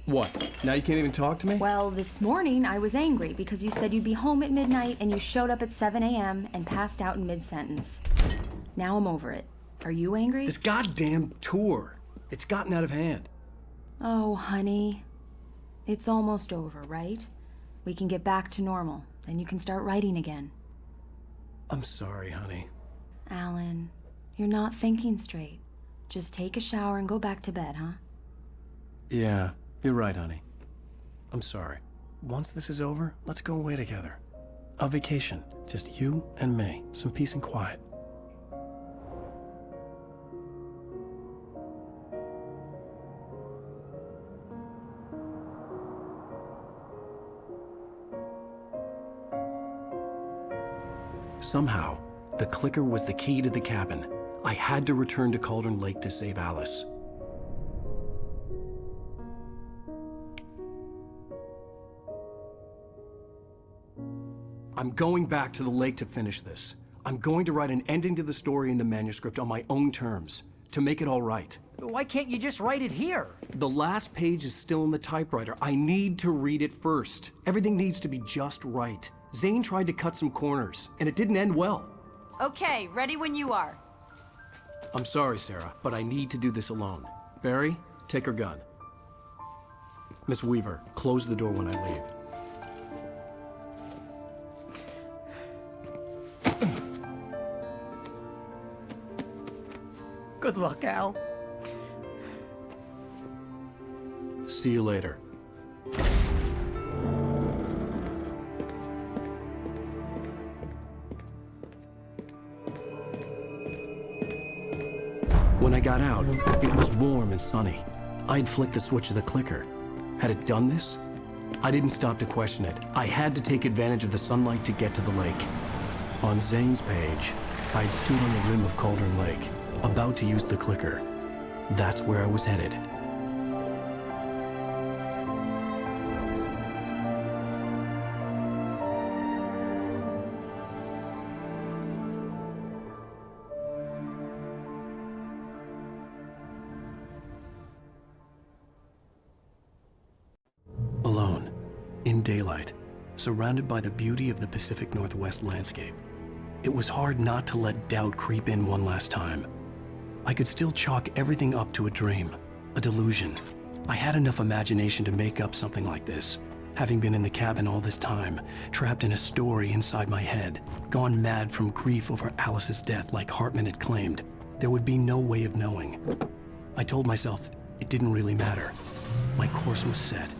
Speaker 1: What? Now you can't even talk to me?
Speaker 23: Well, this morning I was angry because you said you'd be home at midnight and you showed up at 7 a.m. and passed out in mid-sentence. Now I'm over it. Are you angry?
Speaker 1: This goddamn tour. It's gotten out of hand.
Speaker 23: Oh, honey. It's almost over, right? We can get back to normal, then you can start writing again.
Speaker 1: I'm sorry, honey.
Speaker 23: Alan, you're not thinking straight. Just take a shower and go back to bed, huh?
Speaker 1: Yeah, you're right, honey. I'm sorry. Once this is over, let's go away together. A vacation. Just you and me. Some peace and quiet. Somehow, the clicker was the key to the cabin. I had to return to Cauldron Lake to save Alice. I'm going back to the lake to finish this. I'm going to write an ending to the story in the manuscript on my own terms, to make it all right.
Speaker 16: Why can't you just write it here?
Speaker 1: The last page is still in the typewriter. I need to read it first. Everything needs to be just right. Zane tried to cut some corners, and it didn't end well.
Speaker 23: Okay, ready when you are.
Speaker 1: I'm sorry, Sarah, but I need to do this alone. Barry, take her gun. Miss Weaver, close the door when I leave.
Speaker 16: Good luck, Al.
Speaker 1: See you later. When I got out, it was warm and sunny. I'd flicked the switch of the clicker. Had it done this? I didn't stop to question it. I had to take advantage of the sunlight to get to the lake. On Zane's page, I'd stood on the rim of Cauldron Lake, about to use the clicker. That's where I was headed. Alone, in daylight, surrounded by the beauty of the Pacific Northwest landscape. It was hard not to let doubt creep in one last time. I could still chalk everything up to a dream, a delusion. I had enough imagination to make up something like this. Having been in the cabin all this time, trapped in a story inside my head, gone mad from grief over Alice's death like Hartman had claimed, there would be no way of knowing. I told myself it didn't really matter. My course was set.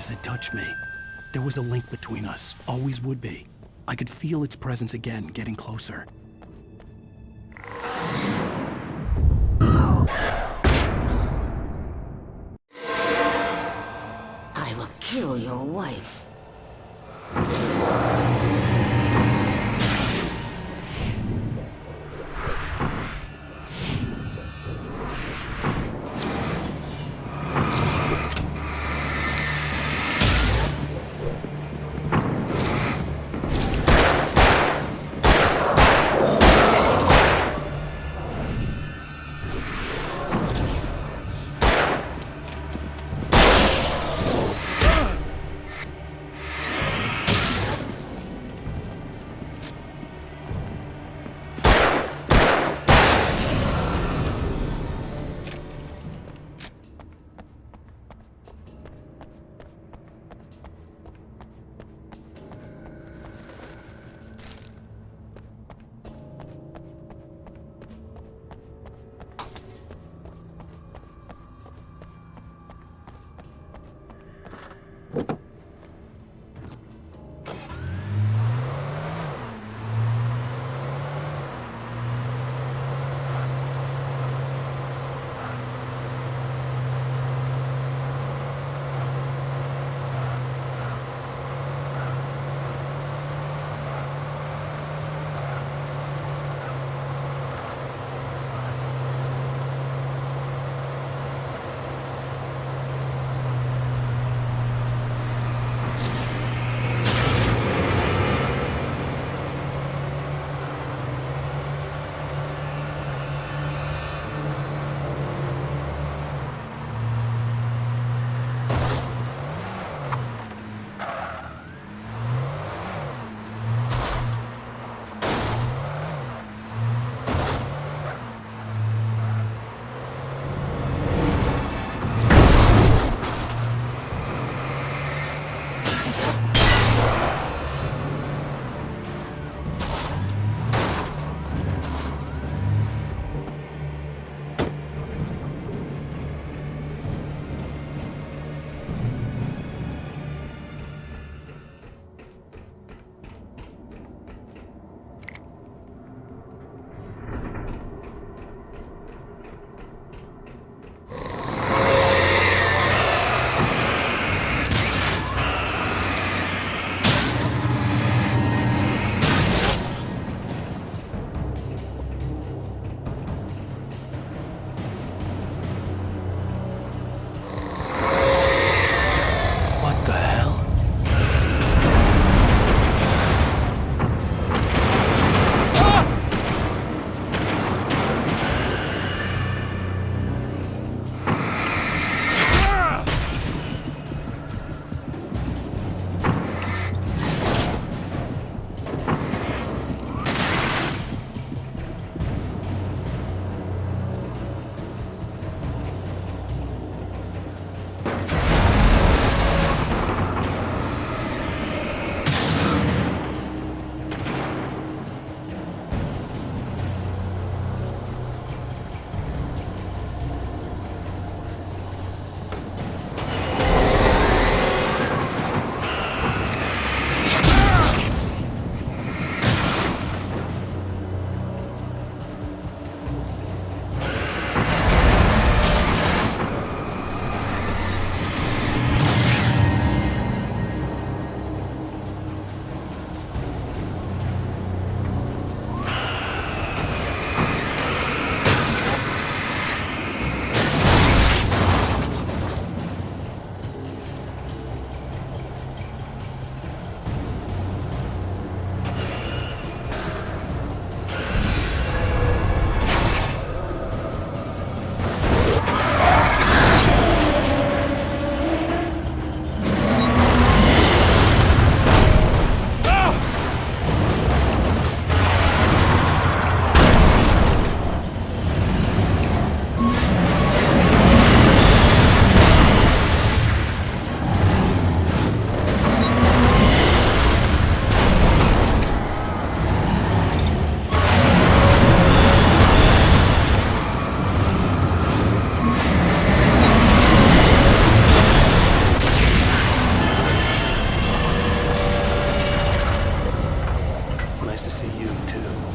Speaker 1: Had touched me. There was a link between us, always would be. I could feel its presence again, getting closer.
Speaker 7: I will kill your wife.
Speaker 1: nice to see you, too.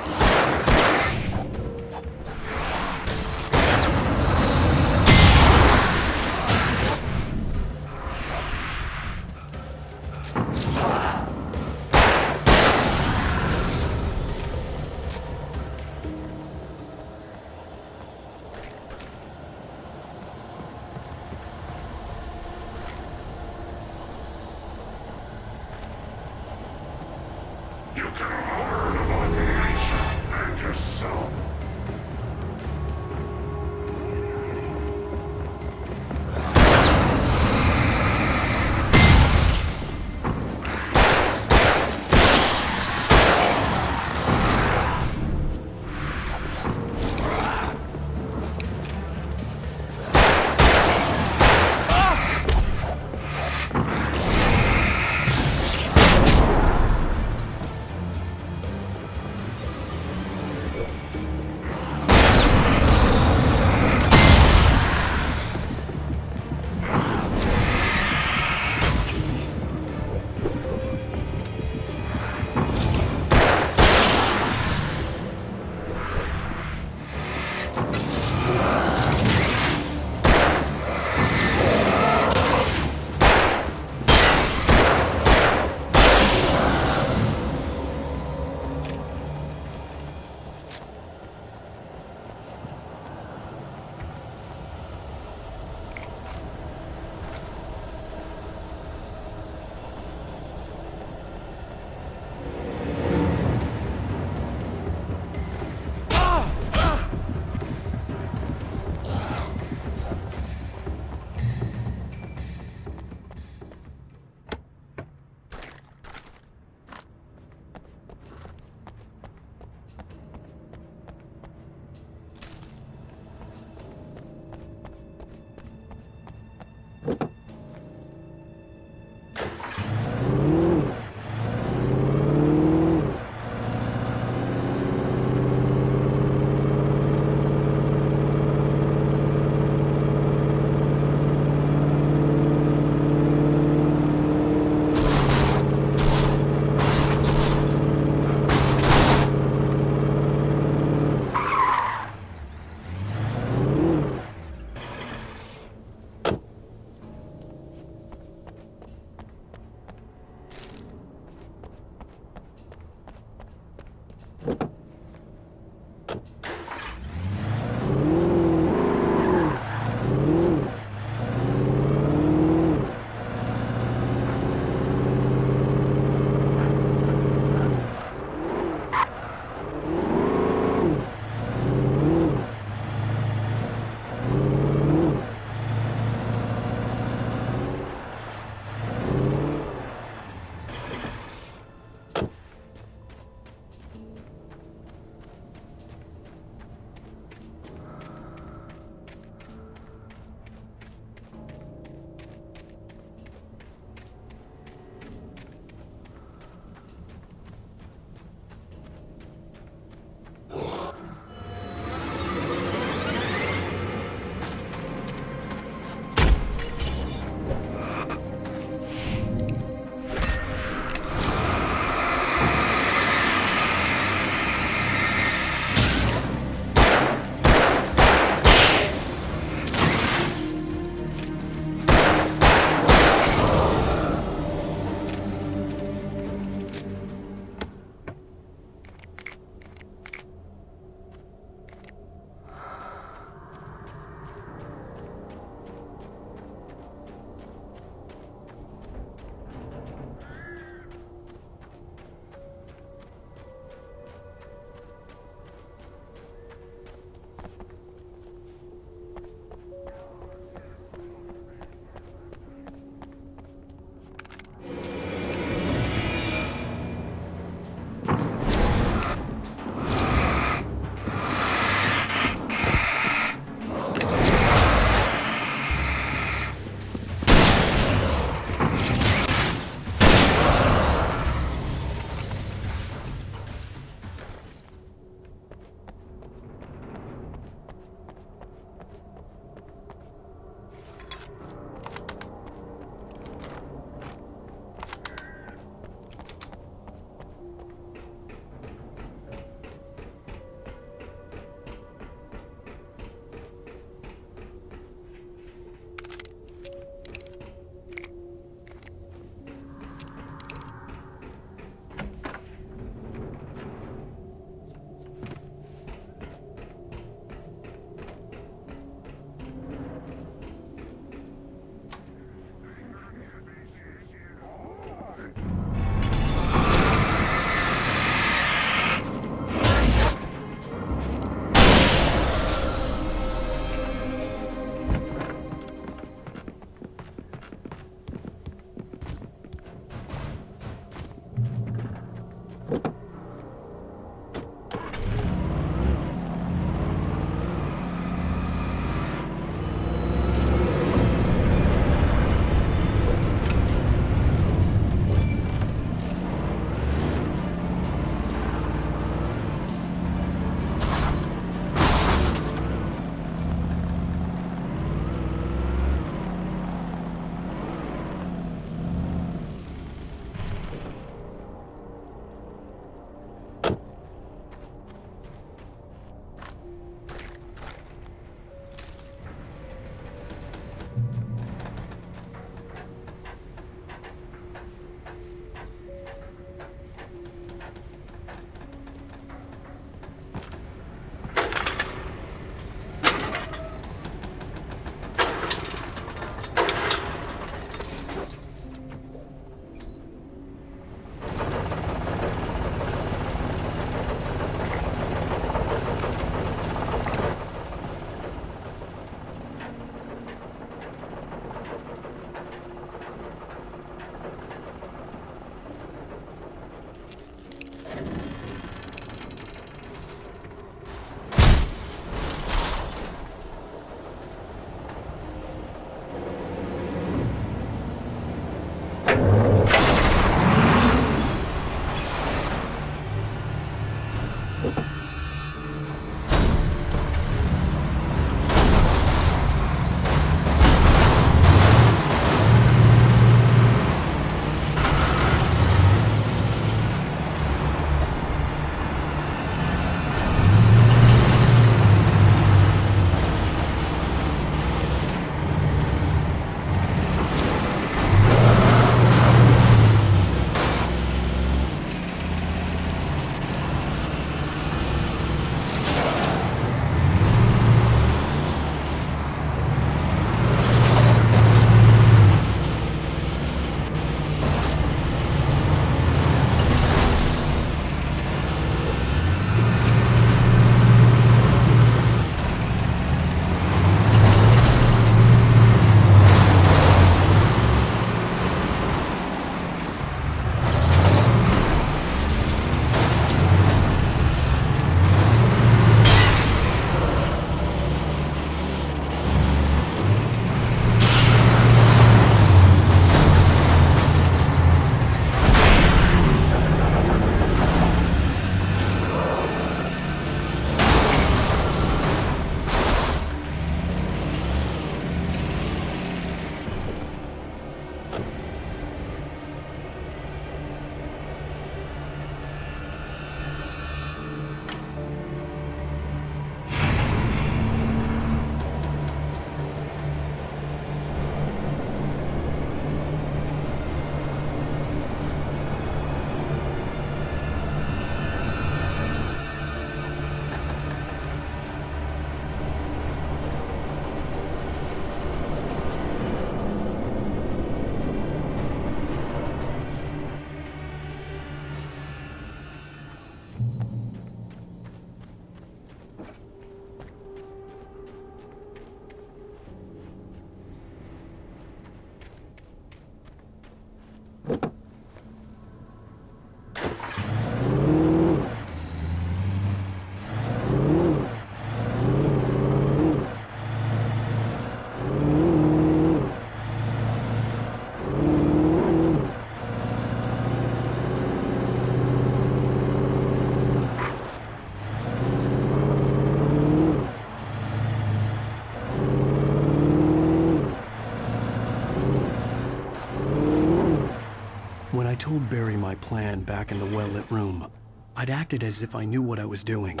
Speaker 1: When I told Barry my plan back in the well-lit room, I'd acted as if I knew what I was doing.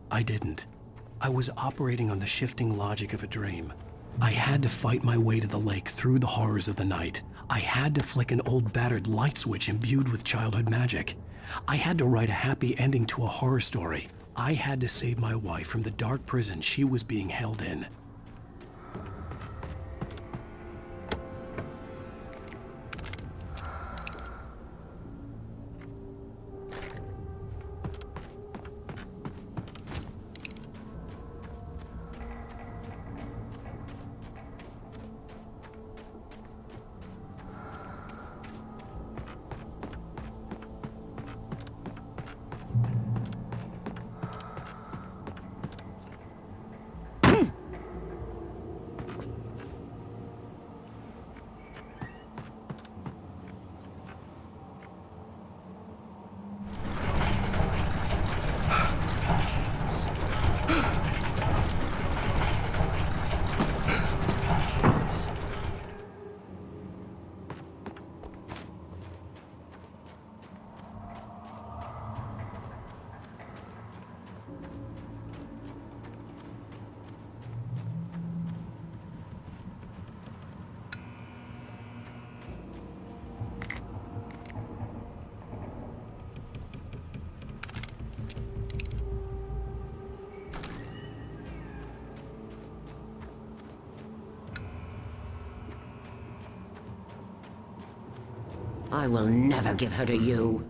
Speaker 1: I didn't. I was operating on the shifting logic of a dream. I had to fight my way to the lake through the horrors of the night. I had to flick an old battered light switch imbued with childhood magic. I had to write a happy ending to a horror story. I had to save my wife from the dark prison she was being held in.
Speaker 7: I will never give her to you.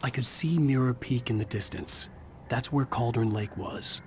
Speaker 1: I could see Mirror Peak in the distance. That's where Cauldron Lake was.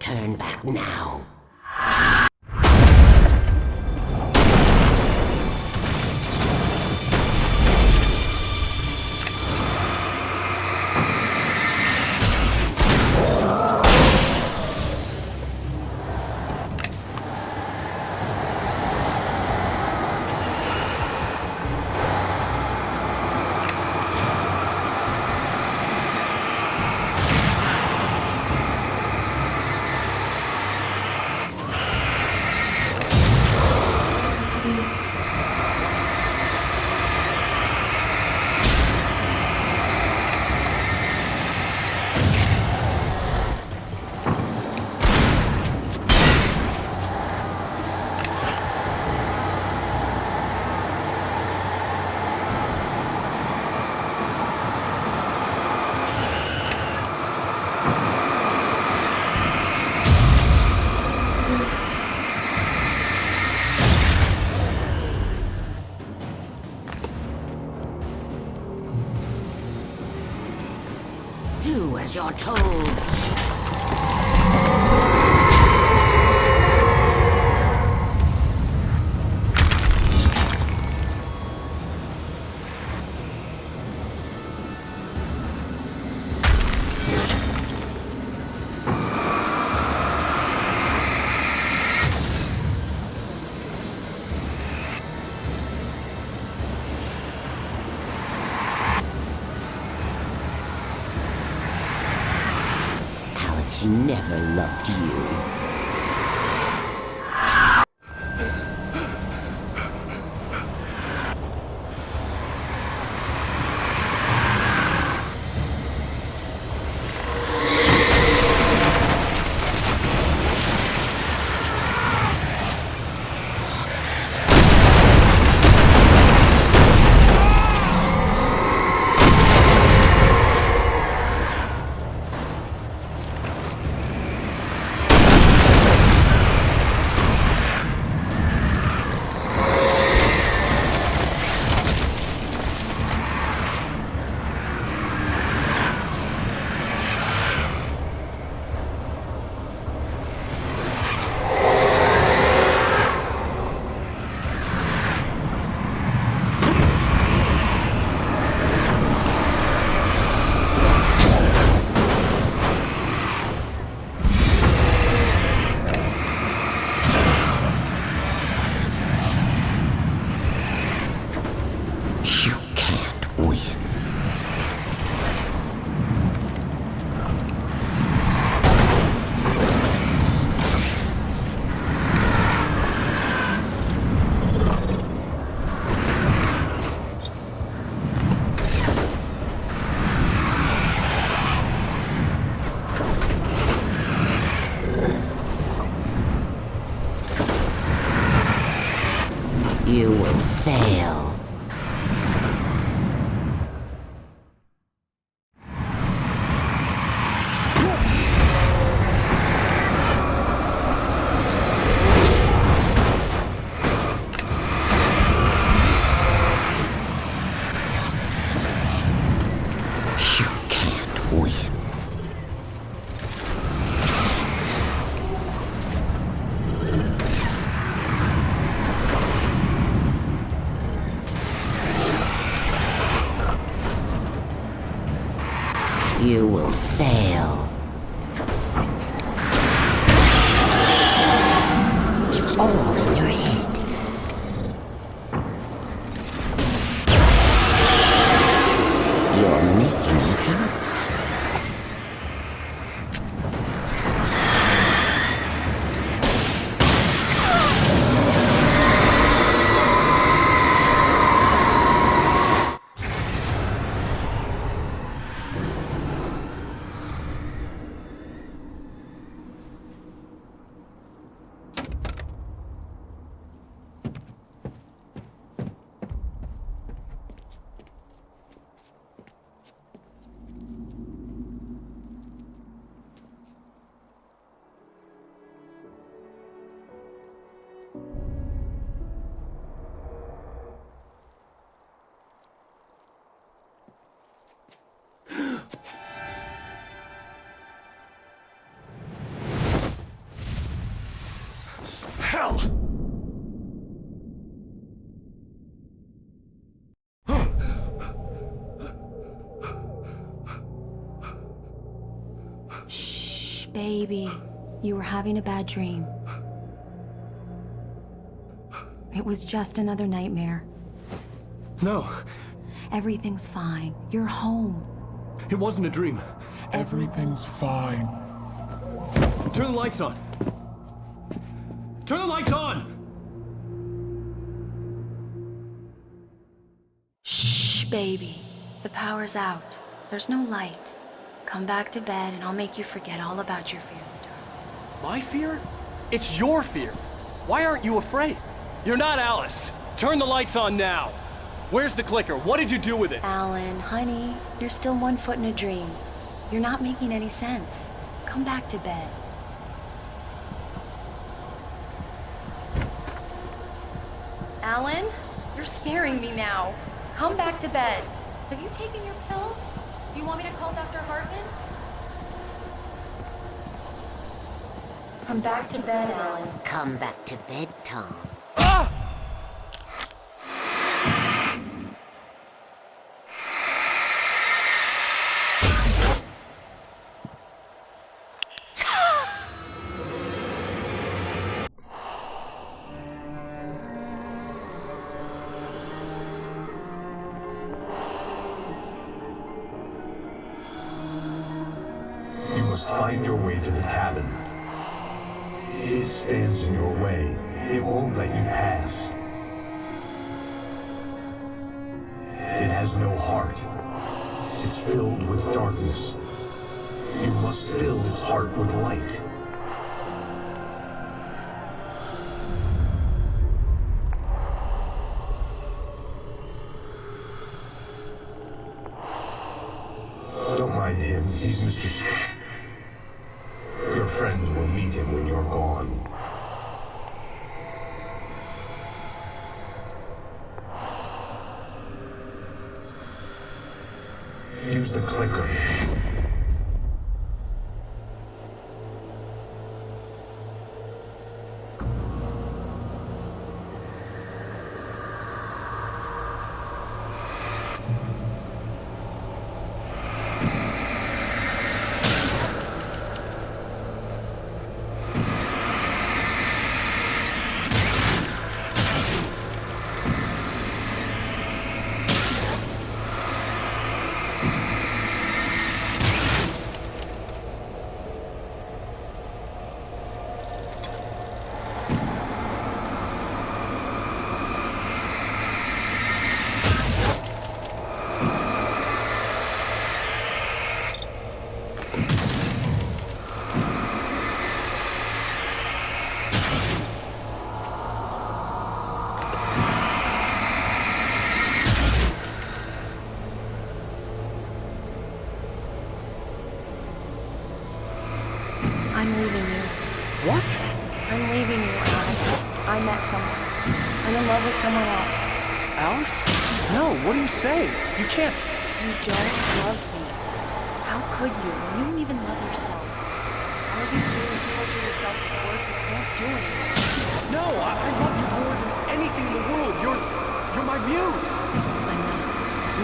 Speaker 7: turn back now. Do as you're told. Alice never loved you. You will fail. You can't win. You will fail. It's all in your head. You're making this up.
Speaker 23: Baby, you were having a bad dream. It was just another nightmare.
Speaker 5: No.
Speaker 23: Everything's fine. You're home.
Speaker 5: It wasn't a dream.
Speaker 23: Everything's
Speaker 5: fine. Turn the lights on. Turn the lights on!
Speaker 23: Shh, baby. The power's out. There's no light. Come back to bed and I'll make you forget all about your fear in the dark.
Speaker 12: My fear? It's your fear. Why aren't you afraid? You're not Alice. Turn the lights on now. Where's the clicker? What did you do with it?
Speaker 23: Alan, honey, you're still 1 foot in a dream. You're not making any sense. Come back to bed. Alan, you're scaring me now. Come back to bed. Have you taken your pills? Do you want me to call Dr. Hartman? Come back to bed, Alan.
Speaker 7: Come back to bed, Tom.
Speaker 4: You must find your way to the cabin. It stands in your way. It won't let you pass. It has no heart. It's filled with darkness. You must fill its heart with light. Don't mind him. He's Mr. Your friends will meet him when you're gone. Use the clicker.
Speaker 23: I'm leaving you.
Speaker 12: What?
Speaker 23: I'm leaving you, Alan. I met someone. I'm in love with someone else.
Speaker 12: Alice? No, what are you saying? You can't...
Speaker 23: You don't love me. How could you when you don't even love yourself? All you do is torture yourself for work you can't do anymore.
Speaker 12: No, I love you more than anything in the world. You're my muse.
Speaker 23: I'm not.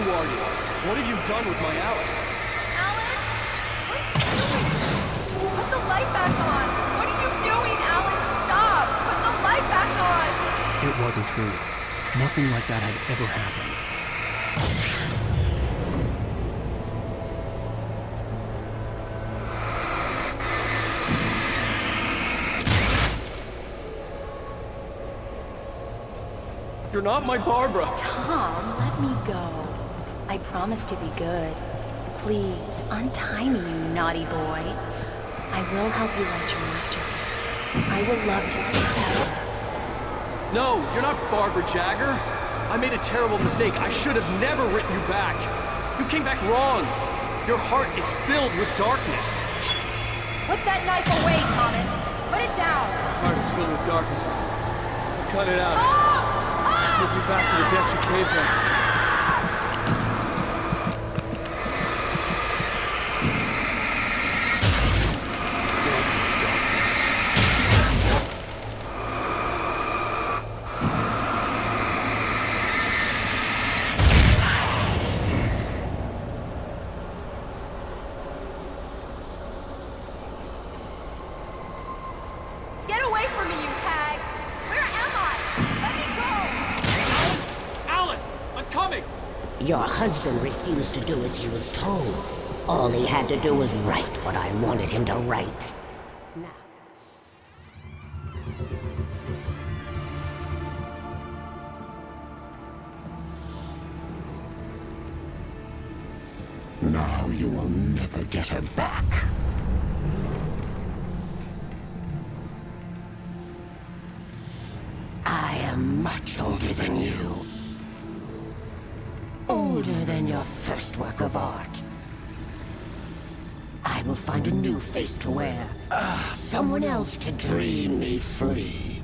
Speaker 12: Who are you? What have you done with my Alice?
Speaker 23: Alan? What are you doing? Put the light back on! What are you doing, Alan? Stop! Put the light back on!
Speaker 1: It wasn't true. Nothing like that had ever happened.
Speaker 12: You're not my Barbara.
Speaker 23: Tom, let me go. I promise to be good. Please, untie me, you naughty boy. I will help you write your masterpiece. I will love you forever.
Speaker 12: No, you're not Barbara Jagger. I made a terrible mistake. I should have never written you back. You came back wrong. Your heart is filled with darkness.
Speaker 23: Put that knife away, Thomas. Put it down.
Speaker 12: My heart is filled with darkness. Cut it out. Take you back to the depths you came from.
Speaker 7: Your husband refused to do as he was told. All he had to do was write what I wanted him to write.
Speaker 19: Now you will never get her back. I am much older than you. Older than your first work of art. I will find a new face to wear. Someone else to dream me free.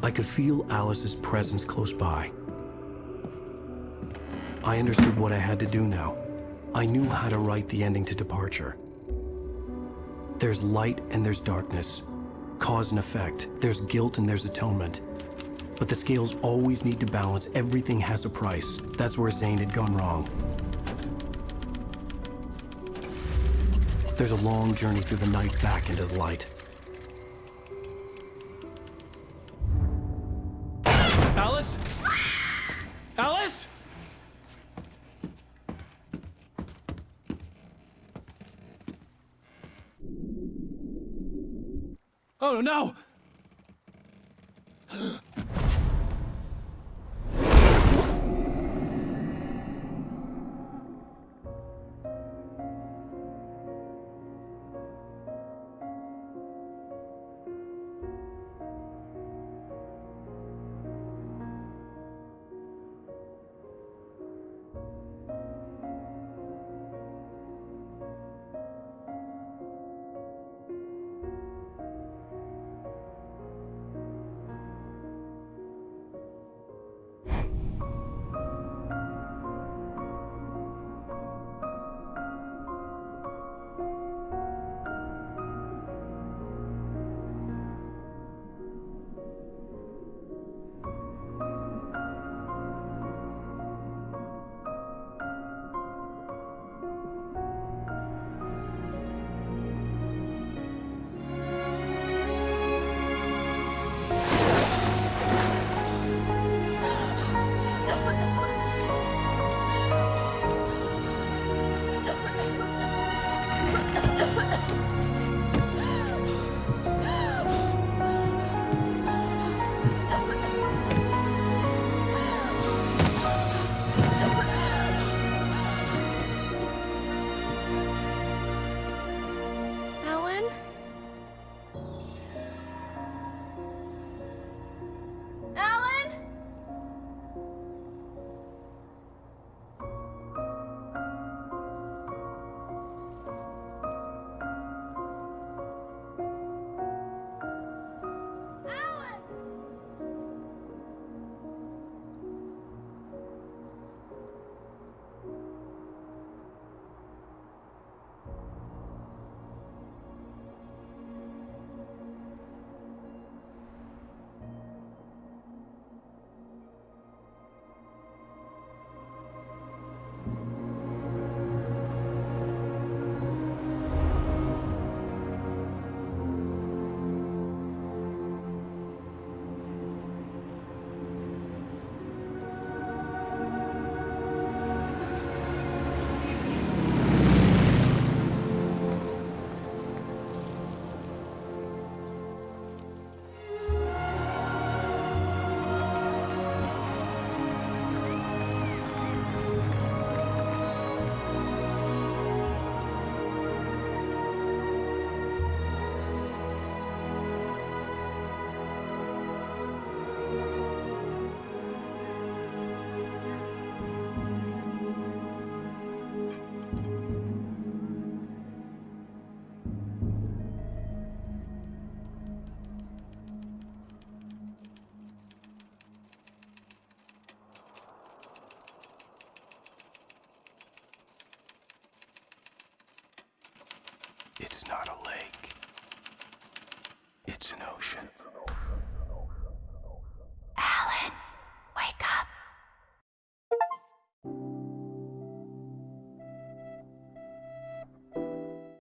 Speaker 1: I could feel Alice's presence close by. I understood what I had to do now. I knew how to write the ending to Departure. There's light and there's darkness. Cause and effect. There's guilt and there's atonement. But the scales always need to balance. Everything has a price. That's where Zane had gone wrong. There's a long journey through the night back into the light.
Speaker 12: Alice? Alice? Oh no!